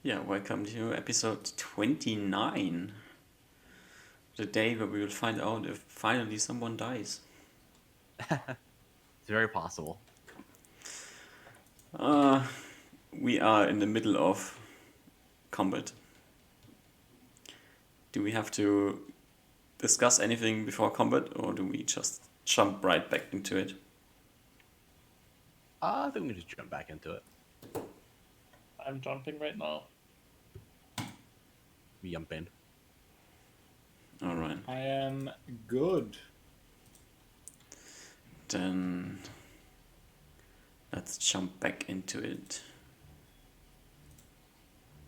Yeah, welcome to episode 29. The day where we will find out if finally someone dies. It's very possible. We are in the middle of combat. Do we have to discuss anything before combat, or do we just jump right back into it? I think we can just jump back into it. I'm jumping right now. We jump in. Alright. I am good. Then let's jump back into it.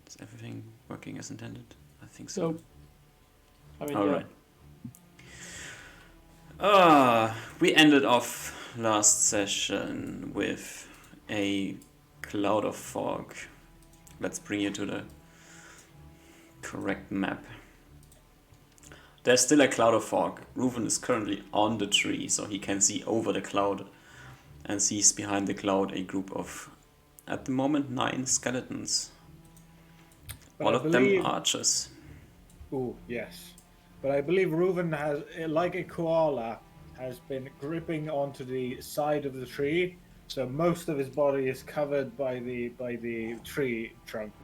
Is everything working as intended? I think so. I mean, Alright. We ended off last session with a cloud of fog. Let's bring you to the correct map. There's still a cloud of fog. Reuven is currently on the tree, so he can see over the cloud and sees behind the cloud a group of, at the moment, 9 skeletons. All of them archers. Oh, yes. But I believe Reuven has, like a koala, has been gripping onto the side of the tree, so most of his body is covered by the tree trunk.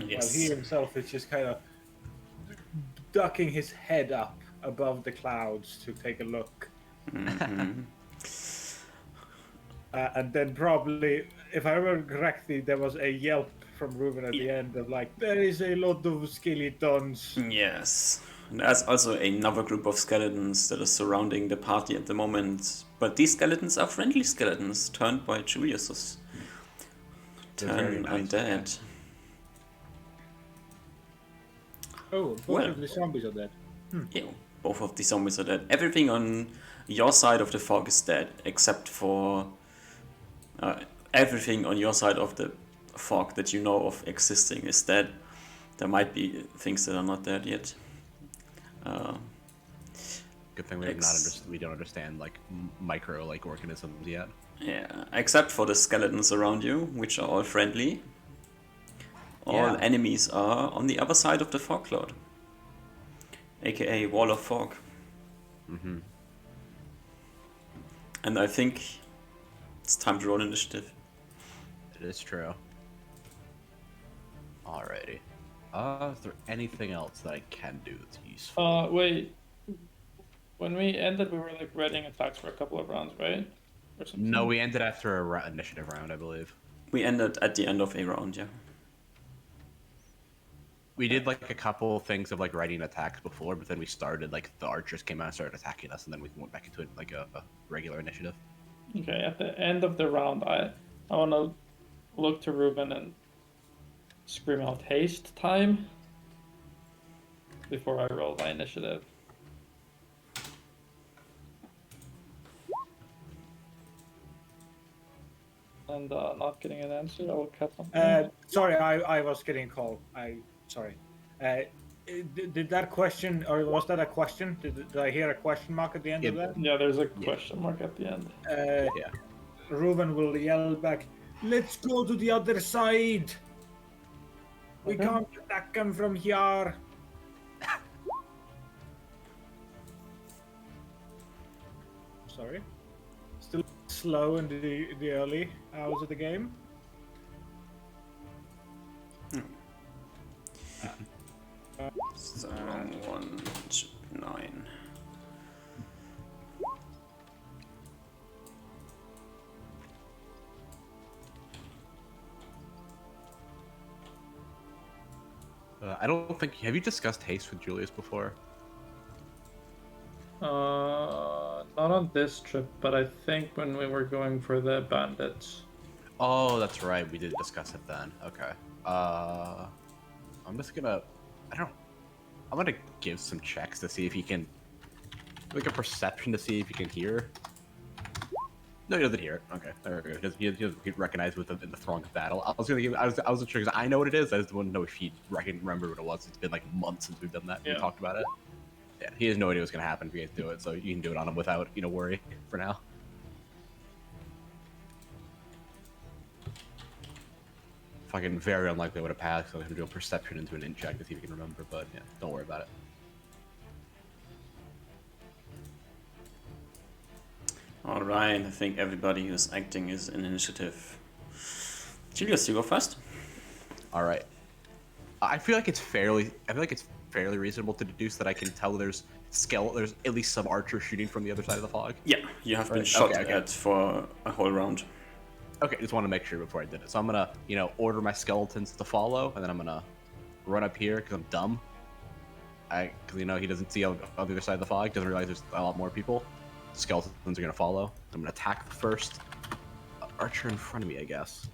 Yes. While he himself is just kind of ducking his head up above the clouds to take a look. Mm-hmm. And then probably, if I remember correctly, there was a yelp from Reuven at the end of like, there is a lot of skeletons. Yes. There's also another group of skeletons that are surrounding the party at the moment. But these skeletons are friendly skeletons turned by Julius's turn undead. Oh, both of the zombies are dead. Yeah, both of the zombies are dead. Everything on your side of the fog is dead, except for everything on your side of the fog that you know of existing is dead. There might be things that are not dead yet. Good thing we don't understand like micro like organisms yet. Yeah, except for the skeletons around you, which are all friendly. All enemies are on the other side of the fog cloud, aka wall of fog. Mm-hmm. And I think it's time to roll initiative. It is true. Alrighty. Is there anything else that I can do that's useful? wait. When we ended, we were like readying attacks for a couple of rounds, right? Or something? No, we ended after a initiative round, I believe. We ended at the end of a round, yeah. We did like a couple things of like writing attacks before, but then we started like the archers came out and started attacking us, and then we went back into it like a regular initiative. Okay, at the end of the round, I want to look to Reuven and scream out haste time before I roll my initiative. And not getting an answer, I will cut something. Sorry, I was getting a call. Sorry. Did that question, or was that a question? Did I hear a question mark at the end of that? Yeah, there's a question mark at the end. Yeah. Reuven will yell back, "Let's go to the other side! We Okay. can't attack them from here!" Sorry. Still slow in the early hours of the game. So 1 should be 9. I don't think. Have you discussed haste with Julius before? Not on this trip, but I think when we were going for the bandits. Oh, that's right. We did discuss it then. Okay. I'm just gonna. I'm gonna give some checks to see if he can. Like a perception to see if he can hear. No, he doesn't hear it. Okay, there we go. He doesn't recognize in the throng of battle. I was gonna give. I wasn't sure because I know what it is. I just want to know if he remember what it was. It's been like months since we've done that. Yeah. We talked about it. Yeah, he has no idea what's gonna happen if you guys do it, so you can do it on him without worry for now. fucking very unlikely I would have passed. So I'm gonna do a perception into an int check to see if you can remember. But yeah, don't worry about it. Alright, I think everybody who's acting is in initiative. Julius, you go first. All right. I feel like it's fairly reasonable to deduce that I can tell there's at least some archers shooting from the other side of the fog. Yeah, you have been Right, shot okay. at for a whole round. Okay, just want to make sure before I did it. So I'm gonna, order my skeletons to follow, and then I'm gonna run up here because I'm dumb. Because he doesn't see on the other side of the fog, doesn't realize there's a lot more people. Skeletons are gonna follow. I'm gonna attack the first archer in front of me, I guess.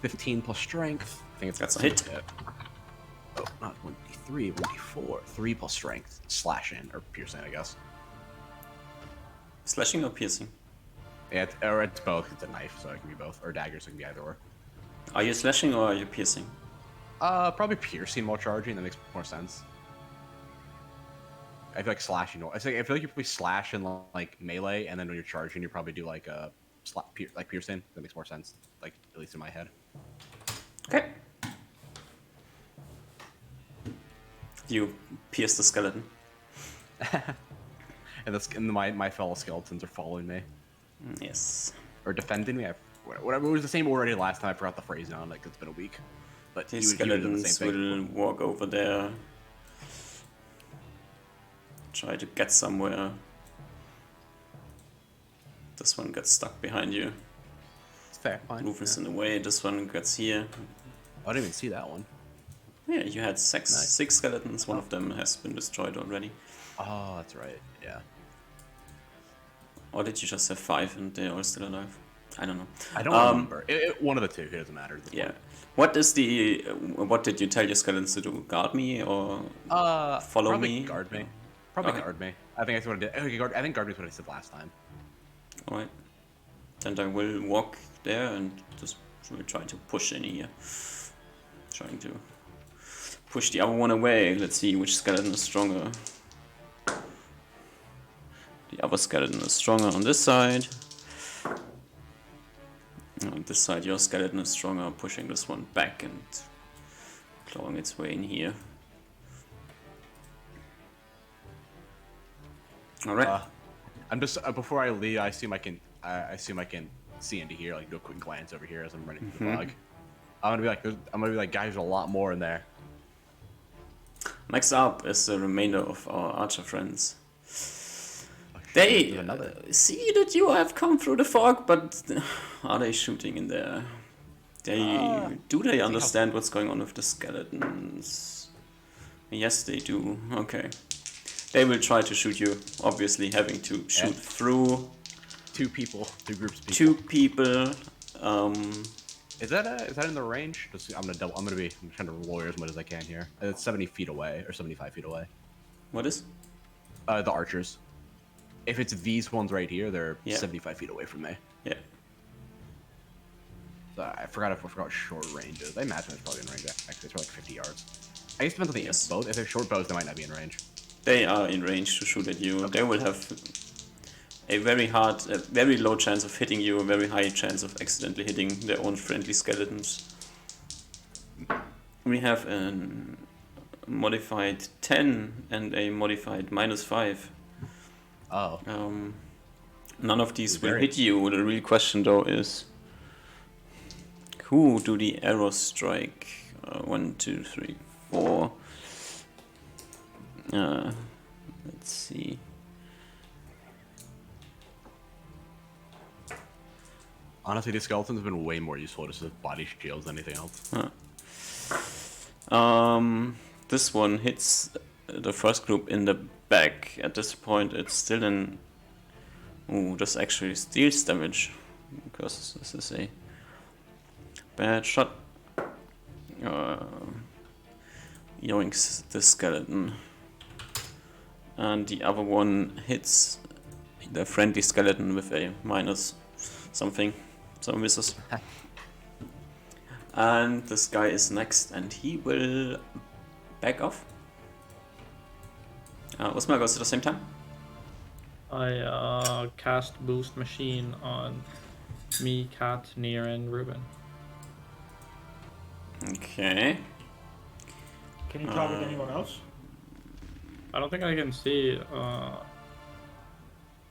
15 plus strength. I think That's a hit. Oh, not 1d3, 1d4. 3 plus strength. Slash in, or piercing, I guess. Slashing or piercing? Yeah, it's both. It's a knife, so it can be both. Or daggers, so it can be either or. Are you slashing or are you piercing? Probably piercing while charging. That makes more sense. I feel like slashing. I feel like you probably slash in like melee, and then when you're charging, you probably do like a piercing. That makes more sense. Like at least in my head. Okay. You pierce the skeleton. And my fellow skeletons are following me Yes. or defending me. Whatever. It was the same already last time. I forgot the phrase now. Like it's been a week. But These you would do the skeletons same thing. will walk over there. Try to get somewhere. This one gets stuck behind you. It's fair. Fine. Roof is Yeah. in the way. This one gets here. I didn't even see that one. Yeah, you had six Nice. skeletons. One of them has been destroyed already. Oh, that's right. Yeah. Or did you just have 5 and they're all still alive? I don't know. I don't remember. One of the two. It doesn't matter. At this Yeah. point. What did you tell your skeletons to do? Guard me or follow probably me? guard me. Probably Okay. guard me. I think that's what I did. Okay, I think guard me is what I said last time. Alright. Then I will walk there and just will try to push in here. Trying to push the other one away. Let's see which skeleton is stronger. The other skeleton is stronger on this side. On this side your skeleton is stronger, pushing this one back and clawing its way in here. Alright. I'm just before I leave. I assume I can see into here. Like do a quick glance over here as I'm running through the fog. I'm gonna be like, guys, there's a lot more in there. Next up is the remainder of our archer friends. There's They another. see that you have come through the fog, but are they shooting in there? Do they understand what's going on with the skeletons? Yes, they do. Okay. They will try to shoot you, obviously having to shoot through Two groups of people. 2 people. Is that in the range? I'm trying to roll as much as I can here. It's 70 feet away or 75 feet away. What is? The archers. If it's these ones right here, they're Yeah. 75 feet away from me. Yeah. So I forgot what short range is. I imagine it's probably in range. Actually, it's probably like 50 yards. I guess it depends on the Yes. bows. If they're short bows, they might not be in range. They are in range to shoot at you. They will have a very low chance of hitting you, a very high chance of accidentally hitting their own friendly skeletons. We have a modified 10 and a modified -5. Oh. None of these will Very- hit you. The real question though is, who do the arrows strike? 1, 2, 3, 4. Let's see. Honestly, these skeletons have been way more useful just as body shields than anything else. This one hits the first group in the back. At this point, it's still in. Ooh, this actually steals damage because this is a bad shot. Yoinks the skeleton, and the other one hits the friendly skeleton with a minus something, so misses. And this guy is next, and he will back off. Usma goes at the same time. I cast Boost Machine on me, Cat, Nier, and Ruben. Okay. Can you target anyone else? I don't think I can see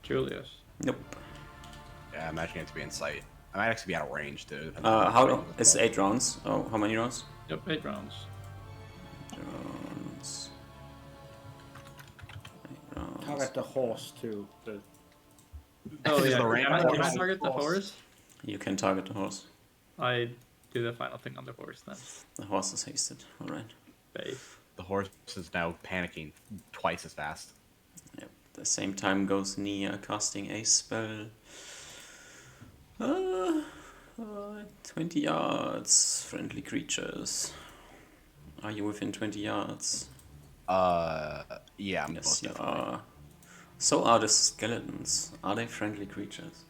Julius. Nope. Yeah, I imagine it to be in sight. I might actually be out of range too. How? It's 8 rounds. Oh, how many rounds? Yep, 8 rounds. Rounds. 8 rounds. Target the horse too. Oh Is yeah, the range can I horse? target the horse? You can target the horse. I do the final thing on the horse then. The horse is hasted. Alright. Base. The horse is now panicking twice as fast. Yep. At the same time goes Nia casting a spell. 20 yards. Friendly creatures. Are you within 20 yards? Yeah, I'm Yes, most you definitely. are. So are the skeletons. Are they friendly creatures?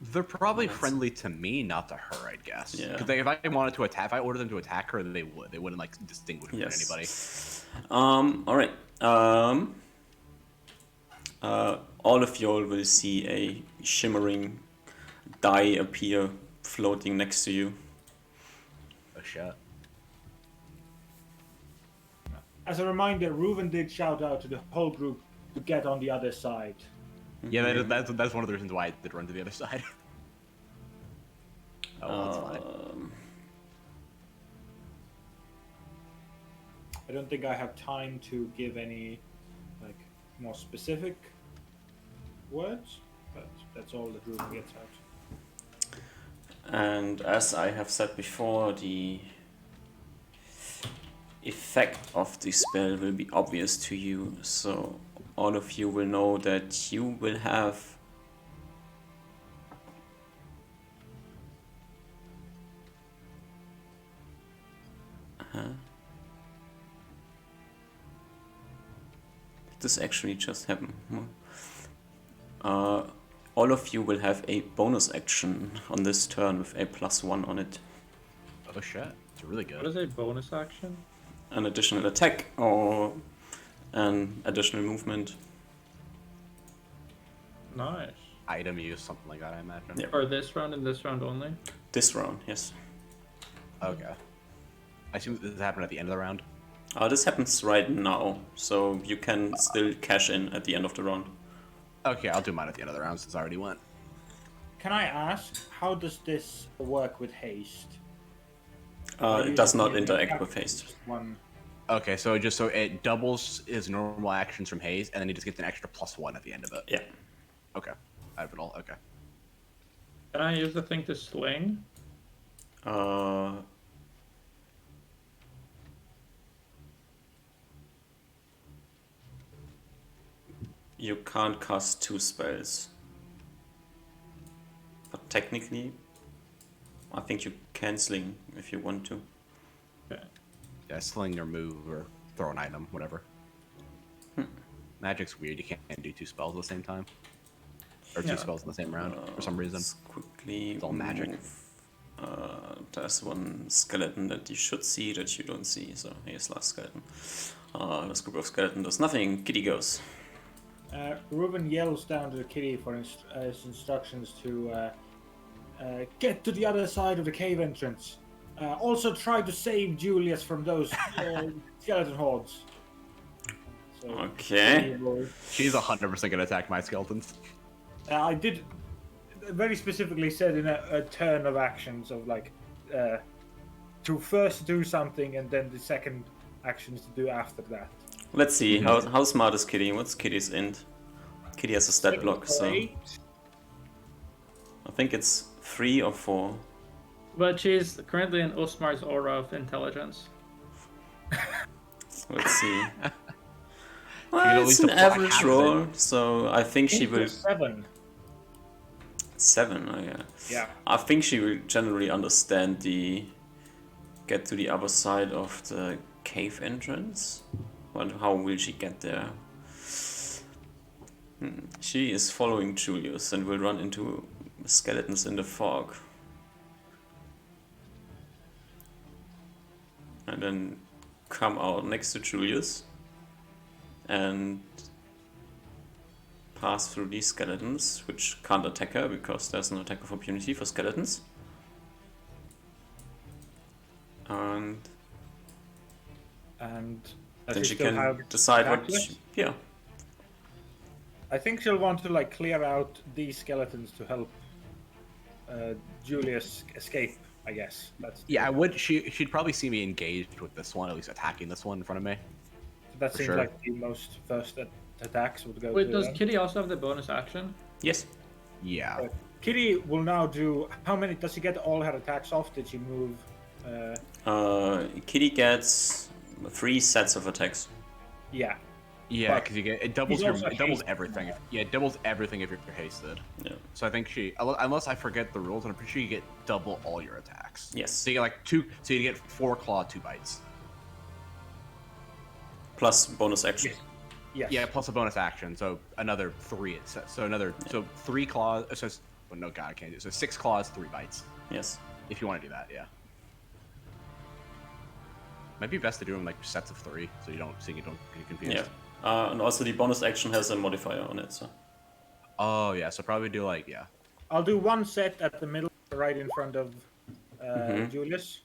They're probably That's- friendly to me, not to her, I guess. Yeah. Because if I wanted to attack, if I ordered them to attack her, they would. They wouldn't like distinguish between Yes. anybody. Alright. All of y'all will see a shimmering die appear floating next to you. Oh shit. As a reminder, Reuven did shout out to the whole group to get on the other side. Yeah, that's one of the reasons why I did run to the other side. Oh, well, that's fine. I don't think I have time to give any like more specific words, but that's all that Reuven gets out. And as I have said before, the effect of the spell will be obvious to you, so all of you will know that you will have Did this actually just happen? All of you will have a bonus action on this turn with a +1 on it. Oh shit, it's really good. What is a bonus action? An additional attack or an additional movement. Nice. Item use, something like that, I imagine. Yeah. For this round and this round only? This round, yes. Okay. I assume this happened at the end of the round. This happens right now, so you can still cash in at the end of the round. Okay, I'll do mine at the end of the round since I already went. Can I ask, how does this work with haste? It does not interact with haste. One. Okay, so it doubles his normal actions from haze, and then he just gets an extra +1 at the end of it. Yeah. Okay, I have it all. Okay. Can I use the thing to sling? You can't cast 2 spells. But technically, I think you can sling if you want to. Okay. Yeah, sling or move or throw an item, whatever. Magic's weird. You can't do 2 spells at the same time, or 2 Yeah. spells in the same round for some reason. Let's quickly It's all magic. move. There's one skeleton that you should see that you don't see, so here's last skeleton. This group of skeleton does nothing. Kitty goes. Reuven yells down to the kitty for his instructions to get to the other side of the cave entrance. Also try to save Julius from those skeleton hordes. So, Okay. She's 100% gonna attack my skeletons. I did very specifically said in a turn of actions of like to first do something and then the second actions to do after that. Let's see. How smart is Kitty? What's Kitty's int? Kitty has a stat block, so 8. I think it's 3 or 4. But she's currently in Osmar's aura of intelligence. Let's see. at Well, it's least an apply average half of roll, it. so I think she will. 7. 7, oh yeah. Yeah. I think she will generally understand get to the other side of the cave entrance. But how will she get there? She is following Julius and will run into skeletons in the fog. And then come out next to Julius and pass through these skeletons, which can't attack her because there's no attack of opportunity for skeletons. And And does Then she still can have decide what. tackless? Yeah. I think she'll want to like clear out these skeletons to help Julius escape. I guess that's Yeah, I would. She'd probably see me engaged with this one, at least attacking this one in front of me. that for seems sure. like the most first attacks would go Wait, to does them. Kitty also have the bonus action? Yes. Yeah. Kitty will now do. How many? Does she get all her attacks off? Did she move? Kitty gets 3 sets of attacks. Yeah. Yeah, But because you get it doubles he's also it doubles hasted. everything. Yeah, it doubles everything if you're hasted. Yeah. So I think unless I forget the rules, I'm pretty sure you get double all your attacks. Yes. So you get like 2. So you get 4 claw, 2 bites. Plus bonus action. Yes. Yeah, plus a bonus action, so another 3. It says so 3 claws. So well, no, God, I can't do it. So 6 claws, 3 bites. Yes. If you want to do that, yeah. Might be best to do them like sets of 3, so you don't get confused. Yeah. And also the bonus action has a modifier on it. So. Oh yeah, so probably do like I'll do one set at the middle, right in front of Julius.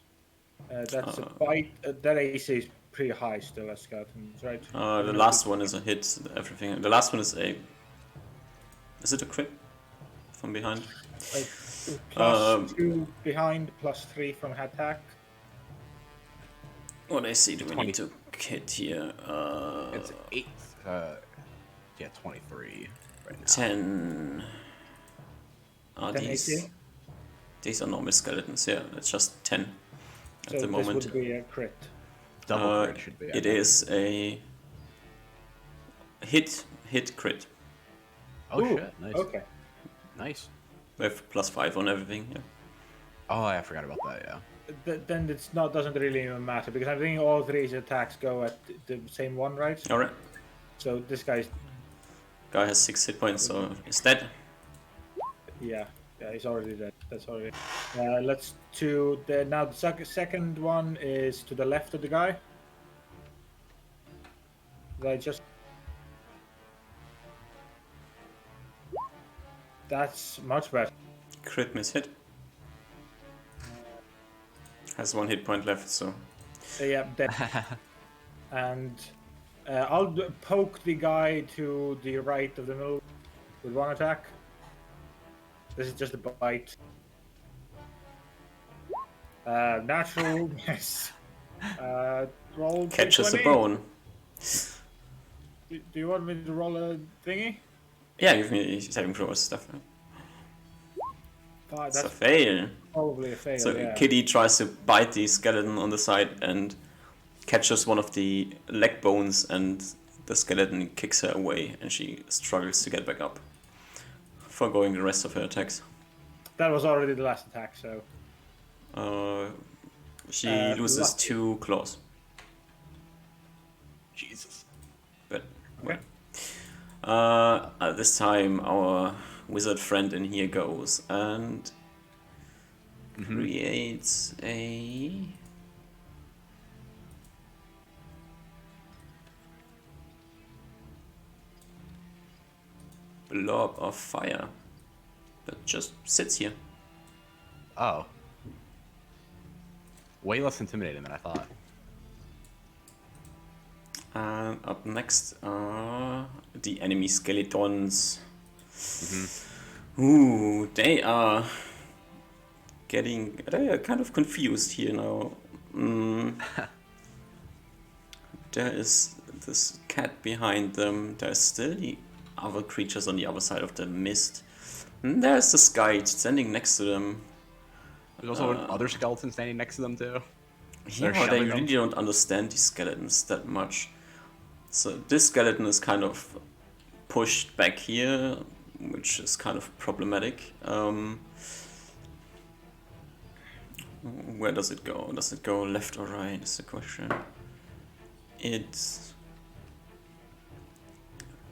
That's a bite. That AC is pretty high still as skeletons, right? The last one is a hit. Everything. The last one is a. Is it a crit? From behind. Like, plus 2 behind, plus 3 from attack. What AC do we 20. need to hit here? it's 8. Yeah, 23 right now. 10. 10 these. AC. These are normal skeletons. Yeah, it's just 10 at So the this moment. would be a crit. Double crit should be. It is a hit crit Oh Ooh, shit! Nice. Okay. Nice. with +5 on everything. Yeah. Oh, I forgot about that. Yeah. Then it's not doesn't really even matter because I'm thinking all 3 attacks go at the same one, right? All right. So this guy's Guy has 6 hit points, so he's dead. yeah, he's already dead. That's already. Let's to the now the second one is to the left of the guy. I just. That's much better. Crit miss hit. Has 1 hit point left, so Yeah, dead. And I'll poke the guy to the right of the middle with 1 attack. This is just a bite. Natural miss. Roll. catches a D20. bone. Do you want me to roll a thingy? Yeah, give me saving throws stuff. Right? It's a That's fail. probably a fail. So yeah. Kitty tries to bite the skeleton on the side and catches one of the leg bones, and the skeleton kicks her away, and she struggles to get back up, foregoing the rest of her attacks. That was already the last attack, so. She loses lucky. 2 claws, Jesus. but Okay. at this time our wizard friend in here goes and creates a blob of fire that just sits here. Oh. Way less intimidating than I thought. And up next are the enemy skeletons. Ooh, they are kind of confused here now. There is this cat behind them. There's still the other creatures on the other side of the mist. And there's this guy standing next to them. There's also other skeletons standing next to them too. Yeah, They're but I shoving them. really don't understand these skeletons that much. So this skeleton is kind of pushed back here, which is kind of problematic. Where does it go? Does it go left or right is the question. It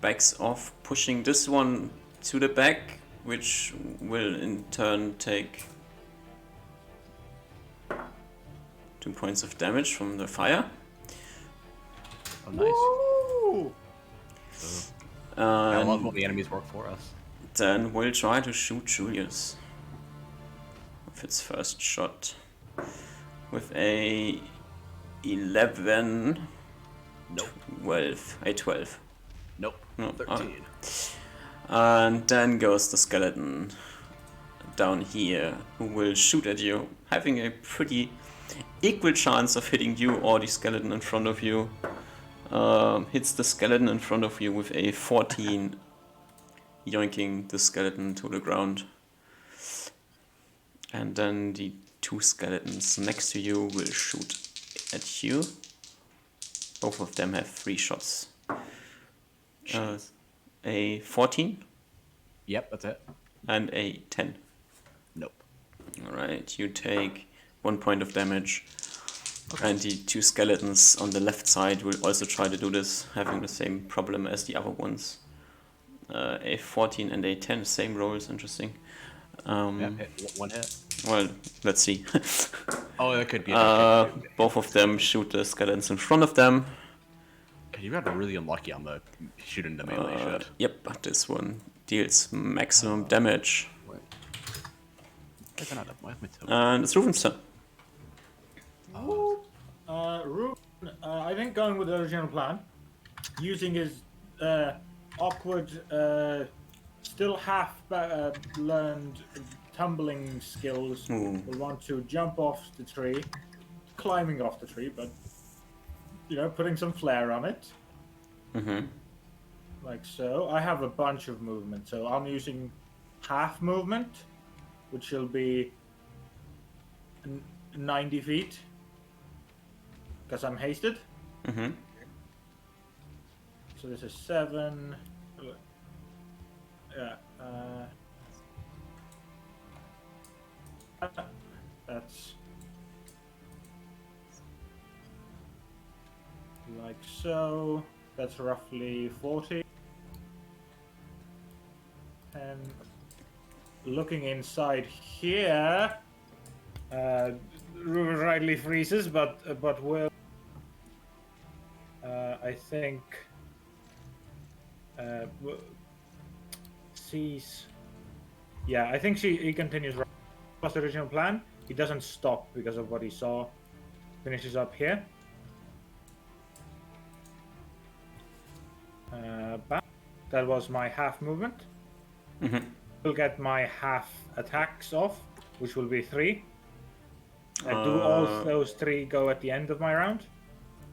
backs off, pushing this one to the back, which will in turn take 2 points of damage from the fire. Oh, nice. Ooh! I love And when the enemies work for us. then we'll try to shoot Julius with its first shot with a 11. Nope. 12. A 12. Nope. No, 13. And then goes the skeleton down here, who will shoot at you, having a pretty equal chance of hitting you or the skeleton in front of you. Hits the skeleton in front of you with a 14, yoinking the skeleton to the ground. And then the two skeletons next to you will shoot at you. Both of them have 3 shots. A 14 Yep, that's it. and a 10. Nope. Alright, you take 1 point of damage. And the two skeletons on the left side will also try to do this, having the same problem as the other ones. A 14 and a 10, same rolls, interesting. Yep, hit. 1 hit. Well, let's see. Oh, that could be. Both of them shoot the skeletons in front of them. You got really unlucky on the shooting the melee shot. Yep, but this one deals maximum damage. Wait. Where's that up? Why is my toe? And it's Ruven's turn. Ruben, I think going with the original plan, using his awkward, still half learned tumbling skills, will want to jump off the tree, climbing off the tree, but putting some flair on it. Mm-hmm. Like so. I have a bunch of movement, so I'm using half movement, which will be 90 feet. Because I'm hasted. Mm-hmm. So this is 7. Yeah. That's like so. That's roughly 40. And looking inside here, Ruben rightly freezes, but will. I think sees. Yeah, I think he continues. Plus the original plan. He doesn't stop because of what he saw. Finishes up here. Bam. That was my half movement. Mm-hmm. Will get my half attacks off, which will be 3. Do all those 3 go at the end of my round?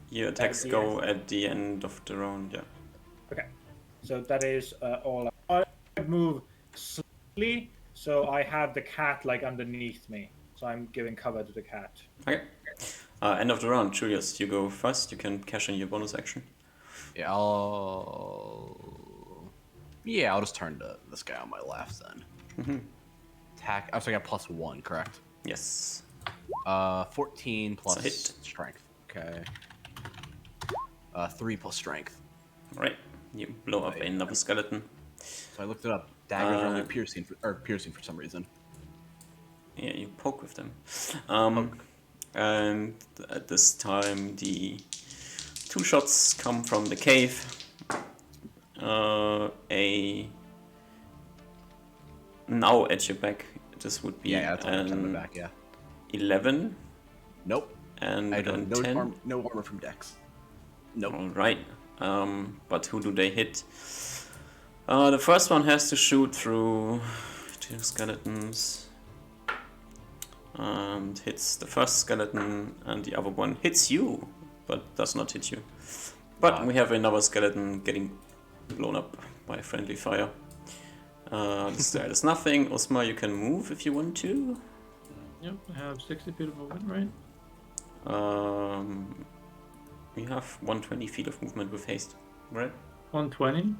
Your attacks go at the end of the round, yeah. Okay, so that is all. I move slightly, so I have the cat like underneath me, so I'm giving cover to the cat. Okay. End of the round, Julius, you go first. You can cash in your bonus action. Yeah, I'll just turn to this guy on my left then. Mm-hmm. Attack. Oh, so I got +1, correct? Yes. 14 plus hit. strength. Okay. 3 plus strength. Alright. You blow up another skeleton. So I looked it up. Daggers are only piercing for some reason. Yeah, you poke with them. And at this time, the 2 shots come from the cave. Now at your back, this would be Yeah, that's on the back. Yeah. 11. Nope. And I don't. then 10. No armor from Dex. Nope. Alright. But who do they hit? The first one has to shoot through 2 skeletons. And hits the first skeleton, and the other one hits you, but does not hit you. But we have another skeleton getting blown up by friendly fire. There is nothing. Osmar, you can move if you want to. Yep, I have 60 feet of movement, right? You have 120 feet of movement with haste, right? 120?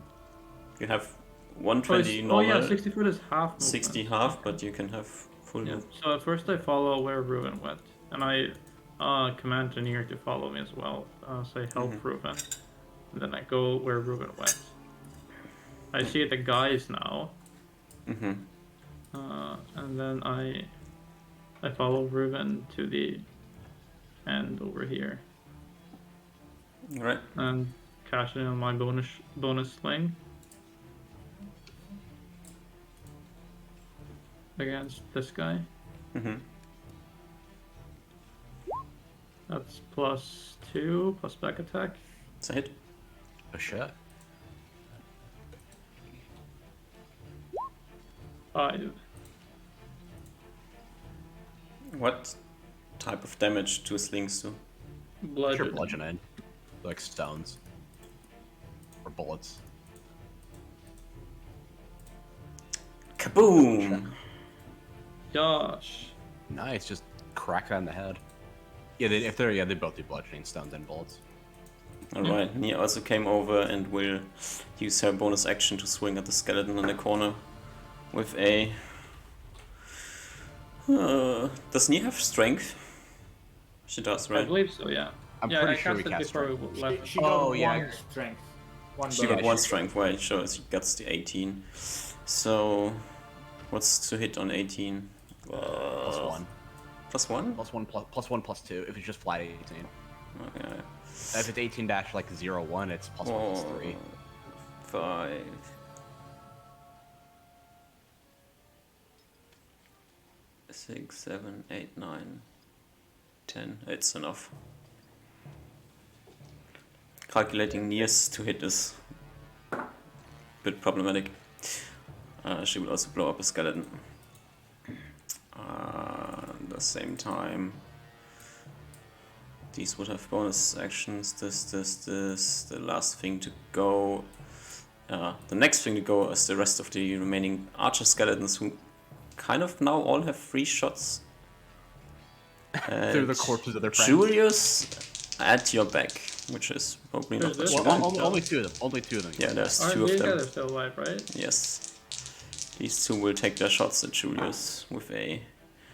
You have 120 normal. Oh yeah, 60 foot is half movement. 60 half, but you can have full Yeah, movement. so at first I follow where Ruben went, and I command Janir to follow me as well. Say help Ruben, and then I go where Ruben went. I see the guys now, and then I follow Ruben to the end over here, Alright. and cash in on my bonus sling against this guy. That's +2 plus back attack. It's a hit. Oh shit. 5. What type of damage do slings do? Sure, Bludgeoning. bludgeoning. Like stones. Or bullets. Kaboom! Gosh. Nice, just crack that in the head. Yeah, they both do bludgeoning, stones, and bullets. Alright, Nia also came over and will use her bonus action to swing at the skeleton in the corner with a... does Nia have strength? She does, I right? believe so, yeah. I'm yeah, pretty I sure we cast it cast before strength. we left. She got Oh, yeah. one strength. One She bonus. got one strength, right? Sure, she gets the 18. So, what's to hit on 18? Plus 1. Plus 1? Plus 1 plus 2 if it's just flat 18. Okay. If it's 18 dash like 0, 1, it's plus 1 plus 3. 5. 6, 7, 8, 9, 10. It's enough. Calculating Nia's to hit is a bit problematic. She will also blow up a skeleton. At the same time, these would have bonus actions. This. The last thing to go. The next thing to go is the rest of the remaining archer skeletons, who kind of now all have 3 shots. Through the corpses of their friends. Julius, at your back, which is probably not what There's you one- want. Only 2 of them. Only 2 of them. Yeah, there's Aren't 2 of these guys them. are still alive, right? Yes. These 2 will take their shots at Julius with a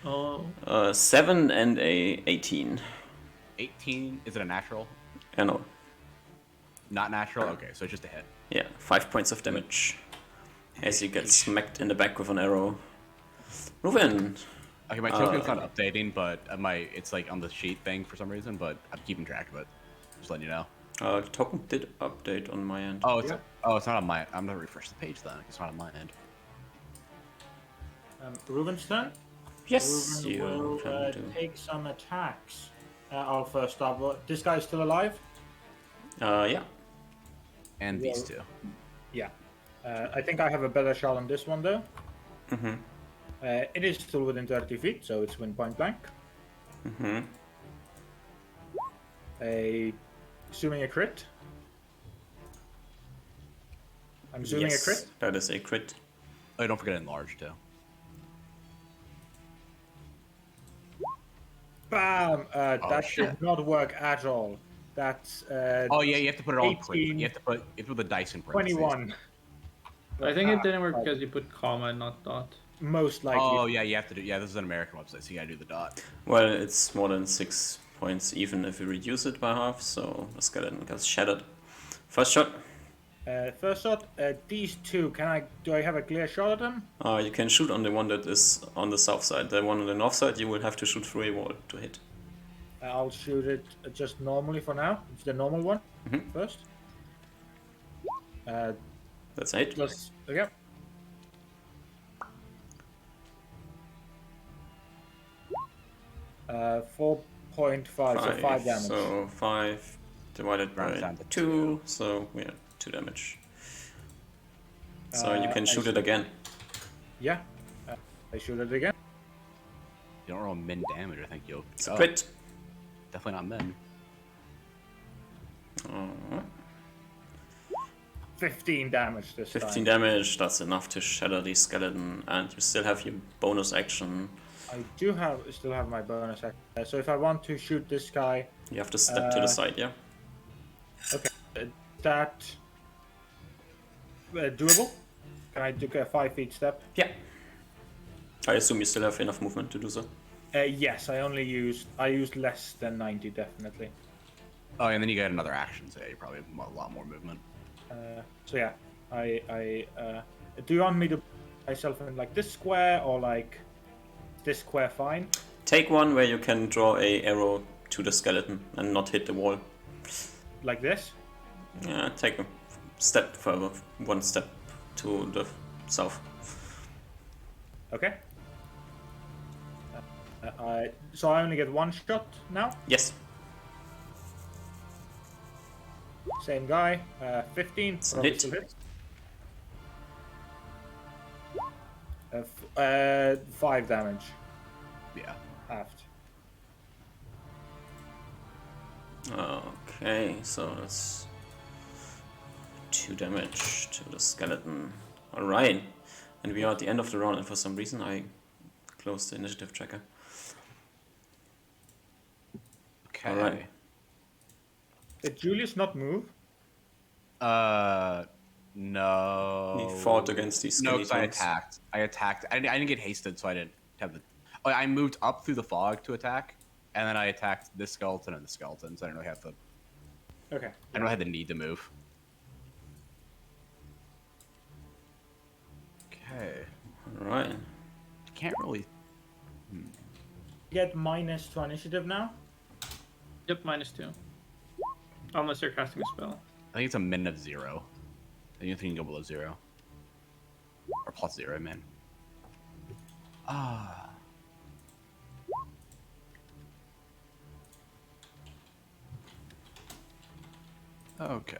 Oh. 7 and a 18. 18, is it a natural? No. Not natural? Okay, so it's just a hit. Yeah, 5 points of damage. As you get smacked in the back with an arrow. Ruven! Okay, my token's not updating, but it's like on the sheet thing for some reason, but I'm keeping track of it. Just letting you know. Token did update on my end. Oh, it's not on my. I'm gonna refresh the page then. It's not on my end. Ruben's turn. Yes, Ruben you will can do. take some attacks. I'll first start. This guy's still alive? Yeah. And these 2. Yeah. I think I have a better shot on this one though. Mm-hmm. It is still within 30 feet, so it's win point blank. Mm-hmm. Assuming a crit. I'm assuming a crit. That is a crit. Oh, don't forget enlarge too. Bam! That shit. did not work at all. That's Oh yeah, you have to put it on 18, You have to put the dice in parentheses. 21. I think it didn't work because you put comma and not dot. Most likely. Oh yeah, you have to do. Yeah, this is an American website, so you gotta do the dot. Well, it's more than 6 points even if we reduce it by half, so the skeleton gets shattered. First shot. First shot. These 2. Do I have a clear shot at them? You can shoot on the one that is on the south side. The one on the north side, you will have to shoot through a wall to hit. I'll shoot it just normally for now. It's the normal one first. That's a hit. Plus, okay. Uh, 4.5, so 5 damage. So 5 divided Rounds by down to 2, so we have 2 damage. So you can I shoot see. it again. Yeah. I shoot it again. You don't roll min damage. I think you'll. It's a crit. Definitely not min. 15 damage this 15 time. damage, that's enough to shatter the skeleton, and you still have your bonus action. I still have my bonus action. So if I want to shoot this guy, You have to step to the side, yeah? okay, that doable? Can I do a 5 feet step? Yeah. I assume you still have enough movement to do so. Yes, I used less than 90 definitely. Oh, and then you get another action, so yeah, you probably have a lot more movement. So yeah, do you want me to put myself in like this square or like this square fine? Take one where you can draw a arrow to the skeleton and not hit the wall. Like this? Yeah, take a step further, 1 step to the south. Okay. So I only get 1 shot now? Yes. Same guy. 15. It's a Probably hit. still hits. 5 damage. Yeah. Halved. Okay, so that's 2 damage to the skeleton. Alright, and we are at the end of the round, and for some reason I closed the initiative tracker. Okay. Alright. Did Julius not move? No. He fought against these No, skinny 'cause I tongues. attacked. I didn't get hasted, so I didn't have the. Oh, I moved up through the fog to attack, and then I attacked this skeleton and the skeleton. So I didn't really have the. Okay. I don't really have the need to move. Okay. Alright. Can't really. Get minus to initiative now. Yep, -2. Unless you're casting a spell. I think it's a min of 0. I don't think you can go below 0. Or plus 0, I mean. Ah. Okay.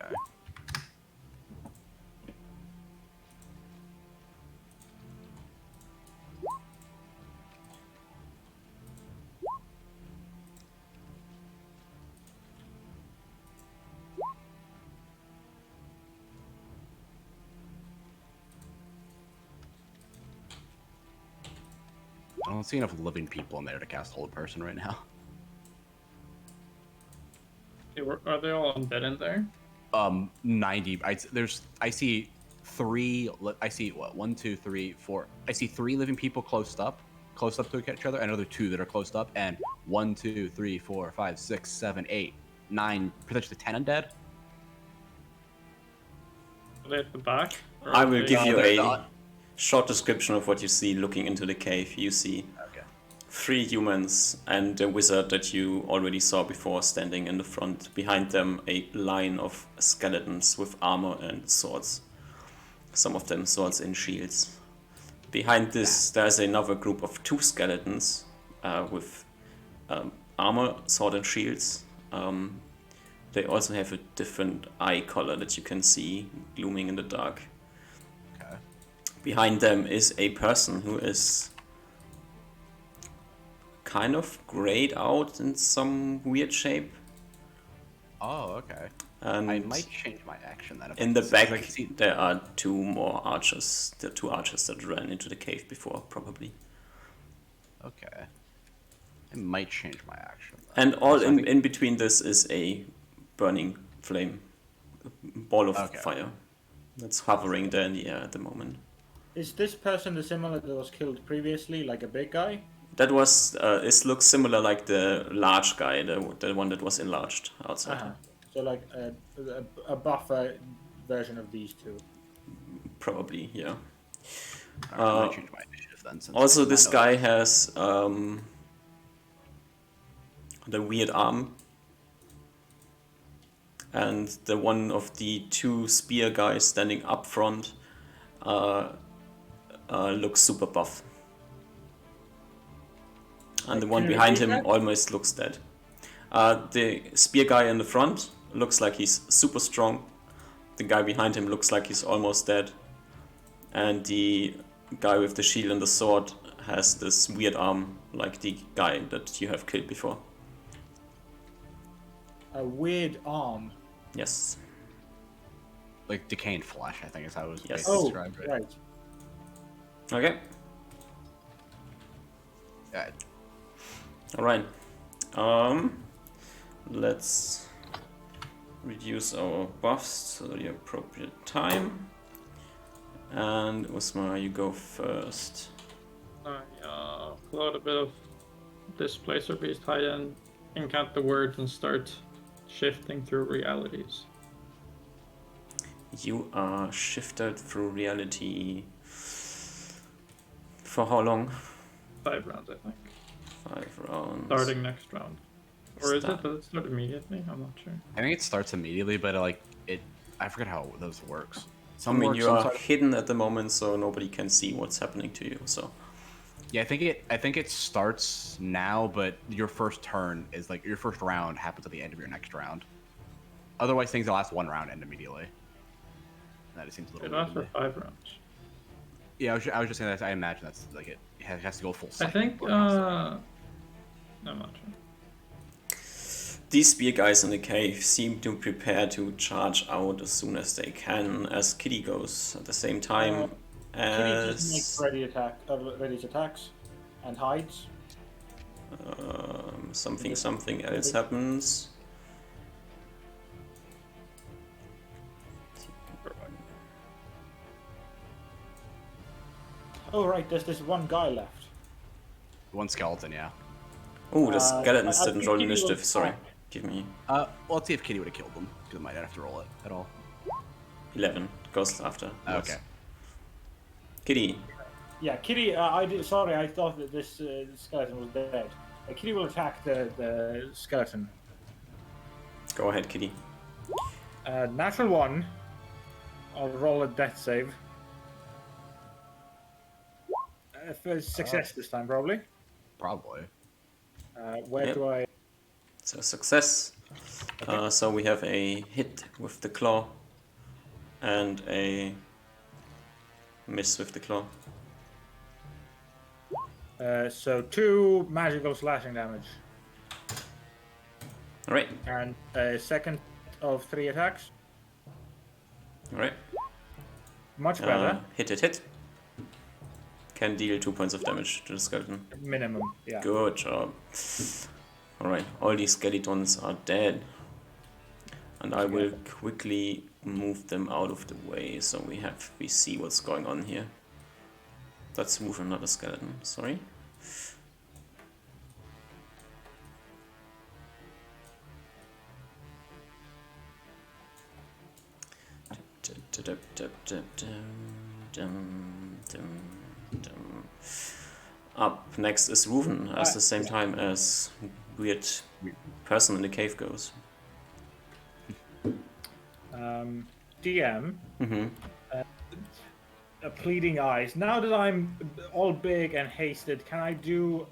I don't see enough living people in there to cast Hold Person right now. Are they all undead in there? 90. I see 3. I see what? 1, 2, 3, 4. I see 3 living people close up to each other, and another 2 that are close up, and 1, 2, 3, 4, 5, 6, 7, 8, 9, potentially 10 undead. Are they at the back? Or I are will they- give you they're a not. short description of what you see looking into the cave. You see Okay. 3 humans and a wizard that you already saw before standing in the front. Behind them, a line of skeletons with armor and swords. Some of them swords and shields. Behind this, there's another group of 2 skeletons with armor, sword, and shields. They also have a different eye color that you can see glooming in the dark. Okay. Behind them is a person who is kind of grayed out in some weird shape. Oh, okay. And I might change my action then. If in I the can see- 'cause I back, can see- there are 2 more archers. The 2 archers that ran into the cave before, probably. Okay. I might change my action. Then. And all So I in, think- in between this is a burning flame, a ball of Okay. fire that's hovering there in the air at the moment. Is this person the similar that was killed previously, like a big guy? That was, it looks similar like the large guy, the one that was enlarged outside. Uh-huh. So like a buffer version of these 2. Probably, yeah. Alright, I might change my initiative then. Since Also, I this know- guy has the weird arm, and the one of the 2 spear guys standing up front looks super buff, and the Like, one can you behind repeat him that? almost looks dead. The spear guy in the front looks like he's super strong. The guy behind him looks like he's almost dead, and the guy with the shield and the sword has this weird arm like the guy that you have killed before. A weird arm. Yes. like decaying flesh, I think is how it was Yes. basically Oh, described. Right? right. Okay. Yeah. All right. Let's reduce our buffs to the appropriate time. And Usma, you go first. I upload a bit of Displacer Beast hide and incant the word and start shifting through realities. You are shifted through reality. For how long? 5 rounds, I think. 5 rounds. Starting next round. Or is it? Start. Does it start immediately? I'm not sure. I think it starts immediately, but I forget how those works. I Some mean, work, you some are sort- hidden at the moment, so nobody can see what's happening to you. So Yeah, I think it starts now, but your first turn is like your first round happens at the end of your next round. Otherwise, things will last 1 round and immediately. That seems a It little lasts weird. for 5 rounds. Yeah, I was just saying that. I imagine that's like it has to go full I cycle. think. before it counts. I'm not sure. These spear guys in the cave seem to prepare to charge out as soon as they can as Kitty goes at the same time Kitty just makes as ready attacks and hides. something else happens. Oh right, there's this one guy left. 1 skeleton, yeah. Oh, the skeletons I didn't think roll Kitty will initiative, sorry. attack. Give me Well, let's see if Kitty would have killed them, because I might not have to roll it at all. 11. Goes after. Okay. Kitty. Yeah, Kitty. Sorry, I thought that this skeleton was dead. Kitty will attack the skeleton. Go ahead, Kitty. Natural 1. I'll roll a death save. For success this time, probably. Probably. Where Yep. do I? So success. Okay. So we have a hit with the claw and a miss with the claw. So 2 magical slashing damage Alright, and a second of 3 attacks. alright. Much better. Hit. Can deal 2 points of damage to the skeleton. Minimum. Yeah. Good job. Alright, all these skeletons are dead. And I will quickly move them out of the way so we see what's going on here. Let's move another skeleton, sorry. Up next is Ruven, at the same time as weird person in the cave goes. DM. Mm-hmm. Pleading eyes. Now that I'm all big and hasted, can I do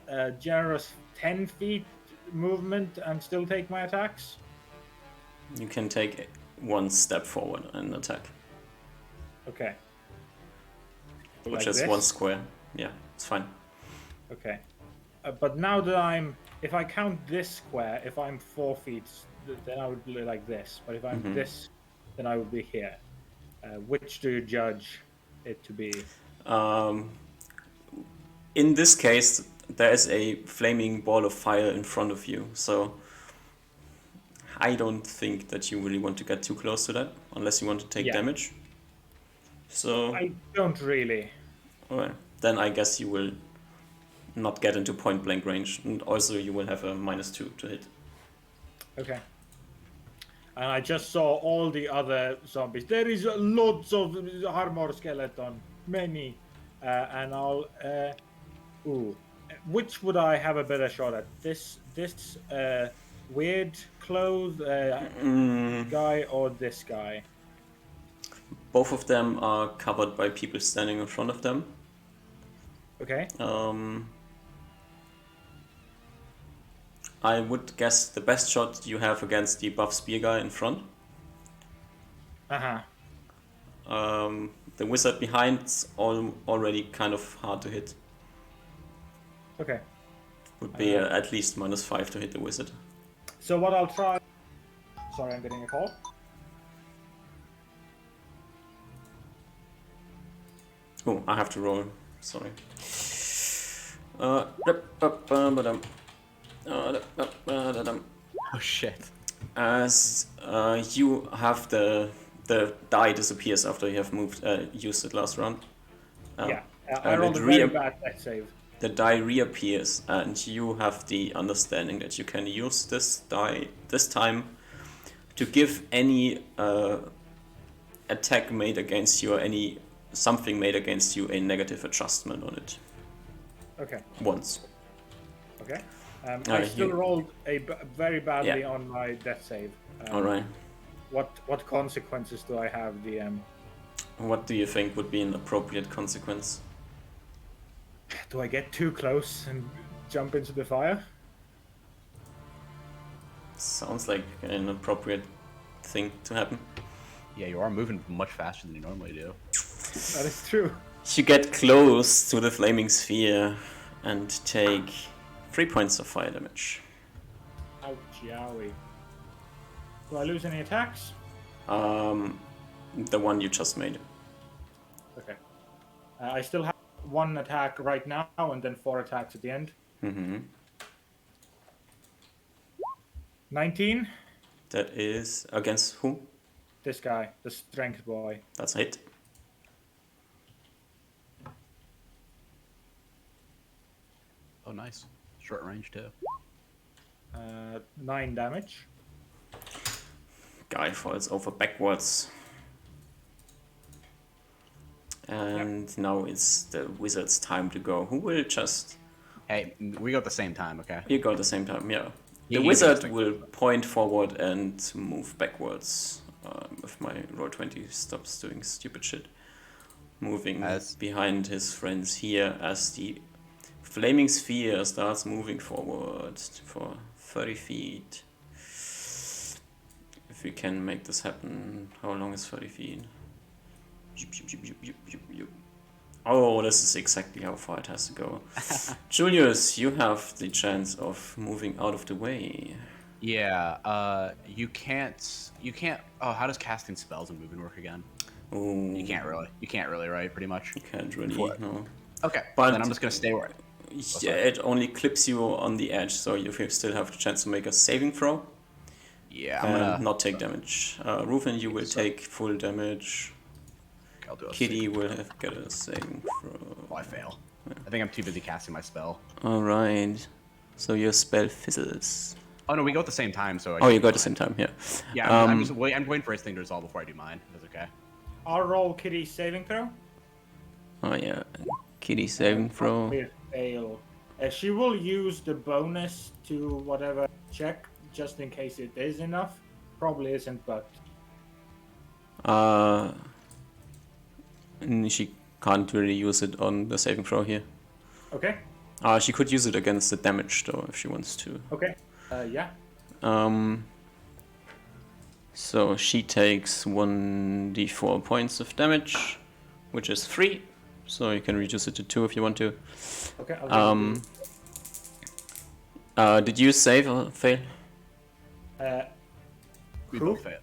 a generous 10 feet movement and still take my attacks? You can take 1 step forward and attack, Okay. which Like is this? 1 square. Yeah, it's fine. Okay. But now that if I count this square, if I'm 4 feet, then I would be like this. But if I'm this, then I would be here. Which do you judge it to be? In this case, there is a flaming ball of fire in front of you, so I don't think that you really want to get too close to that, unless you want to take Yeah. damage. So, I don't really. alright, then I guess you will not get into point blank range, and also you will have a -2 to hit. Okay. And I just saw all the other zombies. There is lots of armor skeleton, many, and I'll. Which would I have a better shot at? This weird clothed guy or this guy? Both of them are covered by people standing in front of them. Okay. I would guess the best shot you have against the buff spear guy in front. The wizard behind's already kind of hard to hit. Okay. Would be at least -5 to hit the wizard. So what I'll try. Sorry, I'm getting a call. Oh, I have to roll. Sorry. Oh shit. As you have the die disappears after you have used it last round. Yeah. I and rolled it a very rea- bad death save. The die reappears, and you have the understanding that you can use this die this time to give any attack made against you or any something made against you a negative adjustment on it Okay. once. Okay. I Alright, still you- rolled very badly Yeah. on my death save. All right. What consequences do I have, DM? What do you think would be an appropriate consequence? Do I get too close and jump into the fire? Sounds like an appropriate thing to happen. Yeah, you are moving much faster than you normally do. That is true. You get close to the flaming sphere and take 3 points of fire damage. Ouch, yowie. Do I lose any attacks? The one you just made. Okay. I still have 1 attack right now, and then 4 attacks at the end. Mm-hmm. 19. That is against who? This guy, the strength boy. That's a hit. Oh, nice. Short range too. 9 damage. Guy falls over backwards. And now it's the wizard's time to go. Who will just... Hey, we go at the same time, okay? You go at the same time, yeah. The You wizard can- will point forward and move backwards. If my Roll20 stops doing stupid shit. Moving behind his friends here as the flaming sphere starts moving forward for 30 feet. If we can make this happen, how long is 30 feet? Oh, this is exactly how far it has to go. Julius, you have the chance of moving out of the way. Yeah, you can't, oh, how does casting spells and moving work again? Oh, You can't really, right, pretty much? you can't really, What? no. Okay, But- then I'm just gonna stay where Yeah, it only clips you on the edge, so you still have the chance to make a saving throw Yeah, I'm and gonna, not take damage. Reuven, you will So- take full damage. I'll do a Kitty save. will have get a saving throw. Oh, I fail. I think I'm too busy casting my spell. Alright, so your spell fizzles. Oh no, we go at the same time, so I Oh, you should go be at the fine. same time, yeah. Yeah, I'm just I'm waiting for his thing to resolve before I do mine. That's okay. I'll roll Kitty's saving throw. Oh yeah, Kitty saving throw. Probably a fail. She will use the bonus to whatever check, just in case it is enough. Probably isn't, but She can't really use it on the saving throw here. okay. She could use it against the damage though, if she wants to. Okay. Yeah. So she takes 1d4 points of damage, which is 3. So you can reduce it to 2 if you want to. Okay. I'll Did you save or fail? We Who? both fail.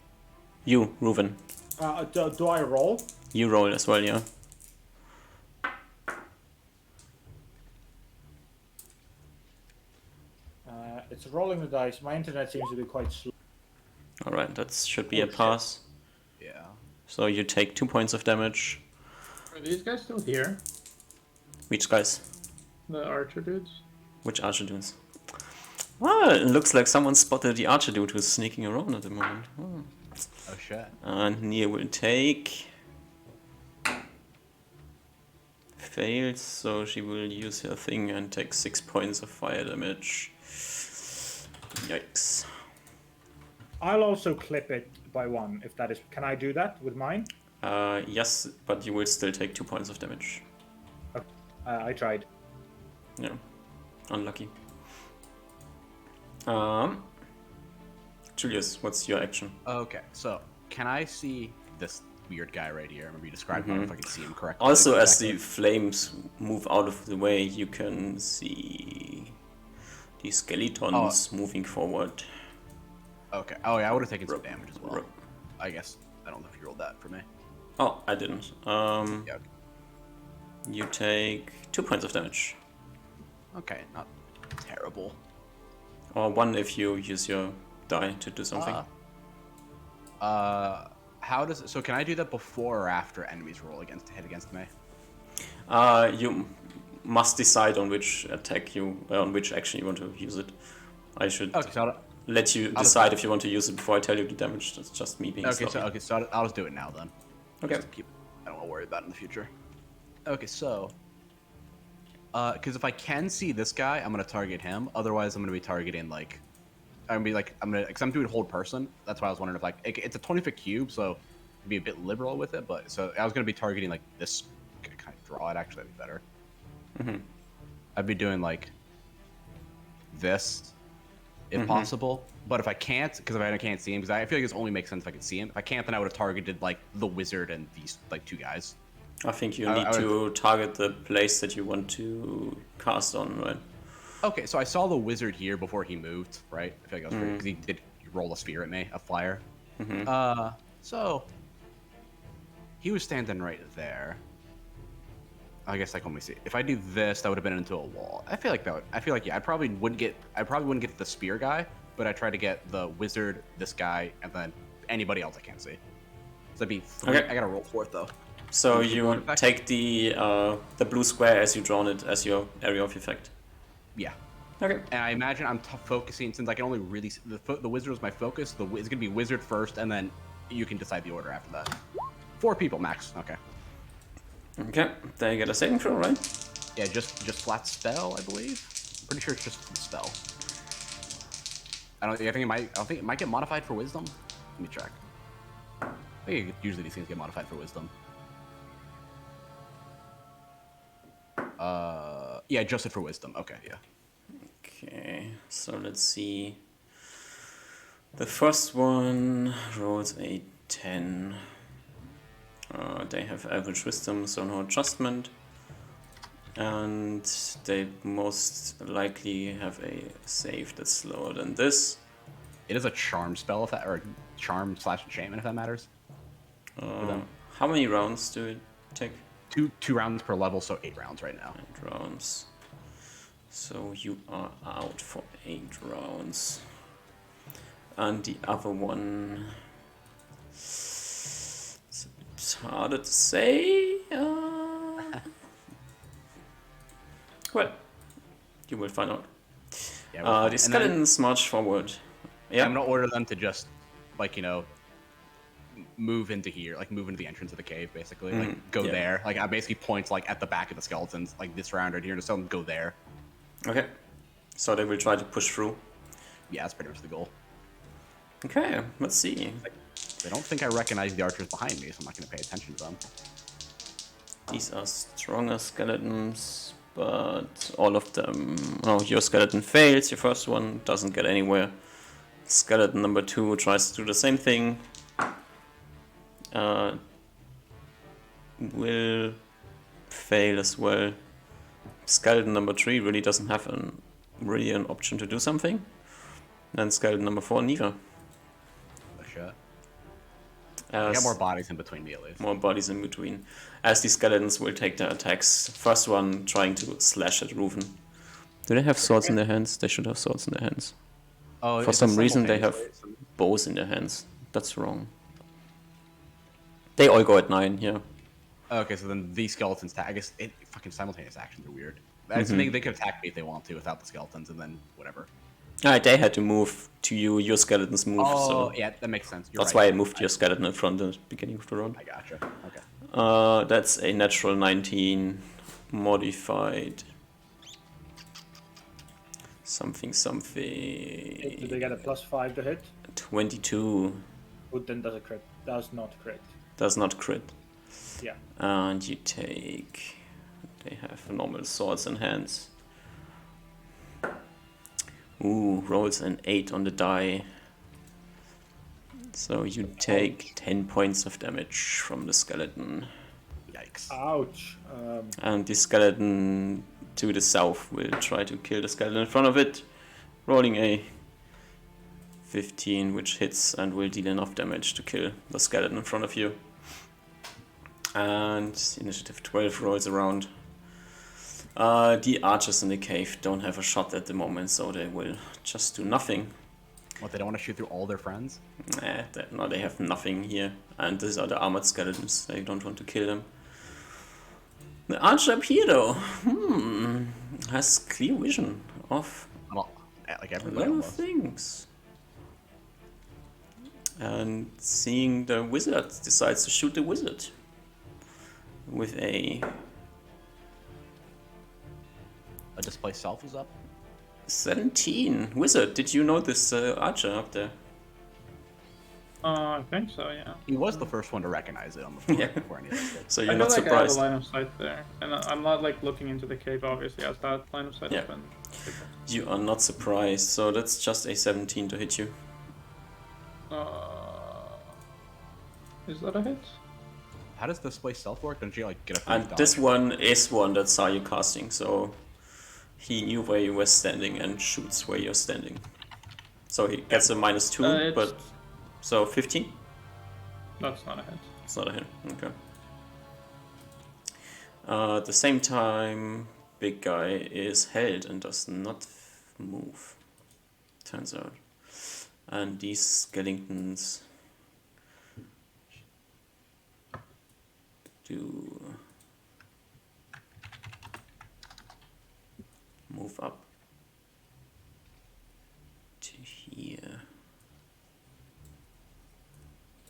You, Reuven. do I roll? You roll as well, yeah? It's rolling the dice. My internet seems to be quite slow. Alright, that should be Oh, a pass. Yeah. So you take 2 points of damage. Are these guys still here? Which guys? The archer dudes? Which archer dudes? Well, it looks like someone spotted the archer dude who's sneaking around at the moment. Oh. Oh shit. And Nia will take... Fails, so she will use her thing and take 6 points of fire damage. Yikes. I'll also clip it by 1 if that is. Can I do that with mine? Yes, but you will still take 2 points of damage. I tried. Yeah, unlucky. Julius, what's your action? Okay, so can I see this weird guy right here? Remember you described him, if I can see him correctly. Also, Like, as exactly. the flames move out of the way, you can see the skeletons moving forward. Okay. Oh yeah, I would have taken some Ro- damage as well. ro- I guess I don't know if you rolled that for me. Oh, I didn't. Yeah. You take 2 points of damage. Okay, not terrible. Or 1 if you use your die to do something. How does so? Can I do that before or after enemies roll hit against me? You must decide on which on which action you want to use it. I should Okay, so let you I'll decide if you want to use it before I tell you the damage. That's just me being sloppy. so I'll just do it now then. Okay. Just to keep, I don't want to worry about it in the future. Okay, so because if I can see this guy, I'm gonna target him. Otherwise, I'm gonna be targeting like because I'm doing hold person. That's why I was wondering if it's a 20-foot cube, so be a bit liberal with it. But so I was gonna be targeting like this. Kind of draw it actually, that'd be better. I'd be doing like this, if possible. But if I can't, because if I can't see him, because I feel like this only makes sense if I can see him. If I can't, then I would have targeted like the wizard and these like 2 guys. I think you I need would- to target the place that you want to cast on, right? Okay, so I saw the wizard here before he moved, right? I feel like that was because he did roll a sphere at me, a flyer. So he was standing right there. I guess like let me see. If I do this, that would have been into a wall. I feel like that would. I feel like yeah. I probably wouldn't get the spear guy, but I try to get the wizard, this guy, and then anybody else I can't see. So that'd be 3. Okay. I gotta roll for it though. So Would you go you effect? take the blue square as you drawn it as your area of effect. Yeah. Okay. And I imagine I'm focusing since I can only really the wizard was my focus. It's gonna be wizard first, and then you can decide the order after that. 4 people max. Okay. Okay. They get a saving throw, right? Yeah, just flat spell, I believe. Pretty sure it's just spell. I think it might get modified for wisdom. Let me check. I think usually these things get modified for wisdom. Yeah, adjusted for wisdom. Okay, yeah. Okay. So let's see. The first one rolls a 10. They have average wisdom, so no adjustment. And they most likely have a save that's slower than this. It is a charm spell, if that, or charm / enchantment, if that matters. How many rounds do it take? 2 rounds per level, so 8 rounds right now. 8 rounds. So you are out for 8 rounds. And the other one... It's a bit harder to say. Well, you will find out. Yeah, we'll find- The and then skeletons march forward. Yeah. I'm gonna order them to just, like, you know, move into here, like move into the entrance of the cave, basically. Like, go yeah. there. Like, I basically point like at the back of the skeletons, like this round right here, and just tell them go there. Okay. So they will try to push through. Yeah, that's pretty much the goal. Okay, let's see. They don't think I recognize the archers behind me, so I'm not gonna pay attention to them. These are stronger skeletons, but all of them... Oh, your skeleton fails, your first one doesn't get anywhere. Skeleton number 2 tries to do the same thing. Will fail as well. Skeleton number 3 really doesn't have an option to do something. And skeleton number 4 neither. Oh shit. I As got more bodies in between me at least. more bodies in between. As the skeletons will take their attacks. First one trying to slash at Reuven. Do they have swords in their hands? They should have swords in their hands. Oh, For it's some reason they have simultaneously. bows in their hands. That's wrong. They all go at 9, yeah. Okay, so then these skeletons, I guess fucking simultaneous actions are weird. That's they could attack me if they want to without the skeletons, and then whatever. Alright, they had to move to you, your skeletons move, Oh, so yeah, that makes sense. You're that's right. why I moved your skeleton in front at the beginning of the round. I gotcha. Okay. That's a natural 19 modified something. Do they get a +5 to hit? 22 Who then does a crit? Does not crit. does not crit. Yeah. And you take... They have normal swords in hands. Ooh, rolls an 8 on the die. So you take 10 points of damage from the skeleton. Yikes. Ouch. And the skeleton to the south will try to kill the skeleton in front of it. Rolling a 15, which hits and will deal enough damage to kill the skeleton in front of you. And initiative 12 rolls around. The archers in the cave don't have a shot at the moment, so they will just do nothing. What, they don't want to shoot through all their friends? No, they have nothing here. And these are the armored skeletons. They don't want to kill them. The archer up here, though, has clear vision of Well, like a everybody lot of almost. things. And seeing the wizard, decides to shoot the wizard with a display self is up. 17. Wizard, did you notice archer up there? I think so, yeah. He was the first one to recognize it on the floor Yeah. before any of us did. So I you're feel not like I have a surprised. line of sight there, and I'm not like looking into the cave obviously as that line of sight Yeah. open. You are not surprised, so that's just a 17 to hit you. Is that a hit? How does display self work? Don't you like get a free And dodge? this one is one that saw you casting, so he knew where you were standing and shoots where you're standing. So he gets a -2, It's- but so 15? That's not a hit. It's not a hit. Okay. At the same time, big guy is held and does not move. Turns out, and these skeletons do move up to here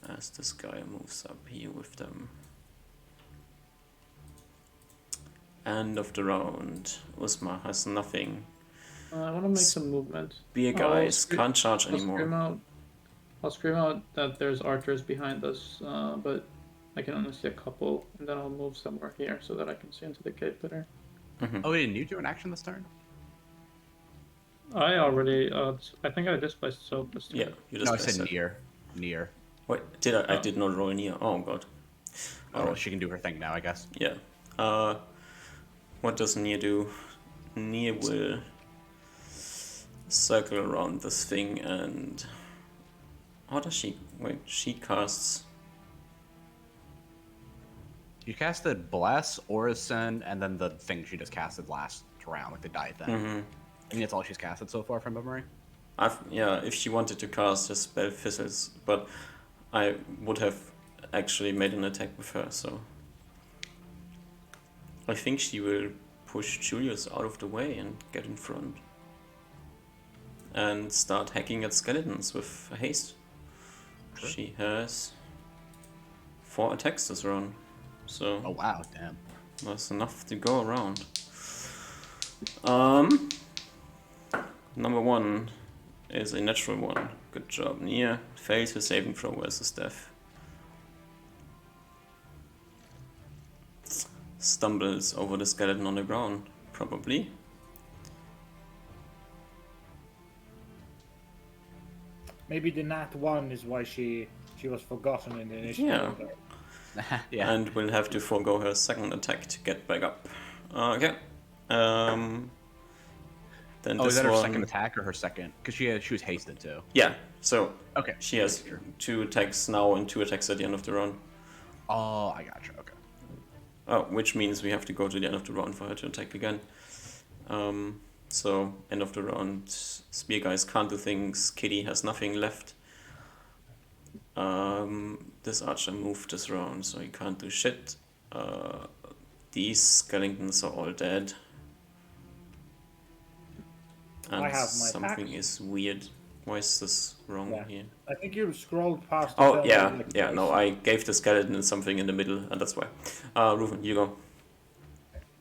as this guy moves up here with them. End of the round. Usma has nothing. I want to make some movement. Beer guys can't charge anymore. I'll scream out that there's archers behind us, but I can only see a couple, and then I'll move somewhere here so that I can see into the cave better. Oh, didn't you do an action this turn? I already, I think I displaced soap this turn. Yeah, you just No, I pressed said it. near. Wait, did I? I Oh. did not roll near. Oh god. Oh, well, she can do her thing now, I guess. Yeah. What does Nia do? Nia will circle around this thing and... How does she... Wait, she casts... You casted Bless, Orison, and then the thing she just casted last round, like the die thing. I think that's all she's casted so far from memory. Yeah, if she wanted to cast a spell fizzles, but I would have actually made an attack with her, so... I think she will push Julius out of the way and get in front. And start hacking at skeletons with haste. Sure. She has 4 attacks this round, so Oh wow, damn. there's enough to go around. Number 1 is a natural 1. Good job, Nia. Fails her saving throw versus death. Stumbles over the skeleton on the ground, probably. Maybe the nat 1 is why she was forgotten in the initial Yeah. order. Yeah. And will have to forego her second attack to get back up. Okay. Then Oh, this is that her one... second attack or her second? Because she was hasted too. Yeah, so Okay. she has 2 attacks now and 2 attacks at the end of the round. Oh, I gotcha. Okay. Oh, which means we have to go to the end of the round for her to attack again. So, end of the round, Spear Guys can't do things, Kitty has nothing left. This archer moved this round, so he can't do shit. These skeletons are all dead. And I have my something axe. is weird. Why is this wrong Yeah. here? I think you scrolled past the Oh, turn yeah, like yeah, twice. no, I gave the skeleton something in the middle, and that's why. Reuven, you go.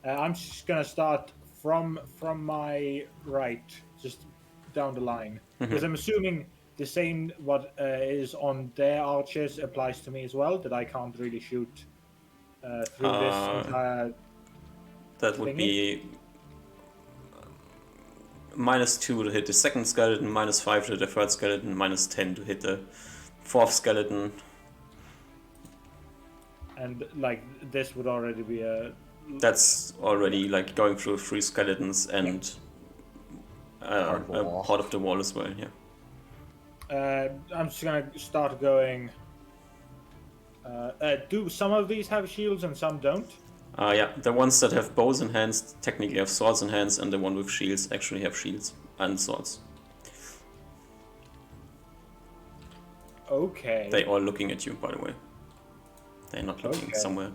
I'm just gonna start from my right, just down the line, because I'm assuming the same what is on their archers applies to me as well. That I can't really shoot through this entire. That would Thingy? be -2 to hit the second skeleton, -5 to the third skeleton, -10 to hit the fourth skeleton. And like this would already be a. That's already like going through 3 skeletons and Part of the wall. part of the wall as well, yeah. I'm just gonna start going. Do some of these have shields and some don't? Yeah, the ones that have bows in hands technically have swords in hands, and the one with shields actually have shields and swords. Okay. They are looking at you, by the way. They're not looking Okay. somewhere.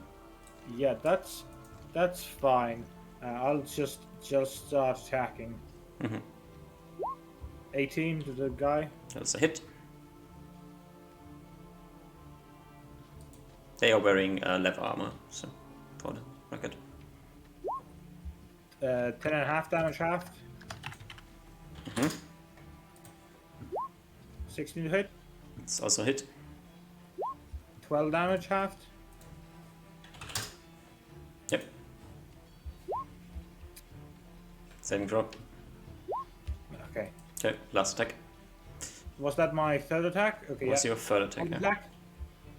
Yeah, that's fine. I'll just start attacking. 18 to the guy. That's a hit. They are wearing leather armor, so for the record. 10.5 damage half. 16 to hit. It's also a hit. 12 damage half. Yep. Saving throw. Okay, last attack. Was that my third attack? Okay, What's yeah. your third attack? Yeah. Attack?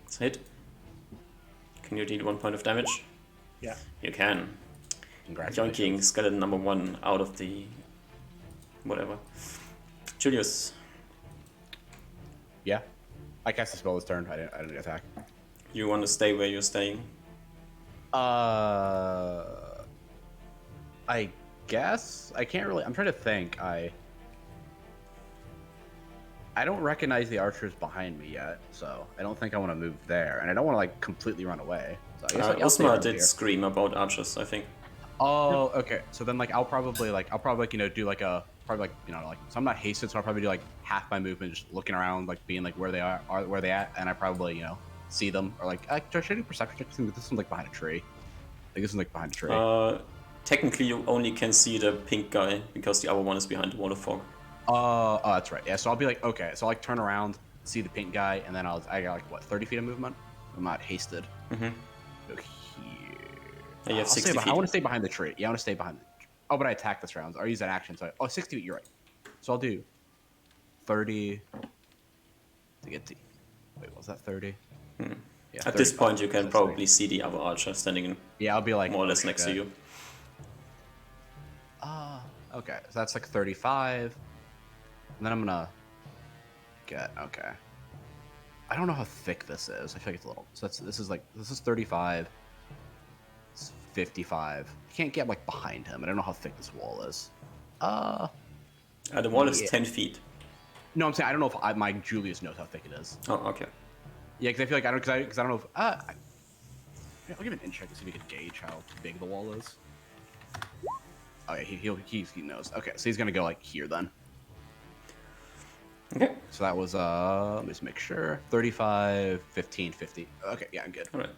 It's a hit. Can you deal 1 point of damage? Yeah. You can. Congratulations. Yoinking skeleton number 1 out of the whatever. Julius, Yeah. I cast a spell this turn. I didn't attack. you want to stay where you're staying? I guess I can't really. I'm trying to think. I don't recognize the archers behind me yet, so I don't think I want to move there, and I don't want to like completely run away. So I guess like, I'll stay Osma around did here. scream about archers, I think. Oh, okay. So then I'll probably do like a so I'm not hasted, so I'll probably do like half my movement just looking around, like being like where they are where they at, and I probably see them or like should I do perception check? This one's like behind a tree. I think this one's like behind a tree. Technically, you only can see the pink guy because the other one is behind the wall of fog. Oh, that's right. Yeah, so I'll be like, okay, so I'll like turn around, see the pink guy, and then I got like what 30 feet of movement. I'm not hasted. Mm-hmm. Go here. Yeah, you have 60 feet. I want to stay behind the tree. Yeah, I want to stay behind. Oh, but I attack this round. Or use that action. So 60 feet. You're right. So I'll do 30 to get to. Wait, was that 30? Hmm. Yeah. At this 35. point, you can That's probably 30. see the other archer standing Yeah, I'll be like more or less next to you. Okay, so that's like 35. And then I'm gonna get okay. I don't know how thick this is. I feel like it's a little. So this is 35. It's 55. You can't get like behind him. I don't know how thick this wall is. The wall is Yeah. 10 feet. No, I'm saying I don't know if my Julius knows how thick it is. Oh, okay. Yeah, because I feel like I don't know if I'll give an inch check to see if we can gauge how big the wall is. Oh yeah, he knows. Okay, so he's gonna go like here then. Okay. So that was let me just make sure. 35, 15, 50. Okay, yeah, I'm good. All right.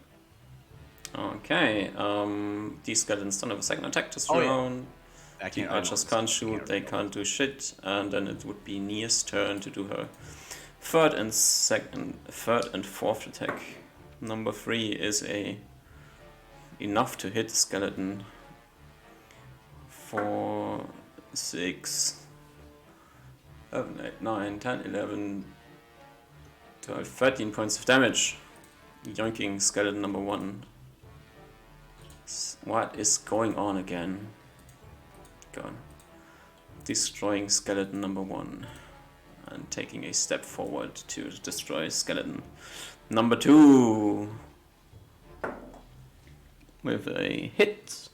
Okay. These skeletons don't have a second attack this Oh, yeah. round. I The can't. archers can't shoot. They can't do shit. And then it would be Nia's turn to do her third and fourth attack. Number 3 is enough to hit the skeleton. 4, 6, 7, 8, 9, 10, 11, 12, 13 points of damage. Yoinking skeleton number 1. What is going on again? Gone. Destroying skeleton number 1. And taking a step forward to destroy skeleton number 2. With a hit.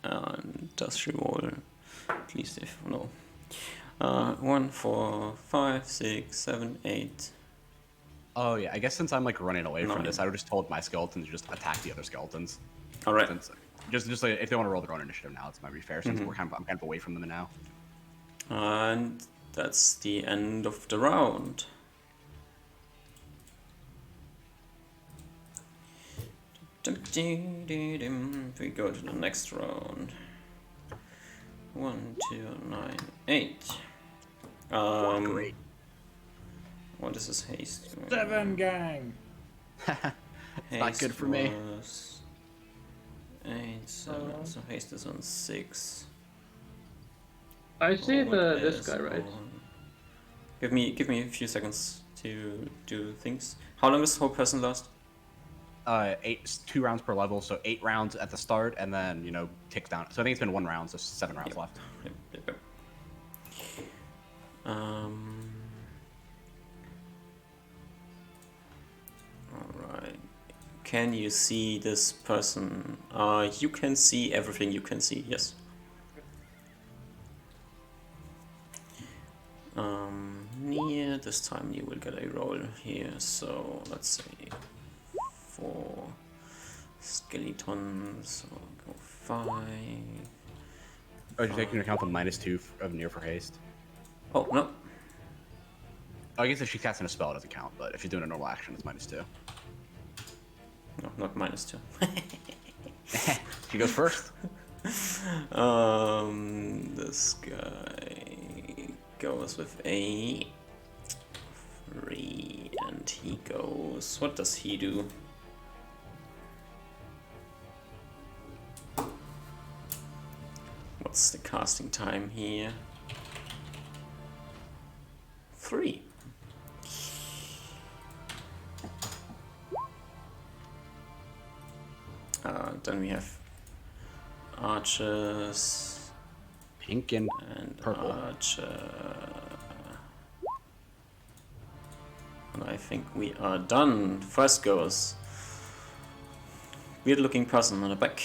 And does she roll? Please, if no. 1, 4, 5, 6, 7, 8. Oh yeah, I guess since I'm like running away from 9. this, I would just told my skeletons to just attack the other skeletons. All right. Since, just like if they want to roll their own initiative now, it's might be fair since I'm kind of away from them now. And that's the end of the round. We go to the next round. 1, 2, 9, 8. Great. What is this haste? 7 gang. Not good for me. was 8, 7, so haste is on 6. I see Forward this is guy, right? on- Give me a few seconds to do things. How long does the whole person last? 2 rounds per level, so 8 rounds at the start, and then ticks down. So I think it's been 1 round, so 7 rounds left. Yep. Alright. Can you see this person? You can see everything you can see, yes. Near this time you will get a roll here, so let's say 4 skeletons, so go 5. Oh, you're taking into account the -2 of near for haste. Oh, no. Oh, I guess if she's casting a spell, it doesn't count, but if you're doing a normal action, it's -2. No, not -2. She goes first. This guy goes with a 3, and he goes. What does he do? What's the casting time here? 3. Then we have archers Pink and and purple. archer. And I think we are done. First goes weird looking person on the back.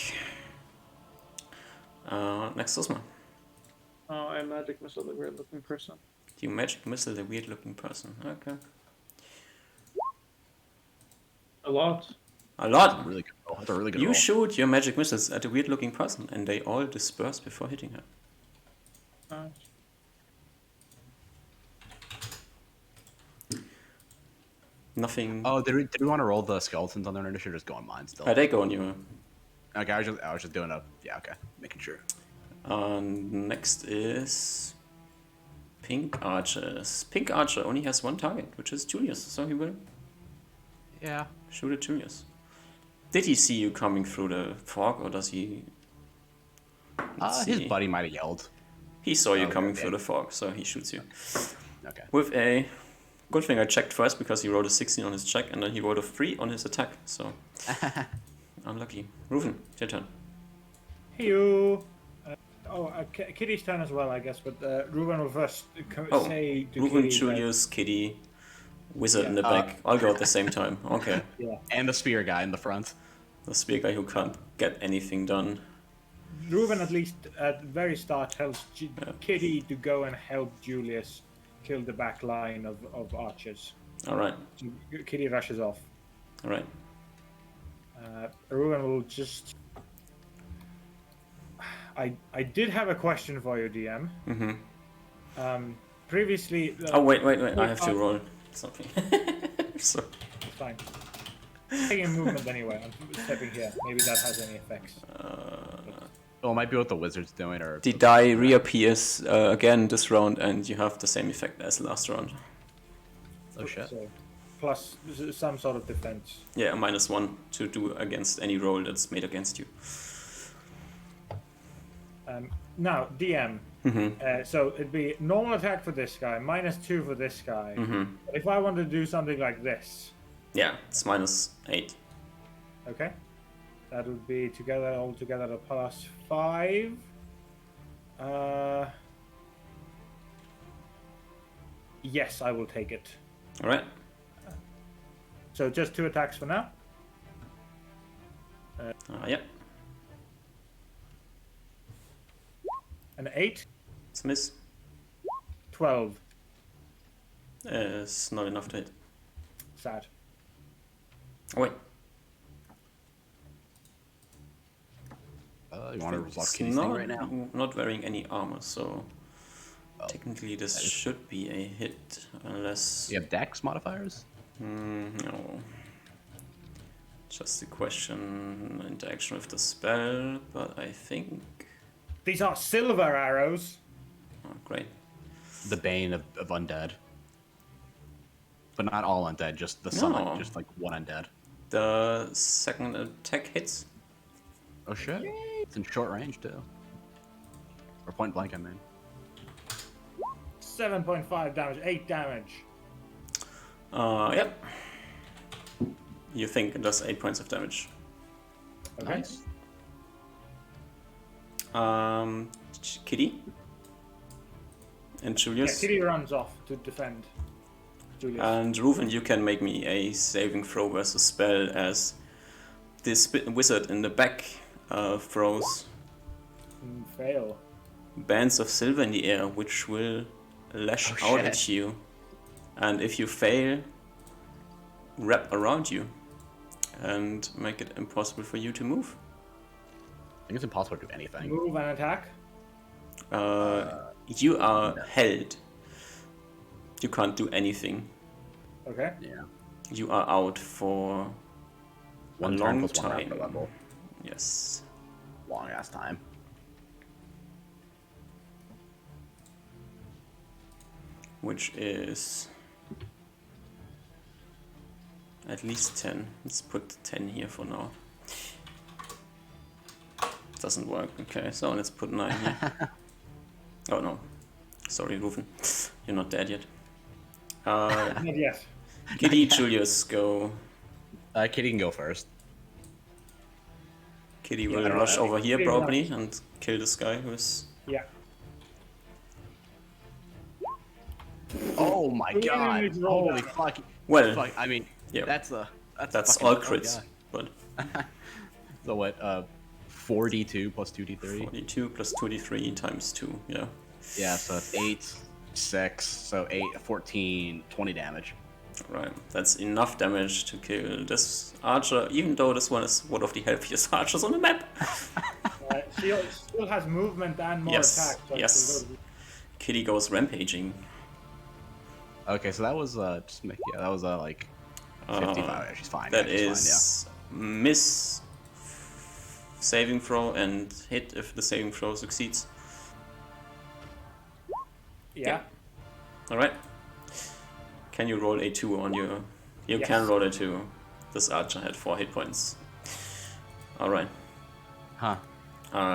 Next Osma. Oh, I magic missile the weird looking person. You magic missile the weird looking person. Okay. A lot. A lot. Really good roll. That's a really good You roll. shoot your magic missiles at a weird looking person and they all disperse before hitting her. Nice. Nothing. Oh, did we want to roll the skeletons on their initiative? Just go on mine still. They go on you. Okay, I was just doing a okay, making sure. Next is Pink Archers. Pink Archer only has one target, which is Julius, so he will Yeah. shoot at Julius. Did he see you coming through the fog, or does he? Let's His see. buddy might have yelled. He saw you Okay, coming okay. through the fog, so he shoots you. Okay. With a good thing I checked first because he rolled a 16 on his check and then he rolled a 3 on his attack, so unlucky. Ruven, your turn. Hey you. Kitty's turn as well, I guess. But Ruben will first Oh, say to Ruven, Kitty. Julius, Kitty, Wizard in the Yeah. back. All go at the same time. Okay. Yeah. And the spear guy in the front. The spear guy who can't get anything done. Ruben at least at the very start tells Kitty to go and help Julius kill the back line of archers. Alright, So Kitty rushes off. alright. Ruben will just. I did have a question for you, DM. Mm-hmm. Previously. Oh, wait. I have to roll something. So, Fine. Taking movement anyway. I'm stepping here. Maybe that has any effects. Oh, it might be what the wizard's doing, or the die reappears again this round and you have the same effect as last round. oh shit. So, plus some sort of defense. Yeah, -1 to do against any roll that's made against you. Now, DM. Mm-hmm. So it'd be normal attack for this guy, -2 for this guy. Mm-hmm. If I want to do something like this, Yeah, it's -8. okay, that would be all together a +5. Yes, I will take it. Alright. So just 2 attacks for now. Yeah, An 8, it's a miss. 12. It's not enough to hit. Sad. Oh, wait. You want to block It's Kitty's thing right now? not wearing any armor, so Oh. technically this That is- should be a hit, unless... You have dex modifiers? No. Just a question, interaction with the spell, but I think... These are silver arrows. Oh, great. The bane of undead. But not all undead, just the summon, No. just like one undead. The second attack hits. Oh shit. It's in short range too. Or point blank, I mean. 7.5 damage, 8 damage. Yep. You think it does 8 points of damage. Okay. Nice. Kitty? And Yeah, Julius? Kitty runs off to defend Julius. And Ruven, you can make me a saving throw versus spell as this wizard in the back throws Fail. bands of silver in the air, which will lash Oh, out shit. at you. And if you fail, wrap around you and make it impossible for you to move. I think it's impossible to do anything. Move and attack. You are held. You can't do anything. Okay. Yeah. You are out for One a turn long plus one time. after level. Yes. Long ass time. Which is at least 10. Let's put 10 here for now. Doesn't work. Okay, so let's put 9 here. Oh no. Sorry, Ruven. You're not dead yet. Not yet. Kitty, Julius, go. Kitty can go first. Kitty Yeah, will I don't know, rush I over think here Kitty probably runs. and kill this guy who's. Yeah. Oh my We god! need to roll Holy damage. fuck! Well, Fuck! I mean, yeah. that's That's fucking, all oh crits, god. but So what? 4d2 plus 2d3. 42 plus 23 times 2, yeah. Yeah, so it's 8, 6, so 8, 14, 20 damage. Right, that's enough damage to kill this archer, even though this one is one of the healthiest archers on the map. She still has movement and more Yes, attack. So yes. Kitty goes rampaging. Okay, so that was just make that was like 55. Yeah, she's fine. That yeah, she's is miss saving throw and hit if the saving throw succeeds. Yeah. Alright. Can you roll a 2 on your... You Yes. can roll a 2. This archer had 4 hit points. Alright. Huh.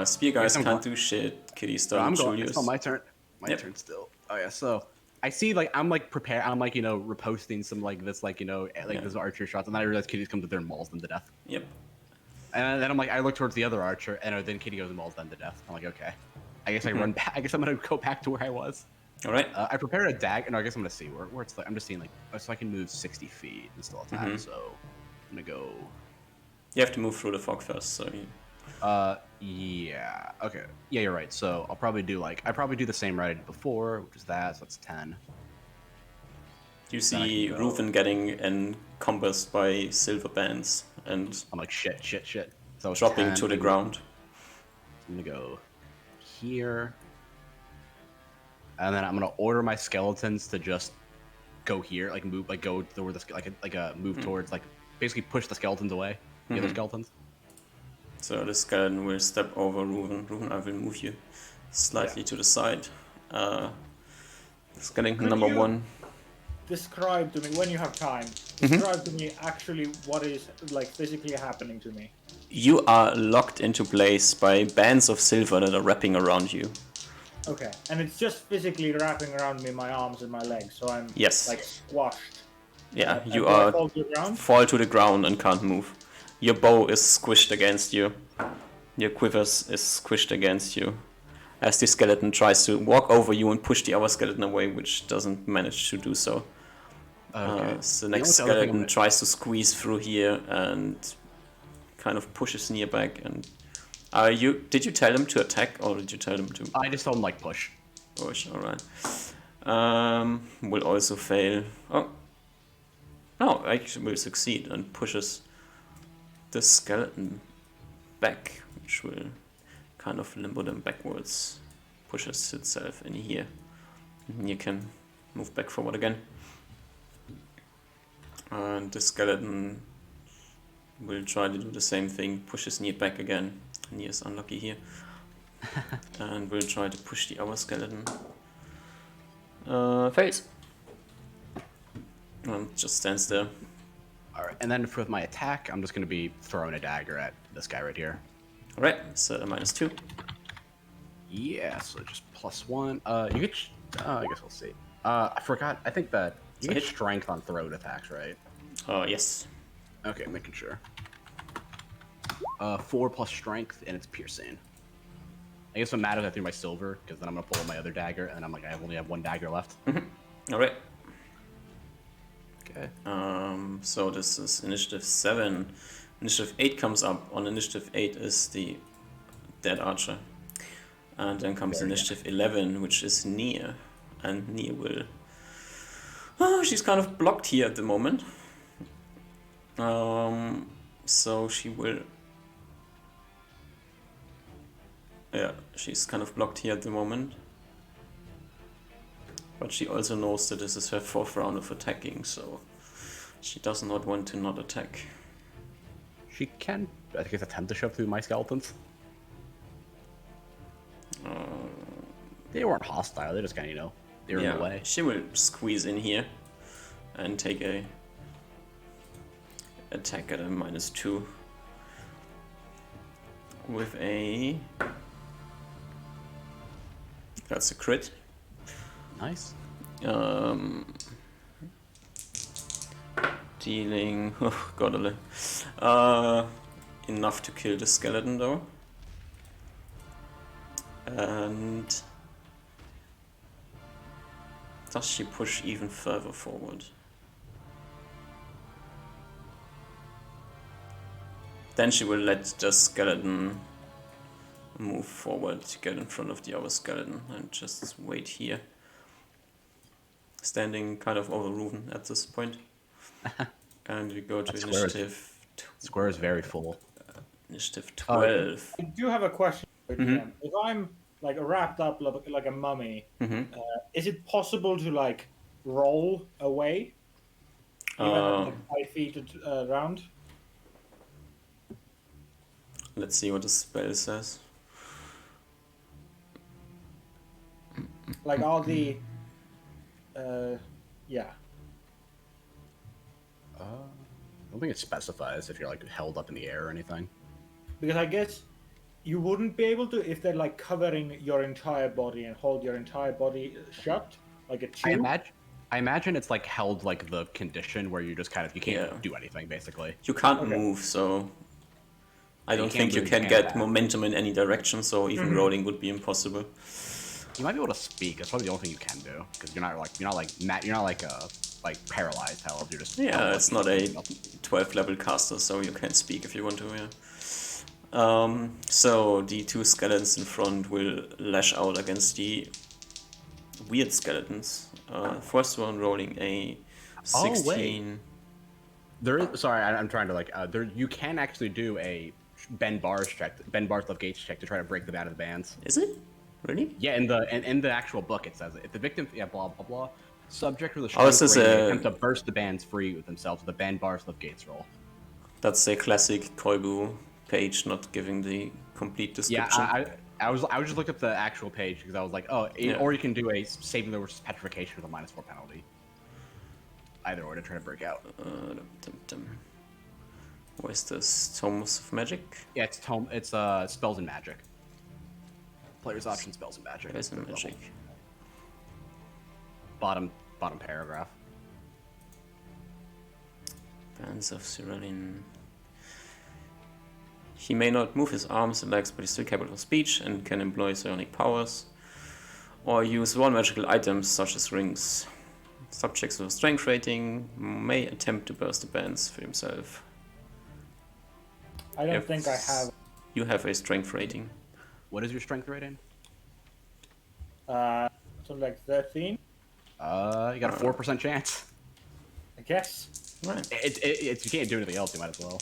Spear guys Yes, I'm can't go- do shit. Kitty's So done. I'm going. Julius. It's not my turn. My Yep. turn still. Oh yeah. So I see like I'm like prepared. I'm like reposting some like this like Yeah. this archer shots, and then I realize Kitty's comes up there and mauls them to death. Yep. And then I'm like I look towards the other archer, and then Kitty goes and mauls them to death. I'm like okay. I guess I run back. I guess I'm gonna go back to where I was. Alright. I prepared a dagger. No, I guess I'm gonna see where it's like I'm just seeing like so I can move 60 feet and still attack. So I'm gonna go. You have to move through the fog first, so... Yeah. Okay. Yeah, you're right. So I'll probably do the same right I did before, which is that. So that's 10. You Then I see can go. Reuven getting encompassed by silver bands and I'm like shit. So it's dropping 10. to the ground. I'm gonna go here, and then I'm gonna order my skeletons to just go here, like move, like go toward the move towards like basically push the skeletons away. The other skeletons. So the skeleton will step over Reuven. Reuven, I will move you slightly to the side. Skeleton Could number you- 1. Describe to me when you have time. Describe to me actually what is like physically happening to me. You are locked into place by bands of silver that are wrapping around you. Okay, and it's just physically wrapping around me, my arms and my legs, so I'm Yes. like squashed. Yeah, And you do I are fall to the ground? fall to the ground and can't move. Your bow is squished against you. Your quivers is squished against you. As the skeleton tries to walk over you and push the other skeleton away, which doesn't manage to do so. Okay. So the You know next what the other thing skeleton I'm- tries to squeeze through here and kind of pushes near back. And did you tell him to attack or did you tell him to I just told them like push. push? All right. Will also fail. Oh, no, actually will succeed and pushes the skeleton back, which will kind of limbo them backwards. Pushes itself in here. And you can move back forward again. And the skeleton will try to do the same thing, pushes Nier back again. Nier is unlucky here. And will try to push the other skeleton. Fails. And just stands there. All right, and then for my attack, I'm just gonna be throwing a dagger at this guy right here. Alright, so a -2. Yeah, so just +1. You get. I guess we'll see. I forgot. I think that you So get hit. strength on throwed attacks, right? Yes. Okay, making sure. 4 plus strength, and it's piercing. I guess what matters, I threw my silver, because then I'm gonna pull my other dagger, and I'm like, I only have 1 dagger left. Alright. Okay. So this is initiative 7. Initiative 8 comes up. On initiative 8 is the dead archer. And then comes Very initiative 11, which is Nier. And Nier will... Oh, she's kind of blocked here at the moment. So she will... Yeah, she's kind of blocked here at the moment. But she also knows that this is her 4th round of attacking, so she does not want to not attack. She can, I guess, attempt to shove through my skeletons. They weren't hostile, they just kind of, they were in the way. She will squeeze in here and take a attack at a -2 with a... That's a crit. Nice. Dealing... Oh, God. Enough to kill the skeleton, though. And... Does she push even further forward? Then she will let the skeleton move forward to get in front of the other skeleton and just wait here. Standing kind of over Ruven at this point. And we go to initiative... Square is very full. Initiative 12. I do have a question for GM. If I'm like wrapped up like a mummy, is it possible to like roll away, even at, like 5 feet around? Let's see what the spell says. Like all the, yeah. I don't think it specifies if you're like held up in the air or anything. Because I guess you wouldn't be able to if they're like covering your entire body and hold your entire body shut, like a tube. I imagine it's like held like the condition where you just kind of you can't do anything basically. You can't move, so I don't think you can get momentum in any direction. So even rolling would be impossible. You might be able to speak. That's probably the only thing you can do because you're not paralyzed. However, you're just it's not a 12th level caster, so you can speak if you want to. Yeah. So the two skeletons in front will lash out against the weird skeletons. First one rolling a 16. Oh, wait. There is. Sorry, I'm trying to like. There you can actually do a bend bars left gates check to try to break them out of the bands. Is it? Really? Yeah, in the actual book it says it. If the victim, blah blah blah, subject to the attempt to burst the bands free with themselves with a bend bars left gates roll. That's a classic Koibu page, not giving the complete description. Yeah, I was just looked up the actual page because I was like, or you can do a saving the petrification with a -4 penalty. Either or to try to break out. Where's this? Tomes of Magic? Yeah, it's spells and magic. Player's option spells and magic. Spells and magic. Bottom paragraph. Bands of Cyrillin. He may not move his arms and legs, but he's still capable of speech and can employ psionic powers, or use one magical items such as rings. Subjects with a strength rating may attempt to burst the bands for himself. I don't think I have. You have a strength rating. What is your strength rating? Something like 13. You got a 4% chance. I guess. Right. It's you can't do anything else. You might as well.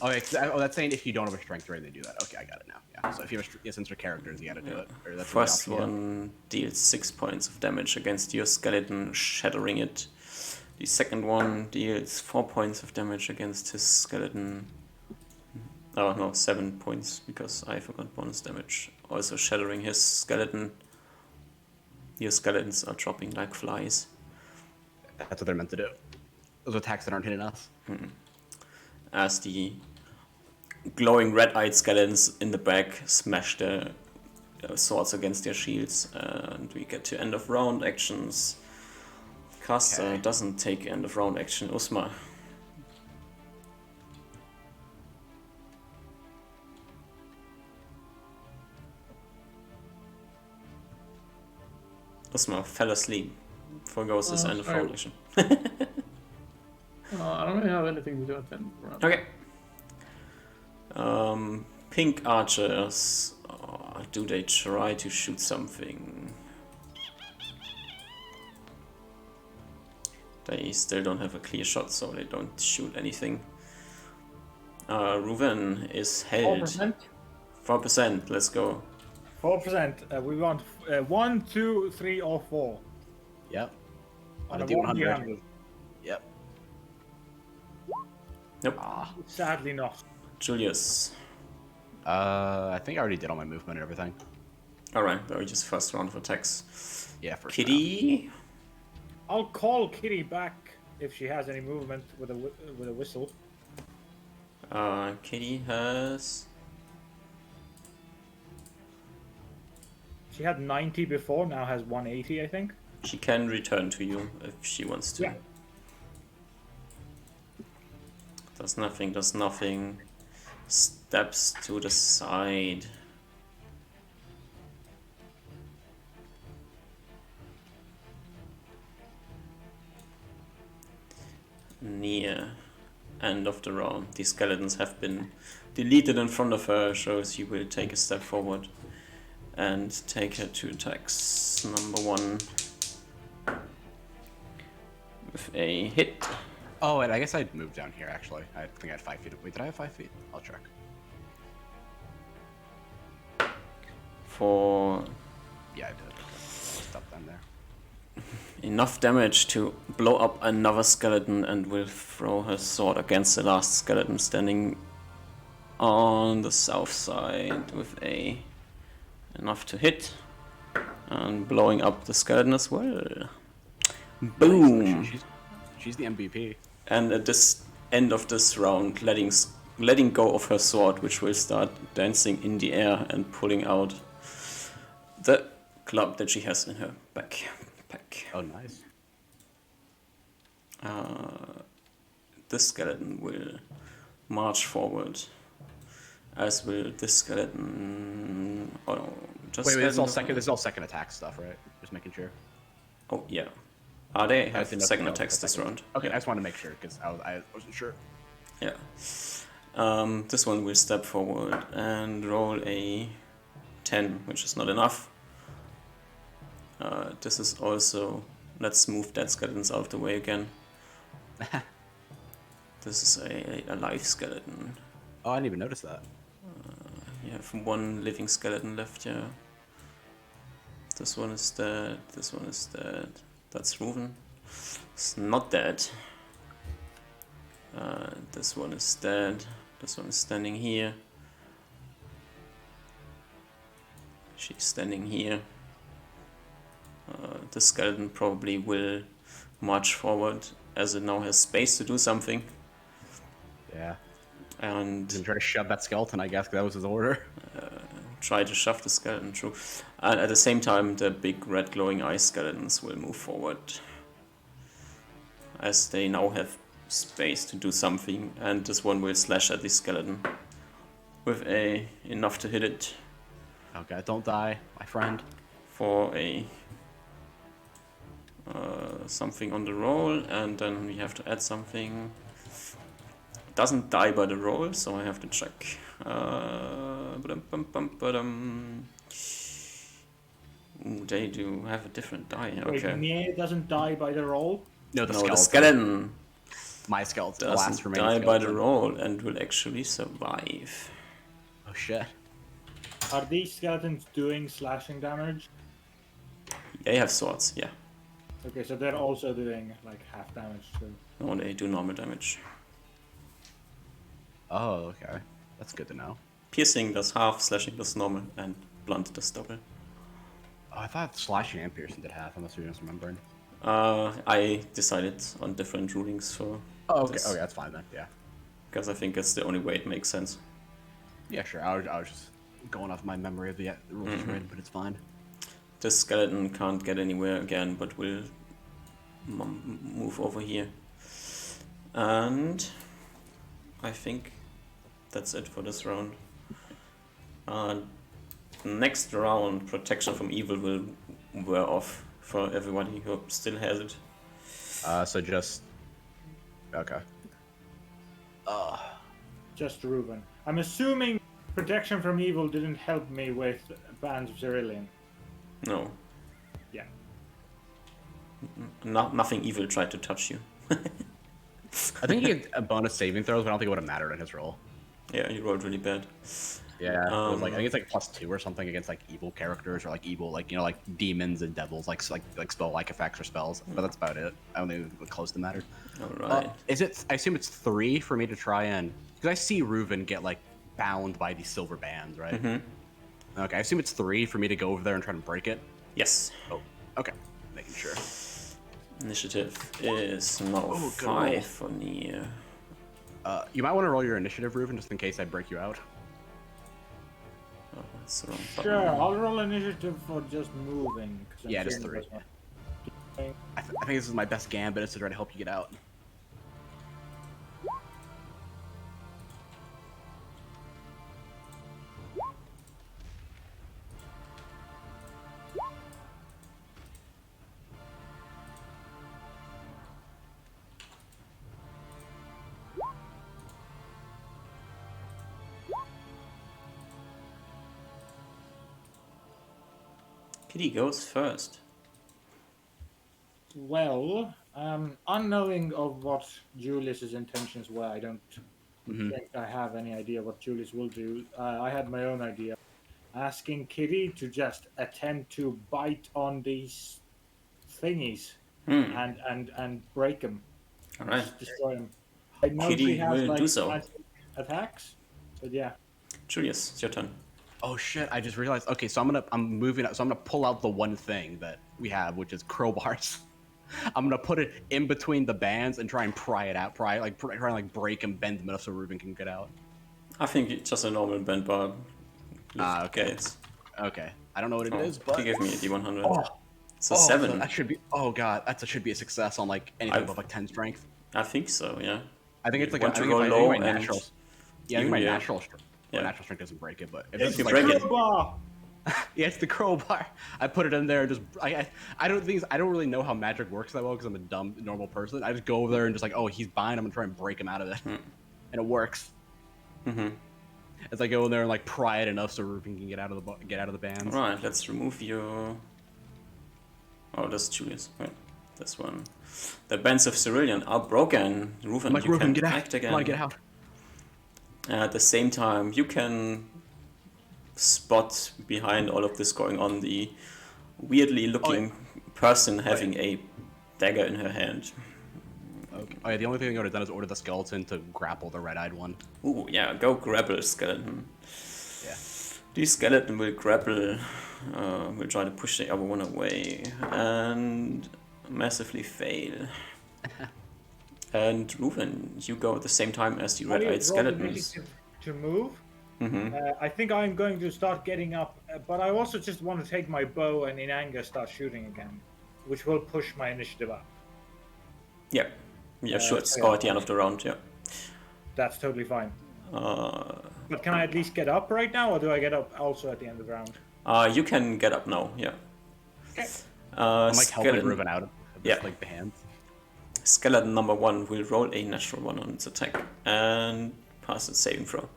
Okay, that's saying if you don't have a strength rating, they do that. Okay, I got it now. Yeah. So if you have since your characters, you got to do it. Or that's First one deals 6 points of damage against your skeleton, shattering it. The second one deals 4 points of damage against his skeleton. Oh no, 7 points because I forgot bonus damage. Also shattering his skeleton. Your skeletons are dropping like flies. That's what they're meant to do. Those attacks that aren't hitting us. As the glowing red-eyed skeletons in the back smash their swords against their shields, and we get to end of round actions. Caster doesn't take end of round action. Usma. Usma fell asleep. Forgoes his end of round action. I don't really have anything to do at the end of the round. Okay. Pink archers. Do they try to shoot something? They still don't have a clear shot, so they don't shoot anything. Ruven is held. 4%. 4%. Let's go. 4%. We want 1, 2, 3, or 4. Yep. On a 100. Yep. Nope. Sadly not. Julius. I think I already did all my movement and everything. Alright, that was just first round of attacks. Yeah, first Kitty. I'll call Kitty back if she has any movement with a whistle. Kitty has... She had 90 before, now has 180, I think. She can return to you if she wants to. Yeah. Does nothing, does nothing. Steps to the side. Near end of the round. These skeletons have been deleted in front of her, shows you will take a step forward and take her to attacks. Number 1 with a hit. Oh, and I guess I'd move down here, actually. I think I had 5 feet. Wait, did I have 5 feet? I'll check. For Yeah, I did. Okay. Stop down there. enough damage to blow up another skeleton, and will throw her sword against the last skeleton standing on the south side with a enough to hit, and blowing up the skeleton as well. Boom! She's the MVP. And at this end of this round, letting go of her sword, which will start dancing in the air and pulling out the club that she has in her backpack. Oh, nice. This skeleton will march forward, as will this skeleton. Oh no, just Wait, this is all skeleton- second attack stuff, right? Just making sure. Oh yeah. They have didn't know second if that was attacks the this second round. Okay, Yeah. I just wanted to make sure because I wasn't sure. Yeah. This one will step forward and roll a 10, which is not enough. This is also... Let's move that skeletons out of the way again. This is a live skeleton. Oh, I didn't even notice that. You have 1 living skeleton left, yeah. This one is dead, this one is dead. That's Ruven. It's not dead. This one is dead. This one is standing here. She's standing here. The skeleton probably will march forward as it now has space to do something. Yeah. And Didn't try to shove that skeleton, I guess, 'cause that was his order. try to shove the skeleton through. And at the same time, the big red glowing eye skeletons will move forward, as they now have space to do something. And this one will slash at the skeleton with a enough to hit it Okay, don't die, my friend. for a something on the roll, and then we have to add something. Doesn't die by the roll, so I have to check. Ooh, they do have a different die. Wait, Okay. Mie doesn't die by the roll? No, the No, skeleton. the skeleton My skeleton. The last doesn't remaining die by the skeleton. roll and will actually survive. Oh shit. Are these skeletons doing slashing damage? They have swords, yeah. Okay, so they're also doing like half damage too. No, they do normal damage. Oh, okay. That's good to know. Piercing does half, slashing does normal, and blunt does double. Oh, I thought slashing and piercing did half, unless you're just remembering. I decided on different rulings for Oh, okay. this, Okay, that's fine then. Yeah. because I think it's the only way it makes sense. Yeah, sure. I was just going off my memory of the rules read, but it's fine. This skeleton can't get anywhere again, but will move over here. And I think that's it for this round. Next round, protection from evil will wear off for everybody who still has it. So just... Okay. Just Reuben. I'm assuming protection from evil didn't help me with Bands of Cerulean. No, Yeah. nothing evil tried to touch you. I think he had a bonus saving throws, but I don't think it would have mattered in his roll. Yeah, you rolled really bad. Yeah, it was like I think it's like +2 or something against like evil characters or like evil like like demons and devils like spell-like effects or spells. But that's about it. I don't think it was close to matter. All right. Is it? I assume it's 3 for me to try and because I see Reuven get like bound by these silver bands, right? Okay, I assume it's 3 for me to go over there and try to break it. Yes. Oh, okay, making sure. Initiative is now Oh, good 5 roll. for Nia. You might want to roll your initiative, Reuven, just in case I break you out. Oh, that's the wrong Sure, button. I'll roll initiative for just moving. 'cause I'm Yeah, just feeling 3. this one. I think this is my best gambit is to try to help you get out. Kitty goes first. Well, unknowing of what Julius's intentions were, I don't Mm-hmm. think I have any idea what Julius will do. I had my own idea, asking Kitty to just attempt to bite on these thingies and break them and Alright. destroy them. I know she Kitty has will do like so. magic attacks, but yeah. Julius, it's your turn. Oh shit! I just realized. Okay, so I'm moving up. So I'm gonna pull out the one thing that we have, which is crowbars. I'm gonna put it in between the bands and try and pry it out. Try and like break and bend them enough so Ruben can get out. I think it's just a normal bend bar. Okay. Gates. Okay. I don't know what it is, Oh, but he gave me a D100. Oh, It's a so 7. that should be. Oh god, that should be a success on like anything above like 10 strength. I think so, yeah. I think it's like Want I to think roll if low my and natural. Yeah, I think even my yeah. natural strength. Yeah. Natural strength doesn't break it, but if It's it's the like break it. crowbar! yeah, it's the crowbar. I put it in there and just I don't think I don't really know how magic works that well because I'm a dumb normal person. I just go over there and just like, oh, he's bind. I'm gonna try and break him out of it, and it works. Mm-hmm. As I go in there and like pry it enough so Ruben can get out of the bands. Alright, let's remove your... Oh, that's Julius. Right, this one. The bands of Cerulean are broken. Ruben, I'm like, you Ruben, can get out! act again. Come on, get out! At the same time, you can spot behind all of this going on the weirdly looking person having a dagger in her hand. Okay. Oh yeah, the only thing I would have done is order the skeleton to grapple the red-eyed one. Ooh, yeah, go grapple skeleton. Yeah. The skeleton will grapple, will try to push the other one away, and massively fail. And Ruben, you go at the same time as the How do you red-eyed roll the skeletons. initiative to move? Mm-hmm. I think I'm going to start getting up, but I also just want to take my bow and in anger start shooting again, which will push my initiative up. Yeah, yeah, sure, it's so at the end of the round, yeah. That's totally fine. Uh, But can I at least get up right now, or do I get up also at the end of the round? you can get up now, yeah. Okay. I'm like helping Skeleton, Ruben out of Yeah. this, like the hands. skeleton number 1 will roll a natural 1 on its attack and pass its saving throw.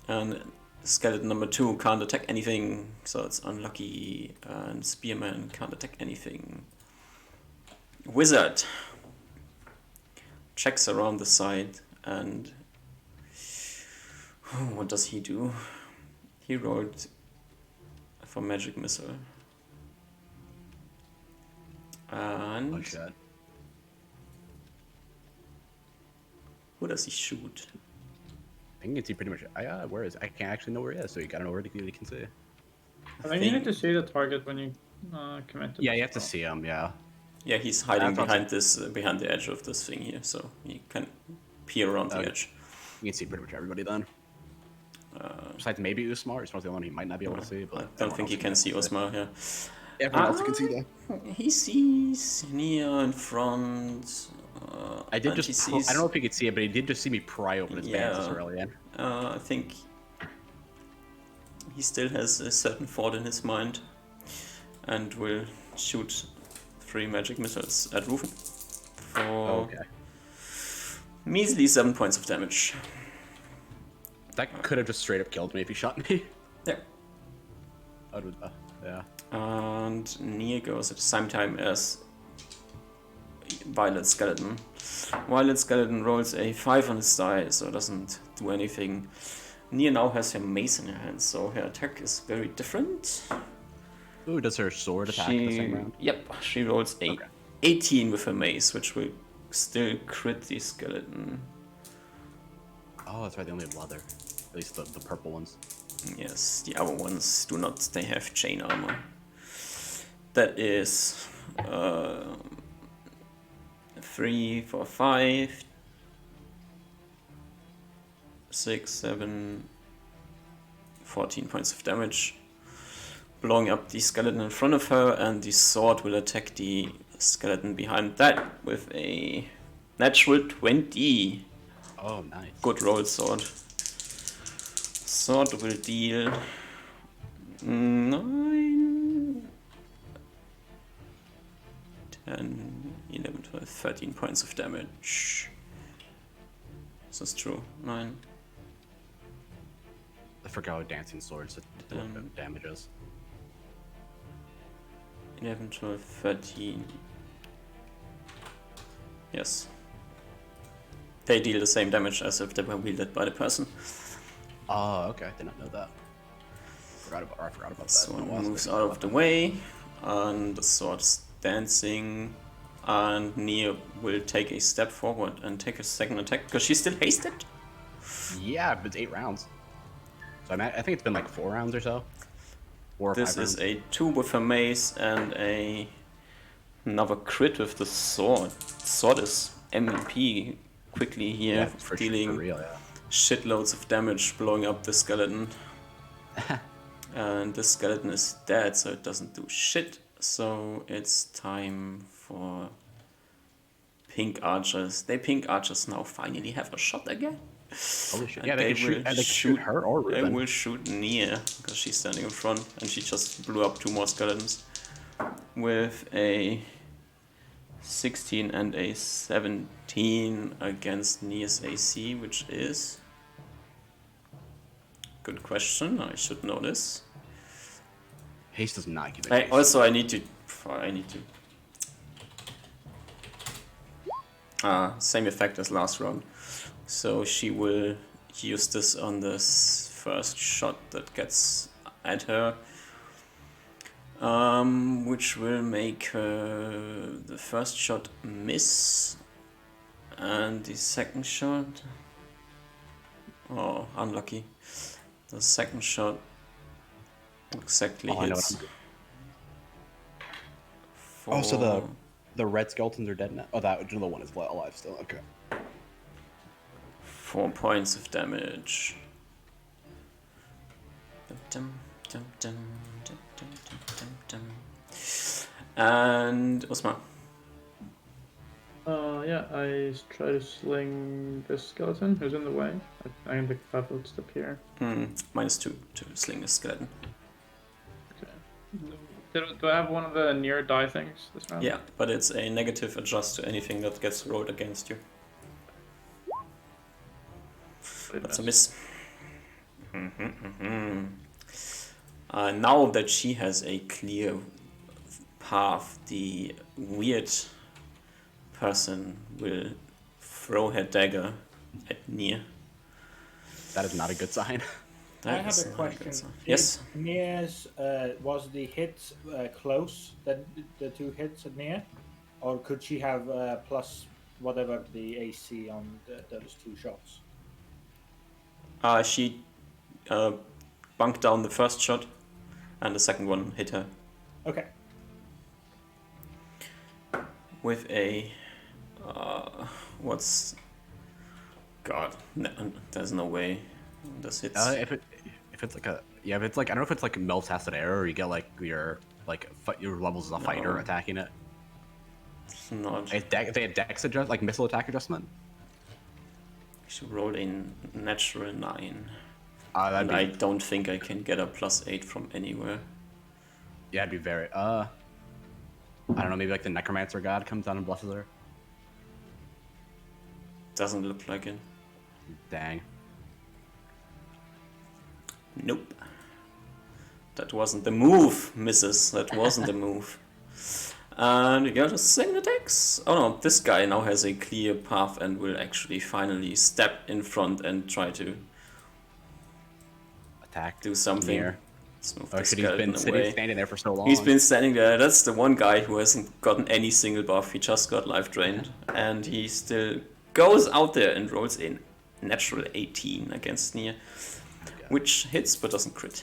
And skeleton number 2 can't attack anything, so it's unlucky. And spearman can't attack anything. Wizard checks around the side and what does he do? He rolled for magic missile. And Oh shit. who does he shoot? I think you can see pretty much. Where is? I can't actually know where he is, so you gotta know where he can see. I mean, you need to see the target when you commit to Yeah, the you have to spell. see him. Yeah. Yeah, he's hiding That's behind this, behind the edge of this thing here, so he can peer around the Okay. edge. You can see pretty much everybody then. Besides maybe Usmar. Usmar's the one he might not be able to see, but I don't think he can see Osmar here. Everyone else can see that. He sees Nia in front. I did and he just. I sees- don't know if he could see it, but he did just see me pry open his pants this Yeah. early in. I think he still has a certain thought in his mind and will shoot 3 magic missiles at Rufen for Okay. measly 7 points of damage. That could have just straight up killed me if he shot me. Yeah. Yeah. And Nia goes at the same time as Violet Skeleton. Violet Skeleton rolls a 5 on his die, so it doesn't do anything. Nia now has her mace in her hand, so her attack is very different. Ooh, does her sword attack the same round? Yep, she rolls a Okay. 18 with her mace, which will still crit the skeleton. Oh, that's right. They only have leather. At least the purple ones. Yes, the other ones do not. They have chain armor. That is 3, 4, 5, 6, 7, 14 points of damage. Blowing up the skeleton in front of her, and the sword will attack the skeleton behind that with a natural 20. Oh, nice. Good roll, sword. Sword will deal 9, 10, 11, 12, 13 points of damage. Is this true? 9. I forgot what dancing swords damages. 11, 12, 13. Yes. They deal the same damage as if they were wielded by the person. Oh, okay. Did not know that. I forgot about that. Sword moves out of the way, and the sword is dancing, and Nia will take a step forward and take a second attack because she's still hasted. Yeah, but it's 8 rounds. So I think it's been like 4 rounds or so. 4 or 5 This rounds. is a 2 with a mace and another crit with the sword. Sword is MVP quickly here, Yeah, for dealing real, yeah. shitloads of damage, blowing up the skeleton. And the skeleton is dead, so it doesn't do shit. So it's time for pink archers. The pink archers now finally have a shot again. Holy shit. And Yeah, they can shoot her or They Ruben. will shoot Nia because she's standing in front, and she just blew up 2 more skeletons with a 16 and a 17 against Nia's AC, which is good question. I should know this. Haste does not give it. I need to. Same effect as last round. So she will use this on the first shot that gets at her, which will make the first shot miss, and the second shot. Oh, unlucky. The second shot exactly hits. Oh, so the red skeletons are dead now? Oh, that the one is alive still. Okay. 4 points of damage. And Osmar. Yeah, I try to sling this skeleton who's in the way. I am the 5 foot step here. -2 to sling the skeleton. Okay. Do I have one of the near die things this round? Yeah, but it's a negative adjust to anything that gets rolled against you. That's a miss. Now that she has a clear path, the weird person will throw her dagger at Nia. That is not a good sign. I have a question. Yes. Nia's was the hit close? The 2 hits at Nia, or could she have plus whatever the AC on those 2 shots? She bunked down the first shot, and the second one hit her. Okay. With a what's God? No, there's no way this hits. If it's like if it's like I don't know if it's like melts acid air or you get like your levels as a fighter attacking it. It's not. They had dex adjust like missile attack adjustment. She rolled a natural 9. And I don't think I can get a +8 from anywhere. Yeah, it'd be very I don't know, maybe like the necromancer god comes down and blesses her. Doesn't look like it. Dang. Nope. That wasn't the move, missus. That wasn't the move. And you got a second attacks. Oh no, this guy now has a clear path and will actually finally step in front and try to Attack. do something. Near. Move Oh, the shit, he's been skeleton away. standing there for so long. He's been standing there. That's the one guy who hasn't gotten any single buff. He just got life drained. And he still goes out there and rolls in natural 18 against Nia. Which hits but doesn't crit.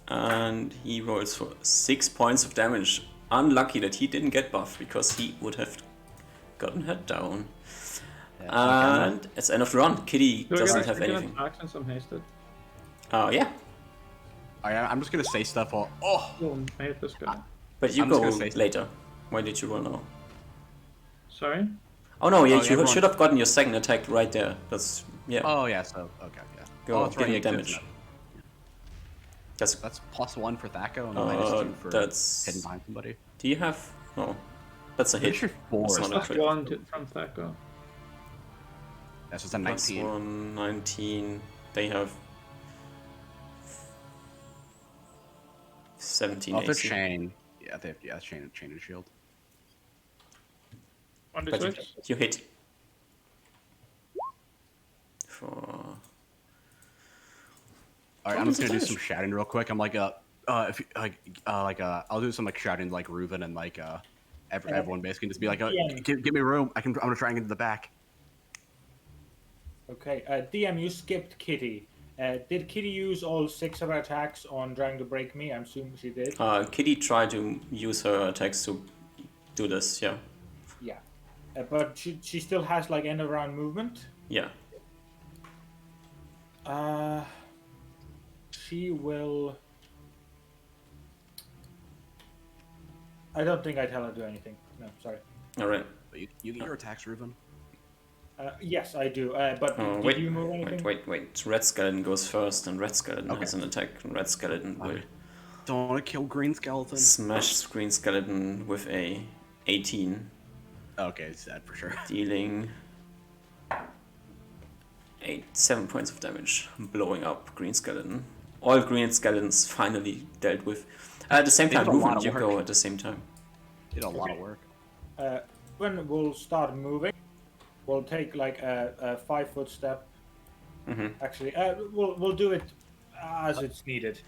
And he rolls for 6 points of damage. Unlucky that he didn't get buff because he would have gotten her down. Yeah, And it's end of the run. Kitty doesn't have anything. Attack since I'm hasted. Yeah. I'm just gonna say stuff. Oh, Oh, I hate this guy. But you I'm go just gonna say- later. Why did you roll now? Sorry? Oh no, yeah, you everyone- should have gotten your second attack right there. That's, yeah. oh yeah. So okay, yeah. Go, that's give me right, damage. That's, That's +1 for Thaco and -2 for that's... hidden behind somebody. Do you have... No. That's a hit. Pretty sure 4 That's is not a Plus crit. 1 from Thaco. That's just a Plus 19. 1, 19. They have 17 Oh, if they're AC. chain. Yeah, they have, yeah, chain and shield. 1d6. You hit. For Alright, Oh, I'm just it's gonna a do some dash. shouting real quick. I'm like, if you, I'll do some like shouting like Reuven and like everyone basically just be like, DM. give me room. I'm gonna try and get to the back. Okay, DM, you skipped Kitty. Did Kitty use all 6 of her attacks on trying to break me? I'm assuming she did. Kitty tried to use her attacks to do this, yeah. Yeah. But she still has like end of round movement. Yeah. She will. I don't think I tell her to do anything. No, sorry. Alright. But you get your attacks, Reuven. Yes, I do. But Oh, did wait, you move anything? wait. Red Skeleton goes first, and Red Skeleton Okay. has an attack. And Red Skeleton will Don't want to kill Green Skeleton. smash Green Skeleton with a 18, Okay, it's sad for sure. dealing 7 points of damage, blowing up Green Skeleton. All Green Skeletons finally dealt with. At the same They time, did a lot Reuven, of you work. go at the same time. Did a lot of work. When we'll start moving, we'll take like a 5-foot step. Actually, we'll do it as it's needed.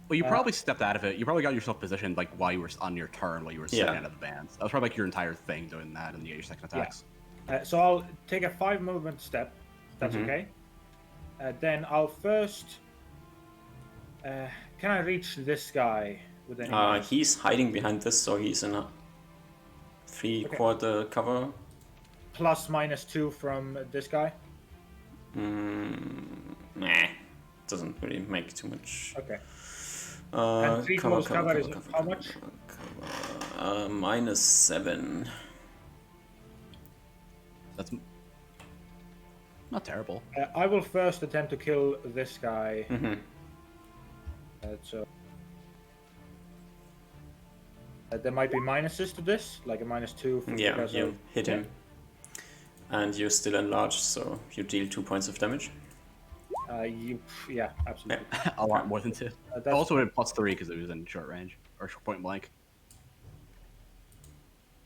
Well, you probably stepped out of it. You probably got yourself positioned like while you were on your turn, while you were sitting Yeah. out of the bands. That was probably like your entire thing doing that, and you get your second attacks. So I'll take a 5 movement step. That's okay. Then I'll first. Can I reach this guy with any? He's hiding behind this, so he's in a 3/4 cover. Plus -2 from this guy. Nah, doesn't really make too much. Okay. And 3 close cover is how much? -7. That's not terrible. I will first attempt to kill this guy. So there might be minuses to this, like a -2. Yeah, because you of- hit him. And you're still enlarged, so you deal 2 points of damage. Yeah, absolutely. A lot more than 2. That's Also, at +3 because it was in short range or point blank.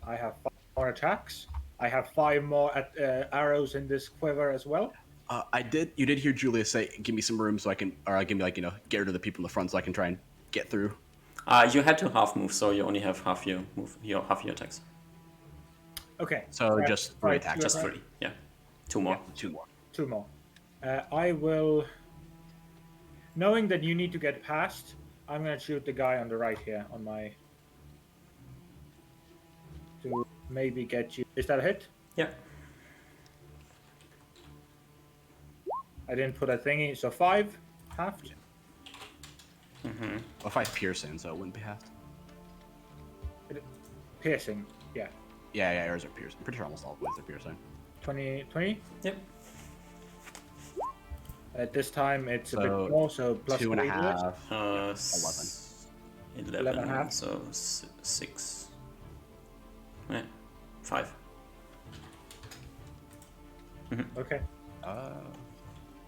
I have 5 more attacks. I have 5 more arrows in this quiver as well. You did hear Julia say, "Give me some room so I can," or give me like get rid of the people in the front so I can try and get through. You had to half move, so you only have half your move, half your attacks. Okay. So just 3 right, attacks. Just 3, yeah. 2 more. 2 more. 2 more. I will. Knowing that you need to get past, I'm gonna shoot the guy on the right here on my. To maybe get you. Is that a hit? Yeah. I didn't put a thingy, so 5 halved. Well, 5 piercing, so it wouldn't be halved. Piercing, yeah. Yeah, yours are piercing. I'm pretty sure almost all of are piercing. 20? Yep. At this time, it's a So, bit more, so plus 2.5. 11. 11 half. So 6. Yeah, 5. Okay. I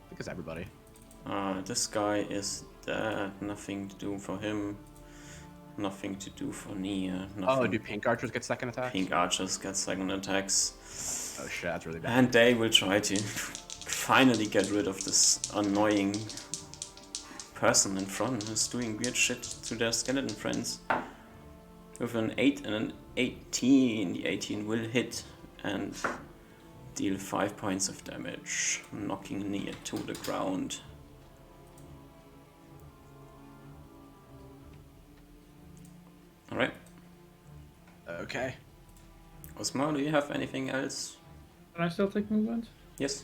think it's everybody. This guy is dead. Nothing to do for him. Nothing to do for Nia. Oh, Nothing. do pink archers get second attacks? Pink archers get second attacks. Oh shit, that's really bad. And they will try to finally get rid of this annoying person in front who's doing weird shit to their skeleton friends. With an 8 and an 18, the 18 will hit and deal 5 points of damage, knocking Nia to the ground. Alright. Okay. Osmo, do you have anything else? Can I still take movement? Yes.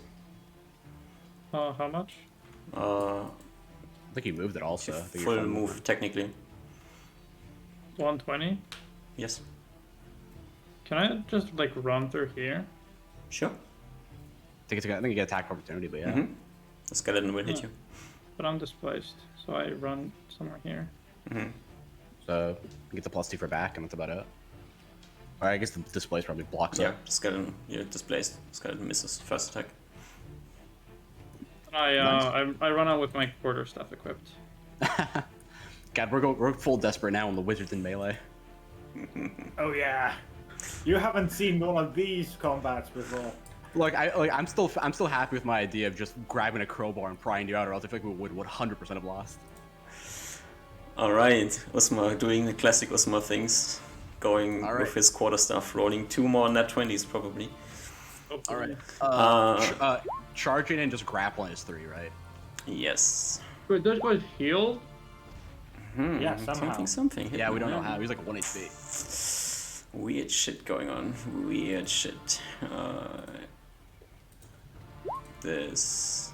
How much? Uh, I think you moved it also. I think you're full full move, technically. 120. Yes. Can I just like run through here? Sure. I think you get attack opportunity, but yeah. The skeleton will hit you. But I'm displaced, so I run somewhere here. So you get the +2 for back, and that's about it. Or I guess the displace probably blocks Yeah, it. the skeleton, you're displaced. Skeleton misses first attack. I run out with my quarterstaff equipped. God, we're full desperate now on the wizards in melee. Oh yeah. You haven't seen one of these combats before. Look, I'm still happy with my idea of just grabbing a crowbar and prying you out, or else I feel like we would 100% have lost. Alright, Usma doing the classic Usma things. Going All right. with his quarterstaff, rolling 2 more net 20s probably. All right. Uh, Charging and just grappling is 3, right? Yes. Wait, those guys healed? Yeah, somehow. Something. Yeah, we don't know how. He's like 1 HP. Weird shit going on. Weird shit. This.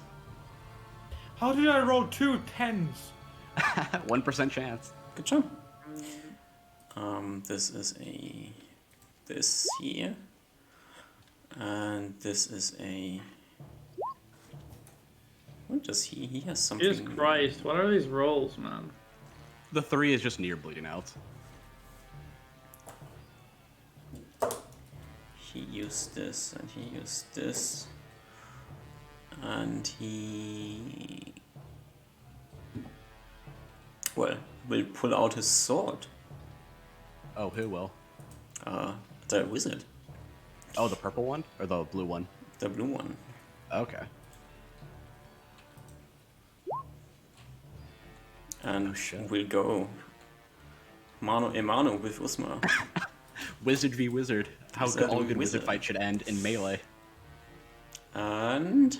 How did I roll 2 10s? 1% chance. Good job. This is this here, and this is a. What does he? He has something. Jesus Christ, what are these rolls, man? The 3 is just near bleeding out. He used this, and he used this, and he. Well, will pull out his sword. Oh, who will? The wizard, Oh, the purple one or the blue one? the blue one. Okay. And shit. we'll go mano a mano with Usma. Wizard v wizard. How Wizard all v good wizard wizard. fight should end in melee. And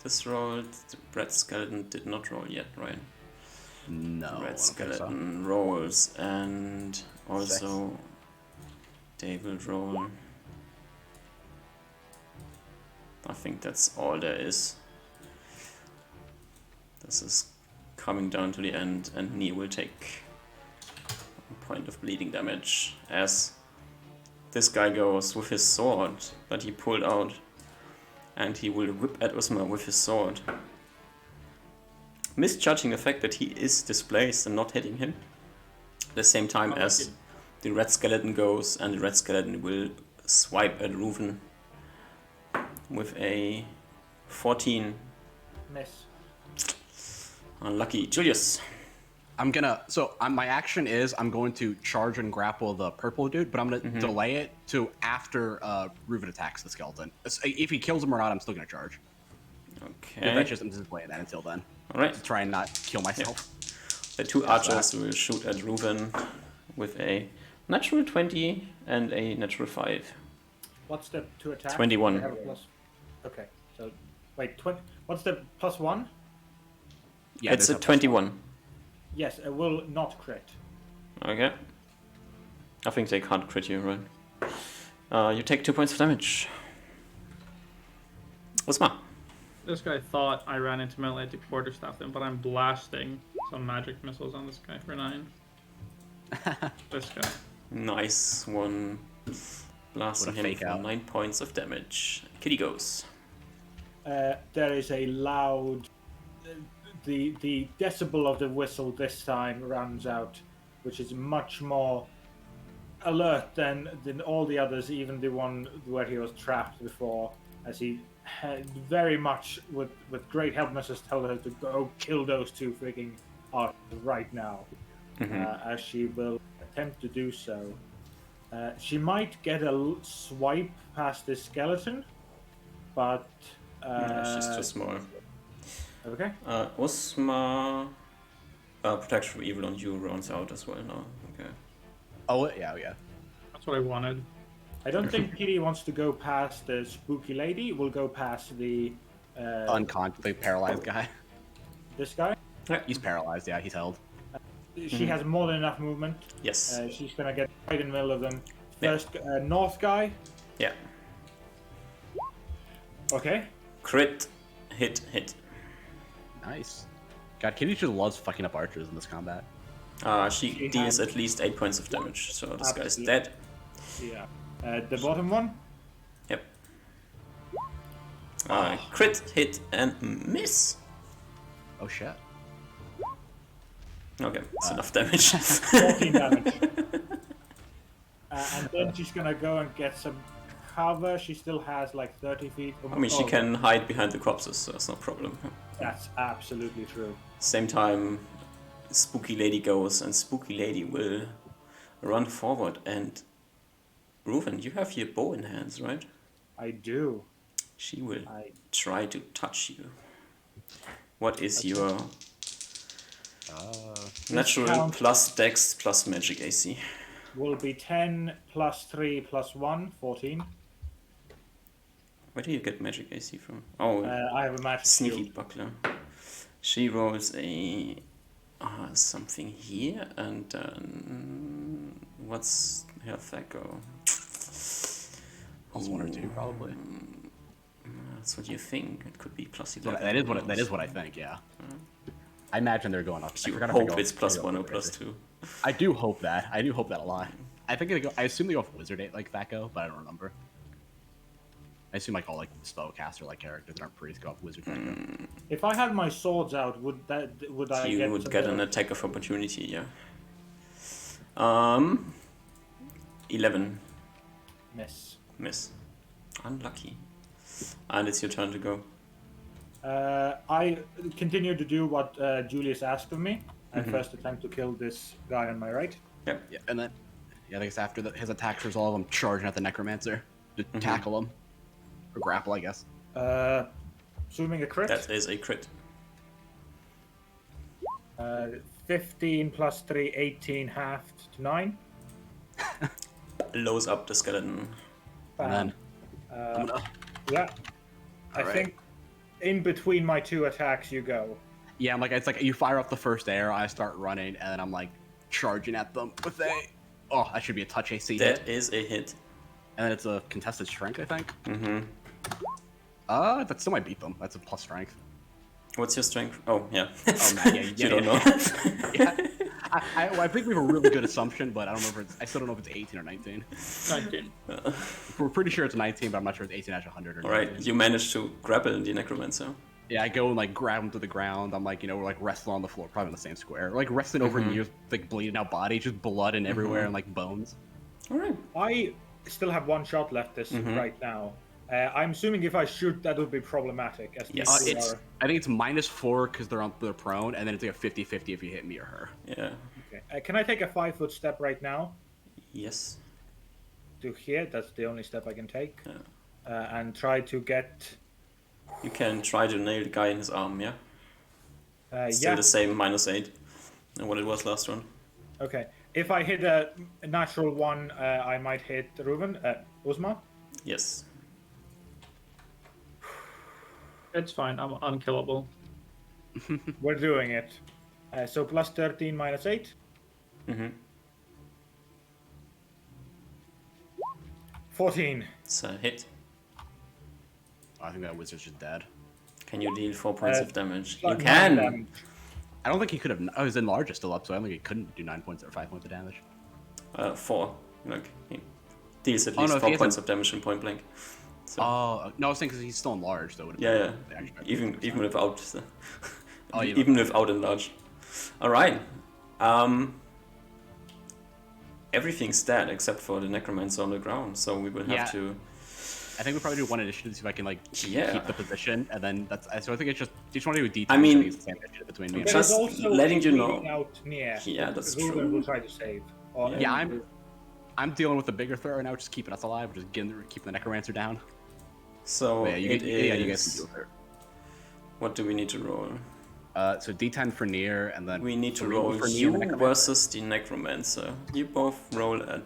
this rolled. The red skeleton did not roll yet, right? No. I Red don't think so. skeleton rolls, and also they will roll. I think that's all there is. This is coming down to the end, and Ni will take a point of bleeding damage as this guy goes with his sword that he pulled out, and he will whip at Usma with his sword, misjudging the fact that he is displaced and not hitting him. At the same time as the red skeleton goes, and the red skeleton will swipe at Reuven with a 14. Miss. Unlucky. Julius. My action is I'm going to charge and grapple the purple dude, but I'm going to delay it to after Reuven attacks the skeleton. If he kills him or not, I'm still going to charge. Okay. That's just I'm just playing that until then. Alright. To try and not kill myself. The two archers will shoot at Reuven with a natural 20 and a natural 5. What's the to attack? 21. They have a plus. Okay, so wait, what's the +1? Yeah, It's a there's no 21. Yes, it will not crit. Okay. I think they can't crit you, right? You take 2 points of damage. Usma. This guy thought I ran into melee to quarterstaff him, but I'm blasting some magic missiles on this guy for 9. This guy. Nice one. Blasting What a him fake for out. 9 points of damage. Kitty goes. There is a loud. The decibel of the whistle this time runs out, which is much more alert than all the others, even the one where he was trapped before, as he had very much, with great helplessness, told her to go kill those two freaking archers right now. As she will attempt to do so. She might get a swipe past this skeleton, but... She's too small. Okay. Usma. Protection from evil on you runs out as well now. Okay. Oh yeah. That's what I wanted. I don't think Kitty wants to go past the spooky lady. We'll go past the... The paralyzed guy. this guy. He's paralyzed. Yeah, he's held. She has more than enough movement. Yes. She's gonna get right in the middle of them. Yeah. First, north guy. Yeah. Okay. Crit. Hit. Nice. God, Kitty just loves fucking up archers in this combat. She deals at least 8 points of damage, so this guy's Absolutely. dead. Yeah. The bottom one. Yep. Crit, hit, and miss. Oh shit. Okay, that's enough damage. 14 damage. And then she's gonna go and get some cover. She still has like 30 feet. I mean, she can hide behind the corpses, so that's no problem. That's absolutely true. Same time, Spooky Lady goes, and Spooky Lady will run forward and Reuven, you have your bow in hands, right? I do. She will I try to touch you. What is Okay. your natural count- plus dex plus magic AC? will be 10 plus 3 plus 1, 14. Where do you get magic AC from? Oh, I have a magic sneaky shield. buckler. She rolls a something here, and what's her Thaco? Plus 1 or 2, probably. That's what you think. It could be plus So 11. that is what I think. Yeah. I imagine they're going up. I You forgot if they hope go- it's plus they go 1 or up plus crazy. 2. I do hope that. I do hope that a lot. I think they go. I assume they go off Wizard like Thaco, but I don't remember. I assume like all like spellcaster like characters that aren't priests go off Wizard Thaco. If I had my swords out, would I You would get an attack of opportunity, yeah. 11. miss? Miss. Unlucky. And it's your turn to go. I continue to do what Julius asked of me, and first attempt to kill this guy on my right. Yep. Yeah, and then I think it's after his attacks resolve, I'm charging at the Necromancer to tackle him or grapple, I guess. Assuming a crit. That is a crit. 15 plus 3, 18, halved to 9. Blows up the skeleton. And then I'm gonna. Yeah. I Alright. think in between my two attacks you go. Yeah, I'm like it's like you fire off the first arrow, I start running, and then I'm like charging at them with a. Oh, that should be a touch AC hit, That is a hit. and then it's a contested strength, I think. Mm-hmm. That still might beat them. That's a plus strength. What's your strength? Oh, yeah. Oh man, yeah, You don't know. Yeah. I think we have a really good assumption, but I don't remember. I still don't know if it's 18 or 19. 19. We're pretty sure it's 19, but I'm not sure it's 18 out of 100 or 19. Alright, you managed to grapple the necromancer. Yeah, I go and like grab him to the ground. I'm like, we're like wrestling on the floor, probably in the same square. We're, like wrestling over years, like bleeding out body, just blood and everywhere and like bones. Alright. I still have one shot left this right now. I'm assuming if I shoot, that would be problematic. As Yes. these two It's are- I think it's -4 because they're prone, and then it's like a 50-50 if you hit me or her. Yeah. Okay. Can I take a 5-foot step right now Yes. to here? That's the only step I can take. Yeah. And try to get. You can try to nail the guy in his arm, yeah? Still Yeah. the same -8 than what it was last one. Okay. If I hit a natural one, I might hit Reuven. Uzma. Yes. It's fine. I'm unkillable. We're doing it. So plus 13 minus 8. Mm-hmm. 14. It's a hit. I think that wizard's just dead. Can you deal 4 points of damage? You Nine can! damage. I don't think he could have. Oh, his enlarge is still up, so I don't think he couldn't do 9 points or 5 points of damage. 4. Like, he deals at Oh, least no, if 4 he has points a- of damage in point blank. So, Oh no, I was thinking because he's still enlarged, so it would have yeah, been yeah. the extra Even without the, Oh, even without enlarge. Alright. Everything's dead except for the necromancer on the ground, so we will have Yeah. to. I think we probably do one initiative to see if I can like Yeah. keep the position, and then that's. So I think it's just want to do a D10. I mean- so it's the same initiative between me. And Just There is also letting you bleeding know. Out near. Yeah, that's Reuven true. will try to save. Or, yeah, I'm dealing with the bigger threat right now, just keeping us alive, just keeping the necromancer down. So But yeah, it you guys is. can deal with it. What do we need to roll? So D10 for near, and then We need to 3 roll for near you the necromancer. versus the necromancer. You both roll at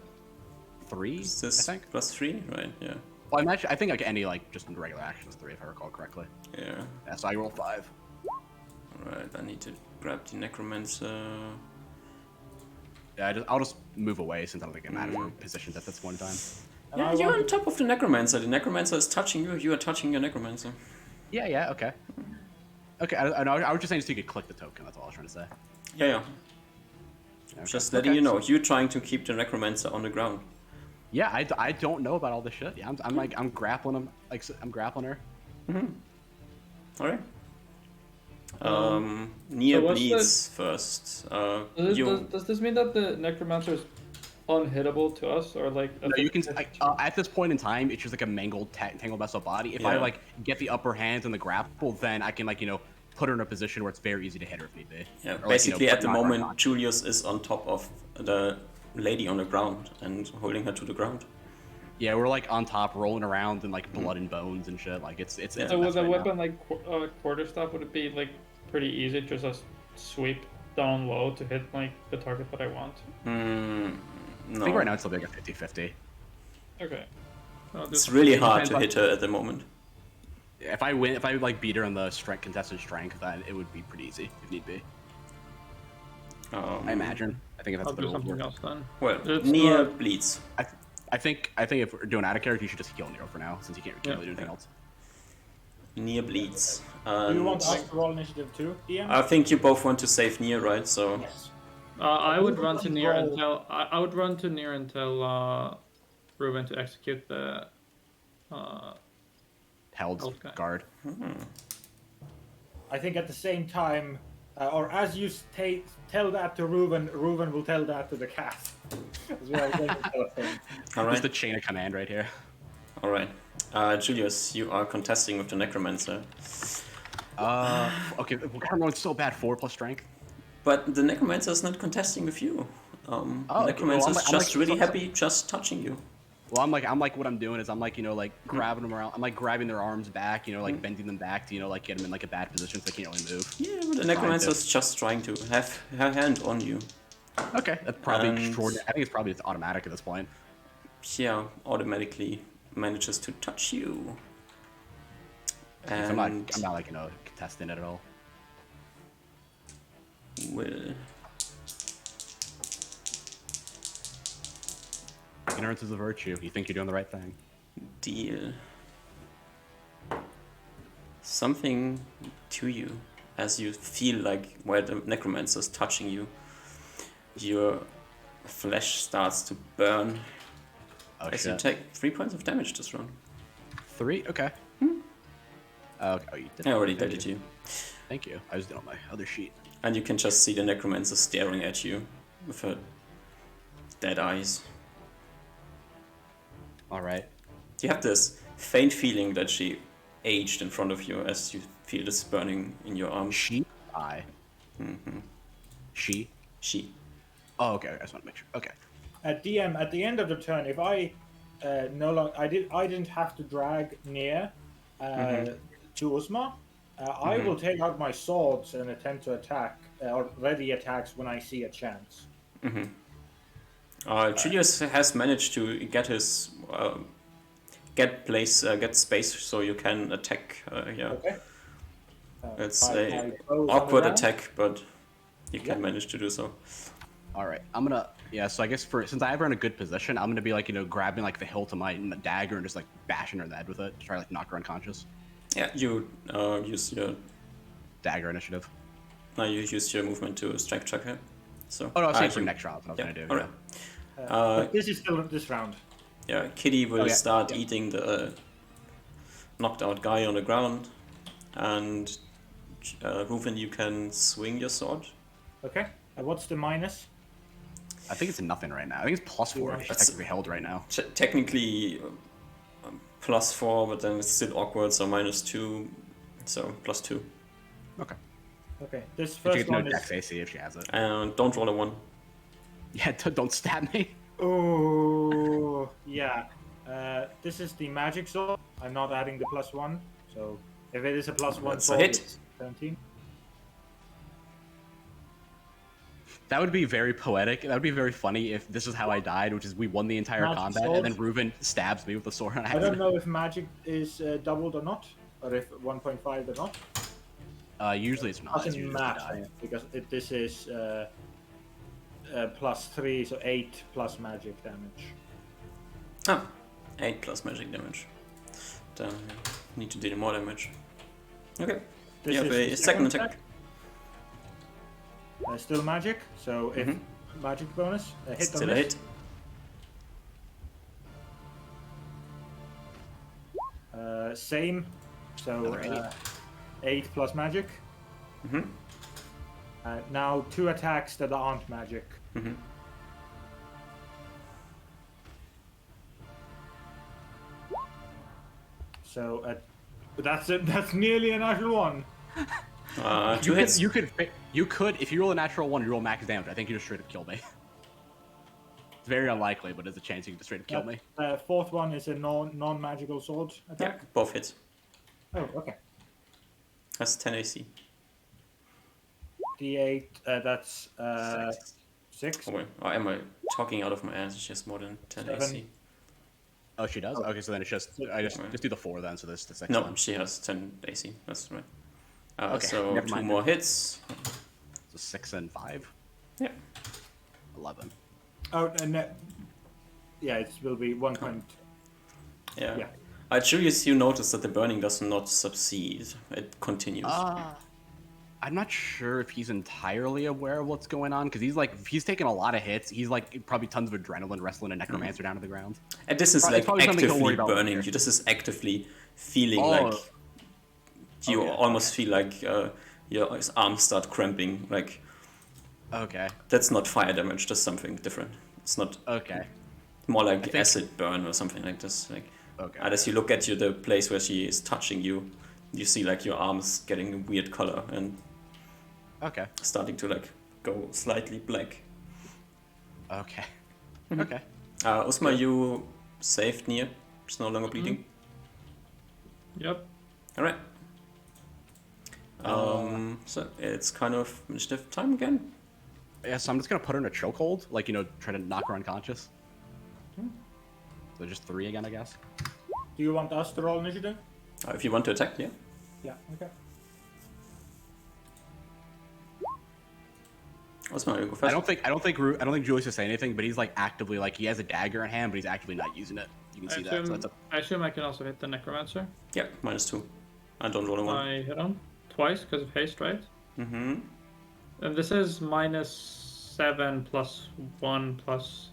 3, is I this think. +3, right? Yeah. Well, I think like any like just regular action is 3 if I recall correctly. Yeah. Yeah, so I roll 5. Alright, I need to grab the necromancer. Yeah, I'll just move away since I don't think it matters. We're positioned at this point in time. Yeah, you're on top of the necromancer. The necromancer is touching you. You are touching your necromancer. Yeah, okay. Okay, I was just saying so you could click the token. That's all I was trying to say. Yeah, yeah. Okay. Just letting Okay. you know. You're trying to keep the necromancer on the ground. Yeah, I don't know about all this shit. Yeah, I'm grappling him. Like I'm grappling her. Alright. Nia so what's bleeds first. Does this mean that the necromancer is unhittable to us, or like? No, you can at this point in time, it's just like a mangled, tangled mess of body. If I Yeah. like get the upper hand in the grapple, then I can like put her in a position where it's very easy to hit her if need be. Yeah, Or, like, basically at put the knock her moment, unconscious. Julius is on top of the lady on the ground and holding her to the ground. Yeah, we're like on top, rolling around in like blood and bones and shit. Like it's Yeah. a So mess with a right now. weapon like quarterstaff, would it be like pretty easy just a sweep down low to hit like the target that I want? No. I think right now it's still like a 50-50. Okay. I'll do It's some- really hard to depends hit her at the moment. If I like beat her on the contested strength, then it would be pretty easy if need be. I imagine. I think that's I'll the do rules something work. else then. Well, It's, Nia bleeds. I think if we're doing out of character, you should just kill Nero for now, since you can't really do anything else. Nia bleeds. Do you want And us to roll initiative too, Ian? I think you both want to save Nia, right? So Yes. I would run to near roll. until I would run to near until Ruben to execute the Held Okay. guard. I think at the same time, or as you tell that to Reuben, Reuben will tell that to the cat. As well. all There's right, the chain of command right here. all right. Julius, you are contesting with the necromancer, Okay, we're rolling so bad. 4+ strength. but the necromancer is not contesting with you. okay, Necromancer well, is I'm just like- really happy just touching you. Well, I'm like what I'm doing is I'm like like grabbing them around. I'm like grabbing their arms back, like bending them back to like get them in like a bad position so they can't really move. Yeah, but the necromancer is just trying to have her hand on you. Okay, that's probably And- extraordinary. I think it's probably just automatic at this point. Yeah, automatically manages to touch you. So And I'm not like contesting it at all. will Ignorance is a virtue. You think you're doing the right thing. deal something to you as you feel like where the necromancer is touching you. Your flesh starts to burn Oh as you shit. take 3 points of damage this round. 3? Okay. Okay. Oh, you did. I already Thank did it to you. Thank you. I was doing it on my other sheet. And you can just see the necromancer staring at you with her dead eyes. All right. You have this faint feeling that she aged in front of you as you feel this burning in your arm. She. I. She. She. Oh, okay. I just want to make sure. Okay. At DM, at the end of the turn, if I I didn't have to drag near to Uzma. I will take out my swords and attempt to attack or ready attacks when I see a chance. Julius has managed to get his get space so you can attack. Yeah, Okay. it's my a bows on the awkward ground. attack, but you can manage to do so. All right. I'm gonna. Yeah. So I guess since I have her in a good position, I'm gonna be like grabbing like the hilt of my dagger and just like bashing her in the head with it to try to like knock her unconscious. Yeah, you use your Dagger initiative. you use your movement to strike check her. So Oh no, I was saying for you- next round. What I was Yeah, gonna do. alright. But this is still this round. Yeah, Kitty will Oh, yeah, start yeah. eating the knocked out guy on the ground, and Reuven, you can swing your sword. Okay. What's the minus? I think it's nothing right now. I think it's +4. She's That's- technically held right now. Technically +4, but then it's still awkward, so -2, so +2. Okay. Okay. This She first gets no one is. dex AC if she has it. And don't roll a 1. Yeah. Don't stab me. Oh, yeah. This is the magic sword. I'm not adding the +1, so if it is a +1 That's a sword, hit. it's 17. That would be very poetic. That would be very funny if this is how I died, which is we won the entire Magic combat, sword. and then Reuven stabs me with the sword. On I accident. don't know if magic is doubled or not, or if 1.5 or not. Usually it's not. It's Doesn't usually just matter die. because this is +3, so 8 plus magic damage. Ah, 8 plus magic damage. Then need to deal more damage. Okay, This you have is a the second attack. Still magic, so if magic bonus, a hit Still or a miss. hit. Same, so Another 8 plus magic. Mhm. Now 2 attacks that aren't magic. Mhm. So that's it. That's nearly a natural one. 2 hits. You could, if you roll a natural 1, you roll max damage. I think you just straight up killed me. It's very unlikely, but there's a chance you can just straight up kill me. Fourth one is a non-magical sword Yeah, attack. both hits. Oh, okay. That's 10 AC. D8. That's 6. Oh, wait. Or am I talking out of my ass? It's just more than 10 7. AC. Oh, she does? Okay, so then it's just... I just do the 4 then, so this the 6 No, then. she has 10 AC. That's right. Okay, So never 2 mind. more hits. So 6 and 5? Yeah. 11. Oh, and yeah, it will be 1 point. Yeah. Yeah. Julius, you notice that the burning does not subside. It continues. I'm not sure if he's entirely aware of what's going on, because he's taking a lot of hits. He's like probably tons of adrenaline wrestling a necromancer down to the ground. And this is It's probably something he'll actively worry about burning later. you. This is actively feeling Oh. you Okay. almost feel like your arms start cramping. Like, Okay. that's not fire damage, that's something different. It's not Okay. more like think- acid burn or something like this. Like, Okay. and as you look at the place where she is touching you, you see like your arms getting a weird color and Okay. starting to like go slightly black. Okay. Okay. Usma, you saved Nier. She's no longer bleeding. Yep. All right. So it's kind of initiative time again. Yeah, so I'm just gonna put her in a chokehold, like, try to knock her unconscious. So just 3 again, I guess. Do you want us to roll initiative? If you want to attack, yeah. Yeah. Okay. Usma, you go first. I don't think Julius is saying anything, but he's like actively he has a dagger in hand, but he's actively not using it. You can see that. So that's I assume I can also hit the necromancer. Yeah, -2. I don't roll a 1. I hit him twice because of haste, right? Mm-hmm. And this is -7 plus 1 plus.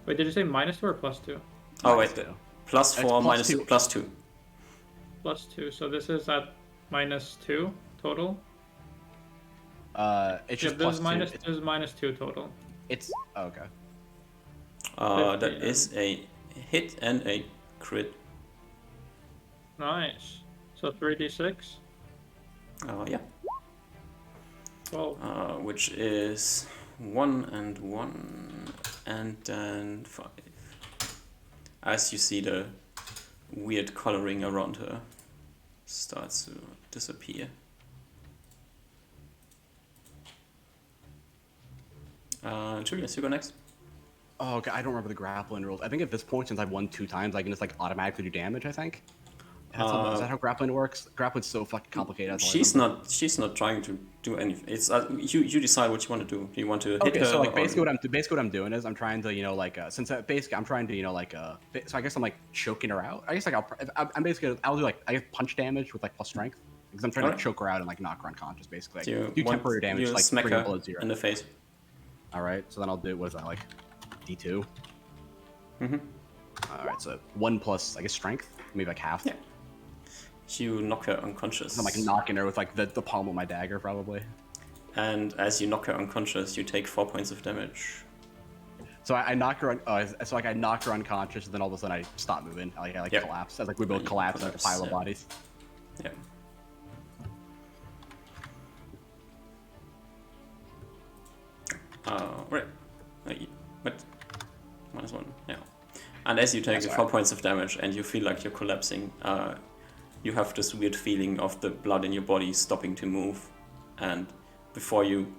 Wait, did you say -2 or +2? Oh wait, two. +4 plus minus two. +2. +2. So this is at -2 total. It's Yeah, just this plus is 2. minus. This is -2 total. It's okay. That is a hit and a crit. Nice. So 3d6. Yeah. 12. Which is 1 and 1, and then 5. As you see the weird coloring around her starts to disappear. Julius, you go next. Oh, okay. I don't remember the grappling rules. I think at this point, since I've won 2 times, I can just automatically do damage. I think. Is that how grappling works? Grappling's so fucking complicated. She's not trying to do anything. It's you decide what you want to do. Do you want to hit Okay, her? so or- basically what I'm doing is I'm trying to since basically I'm trying to so I guess I'm choking her out. I guess I'm basically I'll do I guess punch damage with plus strength because I'm trying Alright. to choke her out and knock her unconscious basically. Do Do temporary damage you smack bring her her below 0. in the face. All right, so then I'll do what is that D2. Mhm. All right, so 1 plus I guess strength, maybe half. Yeah. You knock her unconscious. I'm knocking her with the palm of my dagger probably. And as you knock her unconscious, you take 4 points of damage. So I knock her. I knock her unconscious, and then all of a sudden I stop moving. I Yep. collapse. As we both You collapse like a collapse, pile of yeah. bodies. Yeah. Right. What? -1. Yeah. And as you take That's 4 right. points of damage and you feel like you're collapsing, you have this weird feeling of the blood in your body stopping to move. And before you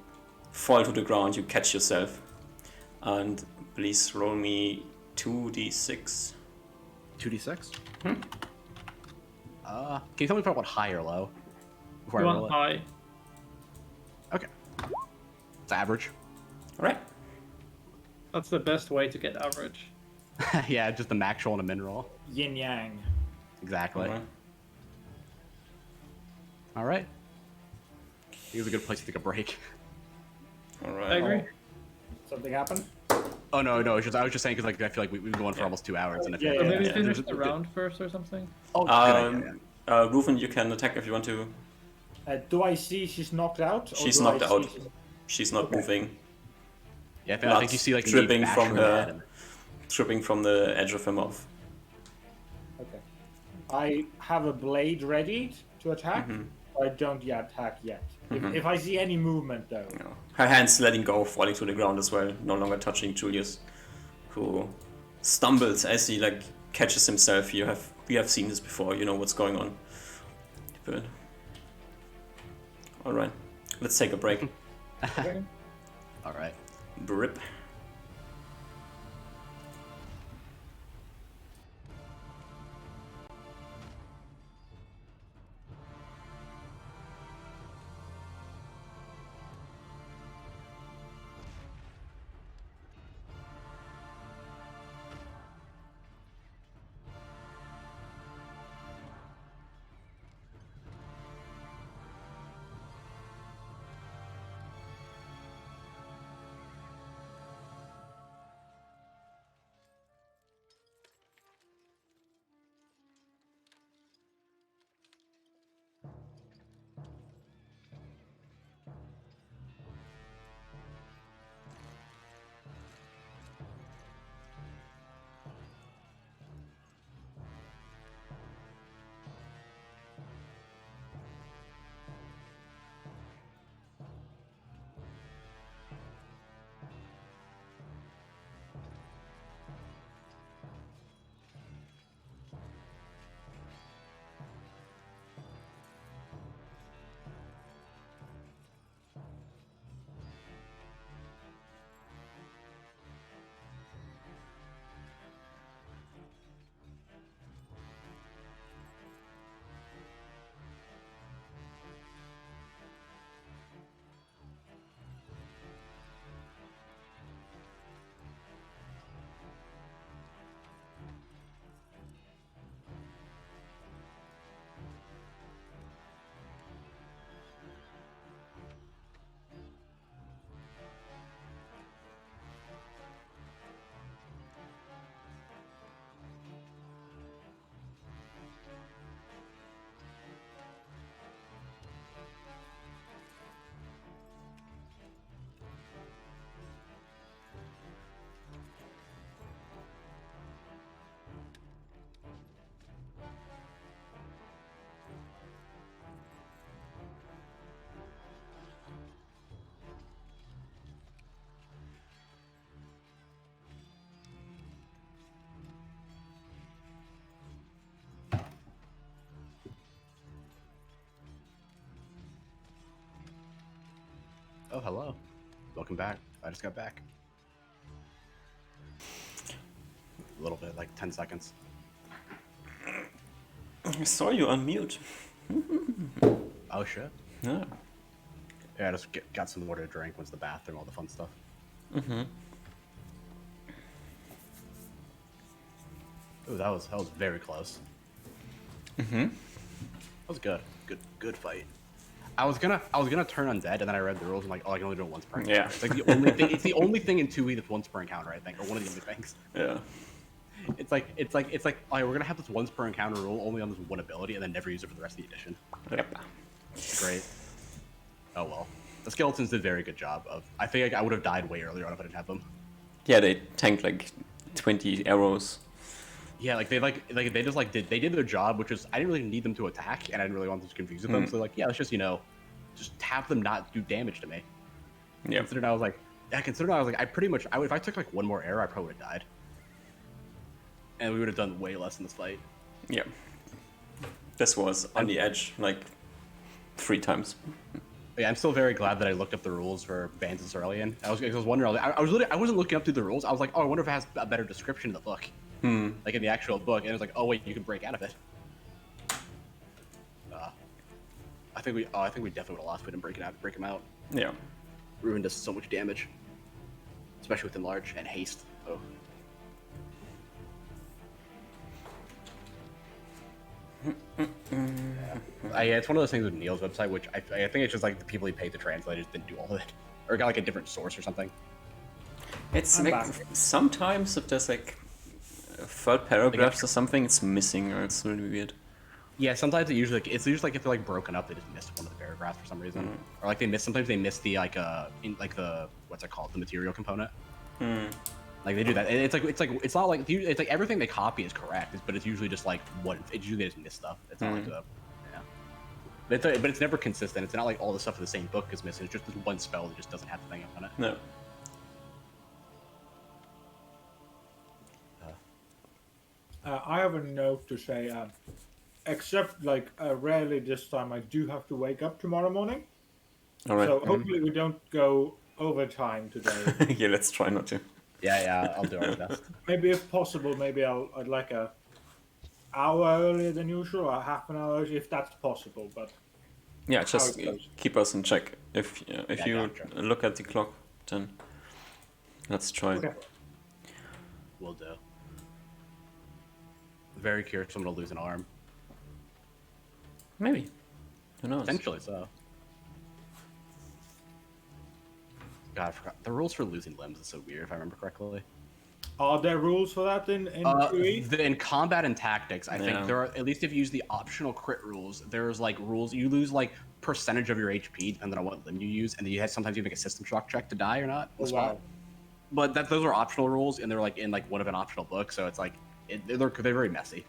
fall to the ground, you catch yourself. And please roll me 2d6. 2d6. Can you tell me if I want high or low before You I roll want it? high. Okay. It's average. Alright. That's the best way to get average. Yeah, just a max roll and a min roll. Yin yang. Exactly. Alright. All right. I think it's a good place to take a break. Alright. I agree. Something happened? Oh no, I was just saying because I feel like we've been going for almost 2 hours, and I feel Yeah, Or like maybe yeah. finish the round first or something. Oh, good idea, yeah. Reuven, you can attack if you want to. Do I see she's knocked out? Or She's do I knocked see out. she's- She's not Okay. moving. Yeah, I Blood think you see like dripping me bash from in the her. head and- Dripping from the edge of her mouth. Okay. I have a blade ready to attack. Mhm. I don't yet attack yet. If I see any movement, though. No. Her hands letting go, falling to the ground as well, no longer touching Julius, who stumbles as he like catches himself. We have seen this before. You know what's going on. But all right, let's take a break. Okay. All right. Brip. Oh, hello. Welcome back. I just got back. A little bit, like 10 seconds. I saw you on mute. Oh, shit. Yeah. Yeah, I just got some water to drink, went to the bathroom, all the fun stuff. Mm-hmm. Ooh, that was very close. Mm-hmm. That was good. Good fight. I was gonna turn undead, and then I read the rules and like, oh, I can only do it once per encounter. Yeah. It's like the only thing. It's the only thing in 2e that's once per encounter, I think, or one of the only things. Yeah. It's like, all right, we're gonna have this once per encounter rule only on this one ability, and then never use it for the rest of the edition. Yep. Great. Oh well. The skeletons did a very good job of. I think I would have died way earlier on if I didn't have them. Yeah, they tanked like 20 arrows. Yeah, they did their job, which is I didn't really need them to attack, and I didn't really want them to confuse them. So they're like, yeah, let's just just have them not do damage to me. Yeah. Considering I was like, if I took like one more arrow, I probably would have died, and we would have done way less in this fight. Yeah. This was on the edge like 3 times. Yeah, I'm still very glad that I looked up the rules for Bans and Cerulean. I was wondering, I wasn't looking up through the rules. I was like, oh, I wonder if it has a better description in the book. Like in the actual book, and it was like, oh wait, you can break out of it. I think we definitely would have lost if we didn't break him out. Yeah. Ruin does so much damage, especially with enlarge and haste. Oh. Yeah, it's one of those things with Neil's website, which I think it's just like the people he paid to translate it didn't do all of it, or got like a different source or something. It's I'm like back. sometimes if there's like third paragraphs or something, it's missing or it's really weird. Yeah, sometimes it's usually like if they're like broken up, they just miss one of the paragraphs for some reason, or like sometimes they miss the the what's it called, the material component. Like they do that, and it's not like everything they copy is correct, but it's usually just like it's usually they just miss stuff. It's not like But it's never consistent. It's not like all the stuff in the same book is missing. It's just this one spell that just doesn't have the thing on it. No. I have a note to say, except like rarely this time, I do have to wake up tomorrow morning. All right. So hopefully we don't go overtime today. Yeah, let's try not to. Yeah, I'll do our best. Maybe if possible, maybe I'd like a hour earlier than usual, or half an hour if that's possible. But Yeah, just it goes. keep us in check. If you gotcha. look at the clock, then let's try. Okay. Will do. Very curious I'm gonna lose an arm. Maybe. Who knows? Potentially so. God, I forgot. The rules for losing limbs is so weird if I remember correctly. Are there rules for that in QE? In combat and tactics, I Yeah. think there are, at least if you use the optional crit rules, there's like rules, you lose like percentage of your HP depending on what limb you use, and then sometimes you make a system shock check to die or not. Oh, wow. But those are optional rules, and they're like in like one of an optional book, so it's like, they're very messy.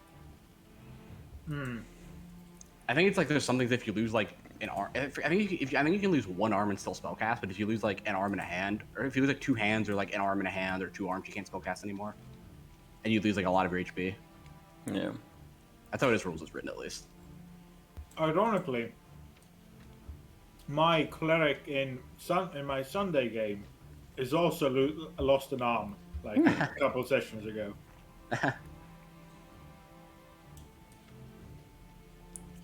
I think it's like there's some things if you lose like an arm. I think you can lose one arm and still spellcast, but if you lose like an arm and a hand, or if you lose like two hands or like an arm and a hand or two arms, you can't spellcast anymore, and you lose like a lot of your HP. Yeah. That's how his rules is written, at least. Ironically, my cleric in my Sunday game is also lost an arm like a couple sessions ago.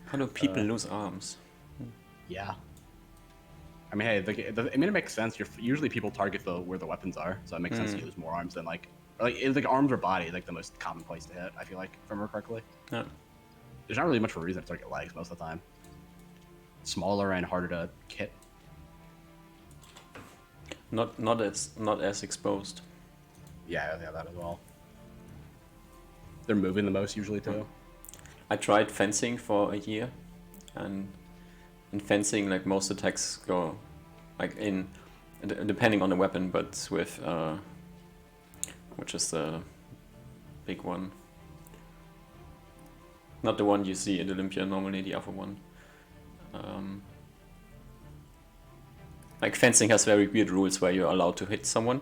How do people lose arms? Yeah. I mean, hey, I mean, it makes sense. Usually people target where the weapons are, so it makes sense to use more arms than like arms or body, like the most common place to hit. I feel like, if I remember correctly. Yeah. There's not really much of a reason to target legs most of the time. Smaller and harder to hit. Not as exposed. Yeah, that as well. They're moving the most usually too. I tried fencing for a year, and in fencing, like most attacks go, like depending on the weapon, but with which is the big one. Not the one you see in Olympia normally, the other one. Like fencing has very weird rules where you're allowed to hit someone,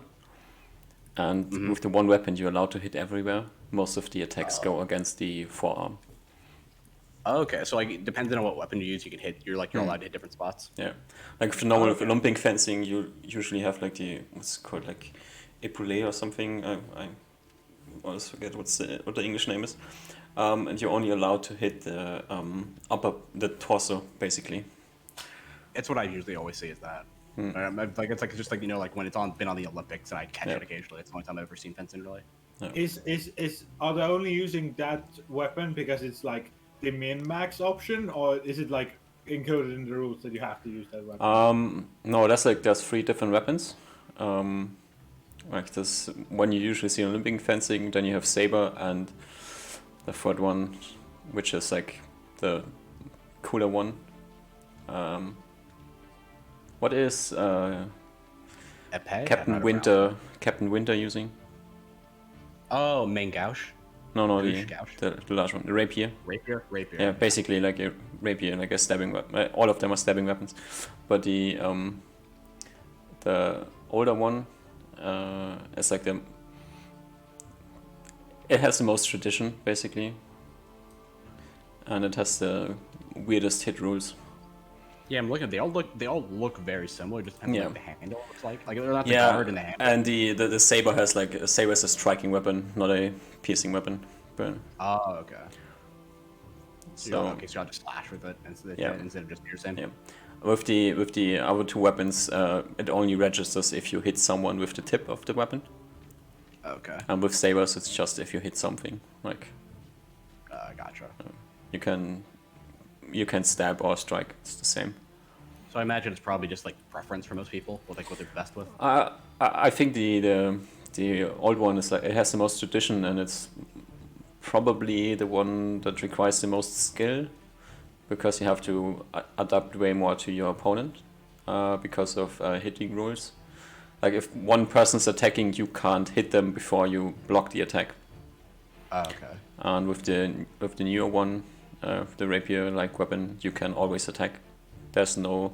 and with the one weapon you're allowed to hit everywhere. Most of the attacks go against the forearm. Okay, so like depending on what weapon you use, you can hit. You're allowed to hit different spots. Yeah, like for normal Olympic fencing, you usually have like what's it called, like épaulet or something. I always forget what the English name is. And you're only allowed to hit the the torso basically. It's what I usually always see is that. Like it's like just like like when it's been on the Olympics and I catch it occasionally. It's the only time I've ever seen fencing really. Are they only using that weapon because it's like the min-max option, or is it like encoded in the rules that you have to use that weapon? No, there's 3 different weapons. Like this one you usually see in Olympic fencing, then you have saber, and the third one, which is like the cooler one. What is Captain Winter using? Oh, main gouge. No, Gouge. the large one, the rapier. Rapier. Yeah, basically like a rapier, like a stabbing weapon. All of them are stabbing weapons, but the older one is like it has the most tradition basically, and it has the weirdest hit rules. Yeah, I'm looking. They all look very similar. Just depends on what the handle looks like. Like they're not the Yeah, guard and the handle. and the saber has like a saber is a striking weapon, not a piercing weapon. But Oh, okay. so Okay, so I'll just slash with it instead of just piercing. yeah, with the other 2 weapons, it only registers if you hit someone with the tip of the weapon, Okay. and with sabers it's just if you hit something. Like Gotcha. you can stab or strike. It's the same. So I imagine it's probably just like preference for most people, with like what they're best with. I think the old one is like it has the most tradition, and it's probably the one that requires the most skill, because you have to adapt way more to your opponent because of hitting rules. Like if one person's attacking, you can't hit them before you block the attack. Okay. And with the newer one, the rapier-like weapon, you can always attack. There's no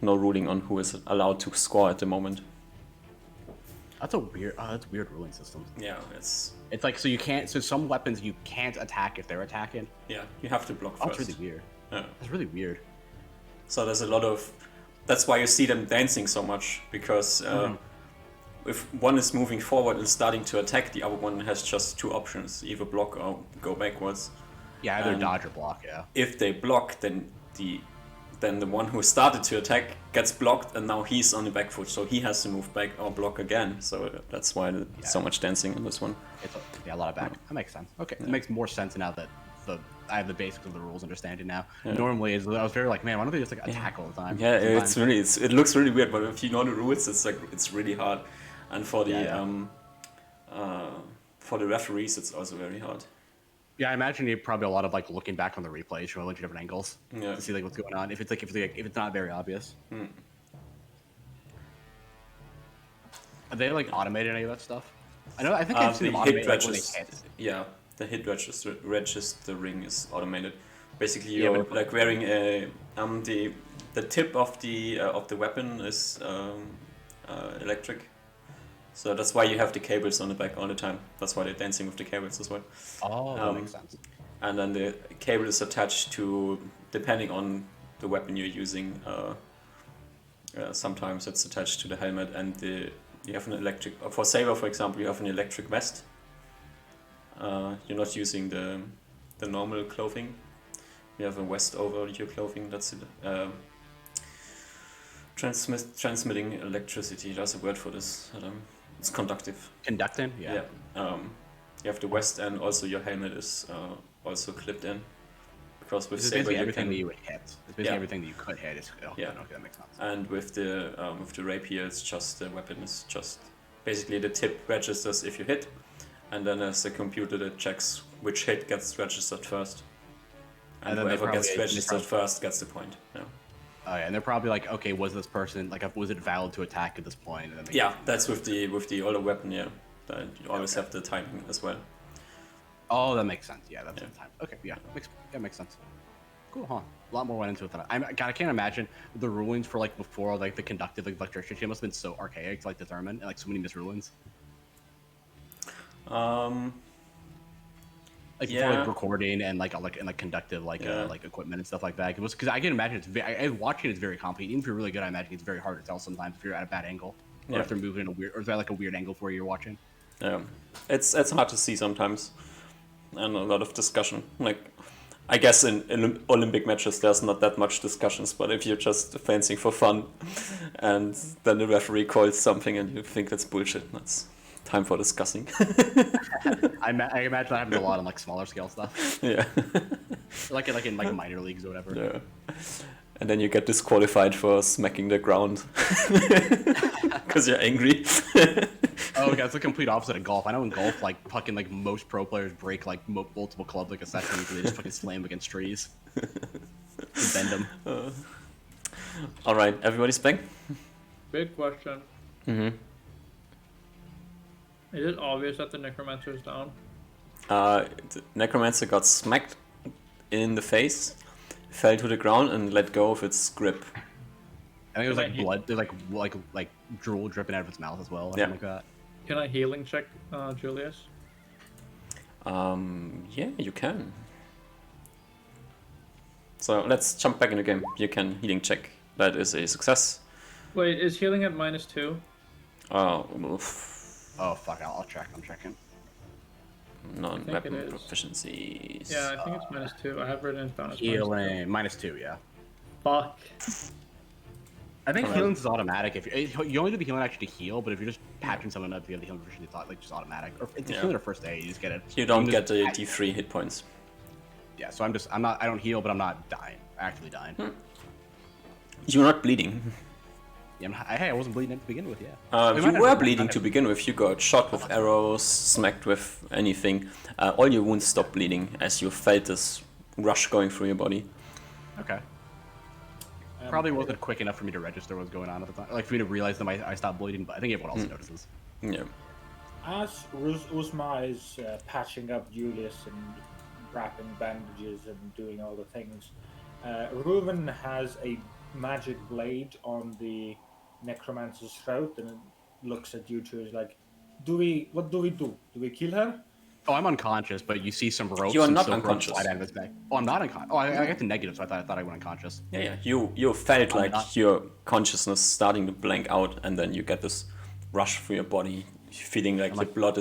ruling on who is allowed to score at the moment. That's weird ruling system. Yeah, it's like so you can't. So some weapons you can't attack if they're attacking. yeah, you have to block Oh, first. it's really weird. Yeah. It's really weird. So there's a lot of. That's why you see them dancing so much, because if one is moving forward and starting to attack, the other one has just two options: either block or go backwards. Yeah, either And dodge or block. Yeah. If they block, then the one who started to attack gets blocked, and now he's on the back foot, so he has to move back or block again. So that's why there's so much dancing in this one. It's a lot of back. That makes sense. Okay, it makes more sense now that I have the basics of the rules understanding now. Yeah. Normally, I was very like, man, why don't they just like attack all the time? Yeah, Sometimes. it looks really weird, but if you know the rules, it's really hard, and for the for the referees, it's also very hard. Yeah, I imagine you probably a lot of like looking back on the replays, showing a bunch of different angles Yeah. to see like what's going on. If it's not very obvious. Are they like automated any of that stuff? I think I've seen them automated like, when they hit. Yeah, the hit registering is automated. Basically, Yeah, you're but- like wearing a the tip of the weapon is electric, so that's why you have the cables on the back all the time. That's why they're dancing with the cables as well. Oh, that makes sense. And then the cable is attached to, depending on the weapon you're using. Sometimes it's attached to the helmet, and you have an electric. For Saber, for example, you have an electric vest. You're not using the normal clothing. You have a vest over your clothing. That's it. Transmitting electricity. There's a word for this. It's conductive. Conducting, yeah. You have the vest, and also your helmet is also clipped in. Because with This is Saber, basically you everything can, that you would hit. It's basically Yeah. everything that you could hit. Yeah. Okay, that makes sense. and with the rapier, it's just the weapon is just basically the tip registers if you hit, and then there's a computer that checks which hit gets registered first, and then they whoever gets probably- registered first gets the point. Yeah. Oh yeah, and they're probably like, okay, was this person like, was it valid to attack at this point? And then they- Yeah, that's with the older weapon. Yeah, that you always have the timing as well. Oh, that makes sense. Yeah, that's Yeah. the time. Okay, yeah, makes sense. Cool, huh? A lot more went into it than I can't imagine the rulings for like before, like the conductive like, electricity must have been so archaic to like determine, and like so many misrulings. Like before, Yeah. like recording and like conductive like equipment and stuff like that. It was because I can imagine watching it's very complicated. Even if you're really good, I imagine it's very hard to tell sometimes if you're at a bad angle or Yeah. if they're moving in a weird, or is that like a weird angle for you you're watching? Yeah, it's hard to see sometimes, and a lot of discussion. Like, I guess in Olympic matches there's not that much discussions, but if you're just fencing for fun, and then the referee calls something and you think that's bullshit, that's time for discussing. I imagine that happens a lot on like smaller scale stuff, Yeah, like in like minor leagues or whatever. yeah. And then you get disqualified for smacking the ground because you're angry. Oh, okay, it's the complete opposite of golf. I know in golf, like fucking like most pro players break like multiple clubs like a session because they just fucking slam against trees, and bend them. All right, everybody's back. Big question. Mm-hmm. Is it obvious that the necromancer is down? The necromancer got smacked in the face, fell to the ground, and let go of its grip. I think it was like Can I- blood. There's like drool dripping out of its mouth as well. Or Yeah. something like that. Can I healing check Julius? Yeah, you can. So let's jump back in the game. You can healing check. That is a success. Wait, is healing at -2? Oh fuck! I'll check. I'm checking. Non-weapon I think it is. proficiencies. Yeah, I think it's -2. I have written it down as Healing -2. Yeah. Fuck. I think Alright. healing is automatic. If you only do the healing actually to heal, but if you're just patching someone up, you have the healing proficiency thought like just automatic. Or it's Yeah. healing or first aid, you just get it. You don't can get just the patch- D3 hit points. Yeah, so I don't heal, but I'm not dying. Actually dying. You're not bleeding. Yeah, I wasn't bleeding to begin with. Yeah. You were bleeding to begin with. You got shot with arrows, smacked with anything. All your wounds stopped bleeding as you felt this rush going through your body. Okay. Probably wasn't quick enough for me to register what was going on at the time. Like for me to realize that I stopped bleeding, but I think everyone else notices. Yeah. As Uzma is patching up Julius and wrapping bandages and doing all the things. Reuven has a magic blade on the necromancer's throat, and it looks at you two as like, what do we do? Do we kill her? Oh, I'm unconscious, but you see some ropes, You are some not silk ropes unconscious. slide out of his back. Oh, I'm not unconscious. Oh, I got the negative, so I thought I went unconscious. Yeah. You felt I'm like not- your consciousness starting to blank out, and then you get this rush through your body, feeling like your blood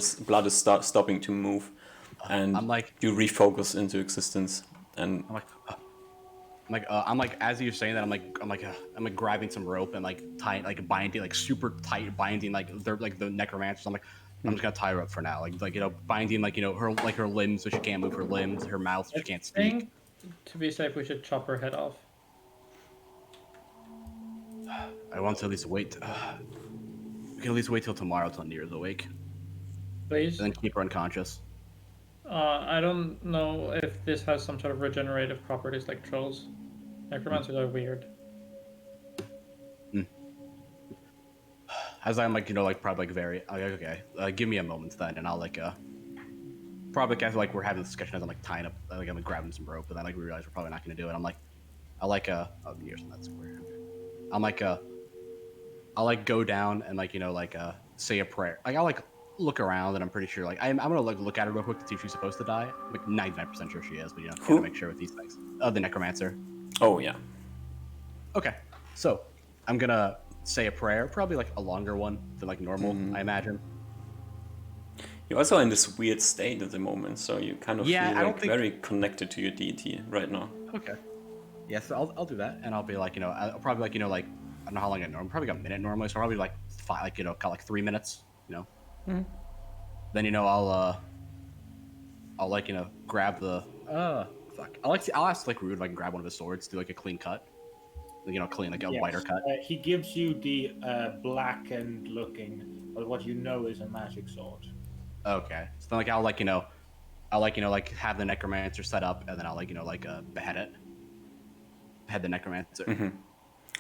is stopping to move, and I'm like- you refocus into existence. And I'm like, as you're saying that, I'm like grabbing some rope and like tying, like binding, like super tight binding, like they're like the necromancers. I'm like, I'm just gonna tie her up for now, like binding, like her limbs so she can't move her limbs, her mouth so she can't I speak. think, to be safe, we should chop her head off. I want to at least wait. We can at least wait till tomorrow till Nier's awake, Please. and then keep her unconscious. I don't know if this has some sort of regenerative properties like trolls. Necromancers are weird. As I'm like, like probably like very okay. Give me a moment then, and I'll like probably as like we're having this discussion as I'm like tying up, like I'm like grabbing some rope, and then like we realize we're probably not gonna do it. I'm like, I like oh Nier's on that square. I'm like I'll like go down and like say a prayer. Like I'll like look around and I'm pretty sure like I'm gonna like look at her real quick to see if she's supposed to die. I'm like 99% sure she is, but gotta make sure with these things. The necromancer. oh yeah, Okay, so I'm gonna say a prayer, probably like a longer one than like normal, I imagine. you're also in this weird state at the moment, so you kind of Yeah, feel I don't like think- very connected to your deity right now. Okay. Yeah, so I'll do that, and I'll be like, I'll probably like, like I don't know how long I normally, probably like a minute normally, so probably like five, like got like 3 minutes, Then I'll like grab the fuck. I'll ask like Rude if I can grab one of his swords, do like a clean cut, clean like a Yes. wider cut. He gives you the blackened looking, but what you know is a magic sword. Okay, so then like I'll like like have the necromancer set up, and then I'll like behead the necromancer.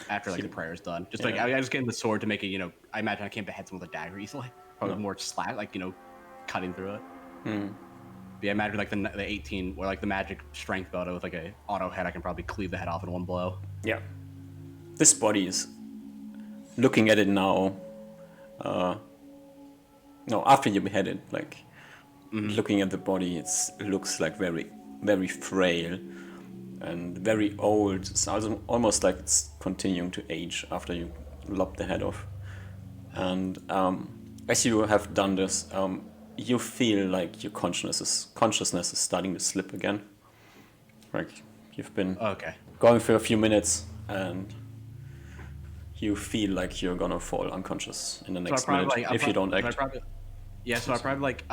After like the prayer is done, just like I just get the sword to make it. I imagine I can't behead someone with a dagger easily. Probably more slash, like cutting through it. But yeah, imagine like the 18 or like the magic strength builder with like a auto head. I can probably cleave the head off in one blow. Yeah, this body is looking at it now. No, after you behead it, like looking at the body, it looks like very, very frail and very old. It's almost like it's continuing to age after you lop the head off. And as you have done this, you feel like your consciousness is starting to slip again. Like you've been Okay. going for a few minutes, and you feel like you're gonna fall unconscious in the next minute if you don't act. So I probably like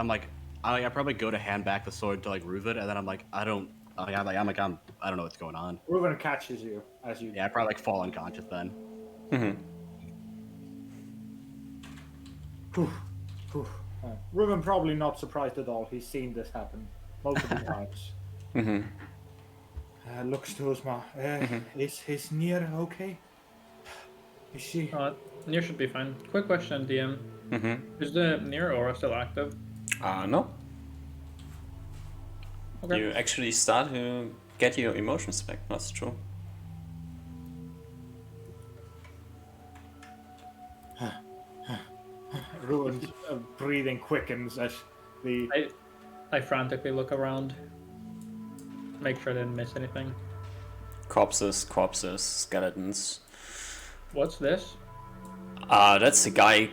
I probably go to hand back the sword to like Reuven, and then I'm like I don't know what's going on. Reuven catches you as you. Yeah, I probably like fall unconscious then. Reuven probably not surprised at all. He's seen this happen multiple times. Looks to Uzma. Is Nier okay? Is she? Nier should be fine. Quick question, DM. Is the Nier aura still active? No. Okay. You actually start to get your emotions back. That's true. Reuven's breathing quickens as the. I frantically look around. Make sure I didn't miss anything. Corpses, skeletons. What's this? That's a guy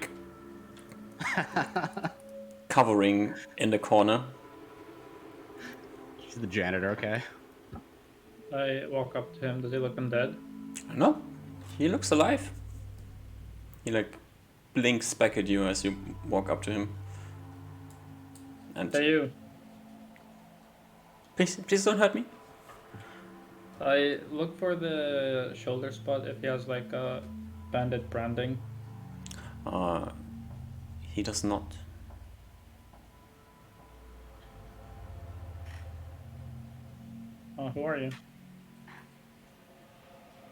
covering in the corner. She's the janitor, okay? I walk up to him. Does he look undead? No, he looks alive. He like blinks back at you as you walk up to him. And Hey, you. please don't hurt me. I look for the shoulder spot if he has like a bandit branding. He does not. Who are you?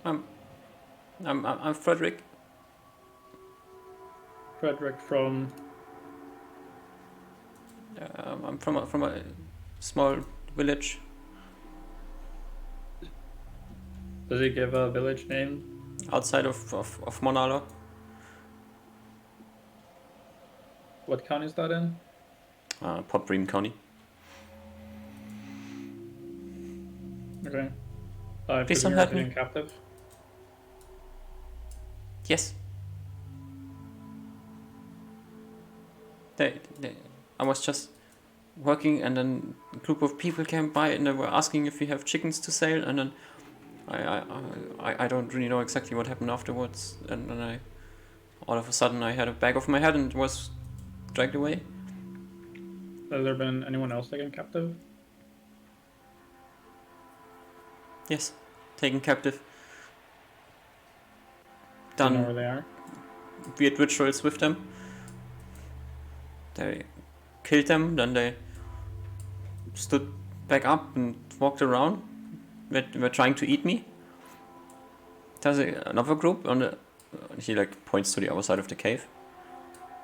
I'm Frederick. Frederick from. I'm from a small village. Does he give a village name? Outside of Monalo. What county is that in? Port Bream County. Okay. Please Presume don't you're hurt me. taken captive. Yes. I was just working, and then a group of people came by and they were asking if we have chickens to sell, and then I don't really know exactly what happened afterwards, and then all of a sudden I had a bag over my head and was dragged away. Has there been anyone else taken captive? Yes, taken captive. Do you know Done where they are? weird rituals with them. They killed them, then they stood back up and walked around. They were trying to eat me. There's another group on the. He like points to the other side of the cave.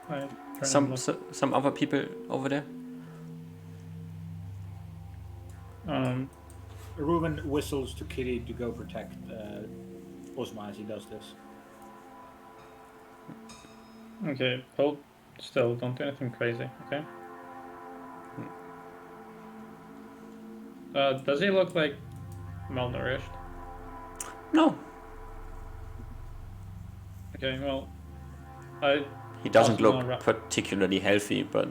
I try Some and look. some other people over there. Reuven whistles to Kitty to go protect Ozma as he does this. Okay, hold still. Don't do anything crazy, okay? Does he look like malnourished? No, Okay, well, he doesn't Awesome, look alright. particularly healthy, but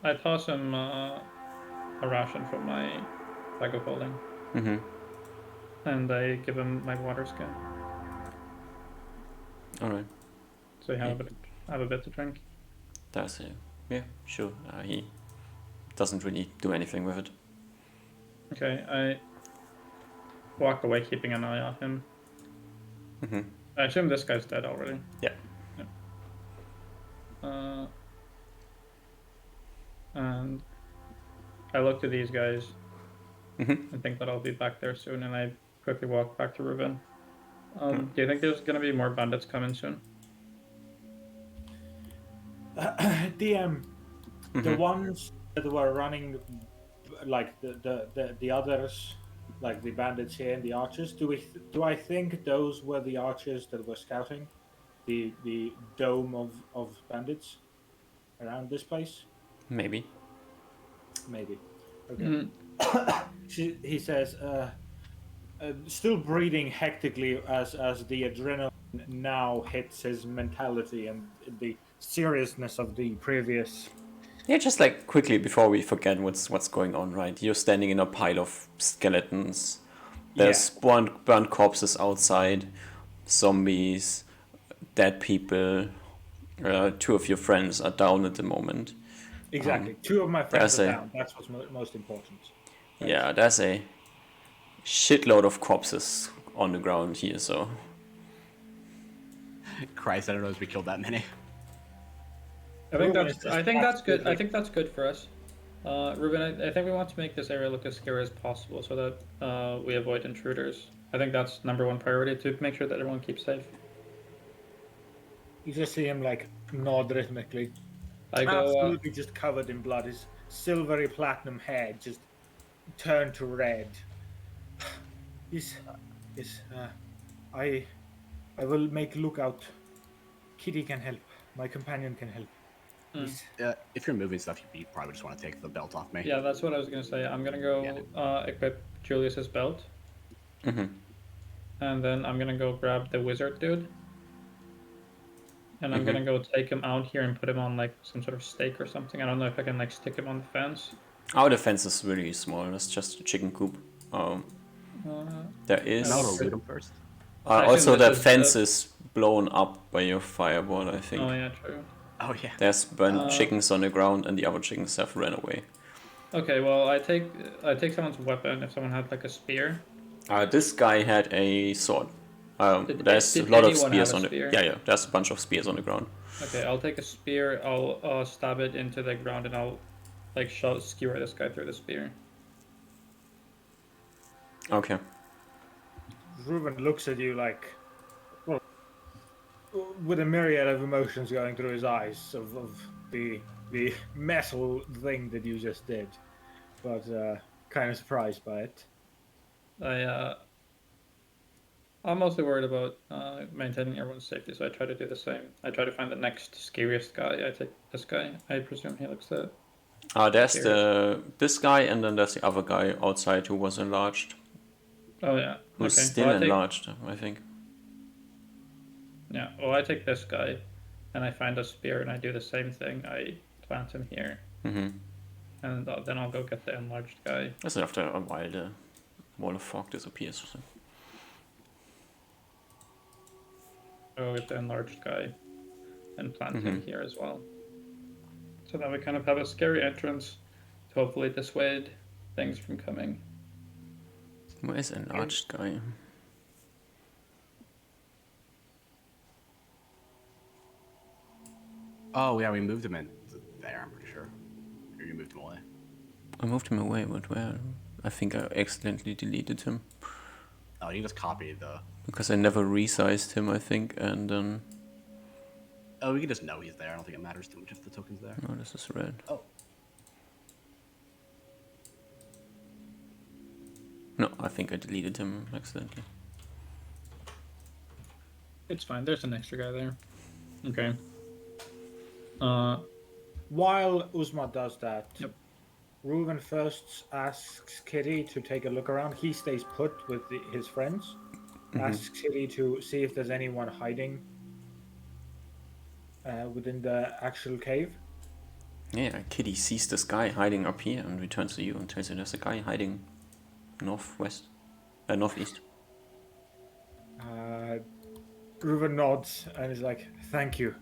I toss him a ration from my bag of holding, and I give him my water skin, all right. so he have a bit to drink. That's yeah, sure. He doesn't really do anything with it. Okay, I walk away, keeping an eye on him. I assume this guy's dead already. Yeah. And I look to these guys and think that I'll be back there soon, and I quickly walk back to Reuven. Do you think there's gonna be more bandits coming soon? DM, the ones that were running, like the others, like the bandits here and the archers. Do I think those were the archers that were scouting the dome of bandits around this place? Maybe. Maybe. Okay. He says, still breathing hectically as the adrenaline now hits his mentality and the seriousness of the previous. Yeah, just like quickly before we forget what's going on, right? You're standing in a pile of skeletons. There's burnt corpses outside, zombies, dead people. Two of your friends are down at the moment. Exactly. Two of my friends there's are a- down. That's what's most important. Yeah, there's a shitload of corpses on the ground here, so Christ, I don't know if we killed that many. I think Reuben that's is just good. I absolutely- think that's good for us. Reuben, I think we want to make this area look as scary as possible so that we avoid intruders. I think that's #1 priority, to make sure that everyone keeps safe. You just see him like nod rhythmically. I go. Absolutely just covered in blood. His silvery platinum hair just turned to red. I will make lookout. Kitty can help. My companion can help. Please. If you're moving stuff, you probably just want to take the belt off me. Yeah, that's what I was gonna say. I'm gonna go equip Julius's belt, and then I'm gonna go grab the wizard dude, and I'm gonna go take him out here and put him on like some sort of stake or something. I don't know if I can like stick him on the fence. our defense is really small. It's just a chicken coop. There is No, loot him first. also this the is fence is blown up by your fireball, I think. Oh yeah, true. Oh yeah. There's burnt chickens on the ground, and the other chickens have ran away. Okay, well I take someone's weapon if someone had like a spear. This guy had a sword. Did There's a anyone lot of have spears a on the. spear? Yeah. There's a bunch of spears on the ground. Okay, I'll take a spear. I'll stab it into the ground, and I'll like skewer this guy through the spear. Okay. Reuben looks at you like, well, with a myriad of emotions going through his eyes of the metal thing that you just did. But kind of surprised by it. I'm mostly worried about maintaining everyone's safety, so I try to do the same. I try to find the next scariest guy. I take this guy. I presume he looks the There's scariest. this guy, and then there's the other guy outside who was enlarged. Oh yeah. Who's Okay. still Well, enlarged, I think. Yeah. Well, I take this guy, and I find a spear, and I do the same thing. I plant him here, Mm-hmm. and then I'll go get the enlarged guy. That's after a while the wall of fog disappears. So. Go get the enlarged guy, and plant him Mm-hmm. here as well. So then we kind of have a scary entrance to hopefully dissuade things from coming. Where is enlarged guy? Oh yeah, we moved him in there. I'm pretty sure. Or you moved him away. I moved him away, but where? I think I accidentally deleted him. Oh, you just copied the. Because I never resized him, I think, and then... Oh, we can just know he's there. I don't think it matters too much if the token's there. Oh, this is red. Oh. No, I think I deleted him accidentally. It's fine. There's an extra guy there. Okay. While Uzma does that, Yep. Reuven first asks Kitty to take a look around. He stays put with his friends. Asks Kitty to see if there's anyone hiding within the actual cave. Yeah, Kitty sees this guy hiding up here and returns to you and tells you there's a guy hiding northwest, northeast. Reuven nods and is like, "Thank you,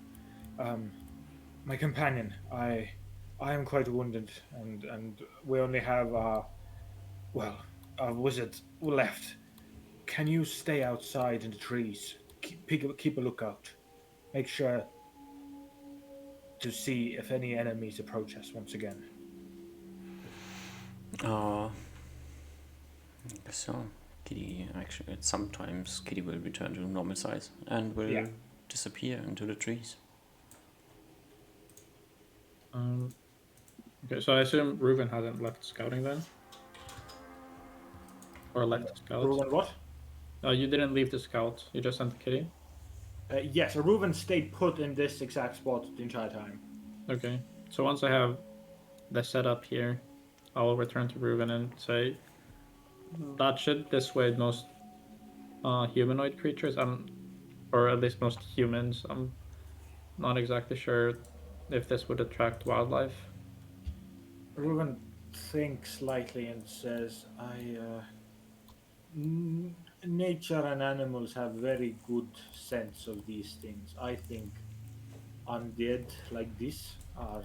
my companion. I am quite wounded, and we only have a wizard left. Can you stay outside in the trees? Keep a lookout. Make sure to see if any enemies approach us once again." I guess so. Kitty, actually, sometimes Kitty will return to normal size and will disappear into the trees. Okay, so I assume Reuven hasn't left scouting then? Or left scouts? Reuven, what? You didn't leave the scouts. You just sent the kitty? Yes, Reuven stayed put in this exact spot the entire time. Okay. So once I have the setup here, I will return to Reuven and say that should dissuade most humanoid creatures, or at least most humans. I'm not exactly sure if this would attract wildlife. Reuven thinks slightly and says, nature and animals have very good sense of these things. I think undead like this are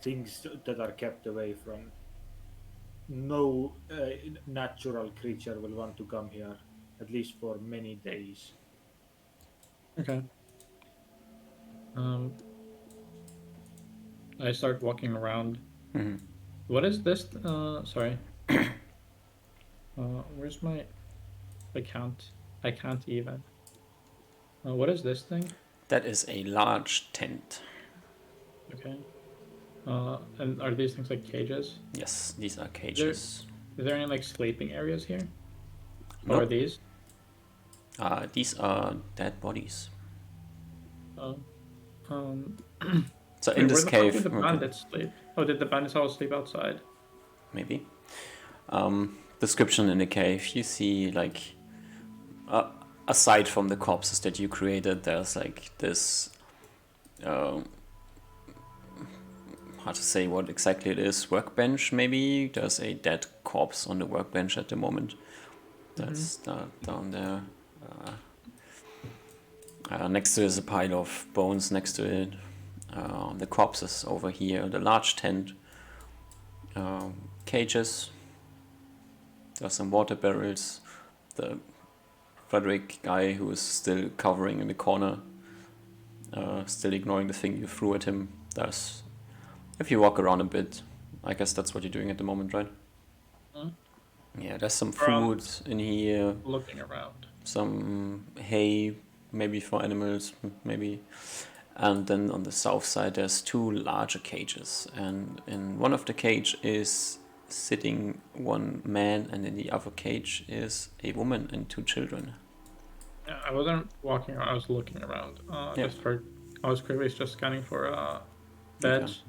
things that are kept away from. No natural creature will want to come here, at least for many days. Okay. I start walking around. Mm-hmm. What is this? Sorry. Where's my? I can't even. What is this thing? That is a large tent. Okay. And are these things like cages? Yes, these are cages. Is there any like sleeping areas here? Nope. Or are these? These are dead bodies. So in this cave, Where did the bandits sleep? Oh, did the bandits all sleep outside? maybe. Description in the cave, you see like aside from the corpses that you created, there's like this hard to say what exactly it is, workbench maybe. There's a dead corpse on the workbench at the moment. That's down there. Next to it is a pile of bones next to it. The corpses over here, the large tent, cages. There's some water barrels. The Frederick guy who is still covering in the corner, still ignoring the thing you threw at him. There's, if you walk around a bit, I guess that's what you're doing at the moment, right? Yeah, there's some food in here. Looking around. Some hay, maybe for animals, maybe. And then on the south side there's two larger cages, and in one of the cage is sitting one man, and in the other cage is a woman and two children. Yeah, I wasn't walking around. I was looking around. Yeah. I was quickly just scanning for beds.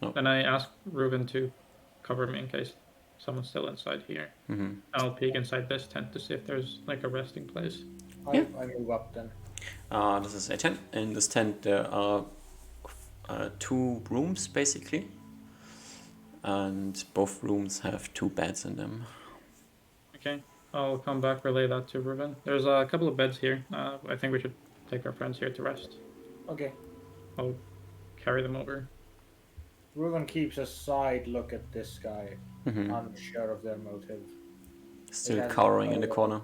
No. Then I asked Ruben to cover me in case someone's still inside here. Mm-hmm. I'll peek inside this tent to see if there's like a resting place. Yeah. I move up then. This is a tent. In this tent there are 2 rooms basically, and both rooms have 2 beds in them. Okay, I'll come back, relay that to Ruben. There's a couple of beds here. I think we should take our friends here to rest. Okay. I'll carry them over. Ruben keeps a side look at this guy, Mm-hmm. unsure of their motive. Still has cowering in the no- corner.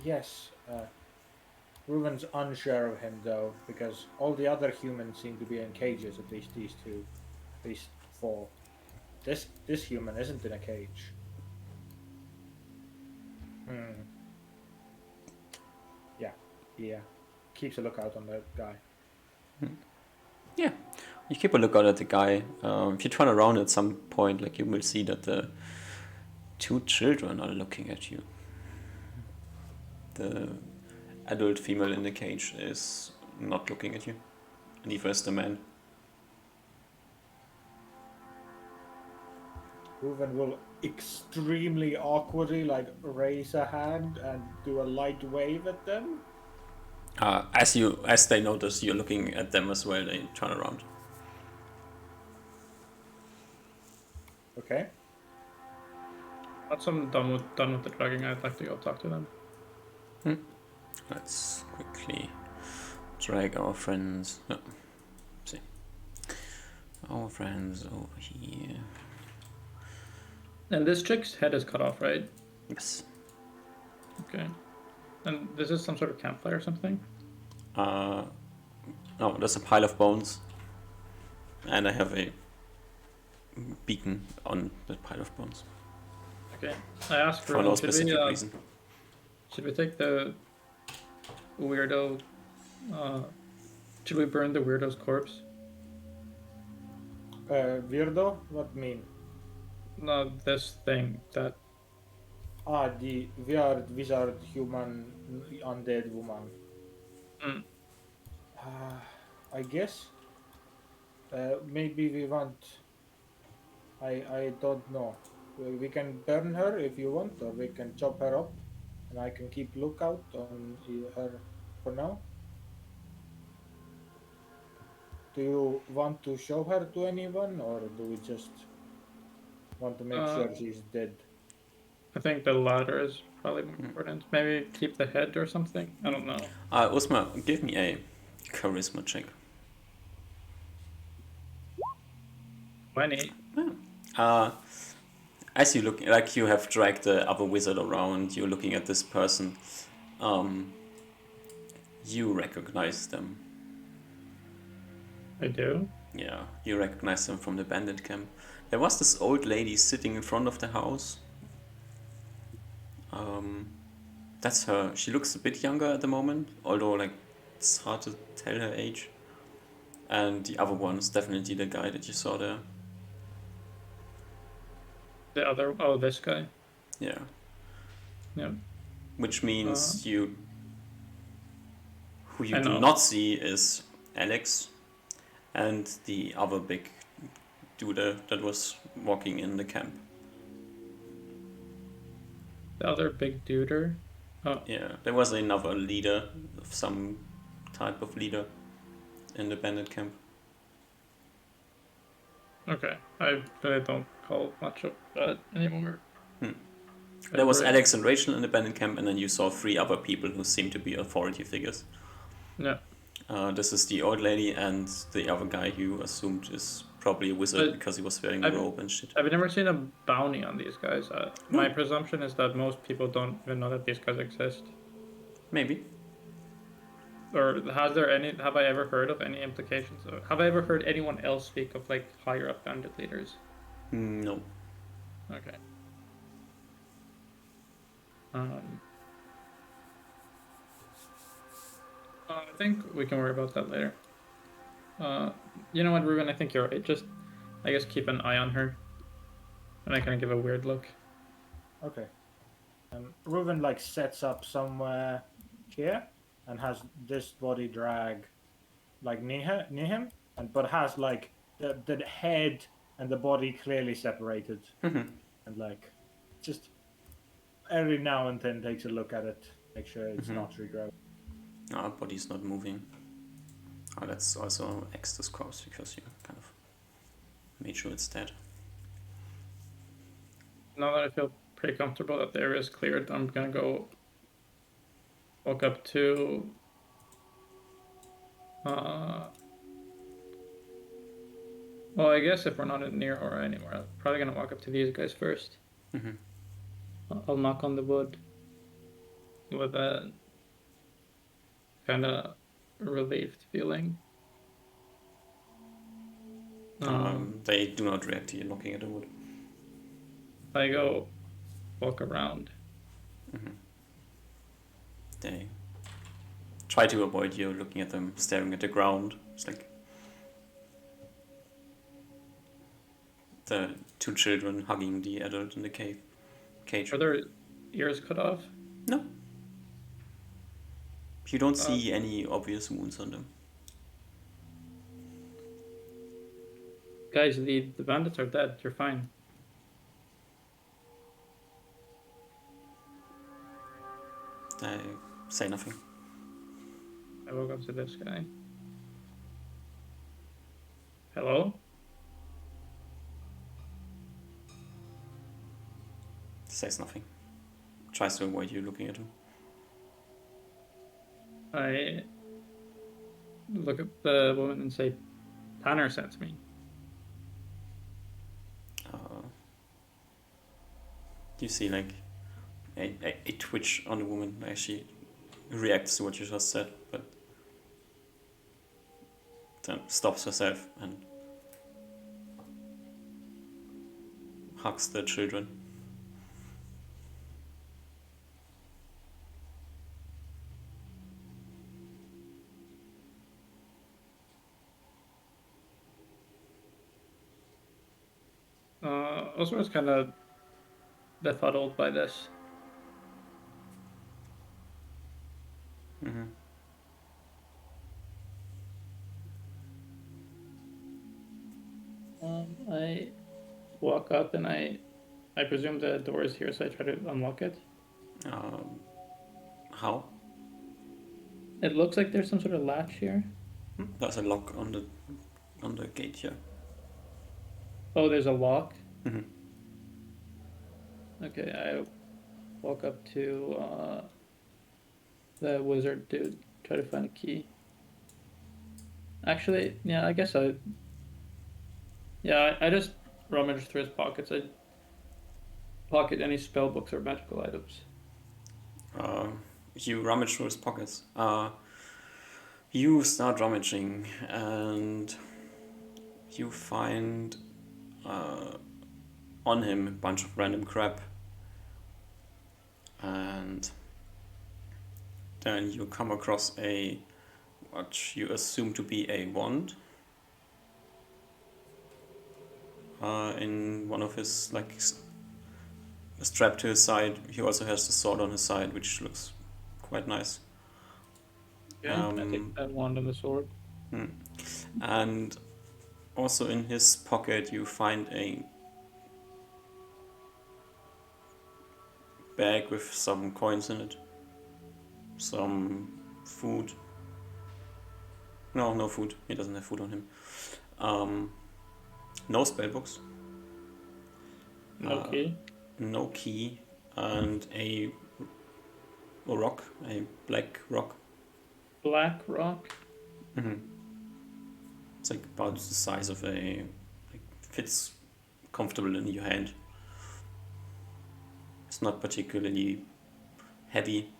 Yes, Ruben's unsure of him though, because all the other humans seem to be in cages, at least these 2, at least 4. This human isn't in a cage. Yeah. Keeps a lookout on that guy. Yeah, you keep a lookout at the guy. If you turn around at some point, like, you will see that the 2 children are looking at you. The adult female in the cage is not looking at you. Neither is the man. Ruben will extremely awkwardly raise a hand and do a light wave at them. As they notice you're looking at them as well, they turn around. Okay. Once I'm done with the dragging, I'd like to go talk to them. Let's quickly drag our friends. No, see, our friends over here. And this chick's head is cut off, right? Yes. Okay. And this is some sort of campfire or something? No, there's a pile of bones, and I have a beacon on that pile of bones Okay. I asked for no Ruben, specific reason. should we take the weirdo? Should we burn the weirdo's corpse? Weirdo? What mean? No, this thing that. The weird wizard human undead woman. Mm. I guess. Maybe we want. I don't know. We can burn her if you want, or we can chop her up, and I can keep lookout on her for now. Do you want to show her to anyone, or do we just want to make sure she's dead? I think the latter is probably more important. Maybe keep the head or something. I don't know. Usma, give me a charisma check. 20. As you look, like, you have dragged the other wizard around, you're looking at this person. You recognize them. I do. Yeah, you recognize them from the bandit camp. There was this old lady sitting in front of the house. That's her. She looks a bit younger at the moment, although, like, it's hard to tell her age. And the other one is definitely the guy that you saw there. The other. Oh, this guy. Yeah. Yeah. Which means who you I do know. not see is Alex and the other big dude that was walking in the camp. The other big duder. Oh, Yeah, there was another leader, of some type of leader in the bandit camp. okay. I really don't call much of that anymore. There was Right. Alex and Rachel in the bandit camp, and then you saw 3 other people who seem to be authority figures. Yeah. This is the old lady and the other guy you assumed is probably a wizard But because he was wearing a I've- robe and shit. I've never seen a bounty on these guys. My presumption is that most people don't even know that these guys exist. Maybe. Or have I ever heard of any implications? Have I ever heard anyone else speak of like higher up bandit leaders? No. Okay. I think we can worry about that later. You know what, Ruben? I think you're right. Just I guess keep an eye on her. And I kind of give a weird look. Okay. Reuven like sets up somewhere here and has this body drag like near him, but has like the head and the body clearly separated, and like just every now and then takes a look at it, make sure it's not regrowing. Our body's not moving. Let's also X this corpse because you kind of made sure it's dead. Now that I feel pretty comfortable that the area is cleared, I'm gonna go walk up to well, I guess if we're not near Aura anymore, I'm probably gonna walk up to these guys first. I'll knock on the wood with a kind of relieved feeling. They do not react to you knocking at the wood. I go walk around. They try to avoid you looking at them, staring at the ground. It's like the two children hugging the adult in the cage. Are their ears cut off? No. You don't see any obvious wounds on them. Guys, the bandits are dead. You're fine. They say nothing. I walk up to this guy. Hello? Says nothing. Tries to avoid you looking at him. I look at the woman and say, Tanner sent me. You see like a twitch on the woman as she reacts to what you just said, but then stops herself and hugs the children. Oscar was kind of befuddled by this. I walk up and I presume the door is here, so I try to unlock it. How? It looks like there's some sort of latch here. There's a lock on the gate here. Oh, there's a lock? Mm-hmm. Okay, I walk up to the wizard dude, try to find a key. Actually, yeah, I guess I just rummage through his pockets. I pocket any spell books or magical items. You rummage through his pockets. You start rummaging and you find on him a bunch of random crap, and then you come across what you assume to be a wand in one of his, like, strapped to his side. He also has the sword on his side, which looks quite nice. Yeah, I take that wand and the sword. And also in his pocket you find a bag with some coins in it, some food. No food. He doesn't have food on him. No spellbooks. No key. No key, and a rock, a black rock. Black rock. It's like about the size of fits comfortable in your hand. It's not particularly heavy.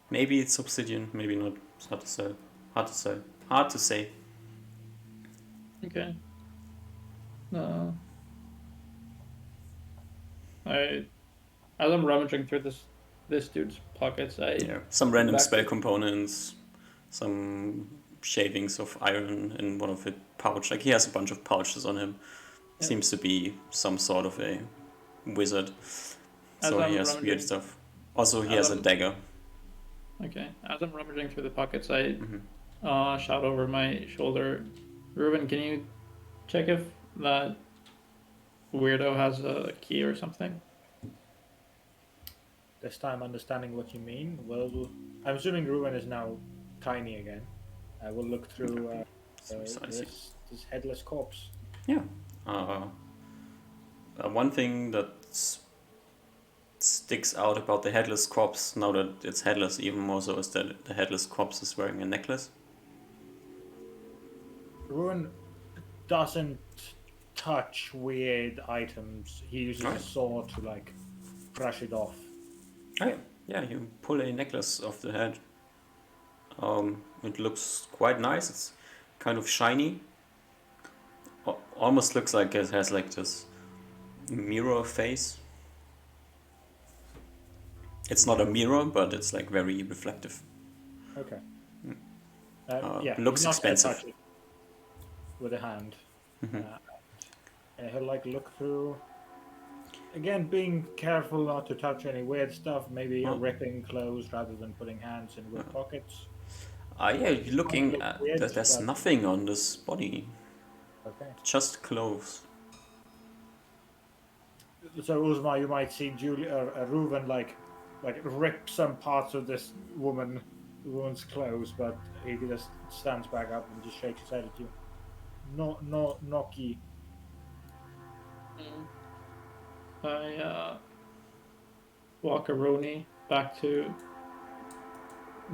Maybe it's obsidian, maybe not. It's hard to say. Hard to say. Okay. As I'm rummaging through this dude's pockets, some random spell components, some shavings of iron in one of his pouch. Like, he has a bunch of pouches on him. Seems to be some sort of a wizard. As So I'm he has rummaging- weird stuff. Also, he as has a I'm- dagger. Okay, as I'm rummaging through the pockets, I Mm-hmm. shout over my shoulder, Ruben, can you check if that weirdo has a key or something? This time understanding what you mean. Well, I'm assuming Ruben is now tiny again. I will look through Precisely. this headless corpse. Yeah. One thing that sticks out about the headless corpse, now that it's headless even more so, is that the headless corpse is wearing a necklace. Ruben doesn't touch weird items. He uses a Right. sword to like brush it off. Oh, yeah, you pull a necklace off the head. It looks quite nice. It's kind of shiny. Almost looks like it has like this mirror face. It's not a mirror, but it's like very reflective. Okay. Looks he's not gonna expensive. touch it with a hand. He'll like look through. Again, being careful not to touch any weird stuff. Maybe ripping clothes rather than putting hands in weird pockets. Yeah, you're looking look at. weird, There's but- nothing on this body. Okay. Just clothes. So Uzma, you might see Julia or Reuven like rip some parts of this woman's clothes, but he just stands back up and just shakes his head at you. No key. I walk a Roni back to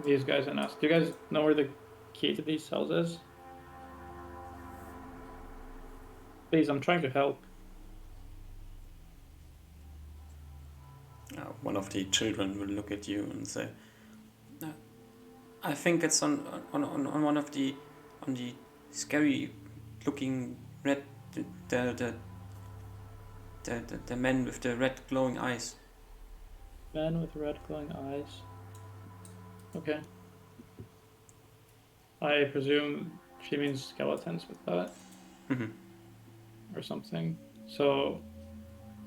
these guys and ask, do you guys know where the key to these cells is? Please, I'm trying to help. One of the children will look at you and say, "I think it's on one of the scary looking red the men with the red glowing eyes." Man with red glowing eyes. Okay. I presume she means skeletons with that. Or something. So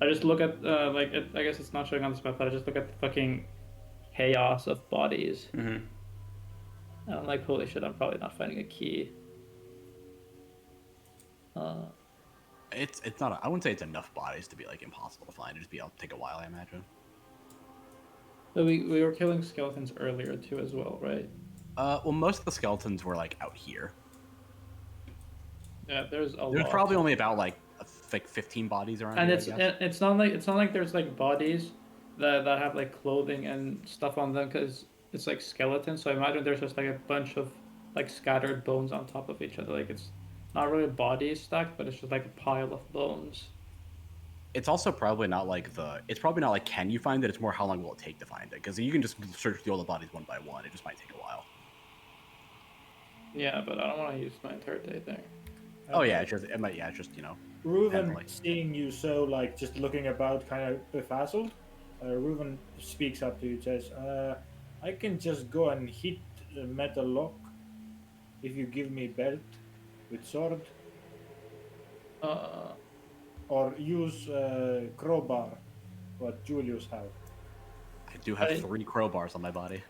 I just look at I guess it's not showing on this map, but I just look at the fucking chaos of bodies. And I'm like, holy shit, I'm probably not finding a key. It's not. I wouldn't say it's enough bodies to be like impossible to find. It'd just be. It'll take a while, I imagine. But we were killing skeletons earlier too as well, right? Well, most of the skeletons were like out here. Yeah, there's a lot. There's probably only about like 15 bodies around And here. it's not like there's like bodies that have like clothing and stuff on them because it's like skeletons. So I imagine there's just like a bunch of like scattered bones on top of each other. Like it's not really bodies stacked, but it's just like a pile of bones. It's also probably not like it's probably not like can you find it. It's more how long will it take to find it? Because you can just search through all the bodies one by one. It just might take a while. Yeah, but I don't want to use my entire day there. Oh yeah, it's just you know. Reuven, Definitely. seeing you so like just looking about, kind of befuddled, Reuven speaks up to you and says, "I can just go and hit the metal lock if you give me belt with sword, or use crowbar, what Julius have." I do have 3 crowbars on my body.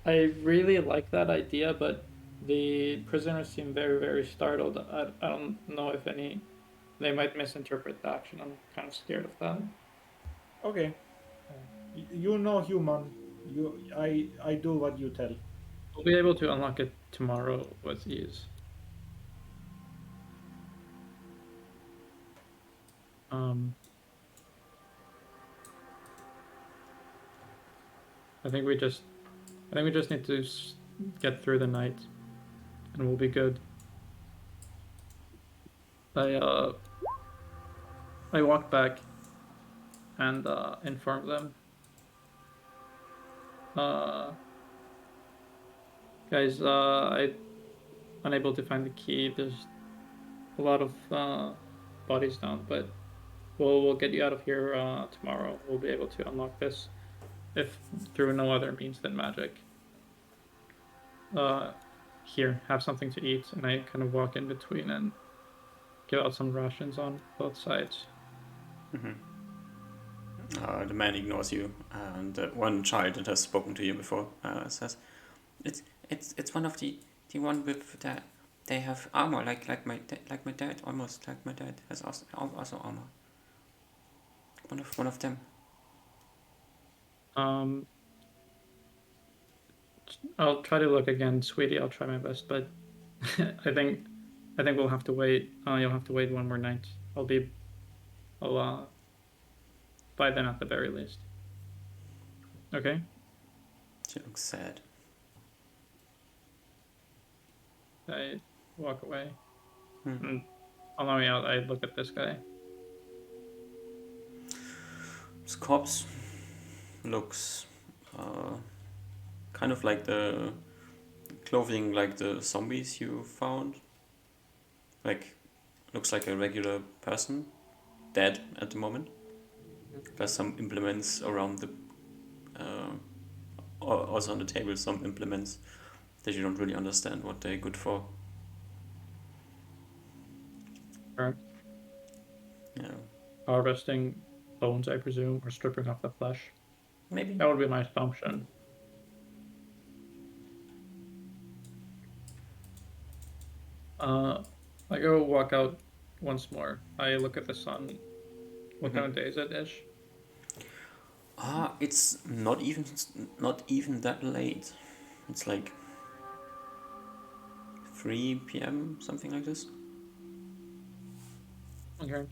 I really like that idea, but the prisoners seem very, very startled. I don't know if they might misinterpret the action. I'm kind of scared of that. Okay, you know human. I do what you tell. We'll be able to unlock it tomorrow with ease. I think we just need to get through the night, and we'll be good. I walk back and inform them. Guys, I unable to find the key. There's a lot of bodies down, but we'll get you out of here tomorrow. We'll be able to unlock this, if through no other means than magic. Here, have something to eat, and I kind of walk in between and give out some rations on both sides. The man ignores you, and one child that has spoken to you before says, "It's one of the one with the they have armor like my dad, almost like my dad has also armor. One of them." I'll try to look again, sweetie. I'll try my best, but I think we'll have to wait. You'll have to wait one more night. I'll by then at the very least. Okay. She looks sad. I walk away. And on my way out, I look at this guy. This corpse looks kind of like the clothing like the zombies you found. Like, looks like a regular person, dead at the moment. There's some implements around the, also on the table, some implements that you don't really understand what they're good for. Alright. Yeah, Harvesting bones, I presume, or stripping off the flesh. maybe. That would be my assumption. I go walk out once more. I look at the sun. What kind of day is it, Ish? It's not even that late. It's like 3 p.m. something like this. Okay.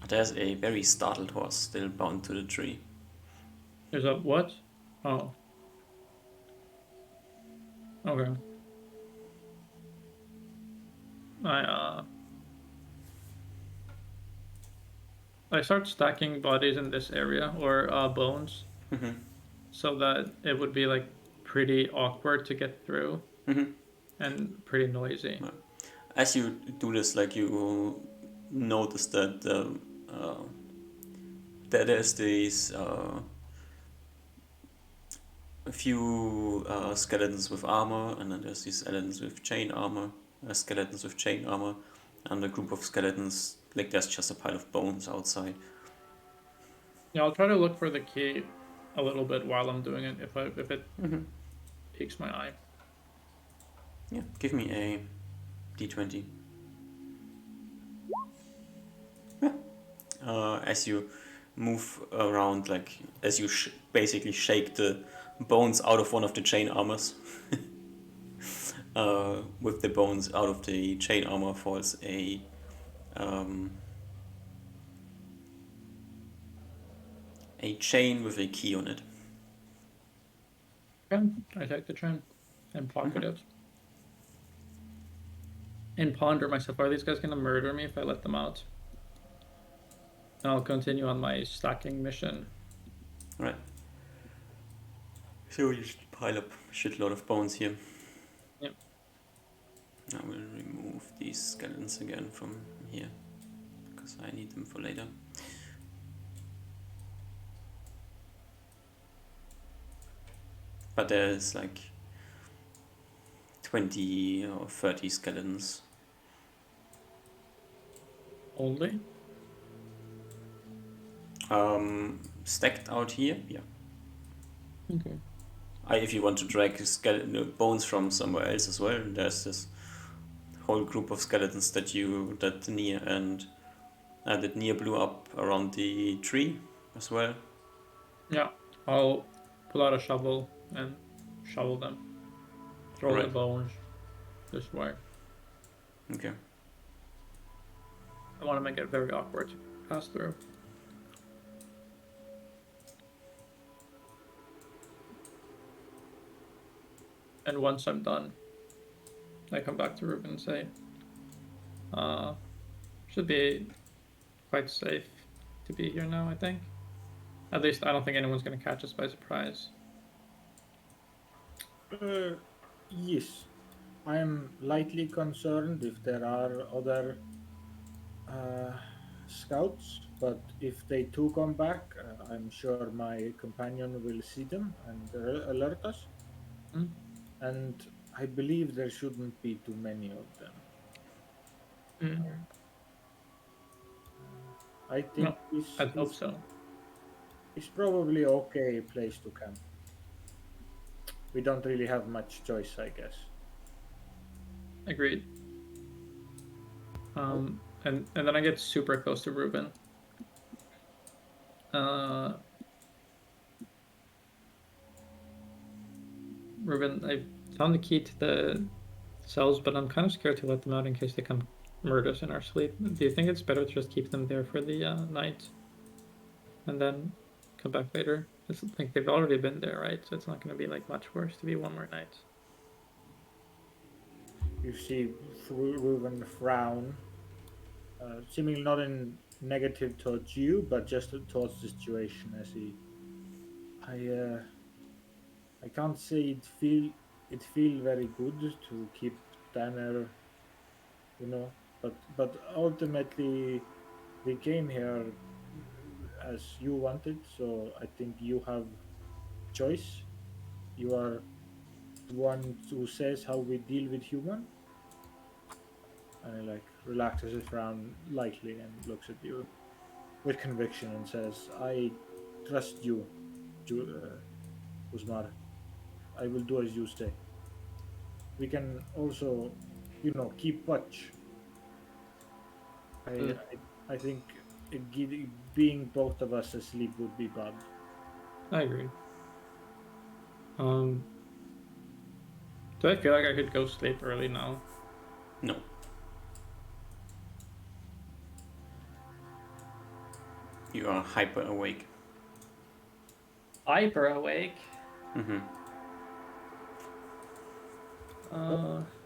There's a very startled horse still bound to the tree. There's a what? Oh. Okay. I start stacking bodies in this area, or bones, so that it would be like pretty awkward to get through and pretty noisy. As you do this, like you notice that there's these a few skeletons with armor, and then there's these skeletons with chain armor, and a group of skeletons. Like there's just a pile of bones outside. Yeah, I'll try to look for the key a little bit while I'm doing it, if it piques my eye. Yeah, give me a d20. Yeah. As you move around, like as you basically shake the bones out of one of the chain armors. With the bones out of the chain armor falls a chain with a key on it. Okay, I take the chain and pocket it. And ponder myself, are these guys gonna murder me if I let them out? And I'll continue on my stacking mission. Right. So you just pile up a shitload of bones here. Yep. I will remove these skeletons again from here, because I need them for later. But there's like 20 or 30 skeletons. Only? Stacked out here, yeah. Okay. If you want to drag bones from somewhere else as well, there's this whole group of skeletons that Nia blew up around the tree as well. Yeah, I'll pull out a shovel and shovel them. Throw the Right. bones this way. Okay. I want to make it very awkward to pass through. And once I'm done, I come back to Ruben and say, should be quite safe to be here now, I think. At least I don't think anyone's going to catch us by surprise. Yes. I am lightly concerned if there are other scouts, but if they too come back, I'm sure my companion will see them and alert us. Hmm? And I believe there shouldn't be too many of them. I think No, I'd hope so. it's probably okay place to camp. We don't really have much choice, I guess. Agreed. And then I get super close to Ruben. Ruben, I found the key to the cells, but I'm kind of scared to let them out in case they come murder us in our sleep. Do you think it's better to just keep them there for the night and then come back later? It's like they've already been there, right? So it's not going to be like much worse to be one more night. You see Reuven frown, seemingly not in negative towards you, but just towards the situation as he. I can't say it feel very good to keep Tanner, but ultimately we came here as you wanted, so I think you have choice. You are the one who says how we deal with human. And he like relaxes his frown lightly and looks at you with conviction and says, "I trust you, Usmar. I will do as you say. We can also, keep watch. I, I think being both of us asleep would be bad." I agree. Do I feel like I could go sleep early now? No. You are hyper awake. Hyper awake. Mm-hmm.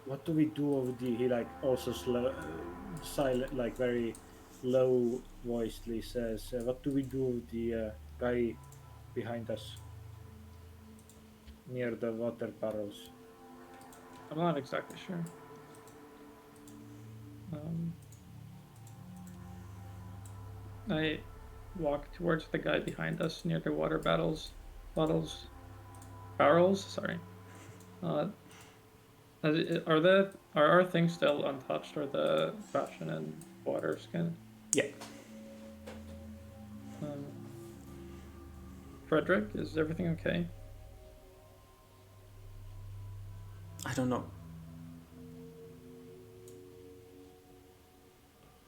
What do we do over the? He like also silent, like very low voicedly says, "What do we do with the guy behind us near the water barrels?" I'm not exactly sure. I walk towards the guy behind us near the water barrels. Sorry. Are our things still untouched, or the ration and water skin? Yeah. Frederick, is everything okay? I don't know.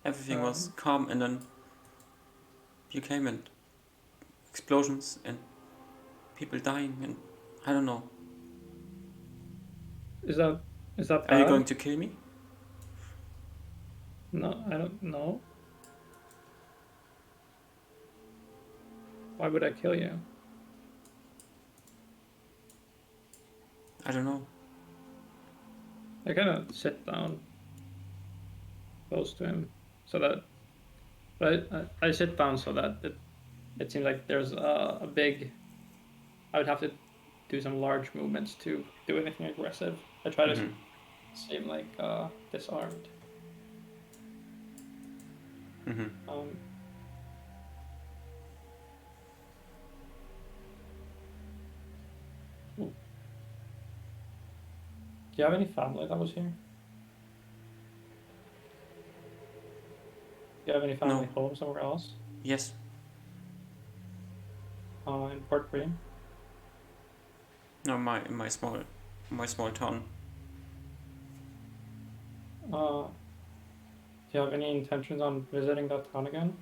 Everything was calm, and then you came, and explosions and people dying, and I don't know. Is that bad? Are you going to kill me? No, I don't know. Why would I kill you? I don't know. I kind of sit down close to him so that, but I sit down so that it seems like there's a big. I would have to do some large movements to do anything aggressive. I try to seem like disarmed. Do you have any family that was here? Do you have any family home somewhere else? Yes. In Port Green? No, my small town. Do you have any intentions on visiting that town again?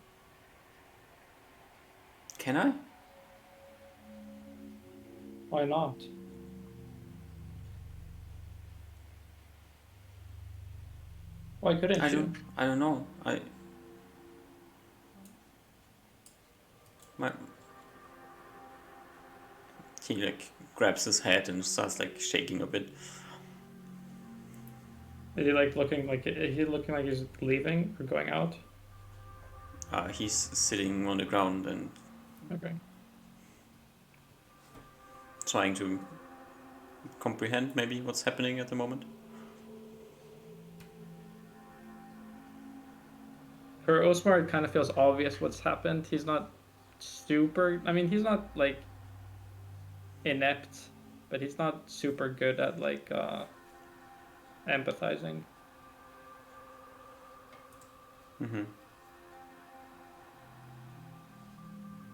Can I? Why not? Why couldn't you? I don't know. He like grabs his head and starts like shaking a bit. Is he like looking like he's leaving or going out? He's sitting on the ground and Okay. trying to comprehend maybe what's happening at the moment. For Osmar, it kind of feels obvious what's happened. He's not super. I mean, he's not like inept, but he's not super good at like empathizing.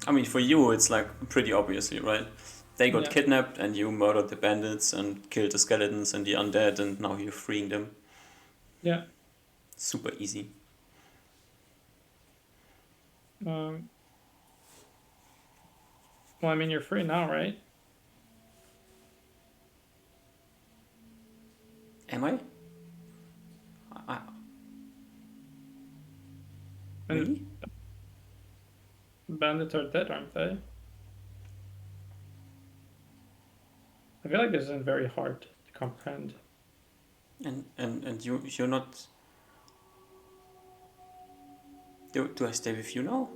I mean, for you, it's like pretty obviously, right? They got Yeah. kidnapped, and you murdered the bandits and killed the skeletons and the undead, and now you're freeing them. Yeah. Super easy. Well, I mean, you're free now, right? Am I? I And really? bandits are dead, aren't they? I feel like this isn't very hard to comprehend. And you're not. Do I stay with you now?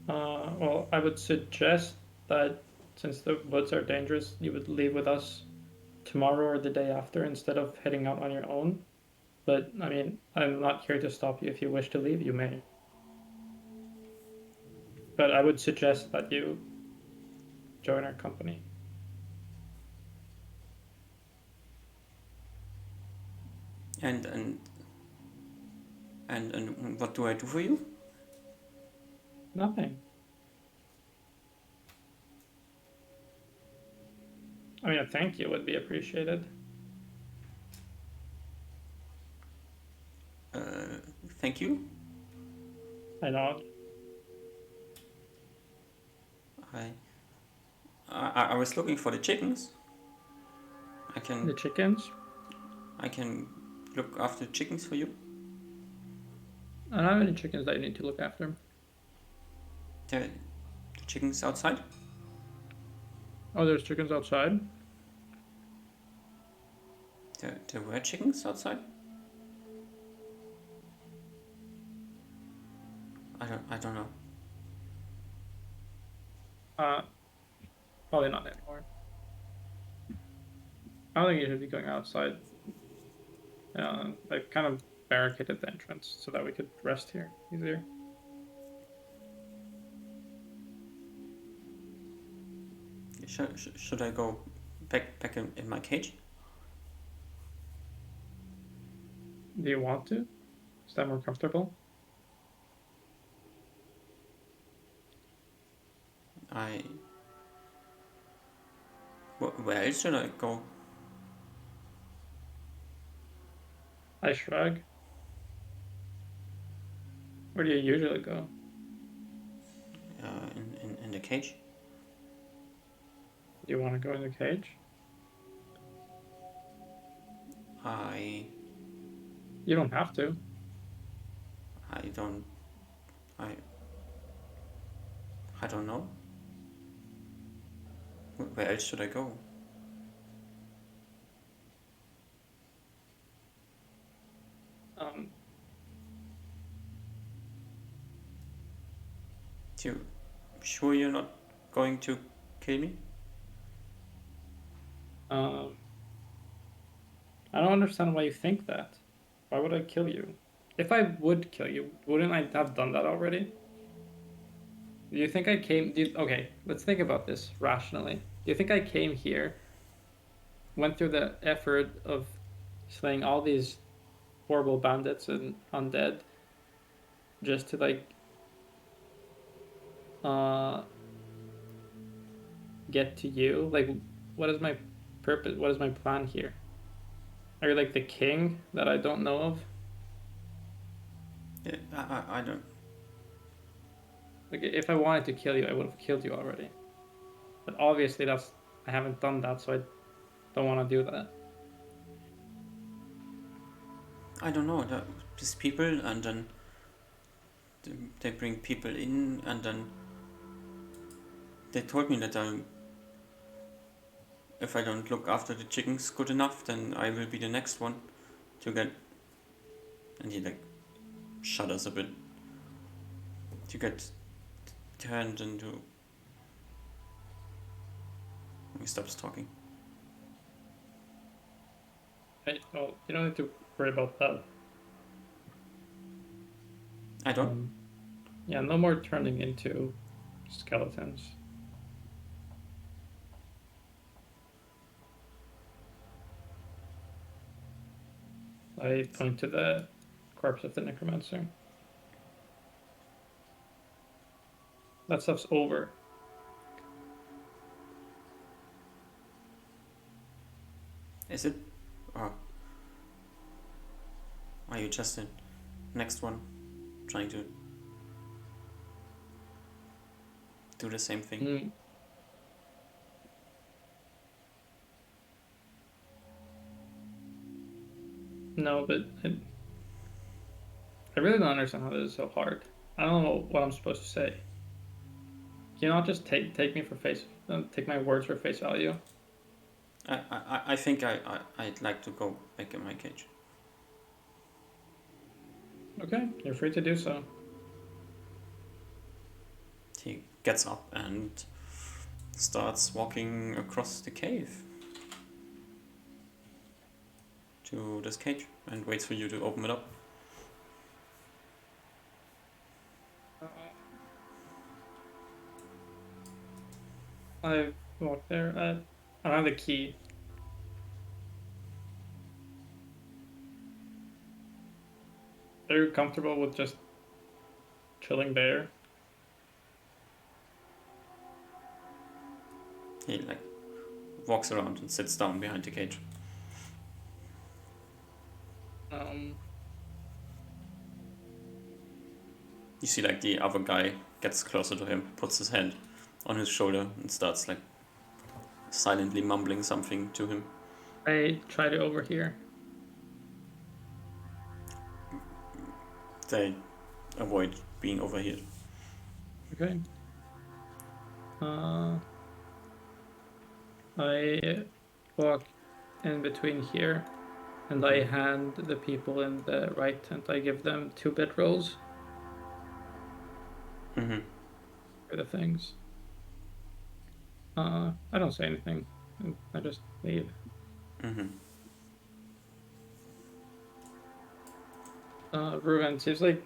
Well, I would suggest that since the woods are dangerous, you would leave with us tomorrow or the day after instead of heading out on your own. But, I mean, I'm not here to stop you. If you wish to leave, you may. But I would suggest that you join our company. And what do I do for you? Nothing. I mean, a thank you would be appreciated. Thank you. I know. I was looking for the chickens. I The chickens? can look after the chickens for you. I don't have any chickens that you need to look after. The chickens outside. Oh, there's chickens outside? There were chickens outside. I don't know. Probably not anymore. I don't think you should be going outside. I kind of barricaded the entrance so that we could rest here easier. Should I go back in my cage? Do you want to? Is that more comfortable? Where else should I go? I shrug. Where do you usually go? In the cage. Do you want to go in the cage? You don't have to. I don't. I don't know. Where else should I go? You sure you're not going to kill me? I don't understand why you think that. Why would I kill you? If I would kill you, wouldn't I have done that already? Do you think I came... okay, let's think about this rationally. Do you think I came here, went through the effort of slaying all these horrible bandits and undead, just to, like, get to you? Like, what is my purpose? What is my plan here? Are you like the king that I don't know of? Yeah, I don't. Like, if I wanted to kill you, I would have killed you already. But obviously I haven't done that, so I don't want to do that. I don't know. These people, and then they bring people in, and then they told me that if I don't look after the chickens good enough, then I will be the next one to get. And he like shudders a bit. To get turned into. He stops talking. Hey, well, you don't need to worry about that. I don't. Yeah, no more turning into skeletons. I point to the corpse of the necromancer. That stuff's over. Is it? Or are you just in next one trying to do the same thing? Mm. No, but I really don't understand how this is so hard. I don't know what I'm supposed to say. Can you not just take me for take my words for face value? I think I'd like to go back in my cage. Okay, you're free to do so. He gets up and starts walking across the cave to this cage and waits for you to open it up. I walk there. I don't have the key. Are you comfortable with just chilling there? He like walks around and sits down behind the cage. You see like the other guy gets closer to him, puts his hand on his shoulder and starts like silently mumbling something to him. I try to overhear. They avoid being overheard. Okay. I walk in between here, and I hand the people in the right tent. I give them 2-bit rolls Mm-hmm. for the things. I don't say anything. I just leave. Mm-hmm. Ruben, seems like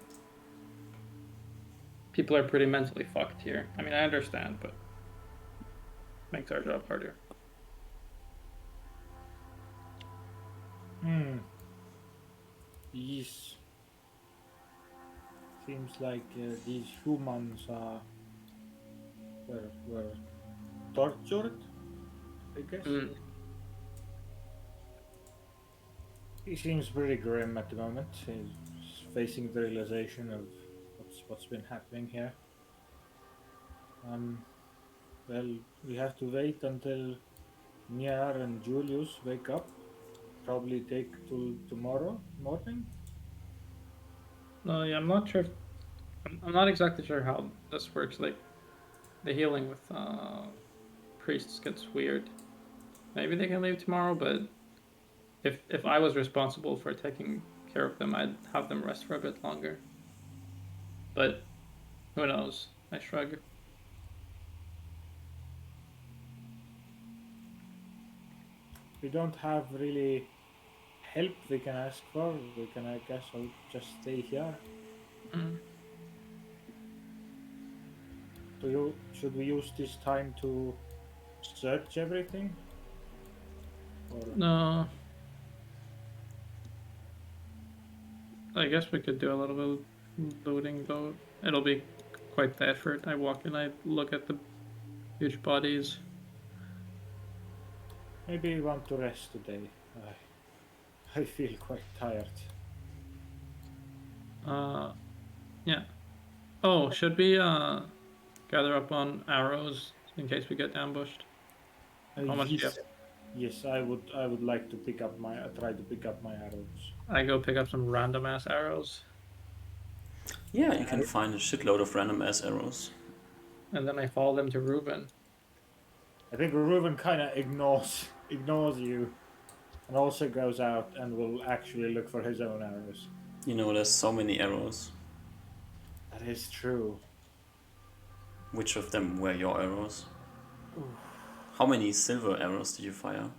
people are pretty mentally fucked here. I mean, I understand, but makes our job harder. Yes. Seems like these humans were tortured, I guess. Mm. He seems pretty grim at the moment. He's facing the realization of what's been happening here. Well, we have to wait until Niar and Julius wake up. Probably take till tomorrow morning. No, yeah, I'm not sure. I'm not exactly sure how this works. Like, the healing with priests gets weird. Maybe they can leave tomorrow, but if I was responsible for taking care of them, I'd have them rest for a bit longer. But who knows? I shrug. We don't have really help we can ask for. We can, I guess, I'll just stay here. Mm. Should we use this time to search everything? Or No. I guess we could do a little bit of looting, though. It'll be quite the effort. I walk in, I look at the huge bodies. maybe we want to rest today. I feel quite tired. Yeah. Oh, should we gather up on arrows in case we get ambushed? How much do you yes, have? yes, I would like to try to pick up my arrows. I go pick up some random ass arrows, Yeah, you can find a shitload of random ass arrows. and then I follow them to Reuben. I think Reuben kind of ignores you, and also goes out and will actually look for his own arrows. You know, there's so many arrows. That is true. Which of them were your arrows? How many silver arrows did you fire?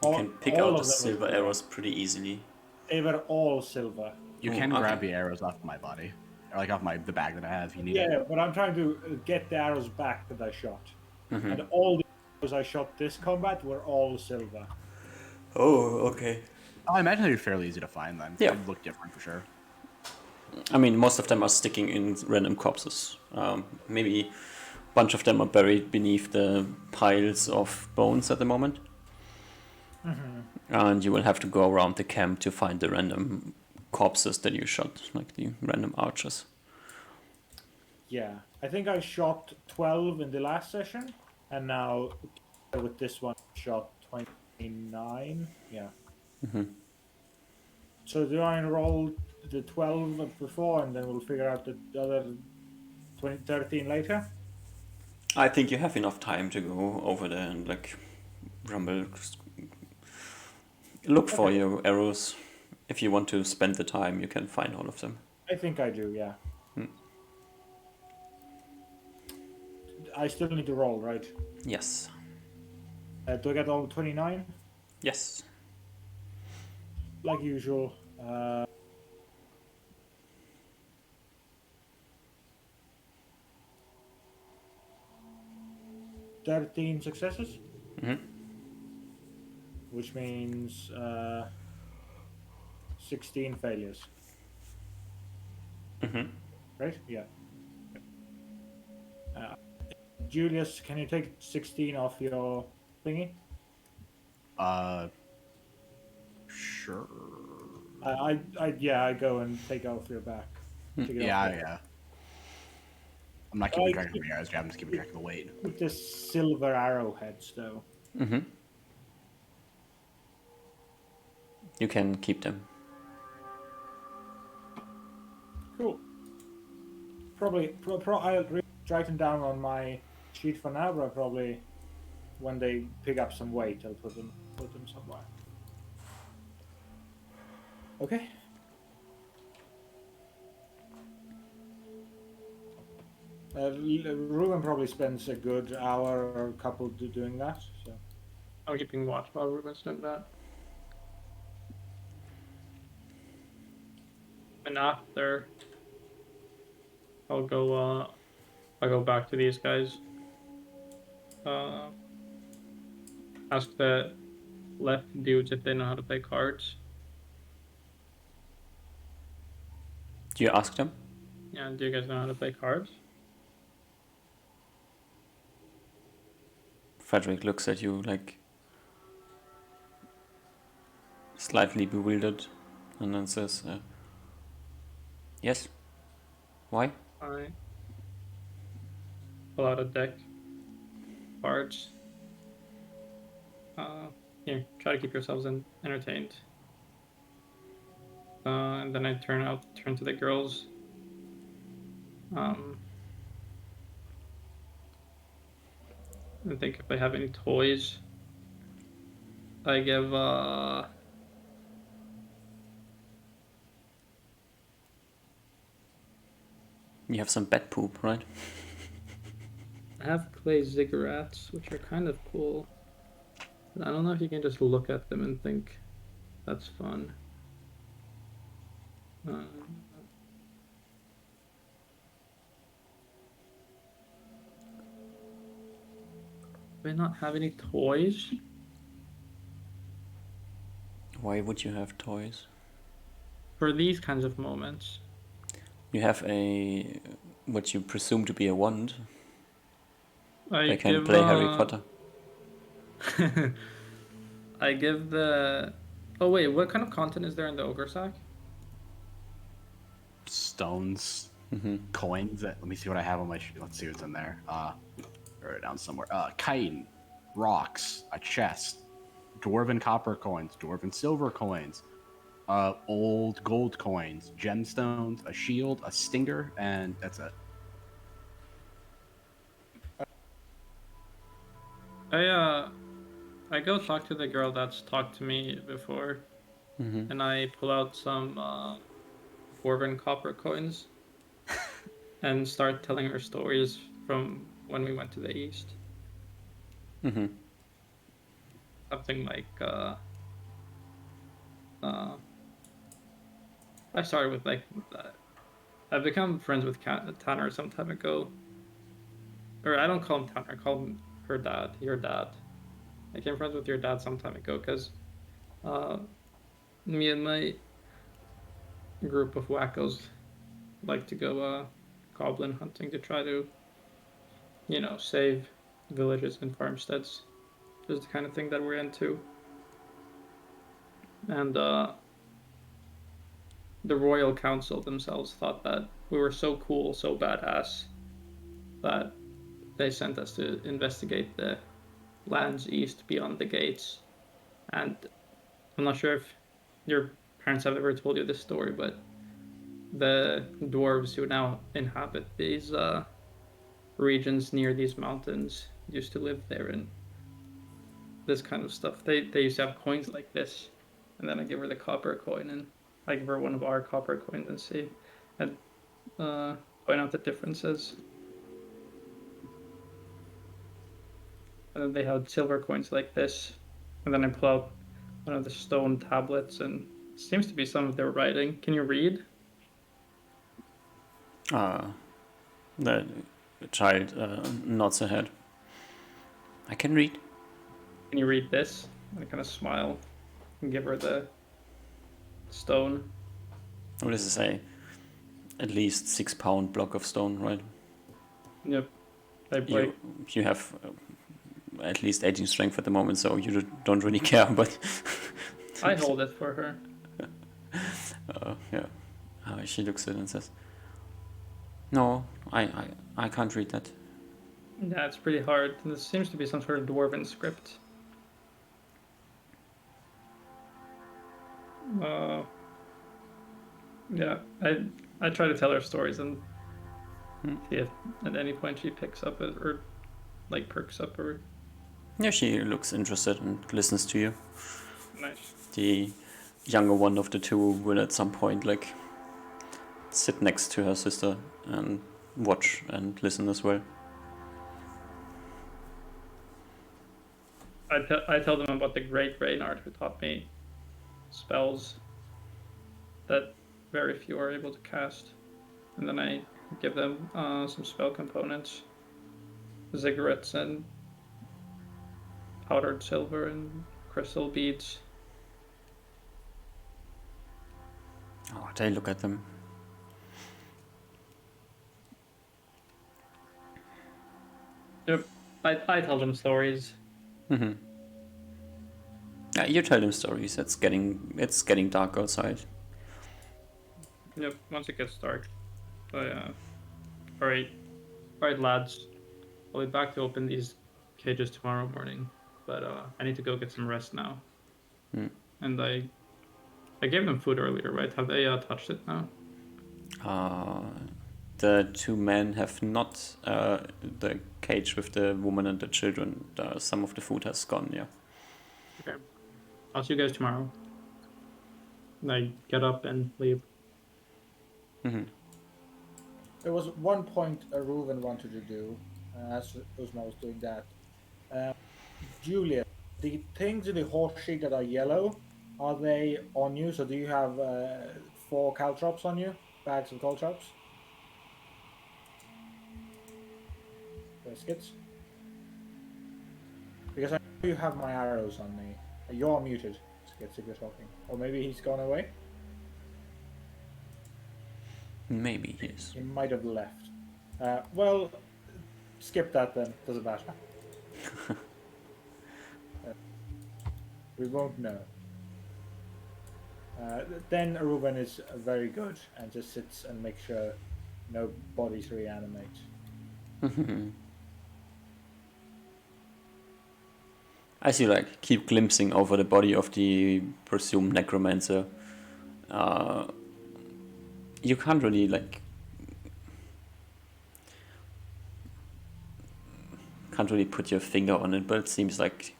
You can pick all out of the them silver were- arrows pretty easily. They were all silver. You Oh, can okay. grab the arrows off my body, or like off the bag that I have. If you need Yeah, it. but I'm trying to get the arrows back that I shot. Mm-hmm. And all the arrows I shot this combat were all silver. Oh, okay. I imagine they'd be fairly easy to find then. Yeah. They'd look different for sure. I mean, most of them are sticking in random corpses. Maybe a bunch of them are buried beneath the piles of bones at the moment. And you will have to go around the camp to find the random corpses that you shot, like the random archers. Yeah, I think I shot 12 in the last session, and now with this one, shot 29. Yeah. So do I enroll the 12 of before, and then we'll figure out the other 13 later? I think you have enough time to go over there and like rumble. Look for Okay. your arrows. If you want to spend the time, you can find all of them. I think I do, yeah. I still need to roll, right? Yes. Do I get all 29? Yes. Like usual. 13 successes, which means 16 failures. Right? Yeah. Julius, can you take 16 off your thingy? Sure. I go and take off your back. Take it Yeah, off your- yeah. I'm not keeping track of the arrows, I'm just keeping track of the weight. With the silver arrowheads, though. You can keep them. Cool. Probably, I'll write them down on my sheet for now, but probably when they pick up some weight, I'll put them somewhere. Okay. Ruben probably spends a good hour or a couple doing that. So. I'm keeping watch while Ruben's doing that. And after, I'll go back to these guys. Ask the left dudes if they know how to play cards. Do you ask them? Yeah, do you guys know how to play cards? Frederick looks at you like slightly bewildered and then says, yes? Why? I pull out a deck. Cards. Here, try to keep yourselves entertained. And then I turn to the girls. I think if I have any toys, I give You have some bat poop, right? I have clay ziggurats, which are kind of cool. But I don't know if you can just look at them and think that's fun. Do I not have any toys? Why would you have toys? For these kinds of moments. You have what you presume to be a wand. They can play Harry Potter. I give the... Oh wait, what kind of content is there in the ogre sack? Stones, coins. Let me see what I have on my sheet. Let's see what's in there. Write it down somewhere. Chitin, rocks, a chest, dwarven copper coins, dwarven silver coins, old gold coins, gemstones, a shield, a stinger, and that's it. I go talk to the girl that's talked to me before, and I pull out some dwarven copper coins and start telling her stories from when we went to the east. Something like I started with like I've become friends with Tanner some time ago, or I don't call him Tanner, I call him her dad, your dad. I became friends with your dad some time ago because me and my group of wackos like to go goblin hunting to try to, save villages and farmsteads. Is the kind of thing that we're into. And the royal council themselves thought that we were so cool, so badass, that they sent us to investigate the lands east beyond the gates. And I'm not sure if your parents have ever told you this story, but the dwarves who now inhabit these regions near these mountains used to live there, and this kind of stuff. They used to have coins like this, and then I give her the copper coin, and I give her one of our copper coins and see, and point out the differences. And then they had silver coins like this, and then I pull out one of the stone tablets, and it seems to be some of their writing. Can you read? The child nods her head. I can read. Can you read this? And I kind of smile and give her the stone. What does it say? At least 6 pound block of stone, right? Yep. I break. You have at least 18 strength at the moment, so you don't really care, but... I hold it for her. Yeah. She looks at it and says, no, I can't read that. Yeah, it's pretty hard. This seems to be some sort of dwarven script. Yeah, I try to tell her stories and see if at any point she picks up it or like perks up or. Yeah, she looks interested and listens to you. Nice. The younger one of the two will at some point like sit next to her sister and watch and listen as well. I tell them about the great Reynard who taught me spells that very few are able to cast, and then I give them some spell components, ziggurats and powdered silver and crystal beads. Oh, they look at them. Yep, I tell them stories. Mm-hmm. Yeah, you tell them stories. It's getting dark outside. Yep, once it gets dark. Alright, lads. I'll be back to open these cages tomorrow morning, but I need to go get some rest now. And I gave them food earlier, right? Have they touched it now? The two men have not the cage with the woman and the children. Some of the food has gone, yeah. Okay. I'll see you guys tomorrow. And I get up and leave. Mm-hmm. There was one point Reuven wanted to do, as Uzma was doing that. Julia, the things in the horse sheet that are yellow, are they on you? So do you have 4 caltrops on you? Bags of caltrops? Biscuits? Because I know you have my arrows on me. You're muted, Skits, if you're talking. Or maybe he's gone away? Maybe, yes. He might have left. Well, skip that then. Doesn't matter. We won't know. Then Reuven is very good and just sits and makes sure no bodies reanimate. As you keep glimpsing over the body of the presumed necromancer, you can't really put your finger on it, but it seems like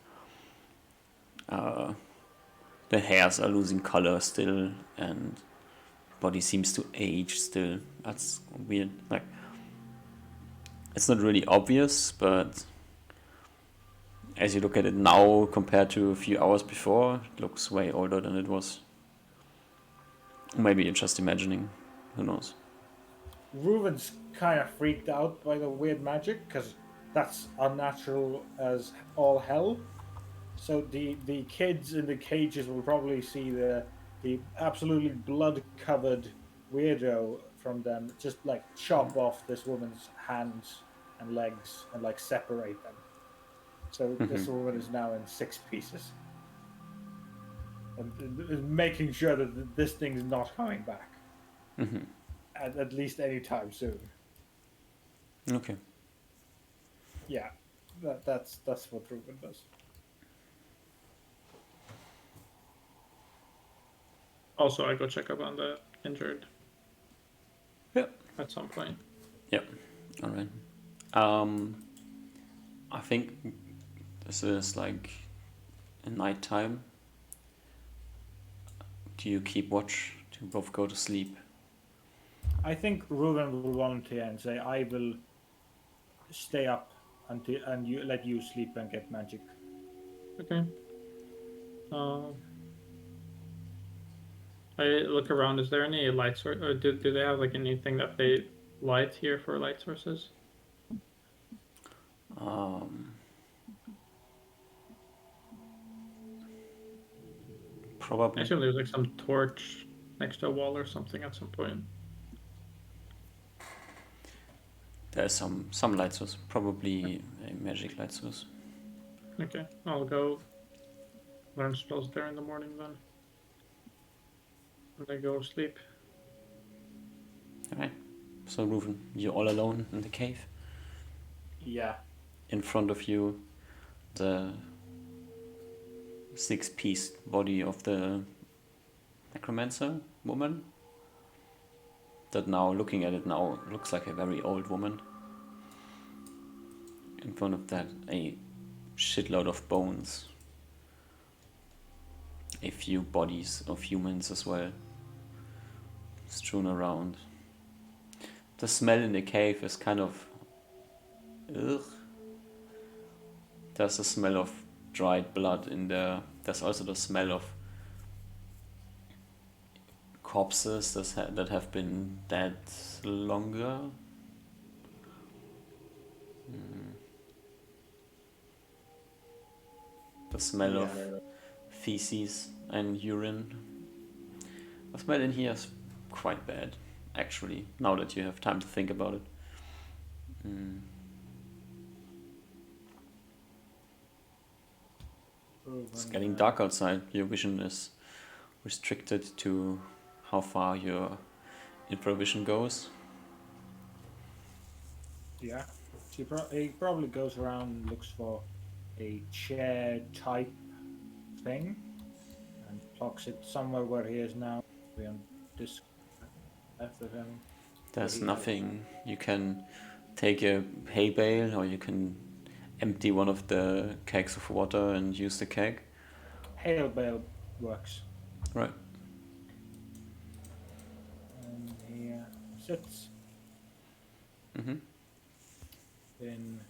the hairs are losing color still, and body seems to age still. That's weird. It's not really obvious, but as you look at it now compared to a few hours before, it looks way older than it was. Maybe you're just imagining. Who knows? Reuven's kind of freaked out by the weird magic, because that's unnatural as all hell. So the kids in the cages will probably see the the absolutely blood-covered weirdo from them just like chop off this woman's hands and legs and like separate them. So this woman is now in 6 pieces, and is making sure that this thing's not coming back at least anytime soon. Okay. Yeah, that's what Ruben does. Also, I go check up on the injured Yeah. at some point. Yeah. All right. I think this is like a nighttime. Do you keep watch? Do you both go to sleep? I think Ruben will volunteer and say, "I will stay up until and you let you sleep and get magic." Okay. I look around. Is there any light source, or do they have like anything that they light here for light sources? I Probably. assume there's like some torch next to a wall or something at some point. There's some light source. Probably a magic light source. Okay, I'll go learn spells there in the morning then. And then go sleep. All right. So Reuven, you're all alone in the cave. Yeah. In front of you, the 6-piece body of the necromancer woman. That now, looking at it now, looks like a very old woman. In front of that, a shitload of bones. A few bodies of humans as well, strewn around. The smell in the cave is kind of... ugh. There's a smell of dried blood in there. There's also the smell of corpses that have been dead longer. The smell of feces and urine. The smell in here is quite bad, actually, now that you have time to think about it. It's getting dark outside. Your vision is restricted to how far your infravision goes. Yeah. He probably goes around and looks for a chair type thing and plucks it somewhere where he is now. On this left of him. There's nothing. You can take a hay bale, or you can empty one of the kegs of water and use the keg. Hail bale works. Right. And he sits in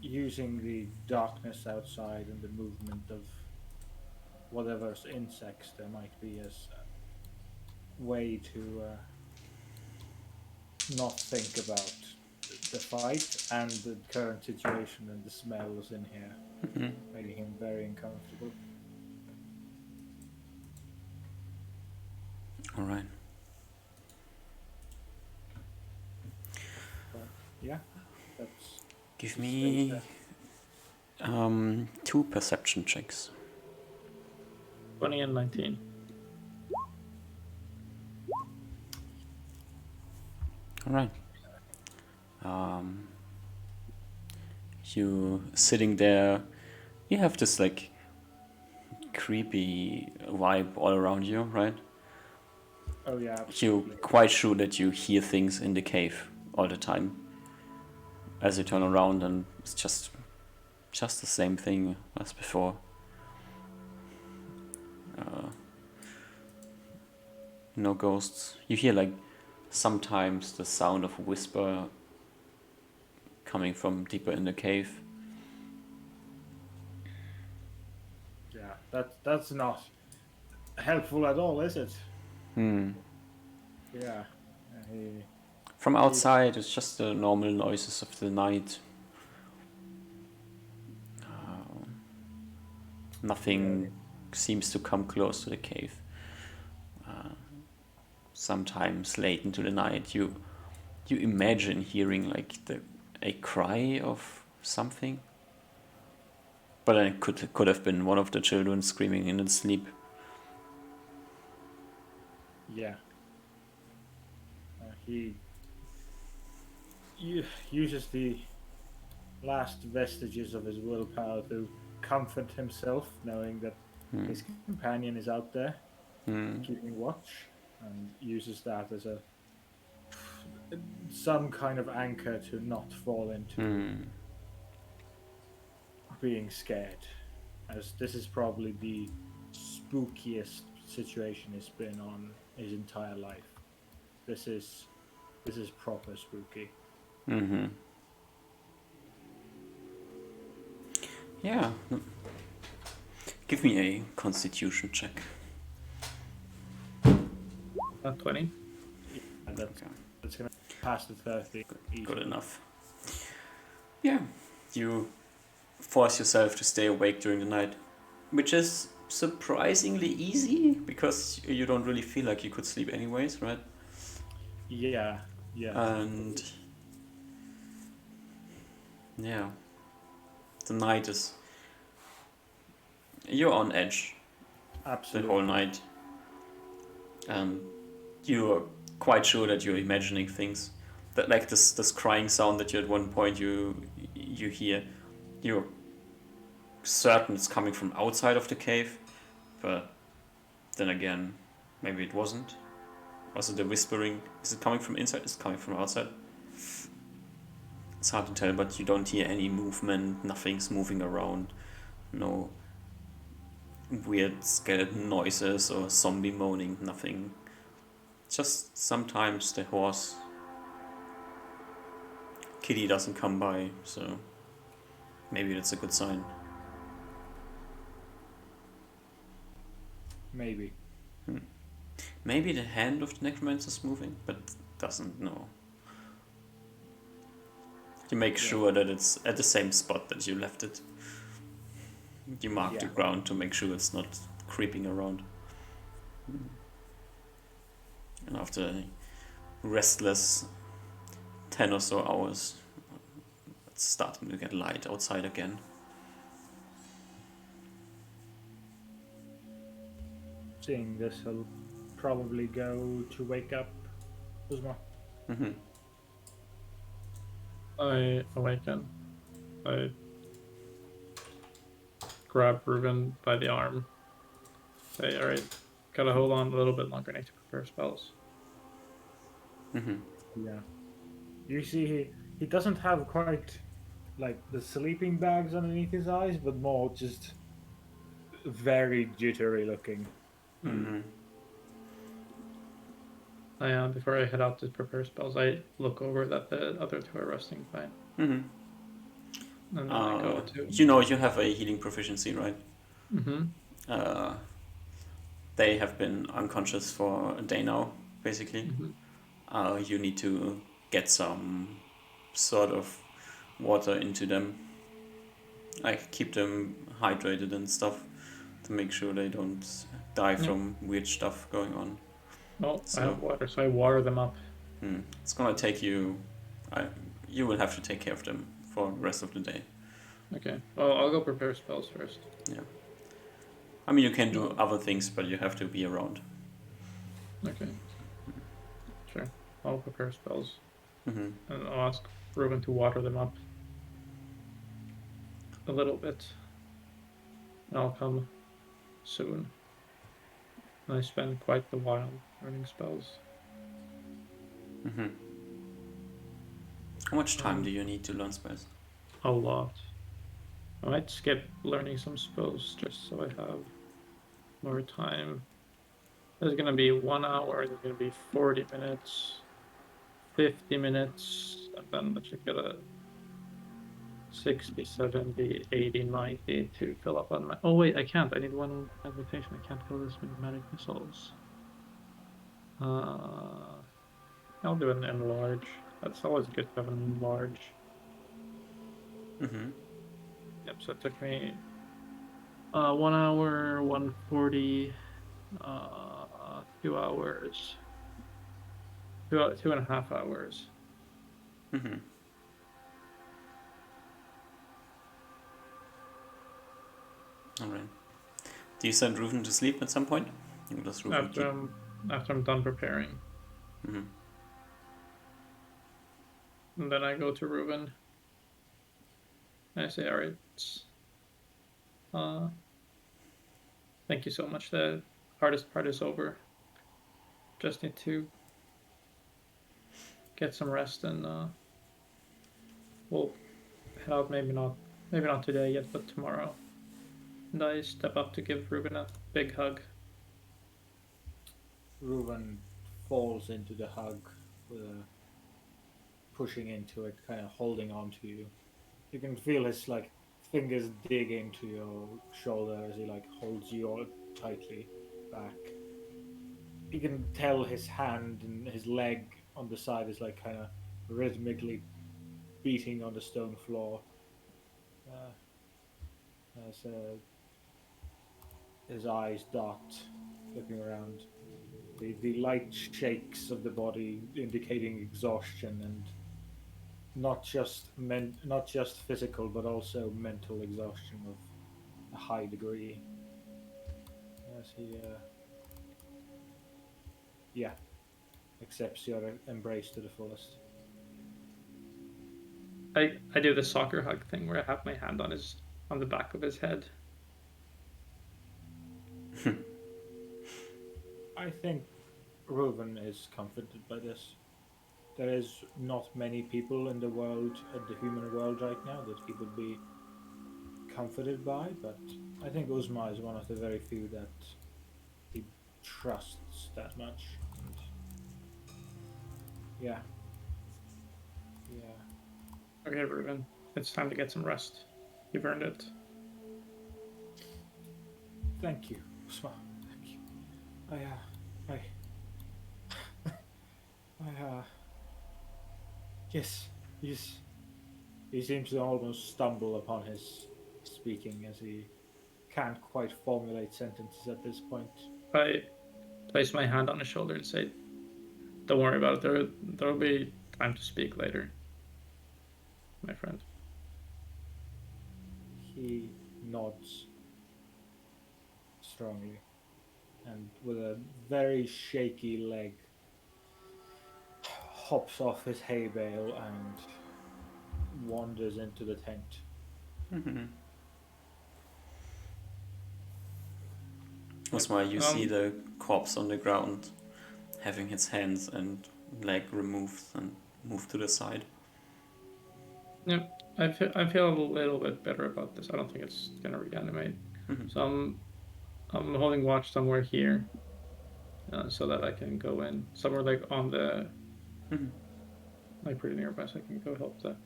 using the darkness outside and the movement of whatever insects there might be as a way to not think about the fight and the current situation and the smells in here, making him very uncomfortable. All right. But yeah, that's Give me 2 perception checks. 20 and 19. All right. You sitting there, you have this like creepy vibe all around you, right? oh yeah, You're absolutely. quite sure that you hear things in the cave all the time. As you turn around, and it's just the same thing as before. No ghosts. You hear like sometimes the sound of a whisper coming from deeper in the cave. Yeah, that's not helpful at all, is it? Yeah. From outside, it's just the normal noises of the night. Nothing seems to come close to the cave. Sometimes late into the night, you imagine hearing like a cry of something, but then it could have been one of the children screaming in its sleep. Yeah. He uses the last vestiges of his willpower to comfort himself, knowing that his companion is out there keeping watch, and uses that as some kind of anchor to not fall into being scared, as this is probably the spookiest situation he's been on his entire life. This is proper spooky. Yeah. Give me a constitution check. 20. And that's gonna pass the 30. Good enough. Yeah, you force yourself to stay awake during the night, which is surprisingly easy because you don't really feel like you could sleep anyways, right? Yeah. And yeah, the night is, you're on edge Absolutely. the whole night, and you're quite sure that you're imagining things. That like this crying sound that you at one point you hear, you're certain it's coming from outside of the cave, but then again, maybe it wasn't. Also, the whispering, is it coming from inside? Is it coming from outside? It's hard to tell, but you don't hear any movement. Nothing's moving around. No weird skeleton noises or zombie moaning. Nothing. Just sometimes the horse Kitty doesn't come by, so maybe that's a good sign. Maybe. Maybe the hand of the necromancer's moving, but doesn't know. You make sure that it's at the same spot that you left it. You mark the ground to make sure it's not creeping around. And after a restless 10 or so hours, it's starting to get light outside again. Seeing this, he'll probably go to wake up Uzma. I awaken. I grab Reuben by the arm. Say, alright, gotta hold on a little bit longer. I need to prepare spells. Yeah. You see, he doesn't have quite like the sleeping bags underneath his eyes, but more just very jittery looking. Before I head out to prepare spells, I look over that the other two are resting fine. And then I go to... You know you have a healing proficiency, right? They have been unconscious for a day now, basically. You need to get some sort of water into them. Like keep them hydrated and stuff to make sure they don't die from weird stuff going on. Oh, I have water, so I water them up. It's gonna take you... you will have to take care of them for the rest of the day. Okay. Well, I'll go prepare spells first. Yeah. I mean, you can do other things, but you have to be around. Okay. Sure. I'll prepare spells. Mm-hmm. And I'll ask Reuben to water them up a little bit. And I'll come soon. And I spend quite the while learning spells. Mm-hmm. How much time do you need to learn spells? A lot. I might skip learning some spells just so I have more time. There's gonna be 1 hour, there's gonna be 40 minutes, 50 minutes, and then that should get a 60, 70, 80, 90 to fill up on my... Oh wait, I can't. I need one invitation. I can't fill this many magic missiles. I'll do an enlarge. That's always good to have an enlarge. Mm-hmm. Yep, so it took me 1 hour, 140, 2 hours, 2.5 hours. Mm-hmm. Alright. Do you send Ruven to sleep at some point? Or does Ruven keep... After I'm done preparing. Mm-hmm. And then I go to Ruben. And I say, all right, thank you so much. The hardest part is over. Just need to get some rest and we'll head out. Maybe not today yet, but tomorrow. And I step up to give Ruben a big hug. Reuben falls into the hug with a pushing into it, kind of holding on to you. You can feel his like fingers dig into your shoulder as he like holds you all tightly back. You can tell his hand and his leg on the side is like kind of rhythmically beating on the stone floor. Uh, as his eyes dart, looking around. The light shakes of the body, indicating exhaustion and not just physical but also mental exhaustion of a high degree. As he, yeah, accepts your embrace to the fullest. I do the soccer hug thing where I have my hand on the back of his head. I think Reuven is comforted by this. There is not many people in the world, in the human world right now, that he would be comforted by, but I think Uzma is one of the very few that he trusts that much. And yeah. Okay, Ruben, it's time to get some rest. You've earned it. Thank you, Uzma. Thank you. Yes, he seems to almost stumble upon his speaking as he can't quite formulate sentences at this point. I place my hand on his shoulder and say, "Don't worry about it. There'll be time to speak later, my friend." He nods strongly and with a very shaky leg hops off his hay bale and wanders into the tent. Mm-hmm. Osmar, you see the corpse on the ground having its hands and leg removed and moved to the side. Yeah, I feel a little bit better about this. I don't think it's gonna reanimate. Mm-hmm. So I'm holding watch somewhere here, so that I can go in somewhere like on the Mm-hmm. like pretty nearby, so I can go help the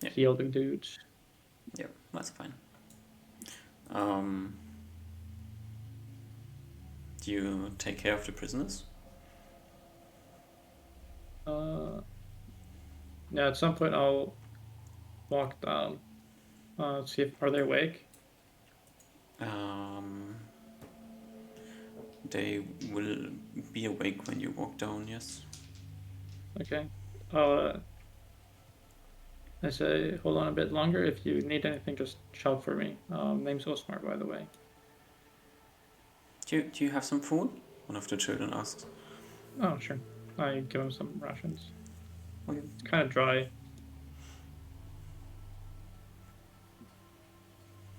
Yeah. heal the dudes. Yeah, that's fine. Do you take care of the prisoners? Yeah, at some point I'll walk down, see if are they awake. They will be awake when you walk down, yes. Okay. I say, hold on a bit longer. If you need anything, just shout for me. Name's Osmar, by the way. Do you have some food? One of the children asks. Oh, sure. I give him some rations. Okay. It's kind of dry.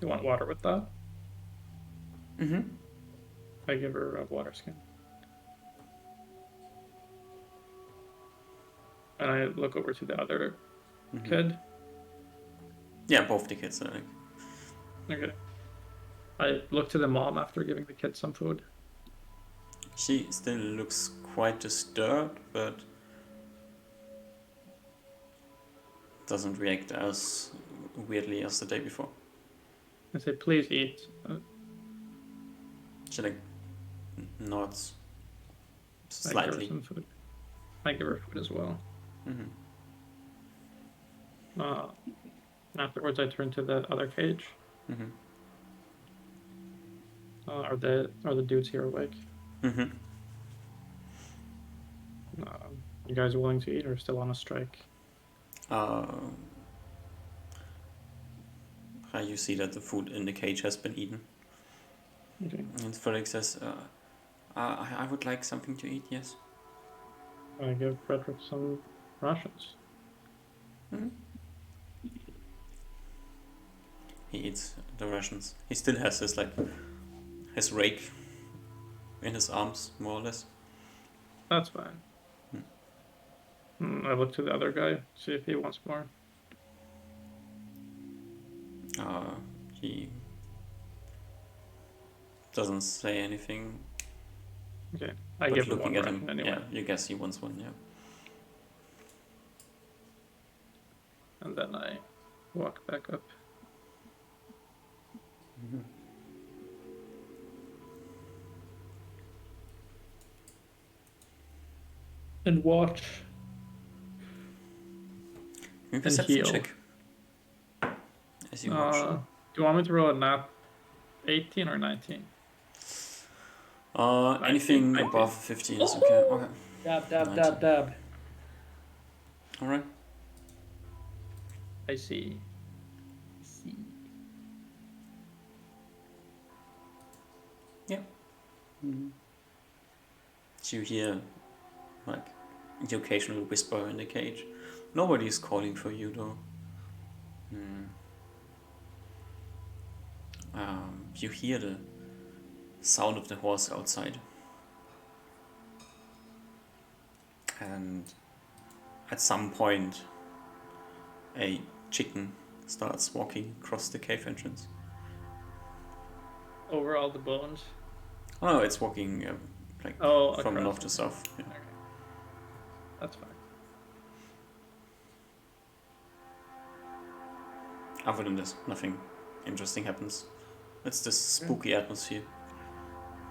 You want water with that? Mm-hmm. I give her a water skin. And I look over to the other kid. Yeah, both the kids are like... Okay. I look to the mom after giving the kid some food. She still looks quite disturbed, but doesn't react as weirdly as the day before. I say, please eat. She like nods I give her slightly. some food. I give her food as well. Mm-hmm. And afterwards, I turn to the other cage. Mm-hmm. Are the dudes here awake? Mm-hmm. You guys willing to eat or still on a strike? You see that the food in the cage has been eaten. Okay. And Felix says, I would like something to eat, yes. I give Frederick some rations. Hmm? He eats the rations. He still has his rake in his arms, more or less. That's fine. I look to the other guy, see if he wants more. He doesn't say anything. Okay, I But give him looking one at him, ration anyway. yeah, you guess he wants one, yeah. And then I walk back up. And watch. Give me a perception heal. check. As you watch. Do you want me to roll a nat 18 or 19? Anything 19. above 15 is okay. Okay. Dab, 19. Alright. I see. Yeah. So you hear, like, the occasional whisper in the cage. Nobody's calling for you, though. You hear the sound of the horse outside. And at some point, a chicken starts walking across the cave entrance. Over all the bones. Oh no, it's walking from across. north to south. Yeah. Okay. That's fine. Other than this, nothing interesting happens. It's this spooky atmosphere.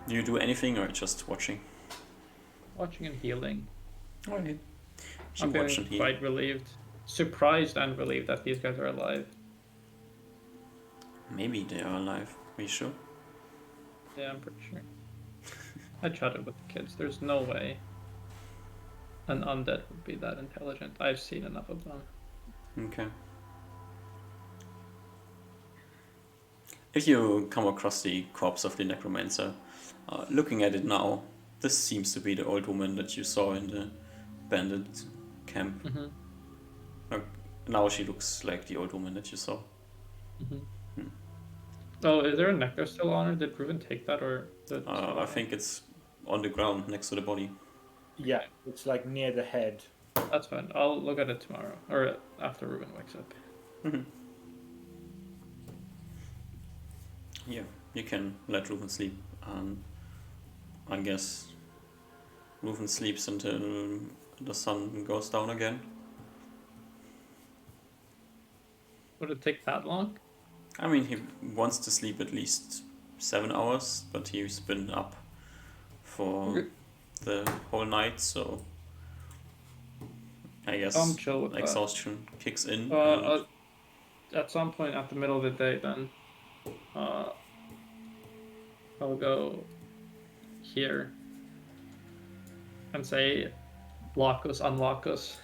Do you do anything or just watching? Watching and healing. Okay. I'm feeling quite relieved. Surprised and relieved that these guys are alive. Maybe they are alive. Are you sure? Yeah, I'm pretty sure. I chatted with the kids. There's no way an undead would be that intelligent. I've seen enough of them. Okay. If you come across the corpse of the necromancer, looking at it now, this seems to be the old woman that you saw in the bandit camp. Now she looks like the old woman that you saw. Oh, is there a necklace still on her? Did Ruben take that or? I think it's on the ground next to the body. Yeah, it's like near the head. That's fine. I'll look at it tomorrow or after Ruben wakes up. Yeah, you can let Ruben sleep. I guess Ruben sleeps until the sun goes down again. Would it take that long? I mean, he wants to sleep at least 7 hours, but he's been up for the whole night, so I guess I'm chill with exhaustion kicks in. At some point at the middle of the day, then I'll go here and say, lock us, unlock us,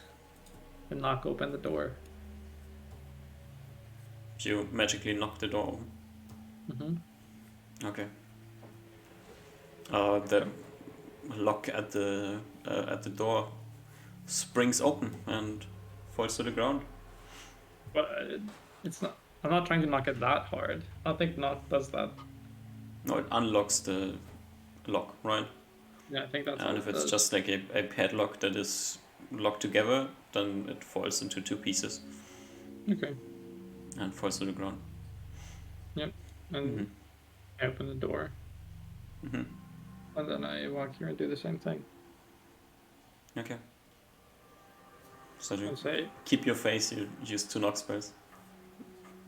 and knock open the door. You magically knock the door open. Okay. The lock at the door springs open and falls to the ground. But it's not. I'm not trying to knock it that hard. I don't think knock does that. No, it unlocks the lock, right? Yeah, I think that's. And if it's just like a padlock that is locked together, then it falls into two pieces. Okay. And falls to the ground. Yep. And I open the door. And then I walk here and do the same thing. Okay. So you And say, keep your face, you use 2 knock spells.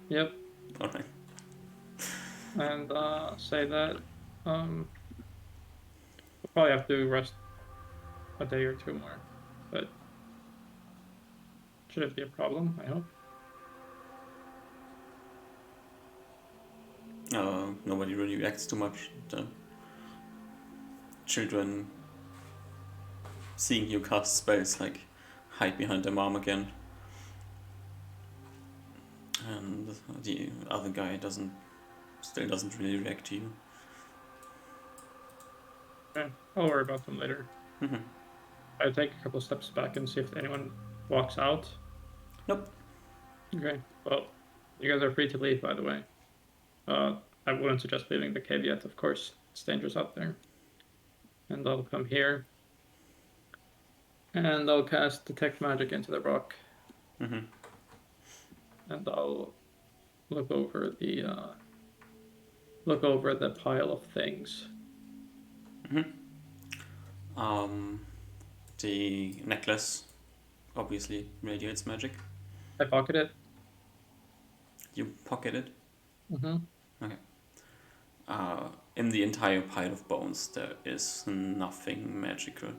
yep. Alright. And say that we'll probably have to rest a day or two more. But shouldn't be a problem, I hope. Nobody really reacts too much. The children, seeing you cast spells, like hide behind their mom again. And the other guy still doesn't really react to you. Okay, I'll worry about them later. Mhm. I take a couple steps back and see if anyone walks out. Nope. Okay, well, you guys are free to leave, by the way. I wouldn't suggest leaving the cave yet, of course. It's dangerous out there. And I'll come here. And I'll cast Detect Magic into the rock. Mhm. And I'll look over the pile of things. The necklace obviously radiates magic. I pocket it. You pocket it. Mm-hmm. Okay. In the entire pile of bones, there is nothing magical.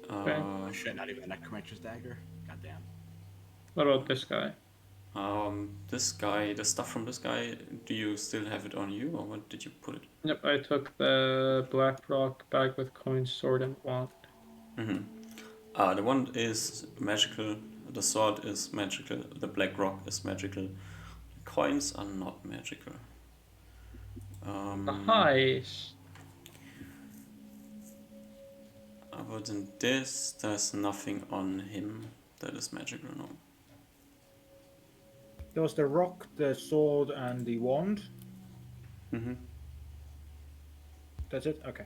Okay. Oh, shit, not even the necromancer's dagger. Goddamn. What about this guy? This guy, the stuff from this guy, do you still have it on you, or what did you put it? Yep, I took the black rock bag with coins, sword, and wand. The wand is magical, the sword is magical, the black rock is magical, the coins are not magical. Nice. Other than this, there's nothing on him that is magical, no. There was the rock, the sword, and the wand. Mm-hmm. That's it? Okay.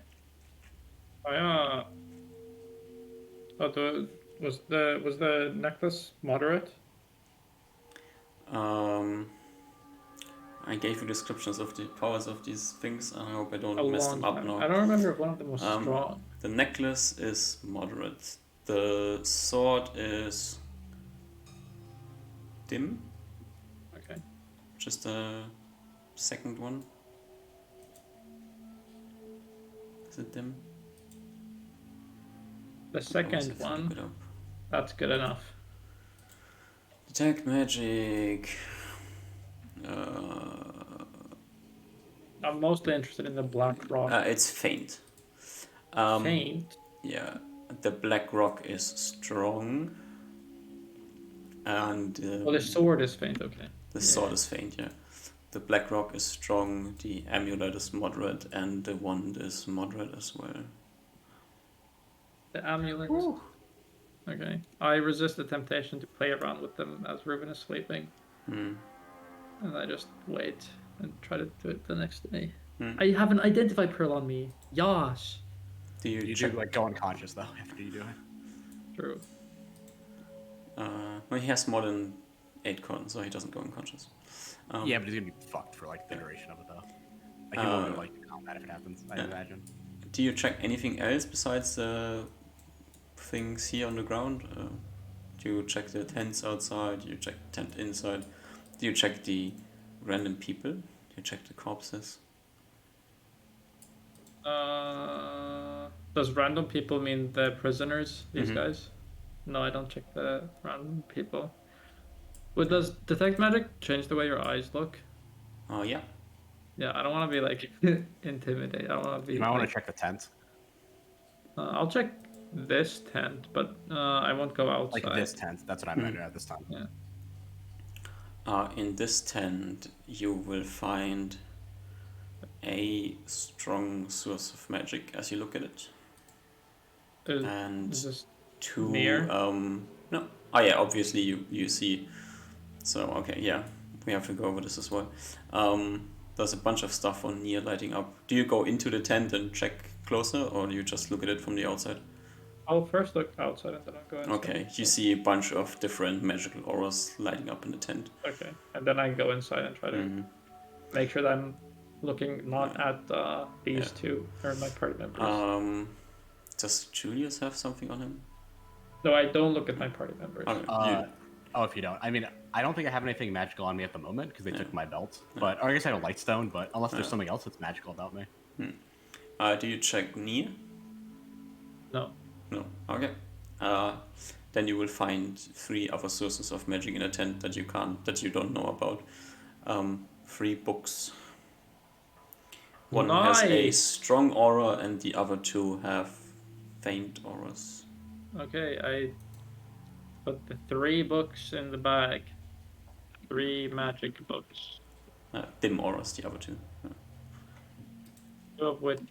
Was the necklace moderate? I gave you descriptions of the powers of these things. I hope I don't A mess long them up time. now. I don't remember if one of them was strong. The necklace is moderate. The sword is dim. Okay. Just a second one. Is it dim? The I always second have to look one, it up. that's good enough. Detect magic. I'm mostly interested in the black rock. It's faint. Faint. Yeah, the black rock is strong. And Well, the sword is faint, okay. the sword is faint, yeah. The black rock is strong, the amulet is moderate, and the wand is moderate as well. The amulet. Okay. I resist the temptation to play around with them as Ruben is sleeping. And I just wait and try to do it the next day. I have an identify pearl on me. Yash. Do you You check? do like go unconscious though after you do it. True. Well, he has more than 8 con, so he doesn't go unconscious. Yeah, but he's gonna be fucked for like the duration of it though. Like he won't like combat if it happens, I imagine. Do you check anything else besides the things here on the ground? Do you check the tents outside? Do you check the tent inside? Do you check the random people? Do you check the corpses? Does random people mean the prisoners? These guys? No, I don't check the random people. But does detect magic change the way your eyes look? Oh, yeah. Yeah, I don't want to be like intimidated. I don't want to be. You might want to check the tent. I'll check this tent, but I won't go outside. Like this tent. That's what I'm gonna do at this time. Yeah. In this tent, you will find a strong source of magic as you look at it. And Is this two near? No. Oh yeah, obviously you see. So okay, yeah, we have to go over this as well. There's a bunch of stuff on near lighting up. Do you go into the tent and check closer, or do you just look at it from the outside? I'll first look outside and then I'll go inside. Okay, you see a bunch of different magical auras lighting up in the tent. Okay, and then I go inside and try to make sure that I'm looking not at these two or my party members. Does Julius have something on him? No, I don't look at my party members. Okay, Oh, if you don't. I mean, I don't think I have anything magical on me at the moment because they took my belt. But or I guess I have a light stone. But unless there's something else that's magical about me. Do you check near? No. No. Okay. Then you will find 3 other sources of magic in a tent that you don't know about. 3 books One has a Nice! strong aura and the other two have faint auras. Okay, I put the 3 books in the bag. 3 magic books. Dim auras, the other two. 2 of which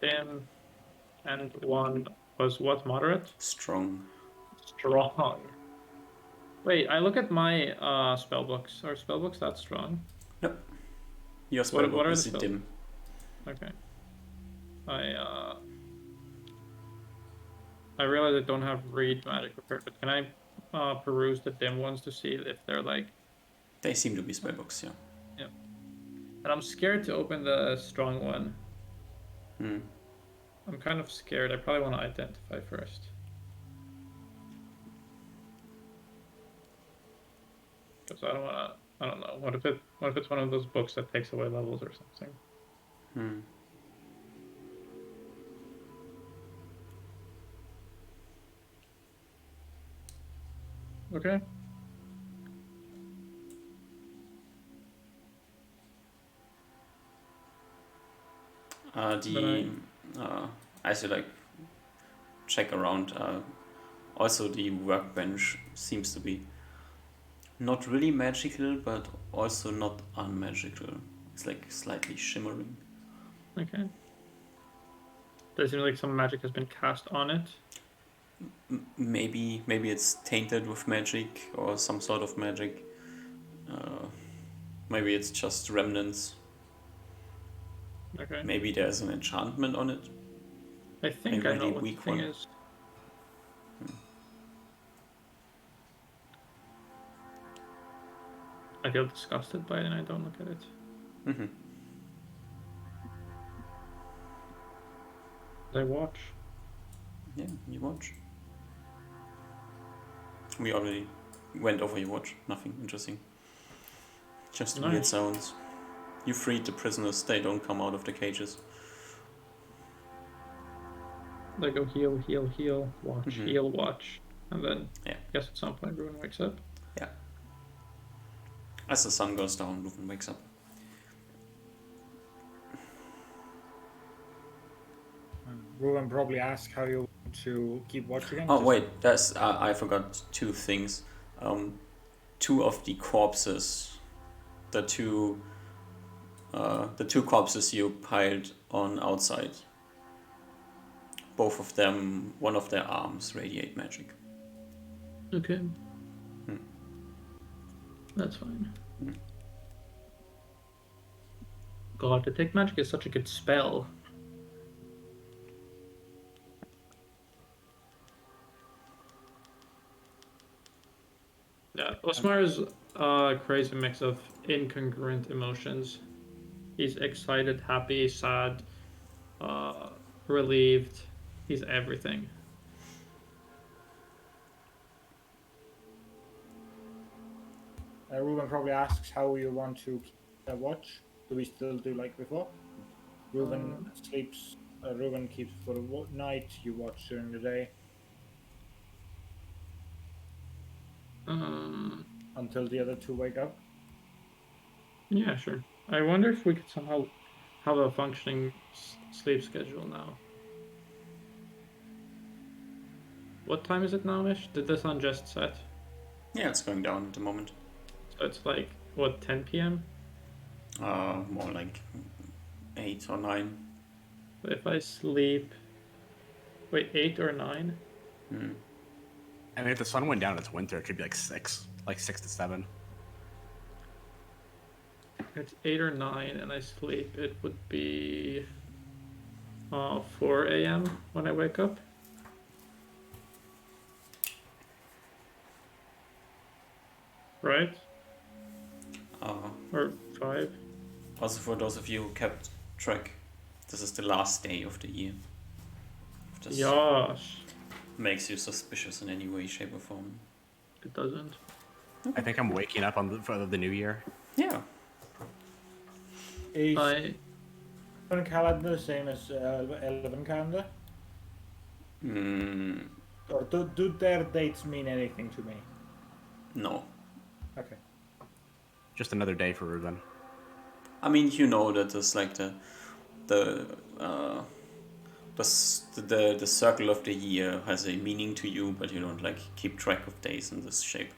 dim, and 1 was what, moderate? Strong. Strong. Wait, I look at my spell books. Are spell books that strong? Yep. Your What spellbook are is the a dim. Okay. I realize I don't have read magic prepared, but can I peruse the dim ones to see if they're like... They seem to be spellbooks, yeah. Yeah. And I'm scared to open the strong one. I'm kind of scared. I probably want to identify first. Because I don't want to... I don't know. What if it's one of those books that takes away levels or something? Okay. I should like check around. Also, the workbench seems to be not really magical, but also not unmagical. It's like slightly shimmering. Okay. Does it seem like some magic has been cast on it? Maybe it's tainted with magic or some sort of magic. Maybe it's just remnants. Okay. Maybe there's an enchantment on it. I think A I know really what weak the thing one. is. I feel disgusted by it and I don't look at it. Mm-hmm. I watch. Yeah, you watch. We already went over your watch. Nothing interesting. Just weird Nice. sounds. You freed the prisoners. They don't come out of the cages. They go heal, heal, heal, watch, Mhm. heal, watch. And then, Yeah. I guess at some point everyone wakes up. Yeah. As the sun goes down, Luven wakes up. Ruben probably asked how you want to keep watching. Oh wait, that's I forgot 2 things. 2 of the corpses, the two corpses you piled on outside. Both of them, one of their arms radiate magic. Okay. That's fine. God, Detect Magic is such a good spell. Yeah, Osmar is a crazy mix of incongruent emotions. He's excited, happy, sad, relieved. He's everything. Ruben probably asks how you want to keep watch. Do we still do like before? Ruben sleeps. Ruben keeps for the night. You watch during the day until the other 2 wake up. Yeah, sure. I wonder if we could somehow have a functioning sleep schedule now. What time is it now, Ish? Did the sun just set? Yeah, it's going down at the moment. So it's like, what, 10 p.m.? More like 8 or 9. But if I sleep... Wait, 8 or 9? I mean, if the sun went down, it's winter. It should be like 6 to 7. It's 8 or 9 and I sleep, it would be 4 a.m. when I wake up. Right? Or 5. Also, for those of you who kept track, this is the last day of the year. If this Yes. makes you suspicious in any way, shape, or form. It doesn't. I think I'm waking up for the new year. Yeah. Is I... calendar the same as 11 calendar? Or do their dates mean anything to me? No. Okay. Just another day for Ruben. I mean, you know that there's like the uh, the circle of the year has a meaning to you, but you don't like keep track of days in this shape.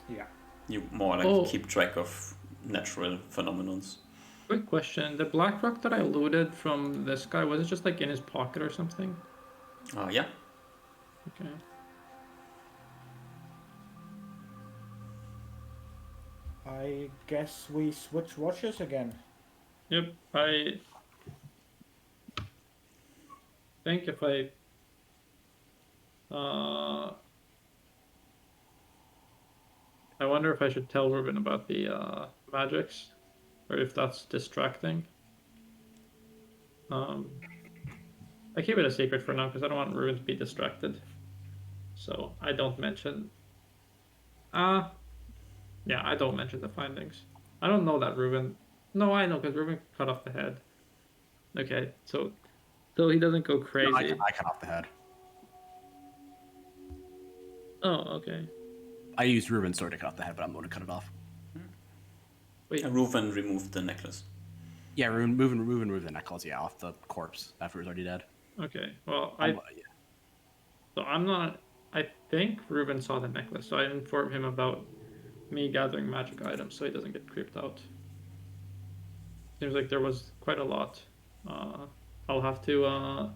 Yeah. You more like Oh. keep track of natural phenomenons. Quick question: the black rock that I looted from this guy, was it just like in his pocket or something? Yeah. Okay. I guess we switch watches again. Yep. I think if I wonder if I should tell Ruben about the magics, or if that's distracting. I keep it a secret for now because I don't want Ruben to be distracted. So I don't mention. Yeah, I don't mention the findings. I don't know that Ruben. No, I know because Ruben cut off the head. Okay, so he doesn't go No, crazy. I cut off the head. Oh, okay. I used Ruben's sword to cut off the head, but I'm going to cut it off. Wait. Reuven removed the necklace. Yeah, Ruben removed the necklace, yeah, off the corpse after it was already dead. Okay. Well, Yeah. So I'm not. I think Ruben saw the necklace, so I informed him about me gathering magic items, so he doesn't get creeped out. Seems like there was quite a lot. I'll have to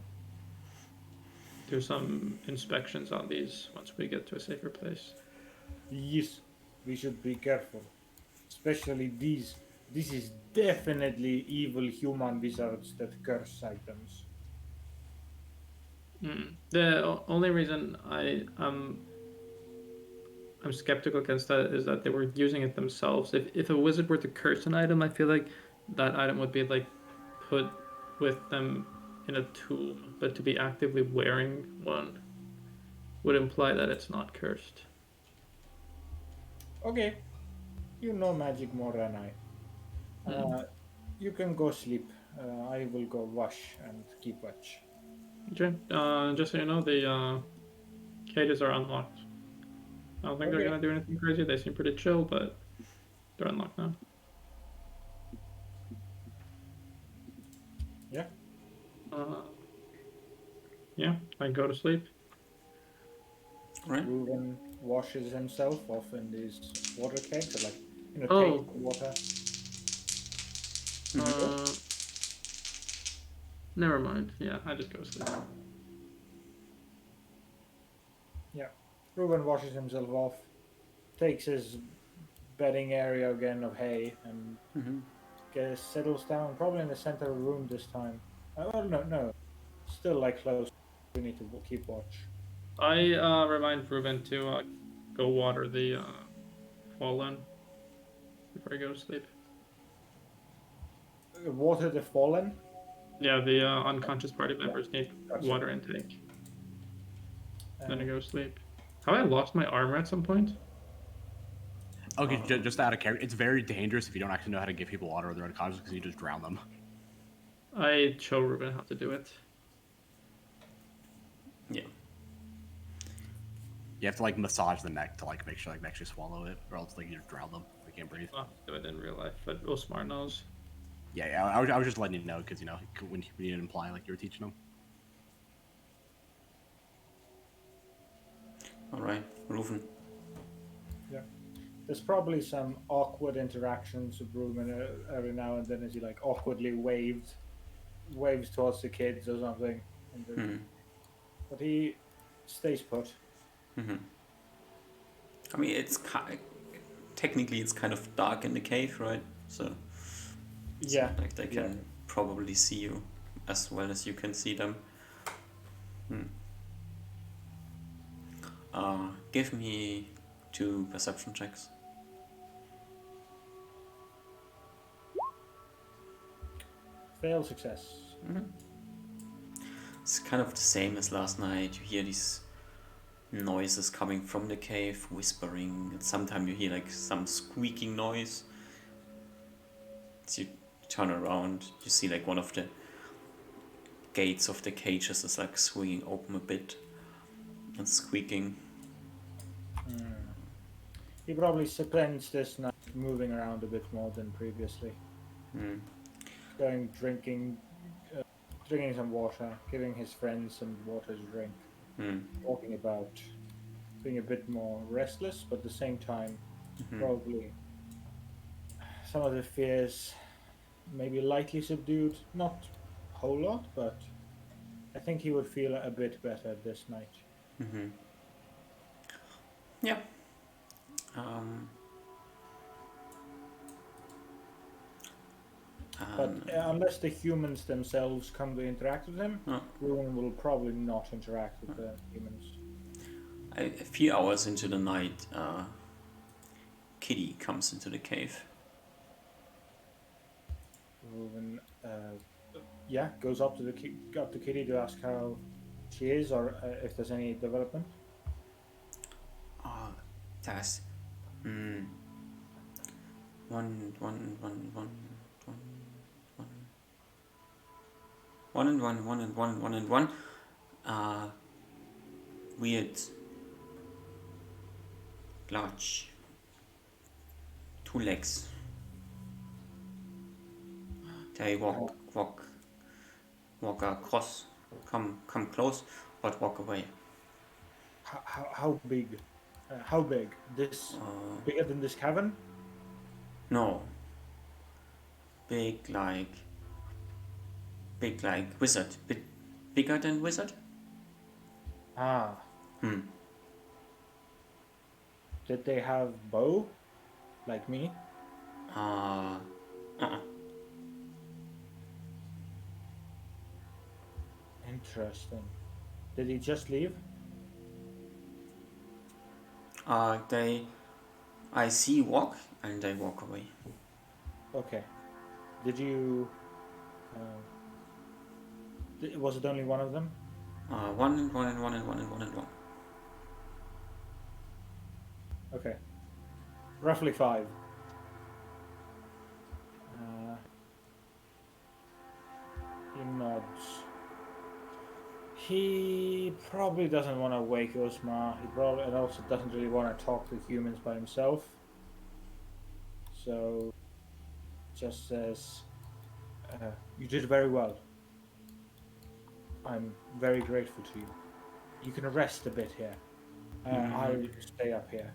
do some inspections on these once we get to a safer place. Yes, we should be careful. Especially these. This is definitely evil human wizards that curse items. The only reason I'm skeptical against that is that they were using it themselves. If a wizard were to curse an item, I feel like that item would be like put with them in a tomb, but to be actively wearing one would imply that it's not cursed. Okay, you know magic more than I. You can go sleep. I will go wash and keep watch. Okay. Just so you know, the cages are unlocked. I don't think they're Okay. gonna do anything crazy. They seem pretty chill, but they're unlocked now. Yeah. Yeah, I go to sleep. Right. Reuben washes himself off in these water kegs, or like Oh. take water. Never mind. Yeah, I just go to sleep. Yeah. Reuben washes himself off, takes his bedding area again of hay, and settles down, probably in the center of the room this time. Oh, no. Still like close. We need to keep watch. I remind Ruben to go water the fallen before I go to sleep. Water the fallen? Yeah, the unconscious party members need water intake. Then I go to sleep. Have I lost my armor at some point? Okay, just out of character, it's very dangerous if you don't actually know how to give people water or they're unconscious because you just drown them. I show Ruben how to do it. Yeah. You have to like massage the neck to like make sure like they actually swallow it, or else like you just drown them. They can't breathe. I'll have to do it in real life, but Osmar knows. Yeah, I was just letting you know because you know when you didn't imply like you were teaching them. All right, Reuven. Yeah. There's probably some awkward interactions with Reuben every now and then as he like awkwardly waves towards the kids or something. But he stays put. I mean, technically it's kind of dark in the cave, right? So it's Yeah. not like they can probably see you as well as you can see them. Give me 2 perception checks. Fail success. It's kind of the same as last night. You hear these noises coming from the cave, whispering, and sometimes you hear like some squeaking noise. As you turn around, you see like one of the gates of the cages is like swinging open a bit and squeaking. He probably spends this night moving around a bit more than previously. Hmm. Going drinking some water, giving his friends some water to drink, Hmm. walking about, being a bit more restless, but at the same time, probably some of the fears maybe lightly subdued. Not a whole lot, but I think he would feel a bit better this night. Yeah. Um, But and, unless the humans themselves come to interact with him, uh, Ruin will probably not interact with the humans. a few hours into the night, Kitty comes into the cave. Ruin, yeah, goes up to up to Kitty to ask how she is or if there's any development. Ah, that's mm, one, one, one, one, one, one, one and one, one and one, one and one. Uh, weird, large, two legs. They walk across, come close, but walk away. How big? How big? This bigger than this cavern? No, big like wizard, bit bigger than wizard. Ah, Hmm. did they have bow, like me? Uh, uh-uh. Interesting. Did he just leave? They, I see walk and they walk away. Okay. Did you? Was it only one of them? One and one and one and one and one and one. Okay. Roughly 5. He nods. He probably doesn't want to wake Usma. He probably and also doesn't really want to talk to humans by himself. So just says, "You did very well. I'm very grateful to you. You can rest a bit here. I'll stay up here."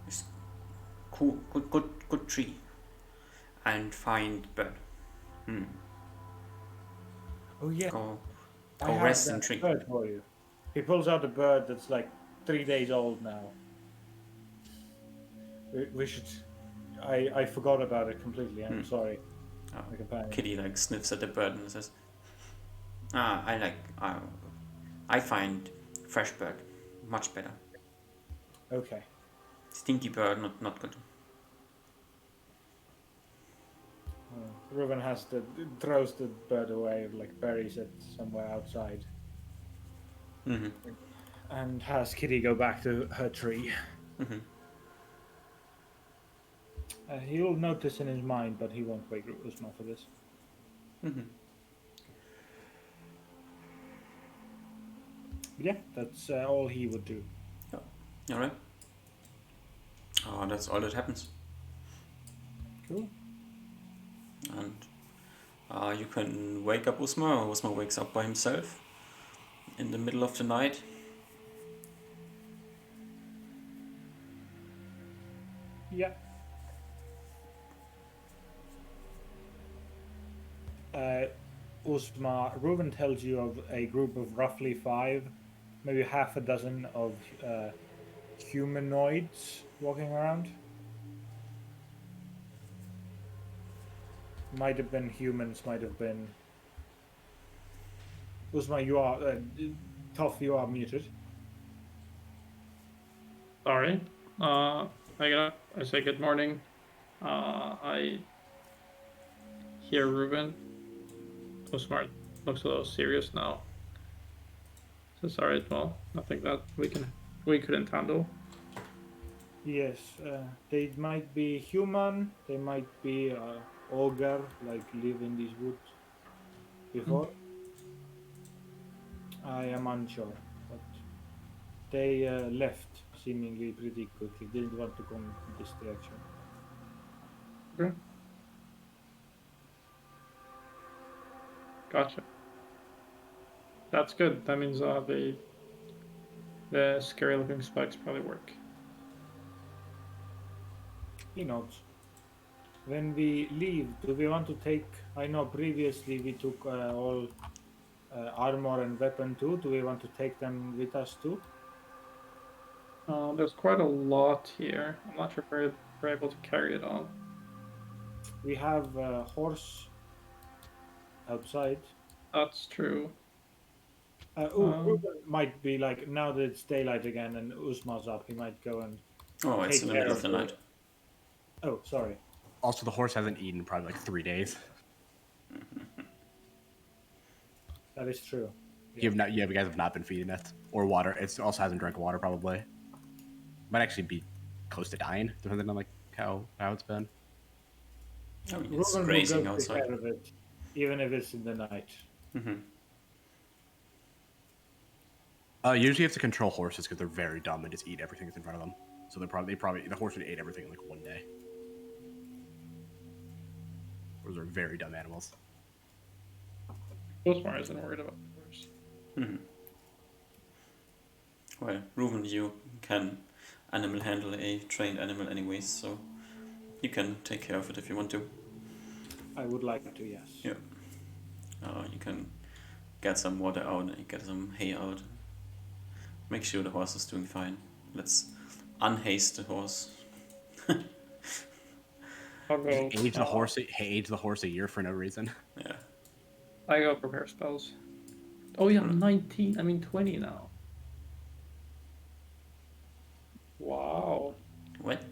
It's cool, good tree. And find bird. Oh yeah, Go, I go have rest in that tree. bird for you. He pulls out a bird that's like 3 days old now. We should. I forgot about it completely. I'm sorry. My companion. Kitty like sniffs at the bird and says, I find fresh bird much better. Okay. Stinky bird, not good. Ruben throws the bird away, like buries it somewhere outside, and has Kitty go back to her tree. He'll notice in his mind, but he won't wake Usma for this. Yeah, that's all he would do. Yeah. Alright. That's all that happens. Cool. And you can wake up Usma, or Usma wakes up by himself in the middle of the night. Yeah. Usma, Ruben tells you of a group of roughly 5, maybe half a dozen of humanoids walking around. Might have been humans, might have been. Usma, you are. Tough, you are muted. Sorry. I get up. I say good morning. I hear Ruben. Smart looks a little serious now. Says, all right, well, nothing that we couldn't handle. Yes, they might be human. They might be ogre, like live in these woods before. I am unsure, but they left seemingly pretty quickly. Didn't want to come this direction. Okay. Gotcha. That's good. That means the scary looking spikes probably work. He nods. When we leave, do we want to take? I know previously we took all armor and weapon too. Do we want to take them with us too? There's quite a lot here. I'm not sure if we're able to carry it all. We have a horse outside. That's true. Ruben might be like, now that it's daylight again and Uzma's up, he might go and Oh, it's take in the care middle of the night. Oh, sorry. Also, the horse hasn't eaten in probably like 3 days. That is true. You guys have not been feeding it or water. It also hasn't drank water probably. Might actually be close to dying, depending on like how it's been. Oh, it's Ruben will grazing go take outside. care of it, even if it's in the night. Usually you have to control horses because they're very dumb and just eat everything that's in front of them. So the horse would eat everything in like 1 day. Those are very dumb animals. Postmar isn't worried about the horse. Well, Ruben, you can animal handle a trained animal anyways, so you can take care of it if you want to. I would like to, yes. Yeah. You can get some water out, get some hay out. Make sure the horse is doing fine. Let's unhaste the horse. I'll go. Age the horse a year for no reason. Yeah. I go prepare spells. Oh yeah, I'm 19. I mean 20 now. Wow. What?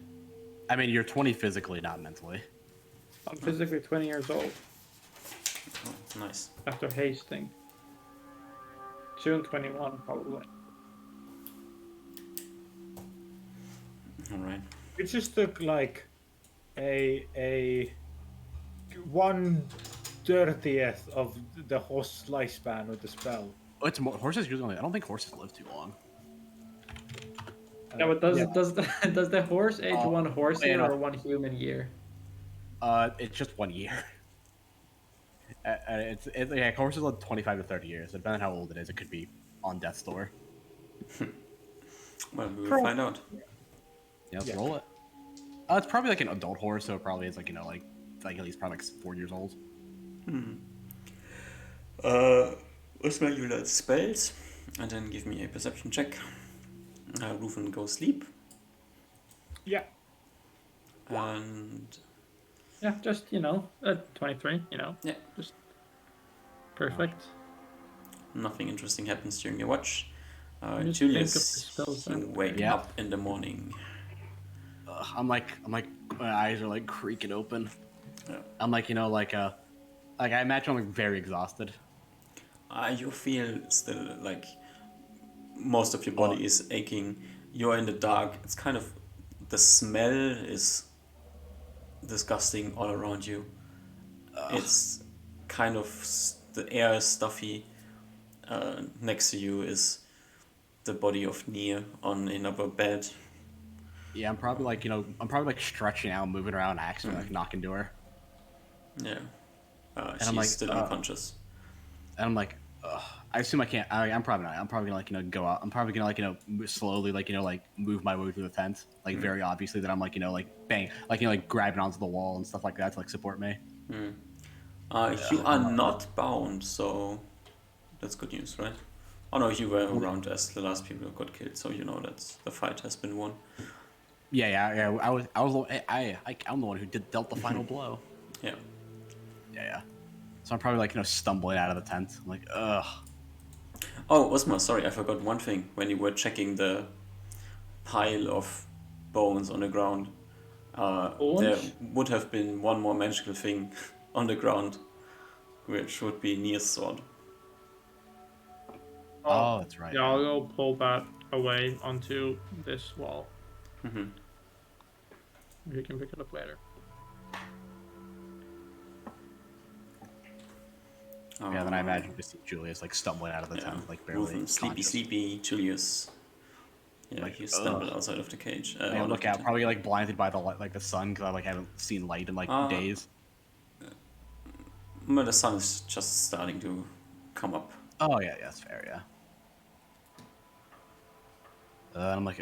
I mean, you're 20 physically, not mentally. I'm physically 20 years old Oh, nice. after hasting. June 21 probably. Alright. It just took like a 1/30th of the horse lifespan with the spell. Oh, it's more, horses usually only. I don't think horses live too long. Yeah, but does the horse age one horse yeah, year no. or one human year? It's just 1 year. It's like horses live 25 to 30 years. Depending on how old it is, it could be on death's door. Well, we will find out. Yeah, let's roll it. It's probably like an adult horse, so it probably is like like at least probably like 4 years old. Let's make you learn spells, and then give me a perception check. Rufen go sleep. Yeah. And Yeah, just 23. yeah, just perfect. nothing interesting happens during your watch. Just Julius, think of the spells you then. wake Yeah. up in the morning. I'm like my eyes are like creaking open. Yeah. I'm like like I imagine I'm like very exhausted. You feel still like most of your body is aching. You're in the dark. It's kind of, the smell is disgusting all around you. It's kind of, the air is stuffy. Next to you is the body of Nia on another bed. Yeah, I'm probably like I'm probably like stretching out, moving around, accidentally like knocking to her, Yeah. I'm She's like, still unconscious. and I'm like, I assume I can't. I'm probably not. I'm probably gonna go out. I'm probably gonna slowly move my way through the tent, like very obviously that I'm bang, grabbing onto the wall and stuff like that to like support me. You are not bound, so that's good news, right? Oh no, you were around as the last people got killed, so you know that the fight has been won. Yeah. I'm the one who dealt the final blow. Yeah. Yeah. So I'm probably stumbling out of the tent. I'm like, ugh. Oh, Osma, sorry, I forgot one thing. When you were checking the pile of bones on the ground, there would have been one more magical thing on the ground, which would be Nia's sword. Oh, that's right. Yeah, I'll go pull that away onto this wall. Mm-hmm. You can pick it up later. Yeah, then I imagine just see Julius stumbling out of the tent, barely Rufen, sleepy, Julius. Yeah, you stumble outside of the cage. Look out, probably blinded by the sun because I haven't seen light in days. Well, the sun is just starting to come up. Oh yeah, that's fair. Yeah. I'm like,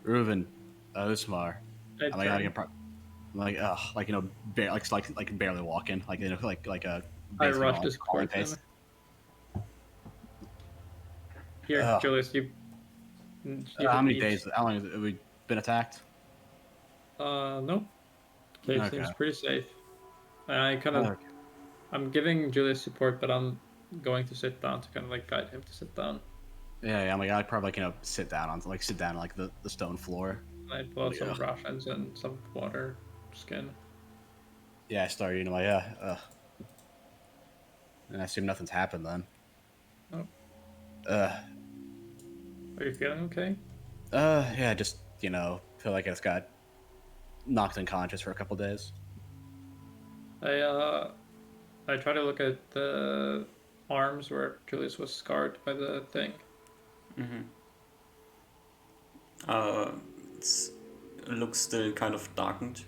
Reuven, Usmar. I I'm like, I turn. can I'm like like barely walking, like like a I basically rush on to like a crawling support pace. him. Here, Ugh. Julius, you give How it many each. days? How long have we been attacked? No. Cave Okay. seems pretty safe. And I kind of, Okay. I'm giving Julius support, but I'm going to sit down to kind of like guide him to sit down. Yeah, I'm like, I'd probably sit down on like the stone floor. I pull out some Ugh. rations and some water, skin. Yeah, I started, like, yeah, and I assume nothing's happened then. Oh, Uh, are you feeling okay? yeah, just feel like I just got knocked unconscious for a couple days. I try to look at the arms where Julius was scarred by the thing. Uh, it looks still kind of darkened.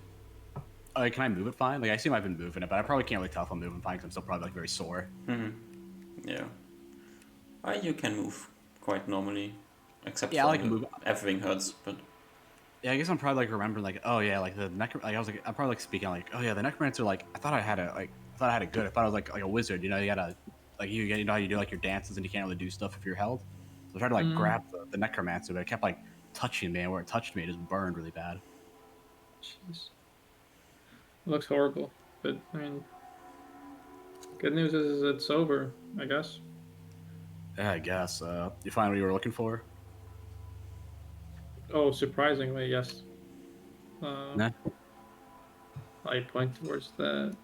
Can I move it fine? Like, I assume I've been moving it, but I probably can't really tell if I'm moving fine because I'm still probably like very sore. Yeah. You can move quite normally, except Yeah, for I can move. everything hurts. But Yeah, I guess I'm probably like remembering like, oh yeah, like the like I was like I'm probably like speaking like, oh yeah, the necromancer, like I thought I had it good. I thought I was like a wizard, you gotta like you know how you do like your dances and you can't really do stuff if you're held. So I tried to like grab the necromancer, but it kept like touching me, and where it touched me, it just burned really bad. Jeez. It looks horrible, but I mean, good news is it's over, I guess. Yeah, I guess. You find what you were looking for? Oh, surprisingly, yes. Nah. I point towards the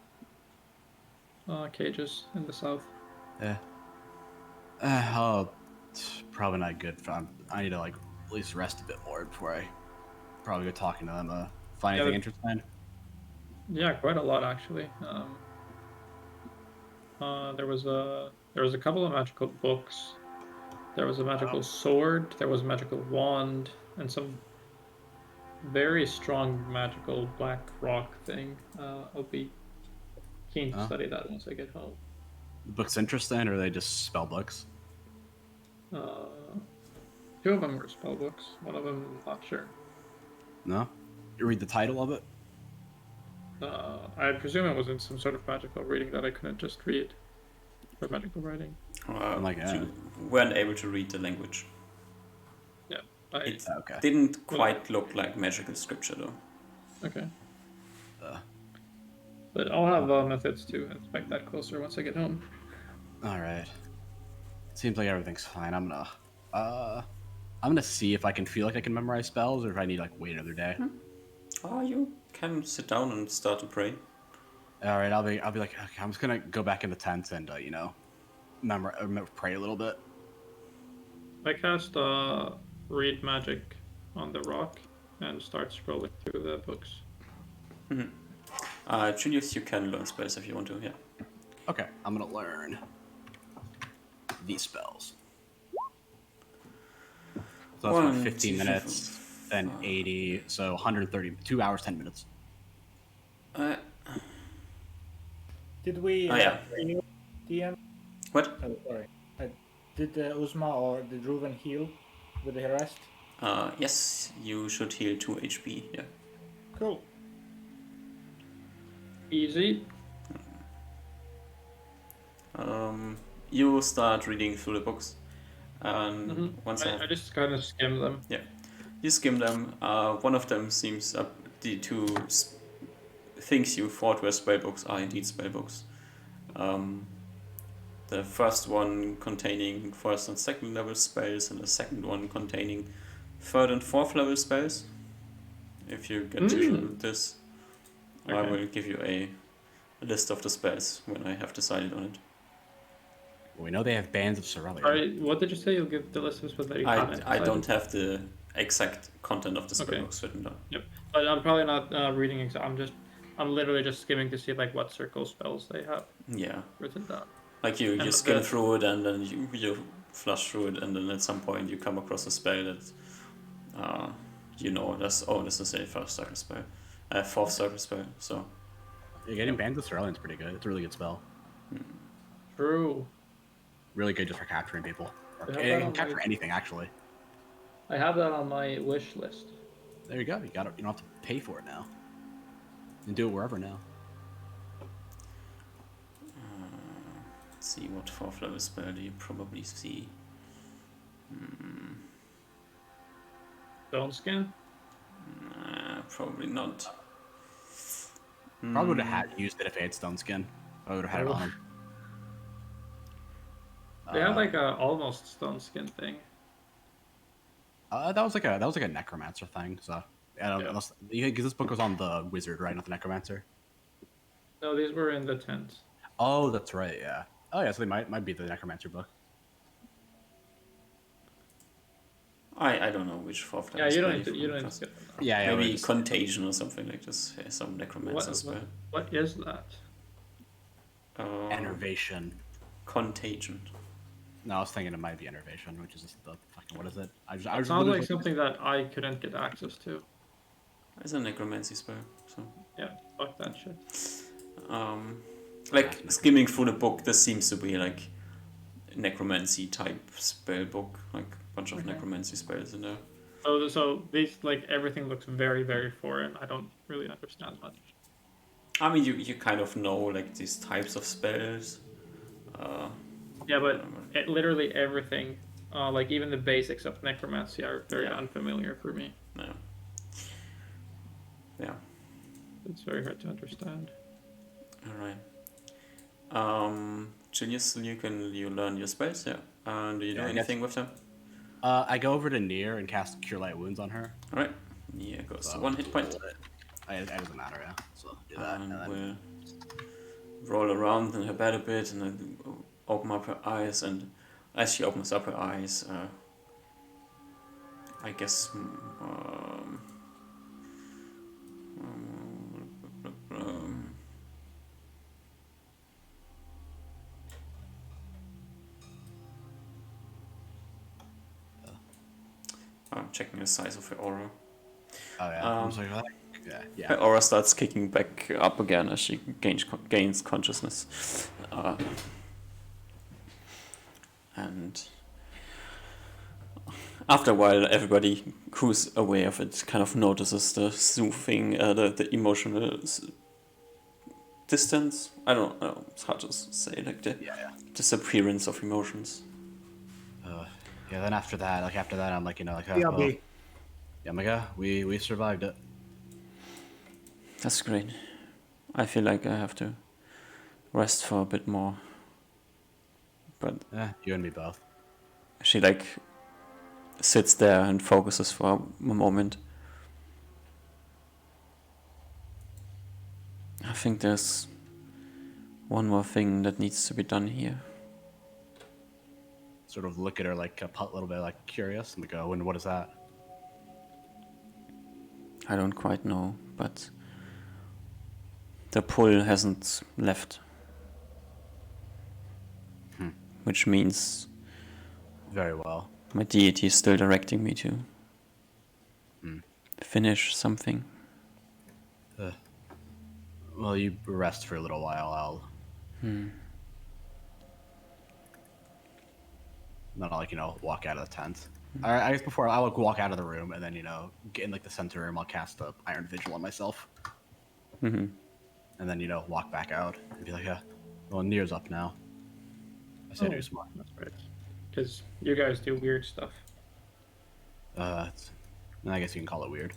cages in the south. Yeah. It's probably not good. I need to like at least rest a bit more before I probably go talking to them. Find anything interesting? Yeah, quite a lot actually. There was a couple of magical books. There was a magical sword. There was a magical wand, and some very strong magical black rock thing. I'll be keen to study that once I get home. The books interesting, or are they just spell books? Two of them were spell books. One of them, I'm not sure. No. You read the title of it. I presume it was in some sort of magical reading that I couldn't just read for magical writing. You weren't able to read the language. Yeah, it didn't quite look like magical scripture though. Okay. But I'll have methods to inspect that closer once I get home. All right. Seems like everything's fine. I'm gonna see if I can feel like I can memorize spells, or if I need like wait another day. You can sit down and start to pray. All right, I'll be like, okay, I'm just gonna go back in the tent and pray a little bit. I cast read magic on the rock and start scrolling through the books. Julius, you can learn spells if you want to. Yeah. Okay, I'm gonna learn these spells. So that's like 15 minutes, then 80, so 130, 2 hours, 10 minutes. Did we? Yeah. DM? What? Oh, sorry. Did Uzma or did Reuven heal with the rest? Yes, you should heal 2 HP. Yeah. Cool. Easy. You start reading through the books, and once I just kind of skim them. Yeah, you skim them. One of them seems the two things you thought were spellbooks are indeed spellbooks. The first one containing first and second level spells, and the second one containing third and fourth level spells. If you get to this, okay. I will give you a list of the spells when I have decided on it. We know they have bands of Cerulean. Sorry, what did you say? You'll give the list of spells that you haven't I don't have the exact content of the spellbooks written down. Yep, but I'm probably not reading I'm literally just skimming to see like what circle spells they have. Yeah. Written down. Like you skim through it and then you flush through it, and then at some point you come across a spell that this is a first circle spell, fourth circle spell. So getting Bands of Cerulean is pretty good. It's a really good spell. True. Really good just for capturing people. Or, I have it that can on capture my. anything actually. I have that on my wish list. There you go. You got it. You don't have to pay for it now. You can do it wherever now. Let's see what 4th level spell do you probably see. Stone skin. Probably not. Probably would have had used it if I had stone skin. I would have had it on him. They have like a almost stone skin thing. That was like a necromancer thing. So I don't know. Because this book was on the wizard, right? Not the necromancer. No, these were in the tent. Oh, that's right. Yeah. Oh yeah. So they might be the necromancer book. I don't know which 4th level Yeah, you spell don't need to. You don't need just to get them now. Yeah. maybe just, contagion or something like this. Yeah, some necromancer spell. What is that? enervation. Contagion. No, I was thinking it might be enervation, which is just the fucking what is it? I It was sounds literally like something that I couldn't get access to. It's a necromancy spell. So. Yeah, fuck that shit. Like skimming through the book, this seems to be like necromancy type spell book, like a bunch of necromancy spells in there. So these like everything looks very very foreign. I don't really understand much. I mean, you kind of know like these types of spells. Yeah, but literally everything, like even the basics of necromancy, are very unfamiliar for me. No. Yeah. It's very hard to understand. All right. Genius, you learn your spells, yeah. Do you do anything with them? I go over to Nier and cast Cure Light Wounds on her. All right. Yeah, goes to 1 hit point. It doesn't matter, yeah. So do that. And then... we'll roll around in her bed a bit and then open up her eyes. And as she opens up her eyes, I guess. I'm checking the size of her aura. Oh yeah. Yeah. Her aura starts kicking back up again as she gains consciousness. And after a while, everybody who's aware of it kind of notices the soothing, the emotional distance. I don't know, it's hard to say, like the disappearance of emotions. Yeah, then after that, I'm like, I'm like, we survived it. That's great. I feel like I have to rest for a bit more. But you and me both. she like sits there and focuses for a moment. I think there's one more thing that needs to be done here. Sort of look at her like a little bit like curious and go, and what is that? I don't quite know, but the pull hasn't left. Which means very well. My deity is still directing me to finish something. Well, you rest for a little while. Then I'll walk out of the tent. I guess before I'll walk out of the room and then get in like the center room. I'll cast the Iron Vigil on myself. And then walk back out and be like, yeah, well, Nier's up now. I said you're smart. That's right. Because you guys do weird stuff. I guess you can call it weird.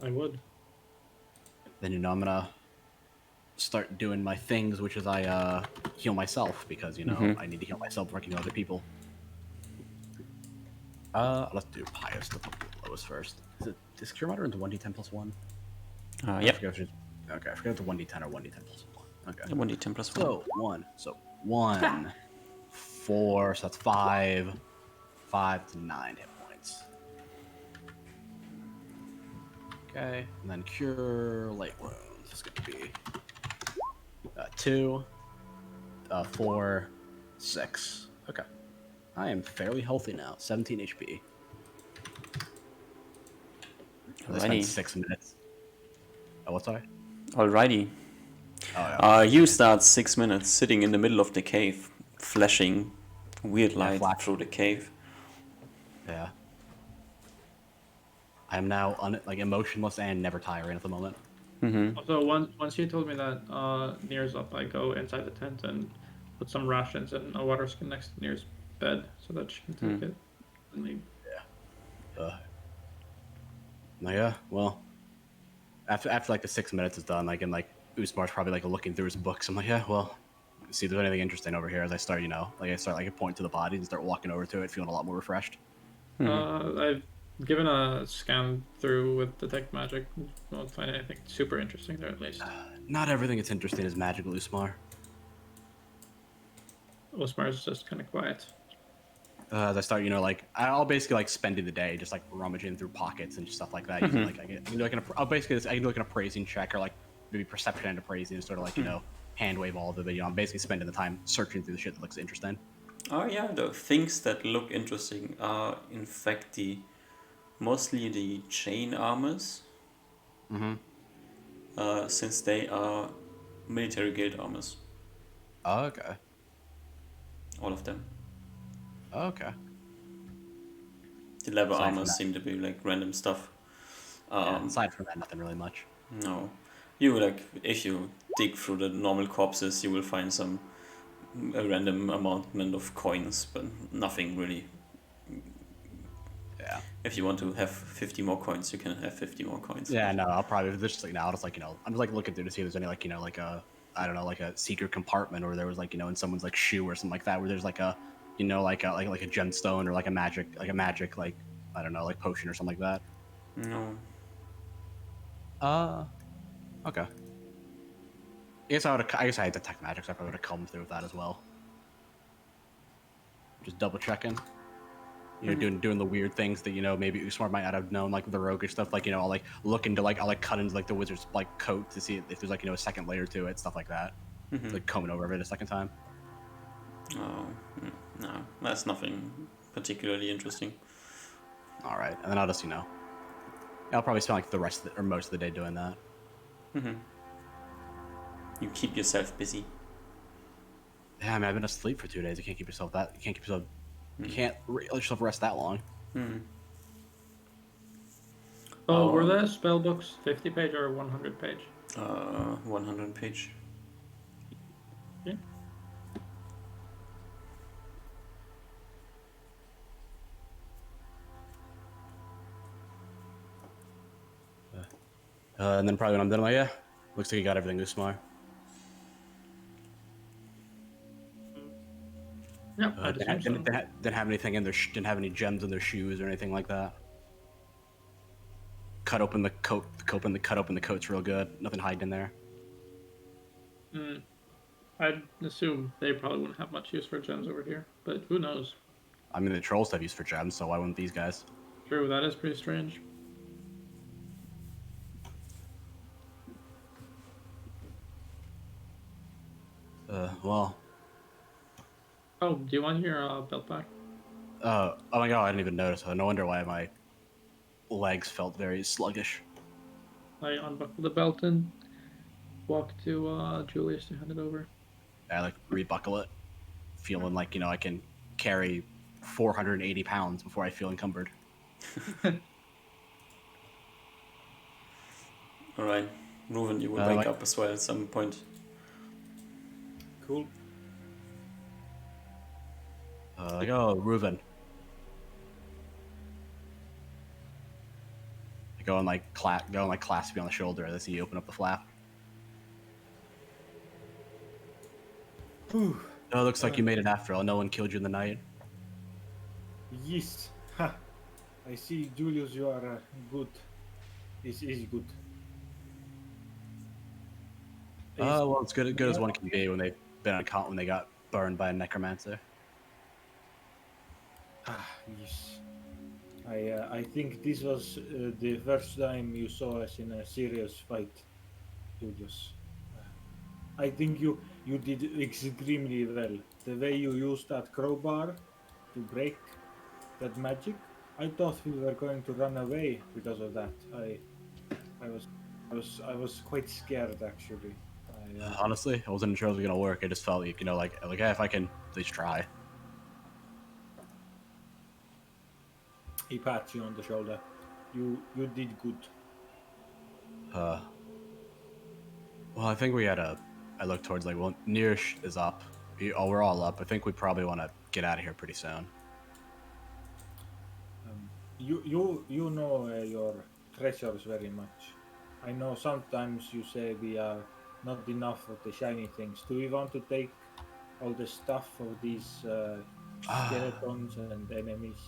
I would. Then I'm gonna start doing my things, which is I heal myself because I need to heal myself before I can heal other people. Let's do Pious, the lowest first. Is Cure Moderate 1d10 plus 1? Yep. Okay, I forgot the 1d10 or 1d10 plus 1. Okay. 1d10 plus 1. So 1, 4, so that's 5 to 9 hit points. Okay, and then Cure Light Wounds is going to be 2, 4, 6. Okay. I am fairly healthy now. 17 HP. I spent 6 minutes. Oh, what's that? Alrighty. Oh yeah. You start 6 minutes sitting in the middle of the cave, flashing weird light flash. through the cave. Yeah. I'm now like emotionless and never tiring at the moment. Also, once you told me that Nier's up, I go inside the tent and put some rations and a water skin next to Nier's bed so that she can take it and leave. Uh, yeah. Well, after like the 6 minutes is done, like and like Usmar's probably like looking through his books. I'm like, yeah, well, see if there's anything interesting over here. As I start, like I start like point to the bodies and start walking over to it, feeling a lot more refreshed. I've given a scan through with detect magic. Won't find anything super interesting there, at least. Not everything that's interesting is magical, Usmar. Osmar's just kind of quiet. As I start, like I'll basically like spending the day just like rummaging through pockets and stuff like that. Using like I can do like I'll basically I can do like an appraising check or like maybe perception and appraising, and sort of like hand wave all of it. But I'm basically spending the time searching through the shit that looks interesting. Oh yeah, the things that look interesting are in fact mostly the chain armors. Since they are military guild armors, Okay. all of them. Okay. The leather Aside from armors that, seem to be like random stuff. aside from that, nothing really much. No, you like if you dig through the normal corpses, you will find a random amount of coins, but nothing really. Yeah. If you want to have 50 more coins, you can have 50 more coins. Yeah, no, I'll probably just like now. I'll just like I'm just like looking through to see if there's any like like a I don't know like a secret compartment, or there was like in someone's like shoe or something like that, where there's like a like a gemstone or like a magic like I don't know like potion or something like that. No. Okay. I guess I had detect magic, so I probably would have come through with that as well. Just double checking. Doing the weird things that maybe Usmar might not have known, like the roguish stuff. Like I'll like look into like I'll like cut into like the wizard's like coat to see if there's like a second layer to it, stuff like that. Like combing over it a second time. Oh, no, that's nothing particularly interesting. All right, and then I'll just I'll probably spend like the rest of or most of the day doing that. You keep yourself busy. Yeah, I mean I've been asleep for 2 days. You can't keep yourself that. You can't keep yourself. You can't let yourself rest that long. Oh, were the spell books 50 page or 100 page? 100 page. Yeah. And then probably when I'm done, I'm like, yeah, looks like you got everything, Usmar. Yeah, I just Didn't have anything in their didn't have any gems in their shoes or anything like that. Cut open the coat, cut open the coat's real good. Nothing hiding in there. I'd assume they probably wouldn't have much use for gems over here, but who knows? I mean, the trolls have use for gems, so why wouldn't these guys? True, that is pretty strange. Well. Oh, do you want your belt back? Oh my god, I didn't even notice. No wonder why my legs felt very sluggish. I unbuckle the belt and walk to Julius to hand it over. I like rebuckle it, feeling like I can carry 480 pounds before I feel encumbered. All right, Reuven, you will wake up as well at some point. Cool. Reuven. I go and clasp you on the shoulder as you open up the flap. Whew. Oh, looks like you made it after all. No one killed you in the night. Yes. Ha. I see, Julius, you are good. This is good. Oh, well, it's good as one can be when they've been on when they got burned by a necromancer. Yes. I think this was the first time you saw us in a serious fight, Julius. I think you did extremely well. The way you used that crowbar to break that magic, I thought we were going to run away because of that. I was quite scared actually. Honestly, I wasn't sure it was gonna work. I just felt like, if I can at least try. He pats you on the shoulder. You did good. Well, I think we gotta. I look towards Nearish is up. We're all up. I think we probably want to get out of here pretty soon. You know your treasures very much. I know sometimes you say we are not enough of the shiny things. Do we want to take all the stuff of these skeletons and enemies?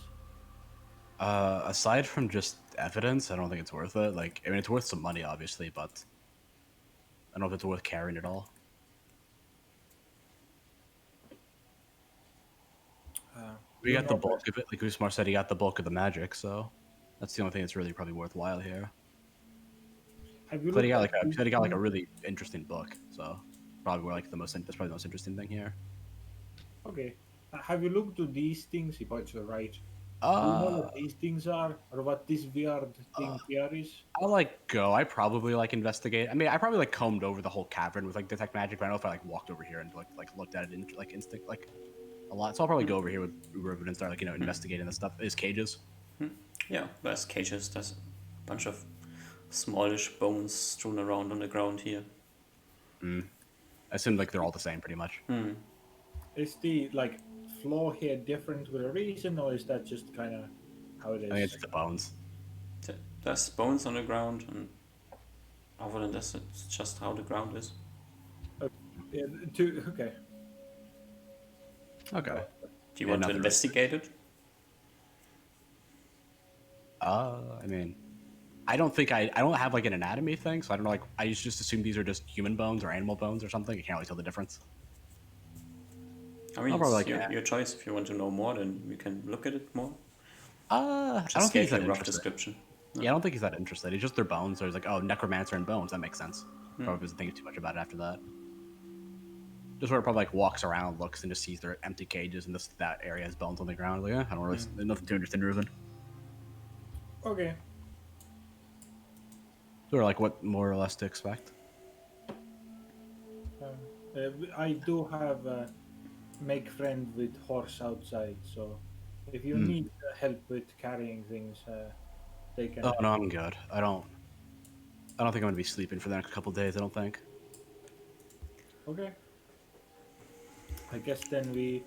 Aside from just evidence, I don't think it's worth it. It's worth some money, obviously, but I don't know if it's worth carrying at all. We got the bulk of it. Like Usmar said, he got the bulk of the magic, so that's the only thing that's really probably worthwhile here. Have you But he got looked at a really interesting book, so probably that's probably the most interesting thing here. Okay. Have you looked to these things? He points to the right. Do you know what these things are, or what this weird thing here is? I'll go. I probably investigate. I mean, I probably combed over the whole cavern with detect magic, but I don't know if I walked over here and looked at it in instinct a lot. So I'll probably go over here with Ruben and start investigating the stuff. His cages. Yeah, there's cages. There's a bunch of smallish bones strewn around on the ground here. I assume they're all the same pretty much. Is the floor here different with a reason, or is that just kind of how it is? I think it's the bones. There's bones on the ground, and other than this, it's just how the ground is. Okay. Okay. Do you want to investigate it? I mean, I don't think I don't have an anatomy thing, so I don't know. I just assume these are just human bones or animal bones or something. I can't really tell the difference. I mean, probably it's your choice. If you want to know more, then we can look at it more. I don't think he's that rough interested. description. No. Yeah, I don't think he's that interested. It's just their bones. There's necromancer and bones. That makes sense. Probably doesn't think too much about it after that. Just sort of probably walks around, looks, and just sees their empty cages, and that area has bones on the ground. I don't really nothing too interesting, Ruben. Okay. Sort of what more or less to expect. I do have make friend with horse outside, so if you need help with carrying things, they can. Oh no, I'm good. I don't think I'm gonna be sleeping for the next couple days. I don't think. Okay. I guess then we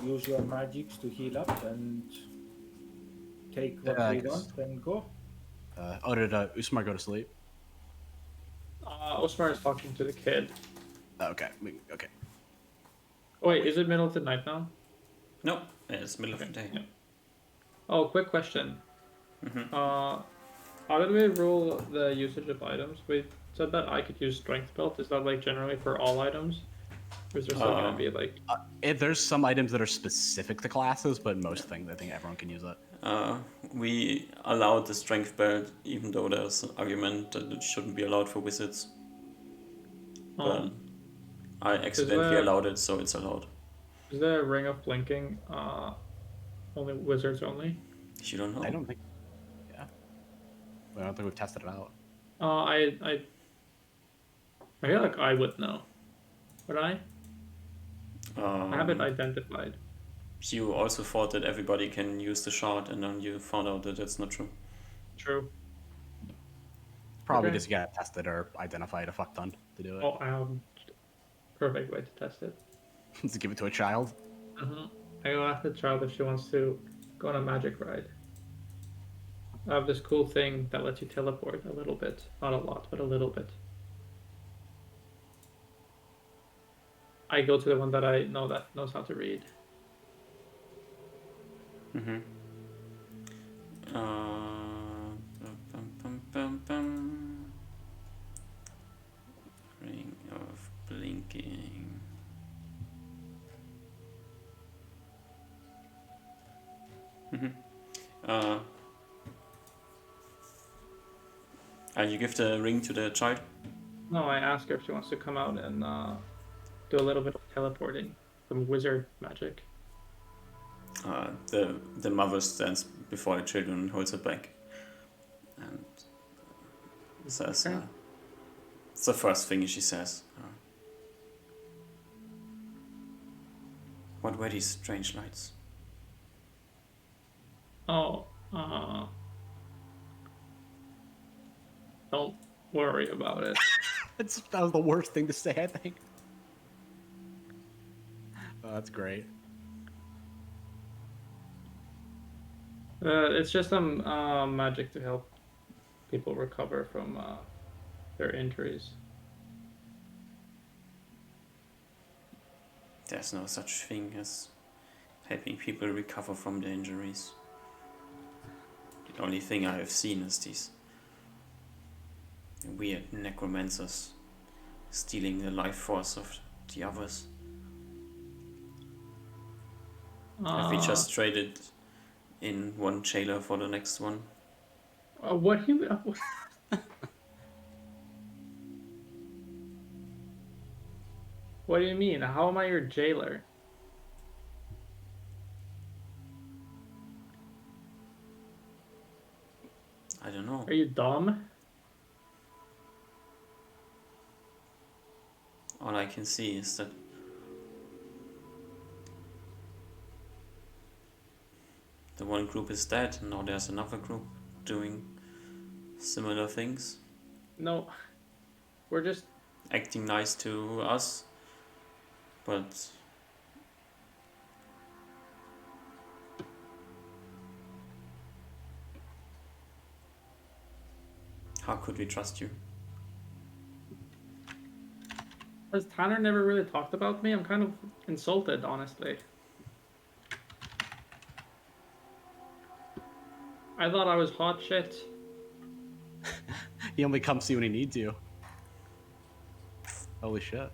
use your magics to heal up and take what we want and go. Did Usmar go to sleep? Osmar is talking to the kid. Okay. Okay. Oh, wait, is it middle of the night now? No, it's middle of the day. Yeah. Oh, quick question. How did we rule the usage of items? We said that I could use strength belt. Is that generally for all items? Or is there still gonna be there's some items that are specific to classes, but most things I think everyone can use it. We allowed the strength belt, even though there's an argument that it shouldn't be allowed for wizards. But I accidentally allowed it, so it's allowed. Is there a ring of blinking only wizards only? You don't know? I don't think. Yeah. I don't think we've tested it out. I feel like I would know. Would I? I have it identified. You also thought that everybody can use the shard, and then you found out that that's not true. True. Probably just gotta test it or identify it a fuck ton to do it. Oh, I have perfect way to test it. To give it to a child. I go ask the child if she wants to go on a magic ride. I have this cool thing that lets you teleport a little bit. Not a lot, but a little bit. I go to the one that I know that knows how to read. Ring of blinking. You give the ring to the child? No, I ask her if she wants to come out and do a little bit of teleporting. Some wizard magic. The mother stands before the children and holds it back. And says, it's the first thing she says. were these strange lights? Oh, don't worry about it. That was the worst thing to say, I think. Oh, that's great. It's just some magic to help people recover from their injuries. There's no such thing as helping people recover from their injuries. The only thing I have seen is these weird necromancers stealing the life force of the others. Have we just traded in one jailer for the next one? What do you? What do you mean? How am I your jailer? I don't know. Are you dumb? All I can see is that the one group is dead, and now there's another group doing similar things, No, we're just. acting nice to us, but how could we trust you? Has Tanner never really talked about me? I'm kind of insulted, honestly. I thought I was hot shit. He only comes to you when he needs you. Holy shit.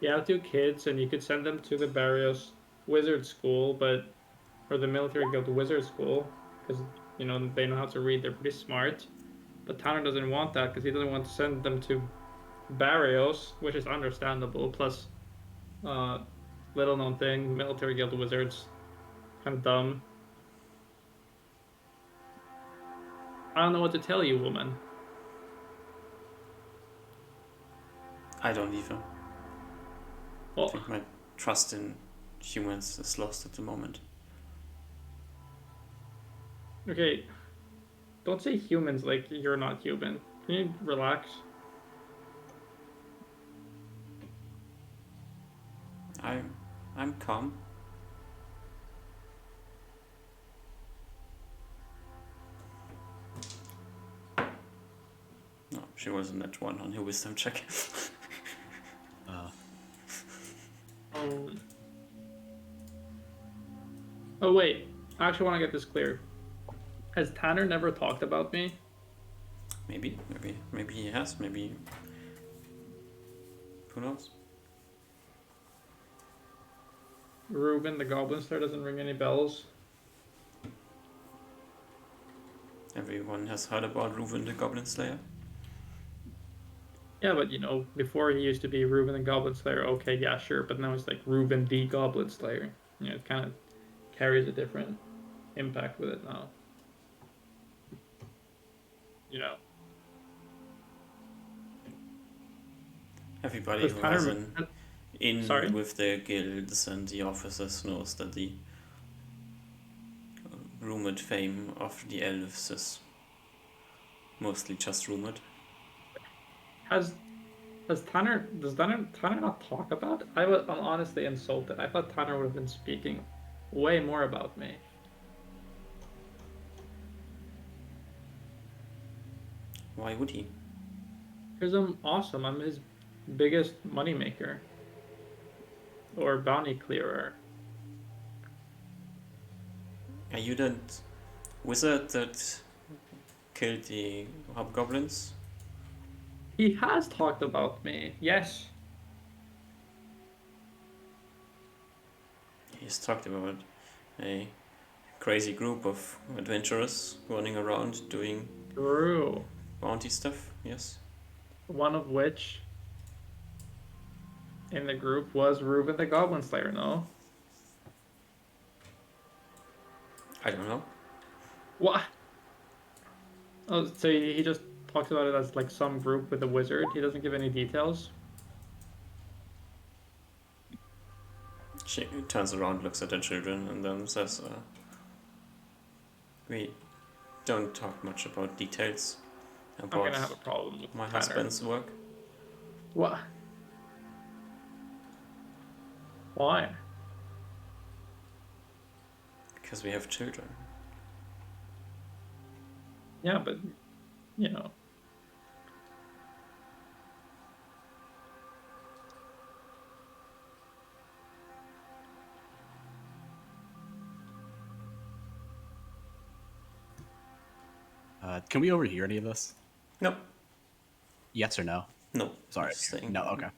You have two kids, and you could send them to the Barrios Wizard School, or the Military Guild Wizard School, because they know how to read. They're pretty smart. But Tanner doesn't want that because he doesn't want to send them to Barrios, which is understandable. Plus, little known thing, Military Guild Wizards, kind of dumb. I don't know what to tell you, woman. I don't either. I Well, think my trust in humans is lost at the moment. okay, don't say humans like you're not human. Can you relax? I'm calm. No, she wasn't at one on her wisdom check. Oh wait, I actually want to get this clear. Has Tanner never talked about me? Maybe he has. Maybe. Who knows? Reuben the Goblin Slayer doesn't ring any bells. Everyone has heard about Reuven the Goblin Slayer. Yeah, but before he used to be Reuben the Goblin Slayer, okay, yeah, sure, but now it's like Reuben the Goblin Slayer. It kind of carries a different impact with it now. Everybody Does who Tanner- has an in Sorry? with the guilds and the officers knows that the rumored fame of the elves is mostly just rumored. Does Tanner not talk about it? I'm honestly insulted. I thought Tanner would have been speaking way more about me. Why would he? Because I'm awesome. I'm his biggest moneymaker. Or bounty clearer. Are you that wizard that killed the hobgoblins? He has talked about me, yes. He's talked about a crazy group of adventurers running around doing True. bounty stuff, yes. One of which in the group was Reuben the Goblin Slayer, no? I don't know. What? Oh, so he just talks about it as like some group with a wizard. He doesn't give any details. She turns around, looks at the children, and then says, "We don't talk much about details I'm about gonna have a problem with my Tanner. husband's work What? Why? because we have children." Yeah, but you know. Can we overhear any of this? No, Yes or no? no. Sorry. he's staying No. behind. Okay.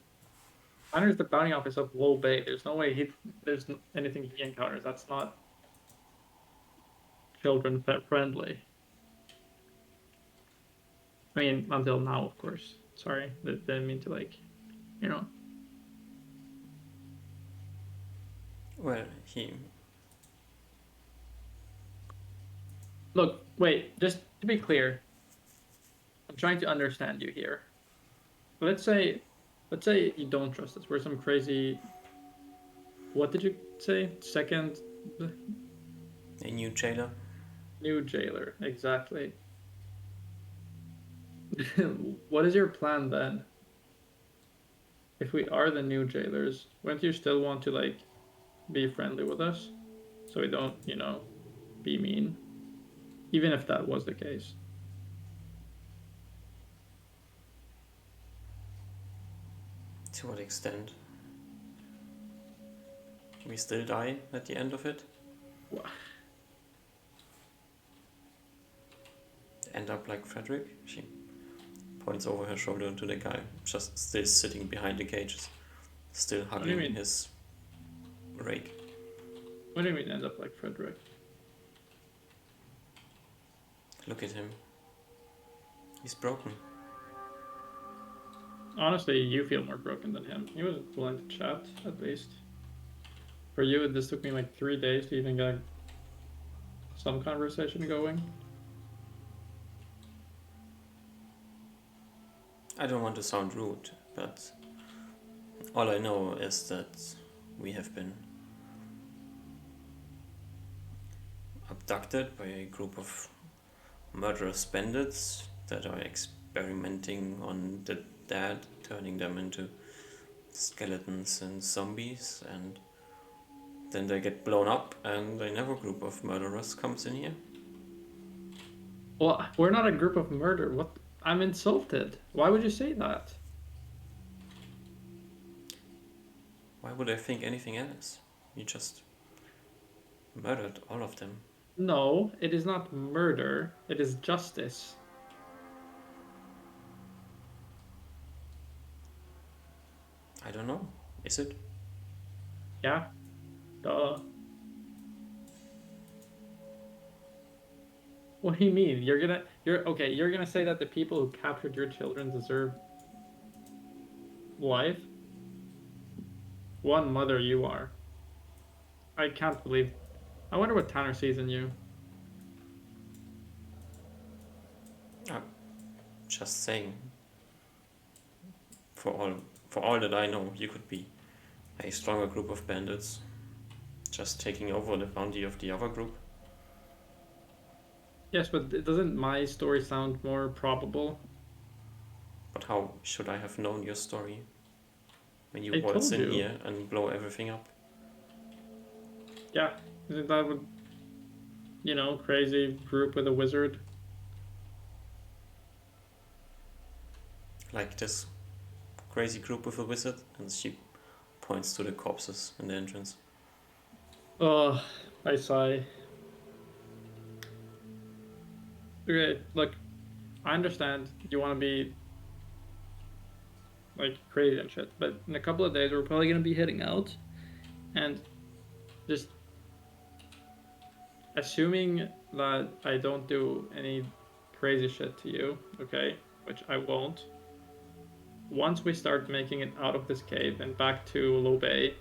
Tanner's the bounty officer of Low Bay. There's no way there's anything he encounters. That's not children friendly. I mean, until now, of course. Sorry, didn't mean to you know. Well, he. Look, wait. Just to be clear, I'm trying to understand you here. Let's say you don't trust us. We're some crazy. What did you say? Second A new jailer. new jailer, exactly. What is your plan then? If we are the new jailers, wouldn't you still want to be friendly with us, so we don't, be mean, even if that was the case? To what extent? We still die at the end of it? Wha- End up like Frederick? She points over her shoulder to the guy, just still sitting behind the cages, still do you hugging mean? his rake. What do you mean end up like Frederick? Look at him. He's broken. Honestly, you feel more broken than him. He was willing to chat, at least. For you, this took me like 3 days to even get some conversation going. I don't want to sound rude, but all I know is that we have been abducted by a group of murderous bandits that are experimenting on the dead, turning them into skeletons and zombies, and then they get blown up and another group of murderers comes in here. Well, we're not a group of murder. What? I'm insulted. Why would you say that? Why would I think anything else? You just murdered all of them. No, it is not murder. It is justice. I don't know. Is it? Yeah? Duh. What do you mean? You're gonna say that the people who captured your children deserve life? One mother you are. I can't believe. I wonder what Tanner sees in you. I'm just saying. For all that I know, you could be a stronger group of bandits, just taking over the bounty of the other group. Yes, but doesn't my story sound more probable? But how should I have known your story when you I waltz told in you. here and blow everything up? Yeah, isn't that what, crazy group with a wizard? Like this crazy group with a wizard, and she points to the corpses in the entrance. Oh, I sigh. Okay, look, I understand you want to be crazy and shit, but in a couple of days we're probably gonna be heading out, and just assuming that I don't do any crazy shit to you, okay, which I won't. Once we start making it out of this cave and back to Low Bay,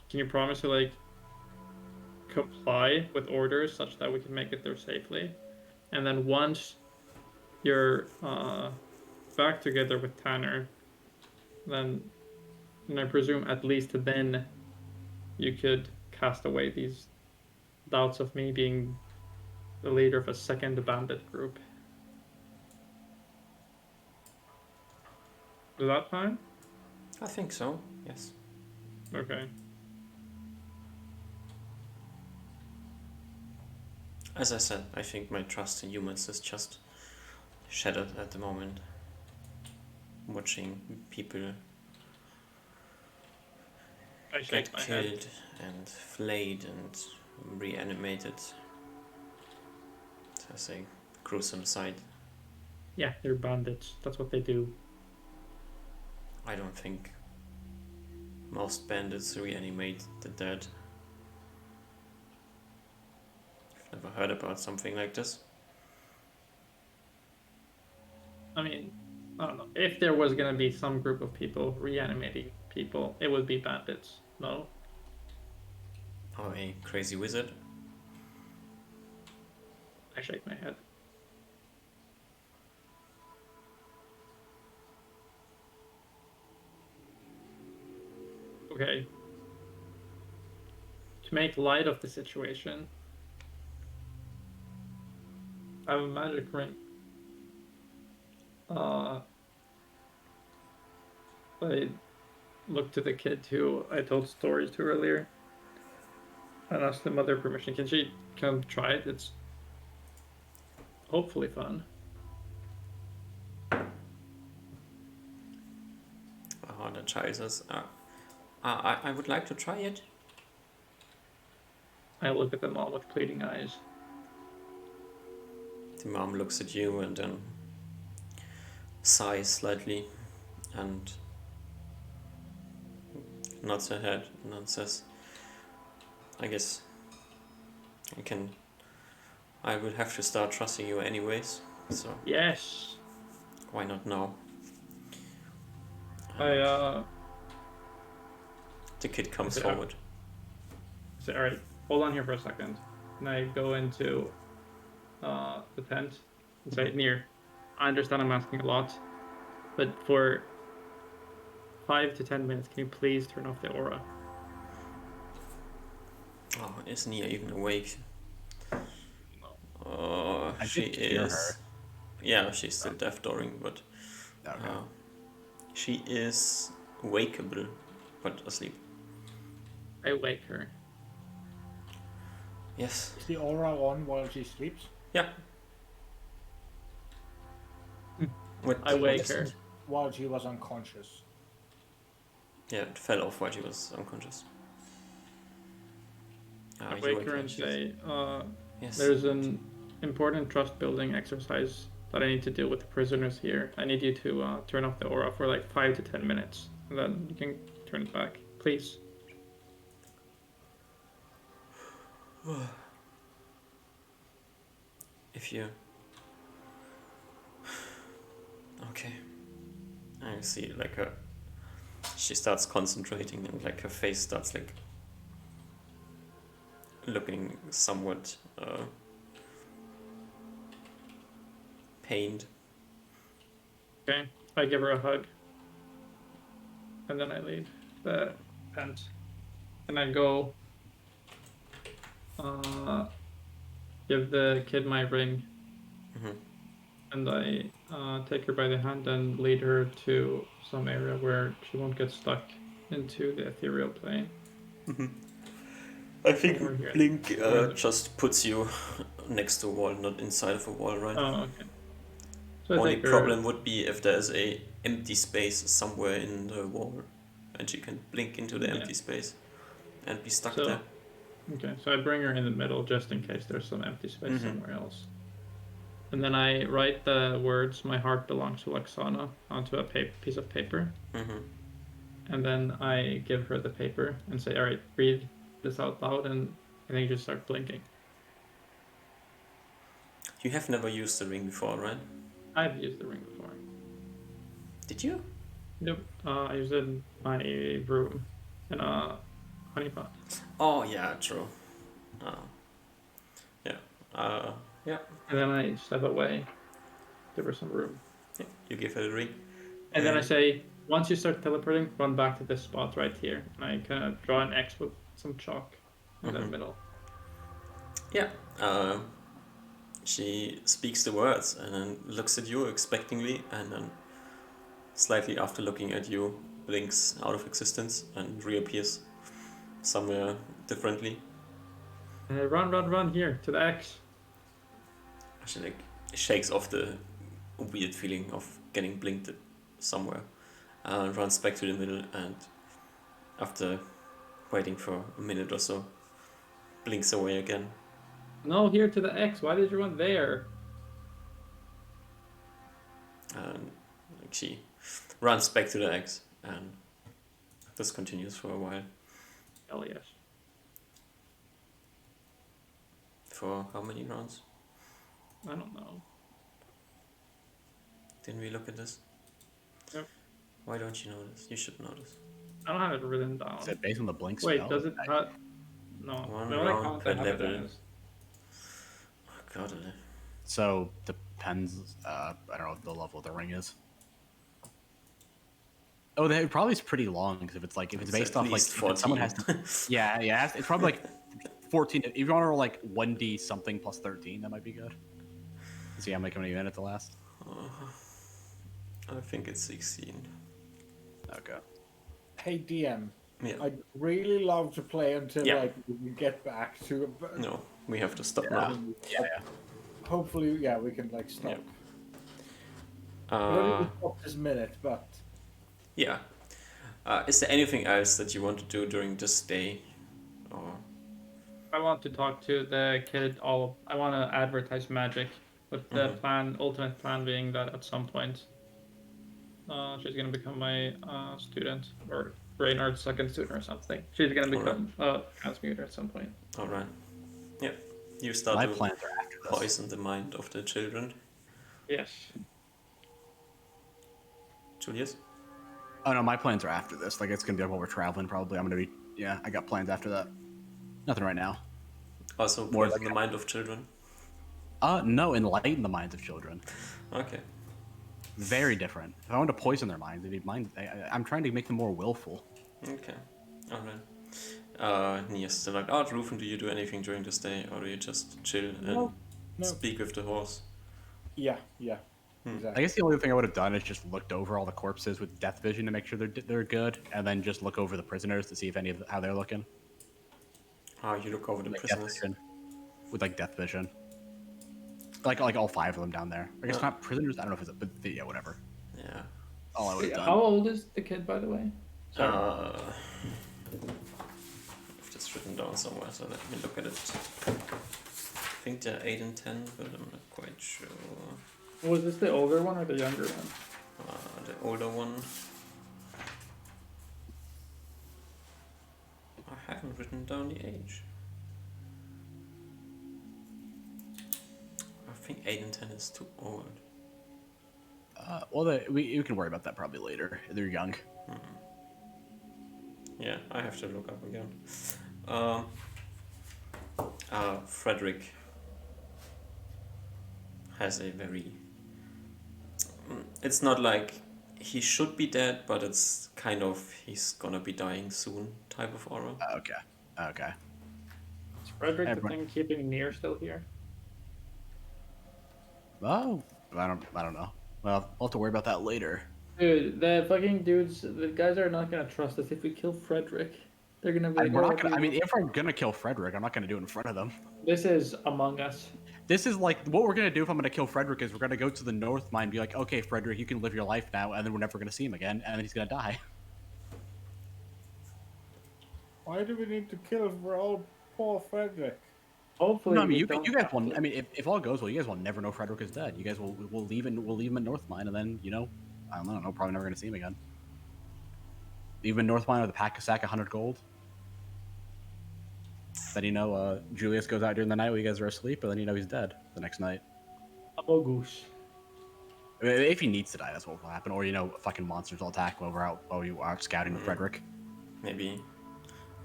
can you promise to comply with orders such that we can make it there safely? And then once you're back together with Tanner, then And I presume at least then you could cast away these doubts of me being the leader of a second bandit group. Is that fine? I think so, yes. Okay. As I said, I think my trust in humans is just shattered at the moment. Watching people I shake get my head. killed and flayed and reanimated. As a gruesome sight. Yeah, they're bandits. That's what they do. I don't think most bandits reanimate the dead. I've never heard about something like this. I mean, I don't know. If there was gonna be some group of people reanimating people, it would be bandits. No? Or a crazy wizard. I shake my head. Okay. To make light of the situation, I have a magic ring. I looked to the kid who I told stories to earlier and asked the mother permission. Can she come try it? It's hopefully fun. Oh, the child says, I would like to try it. I look at them all with pleading eyes. The mom looks at you and then sighs slightly and nods her head and then says, I guess I will have to start trusting you anyways, so Yes. why not now? I The kid comes Yeah. forward. say, all right, hold on here for a second. And I go into the tent and say, Near, I understand I'm asking a lot, but for 5 to 10 minutes, can you please turn off the aura? Oh, is Nia even awake? No. Oh, I she did hear is. her. Yeah, she's still deaf dooring, but Okay. she is wakeable, but asleep. I wake her. Yes. Is the aura on while she sleeps? Yeah. What, I wake what is her. it? While she was unconscious. Yeah, it fell off while she was unconscious. I You wake her and she's- say, Yes. there's an important trust building exercise that I need to do with the prisoners here. I need you to turn off the aura for like 5 to 10 minutes, and then you can turn it back, please. If you... Okay. I see, like her... She starts concentrating and like her face starts like... looking somewhat... pained. Okay, I give her a hug, and then I leave the tent, and I go give the kid my ring, Mhm. and I take her by the hand and lead her to some area where she won't get stuck into the ethereal plane. I think Over here. Blink Where is it? just puts you next to a wall, not inside of a wall, right? Oh, okay. So I Only take her. problem would be if there's a empty space somewhere in the wall, and she can blink into the Yeah. empty space and be stuck So- there. Okay, so I bring her in the middle just in case there's some empty space Mhm. somewhere else. And then I write the words, "My heart belongs to Laxana," onto a piece of paper. Mm-hmm. And then I give her the paper and say, all right, read this out loud, and I think you just start blinking. You have never used the ring before, right? I've used the ring before. Did you? Yep, I used it in my room in a honeypot. Oh yeah, true. Yeah. Yeah. And then I step away, give her some room. Yeah. You give her the ring. And then I say, Once you start teleporting, run back to this spot right here. And I kind of draw an X with some chalk in the middle. Yeah. She speaks the words and then looks at you expectingly, and then slightly after looking at you, blinks out of existence and reappears somewhere differently. Run here to the X. She like shakes off the weird feeling of getting blinked at somewhere and runs back to the middle, and after waiting for a minute or so, blinks away again. No, here to the X. Why did you run there? And like she runs back to the X, and this continues for a while. Hell yes. For how many rounds? I don't know. Didn't we look at this? Yep. Why don't you know this? You should know this. I don't have it written down. Is it based on the blink Wait, spell? does it not? No. One No, I round can't per have it level. as. Oh, God. So depends. I don't know what the level of the ring is. Oh, that probably is pretty long because if it's based at off like least if someone 14. has to. Yeah, it's probably like 14. If you want to roll like 1d something plus 13, that might be good. See how many minutes to last. I think it's 16. Okay. Hey DM, Yeah. I'd really love to play until Yeah. like we get back to. No, we have to stop Yeah. now. Yeah. Hopefully, yeah, we can like stop. Yeah. We don't need to stop this minute, but Yeah. Is there anything else that you want to do during this day? Or I want to talk to the kid. I want to advertise magic, with the ultimate plan being that at some point, she's gonna become my student, or Reynard's second student or something. She's gonna become a transmuter at some point. alright. Yeah. You start My to plans are after this. poison the mind of the children. Yes. Julius? Oh no, my plans are after this. Like it's gonna be while we're traveling. Probably I'm gonna be. Yeah, I got plans after that. Nothing right now. Also More poison like the mind of children? No, enlighten the minds of children. Okay. Very different. If I want to poison their minds, I'm trying to make them more willful. Okay. Alright. Yes, they're like, Rufen, do you do anything during this day, or do you just chill and No. speak with the horse? yeah, I exactly. guess the only thing I would have done is just looked over all the corpses with death vision to make sure they're good, and then just look over the prisoners to see if how they're looking. You look over the Like prisoners. death vision. With like death vision. Like all 5 of them down there. I guess not prisoners. I don't know if it's but yeah, whatever. Yeah. All I would have done. How old is the kid, by the way? Sorry. I've just written down somewhere, so let me look at it. I think they're 8 and 10, but I'm not quite sure. Was this the older one or the younger one? The older one. I haven't written down the age. I think 8 and 10 is too old. Well, we can worry about that probably later. They're young. Yeah, I have to look up again. Frederick has a very... It's not like he should be dead, but it's kind of he's gonna be dying soon type of aura. Okay. Is Frederick the Everyone- thing keeping Nier still here? Oh, I don't know. Well, I'll have to worry about that later. Dude, the fucking dudes, the guys are not gonna trust us if we kill Frederick. They're gonna be. We're not gonna, I mean, if I'm gonna kill Frederick, I'm not gonna do it in front of them. This is Among Us. This is like what we're gonna do if I'm gonna kill Frederick is we're gonna go to the North Mine and be like, okay, Frederick, you can live your life now, and then we're never gonna see him again, and then he's gonna die. Why do we need to kill for all poor Frederick? Hopefully, No, I mean, we you don't guys have will. to. I mean, if all goes well, you guys will never know Frederick is dead. You guys will leave him at North Mine, and then I don't know, probably never gonna see him again. Leave him in North Mine with a sack of 100 gold. Then Julius goes out during the night while you guys are asleep, and then he's dead the next night. Bogus. If he needs to die, that's what will happen. Or fucking monsters will attack while you are scouting with Frederick. Maybe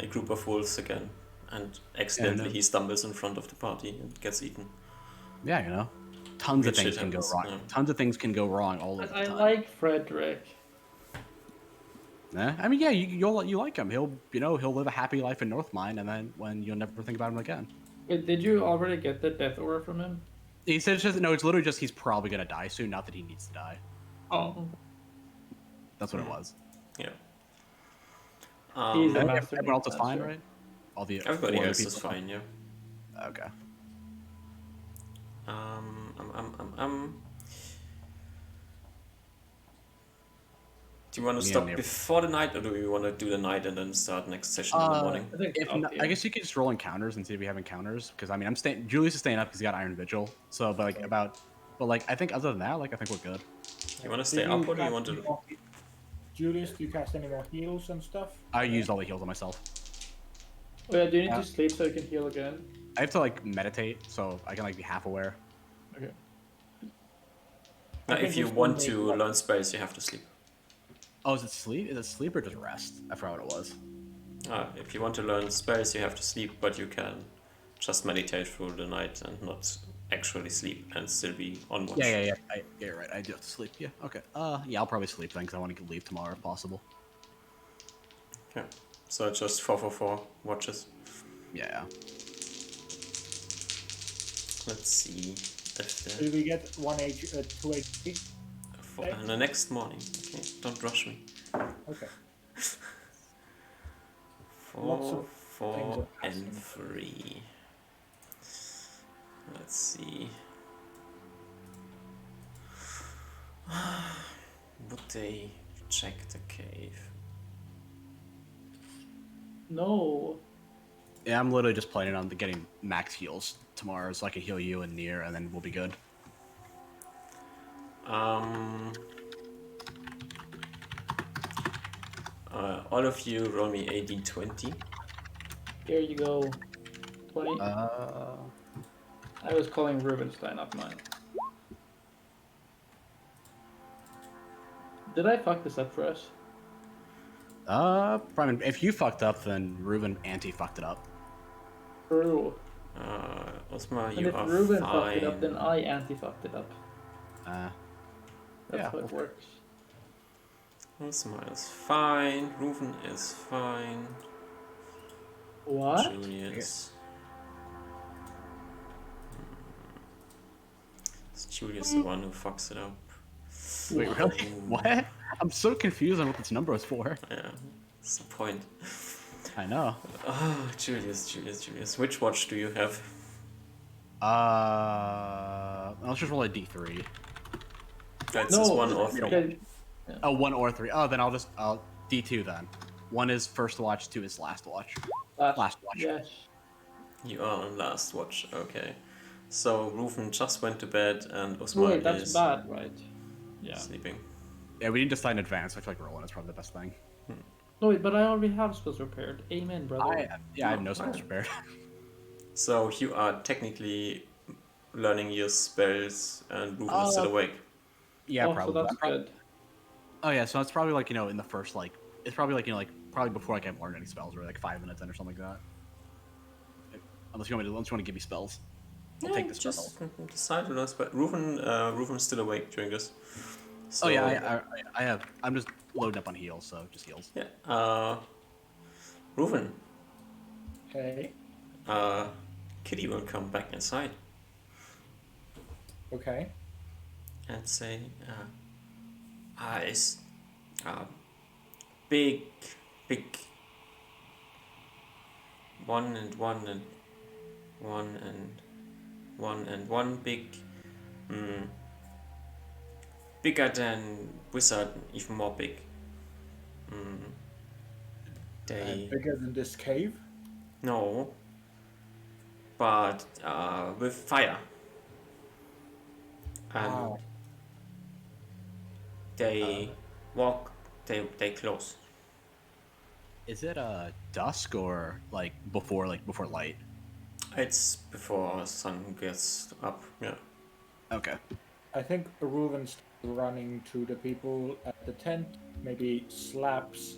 a group of wolves again, and accidentally no. he stumbles in front of the party and gets eaten. Yeah, tons of Weird things shit can go happens, wrong. yeah. Tons of things can go wrong all of the I time. like Frederick. I mean, yeah, you like him. He'll live a happy life in Northmine, and then when you'll never think about him again. Wait, did you already get the death aura from him? He said it's literally just he's probably gonna die soon. Not that he needs to die. Oh, That's what it was. Yeah. he's the And master. everyone else is fine, Master. right? All the Everybody four other else is people? fine, yeah. Okay. Do you want to Me stop and the- before the night, or do you want to do the night and then start next session in the morning? I think If up not, here. I guess you could just roll encounters and see if we have encounters. Because I mean, I'm staying. Julius is staying up because he got Iron Vigil. So, but I think other than that, I think we're good. You want to stay Did up, or do you cast want any to? more Julius, do you cast any more heals and stuff? I used all the heals on myself. Oh, yeah, do you need Yeah. to sleep so you can heal again? I have to meditate, so I can be half aware. Okay. No, think if you it's want one to day- learn spells, you have to sleep. Oh, is it sleep? Is it sleep or just rest? I forgot what it was. If you want to learn spells, you have to sleep, but you can just meditate through the night and not actually sleep and still be on watch. Yeah. You're right. I do have to sleep. Yeah. Okay. Yeah, I'll probably sleep then because I want to leave tomorrow if possible. Yeah. So just 4 watches. Yeah. Let's see if Did we get 2 HP? the next morning. Okay, don't rush me. Okay. 4, Lots of 4, things are and passing. 3. Let's see. Would they check the cave? No. Yeah, I'm literally just planning on getting max heals tomorrow, so I can heal you and Nier, and then we'll be good. All of you roll me a d20. Here you go. 20. Uh, I was calling Rubenstein up mine. Did I fuck this up for us? Prime, if you fucked up, then Ruben fucked it up. True. Osma, And you if are Ruben fine. fucked it up, then I anti-fucked it up. Uh, That's yeah, how it works. Osma is fine. Ruven is fine. What? Julius. Is Julius the one who fucks it up? wait, really? What? I'm so confused on what this number is for. Yeah, that's the point. I know. Oh, Julius. Which watch do you have? Let's just roll a d3. It's No, just 1 or 3. okay. Oh, 1 or 3. Oh, then I'll d2 then. 1 is first watch, 2 is last watch. Last watch. Yes. You are on last watch, okay. So Ruven just went to bed and Osma Wait, that's is bad, right? Yeah. sleeping. Yeah, we didn't decide in advance. I feel like rolling is probably the best thing. No, wait, but I already have spells prepared. Amen, brother. I have no spells prepared. So you are technically learning your spells and Ruven is still awake. Yeah, Oh, probably. so that's good. Oh yeah, so it's probably in the first it's probably probably before I can learn any spells or 5 minutes in or something like that. Unless you want to give me spells. I'll take this just spell. decide to learn spell. Ruven's still awake during this. So, Oh yeah, I have. I'm just loading up on heals, so just heals. Yeah. Ruven, Okay. Kitty will come back inside Okay. and say, it's big, one and one big, bigger than wizard, even more big. They Bigger than this cave? no, but with fire. And Wow. they walk. They close. Is it dusk or before light? It's before sun gets up. Yeah. Okay. I think Reuven's running to the people at the tent, maybe slaps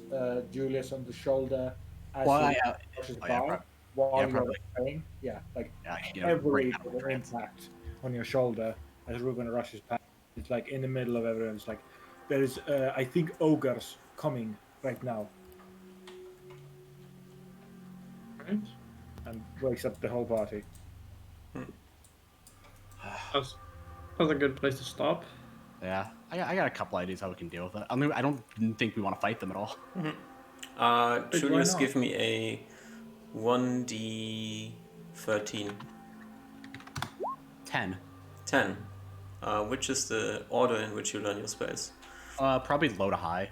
Julius on the shoulder as Well, he I, rushes oh, yeah, by prob- while yeah, you're probably. praying. Yeah, like yeah, every break out of little trance. impact on your shoulder as Reuven rushes past. It's in the middle of everyone. It's there is, I think, ogres coming right now, Right? and wakes up the whole party. That's a good place to stop. Yeah, I got a couple ideas how we can deal with it. I mean, I don't think we want to fight them at all. Why Julius, not? give me a 1d13. 10. 10. Which is the order in which you learn your spells? Probably low to high.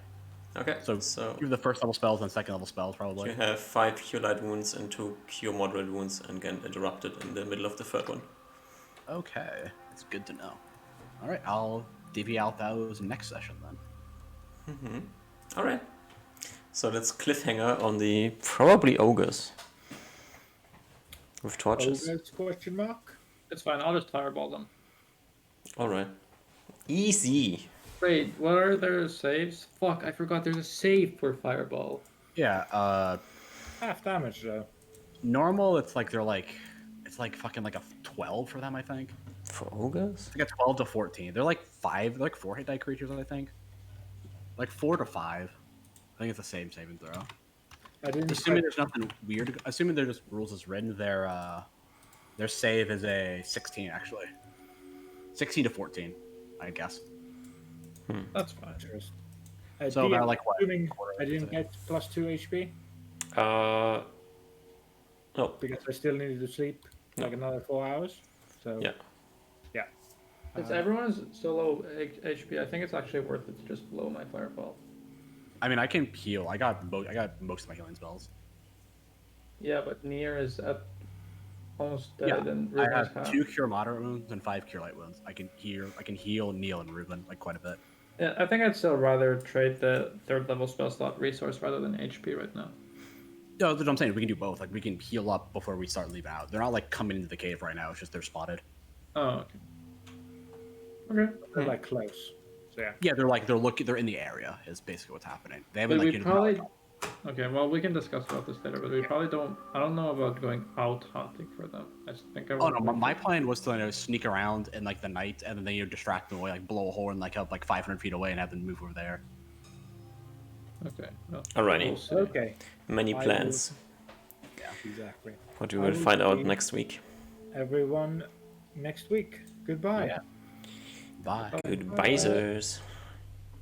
Okay, So give the first level spells and second level spells probably. you have 5 Cure Light wounds and 2 Cure Moderate wounds and get interrupted in the middle of the third one. Okay, that's good to know. All right, I'll divvy out those next session then. Alright. So that's cliffhanger on the probably ogres. With torches. Ogres, question mark? It's fine. I'll just fireball them. Alright. Easy. Wait, what are their saves? Fuck, I forgot there's a save for fireball. Yeah, Half damage though. normal it's like it's like fucking like a 12 for them, I think. For ogres? It's like a 12 to 14. They're like 4 hit die creatures, I think. Like 4 to 5. I think it's the same saving throw. I didn't. Assuming there's nothing weird, assuming they're just rules as written, their save is a 16 actually. 16 to 14, I guess. That's fine. So they're like what? Assuming Quarter I didn't today. get plus 2 HP No. because I still needed to sleep like another 4 hours. So Yeah. yeah. Since everyone's so low HP, I think it's actually worth it to just blow my fireball. I mean, I can heal. I got most of my healing spells. Yeah, but Nier is at almost dead, Yeah, and I Ruben's have half. 2 cure moderate wounds and 5 cure light wounds. I can heal Neil and Ruben like quite a bit. Yeah, I think I'd still rather trade the third level spell slot resource rather than HP right now. No, that's what I'm saying. We can do both. Like we can heal up before we start leaving out. They're not like coming into the cave right now. It's just they're spotted. Oh, okay. Okay. They're like close. So yeah. Yeah, they're in the area. Is basically what's happening. They haven't But like we probably. Okay, well, we can discuss about this later, but we probably don't. I don't know about going out hunting for them. I just think I Oh would. no, my plan was to sneak around in like the night and then distract them away, like blow a horn like up like 500 feet away and have them move over there. Okay. Well, Alrighty. we'll see. Okay. Many I plans. Yeah, exactly. What we I will will find out see next week. Everyone next week. Goodbye. Yeah. Bye. Goodbye, sirs.